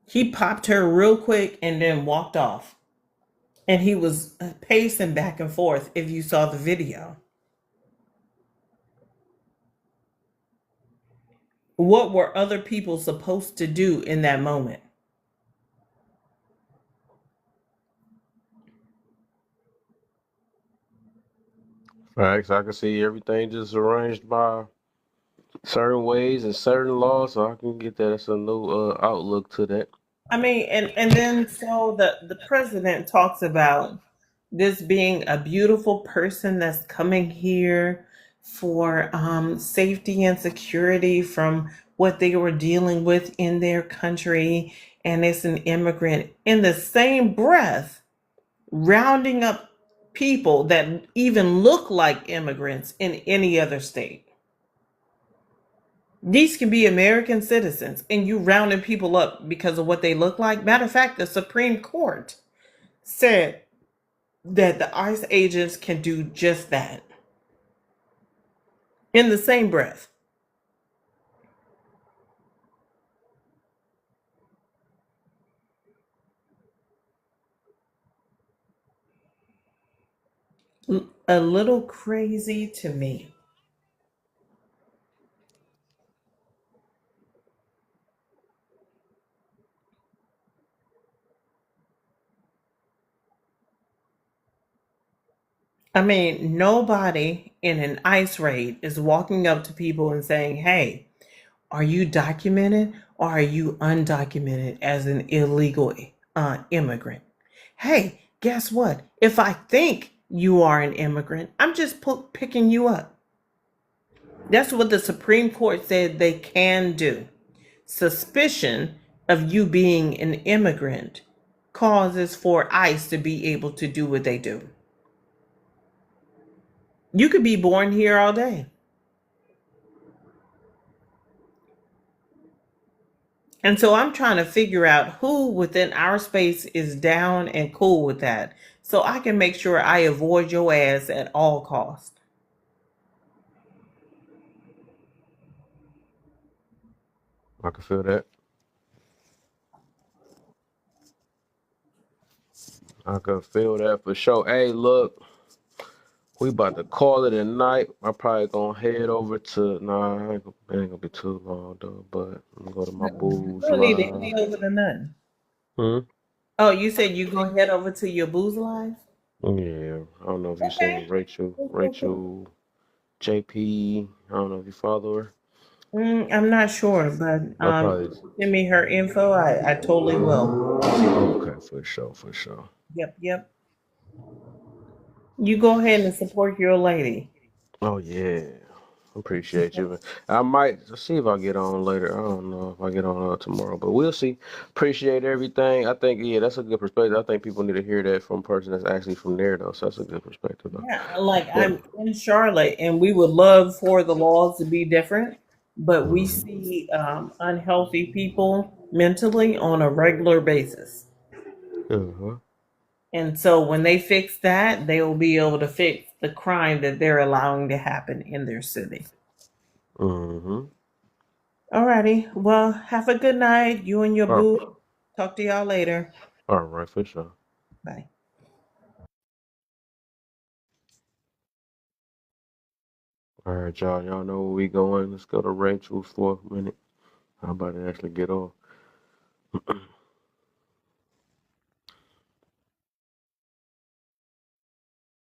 Speaker 10: He popped her real quick and then walked off. And he was pacing back and forth if you saw the video. What were other people supposed to do in that moment?
Speaker 1: Facts. I can see everything just arranged by certain ways and certain laws, so I can get that. That's a new outlook to that.
Speaker 10: I mean, and then so the president talks about this being a beautiful person that's coming here for safety and security from what they were dealing with in their country, and it's an immigrant. In the same breath, rounding up people that even look like immigrants in any other state. These can be American citizens, and you rounding people up because of what they look like. Matter of fact, the Supreme Court said that the ICE agents can do just that in the same breath. A little crazy to me.
Speaker 19: I mean, nobody in an ICE raid is walking up to people and saying, hey, are you documented or are you undocumented as an illegal immigrant? Hey, guess what? If I think you are an immigrant, I'm just picking you up. That's what the Supreme Court said they can do. Suspicion of you being an immigrant causes for ICE to be able to do what they do. You could be born here all day. And so I'm trying to figure out who within our space is down and cool with that so I can make sure I avoid your ass at all costs.
Speaker 1: I can feel that. I can feel that for sure. Hey, look, we about to call it a night. I'm probably gonna head over to. Nah, it ain't gonna be too long though. But I'm gonna go to my
Speaker 19: You
Speaker 1: boo's
Speaker 19: don't need to
Speaker 1: live.
Speaker 19: head over to nothing.
Speaker 1: Hmm.
Speaker 19: Oh, you said you gonna head over to your booze live?
Speaker 1: Yeah. I don't know if you seen
Speaker 19: Okay.
Speaker 1: Rachel.
Speaker 19: Cool, cool, cool.
Speaker 1: Rachel JP. I don't know if you follow her.
Speaker 19: I'm not sure, but
Speaker 1: I probably.
Speaker 19: send me her info. I totally will.
Speaker 1: Okay, for sure, for sure.
Speaker 19: Yep, yep. You go ahead and support your lady.
Speaker 1: Oh yeah. Appreciate you. I might see if I get on later. I don't know if I get on tomorrow, but we'll see. Appreciate everything. I think yeah, that's a good perspective. I think people need to hear that from a person that's actually from there though. So that's a good perspective though.
Speaker 19: Yeah, like
Speaker 1: But
Speaker 19: I'm in Charlotte, and we would love for the laws to be different, but we
Speaker 1: mhm.
Speaker 19: see unhealthy people mentally on a regular basis.
Speaker 1: Uh-huh.
Speaker 19: And so when they fix that, they will be able to fix the crime that they're allowing to happen in their city.
Speaker 1: Mm-hmm.
Speaker 19: Alrighty. Well, have a good night. You and your
Speaker 1: All,
Speaker 19: boo. Talk to y'all later.
Speaker 1: all right, for sure.
Speaker 19: Bye.
Speaker 1: All right, y'all. Y'all know where we going. Let's go to Rachel's for a minute. I'm about to actually get off.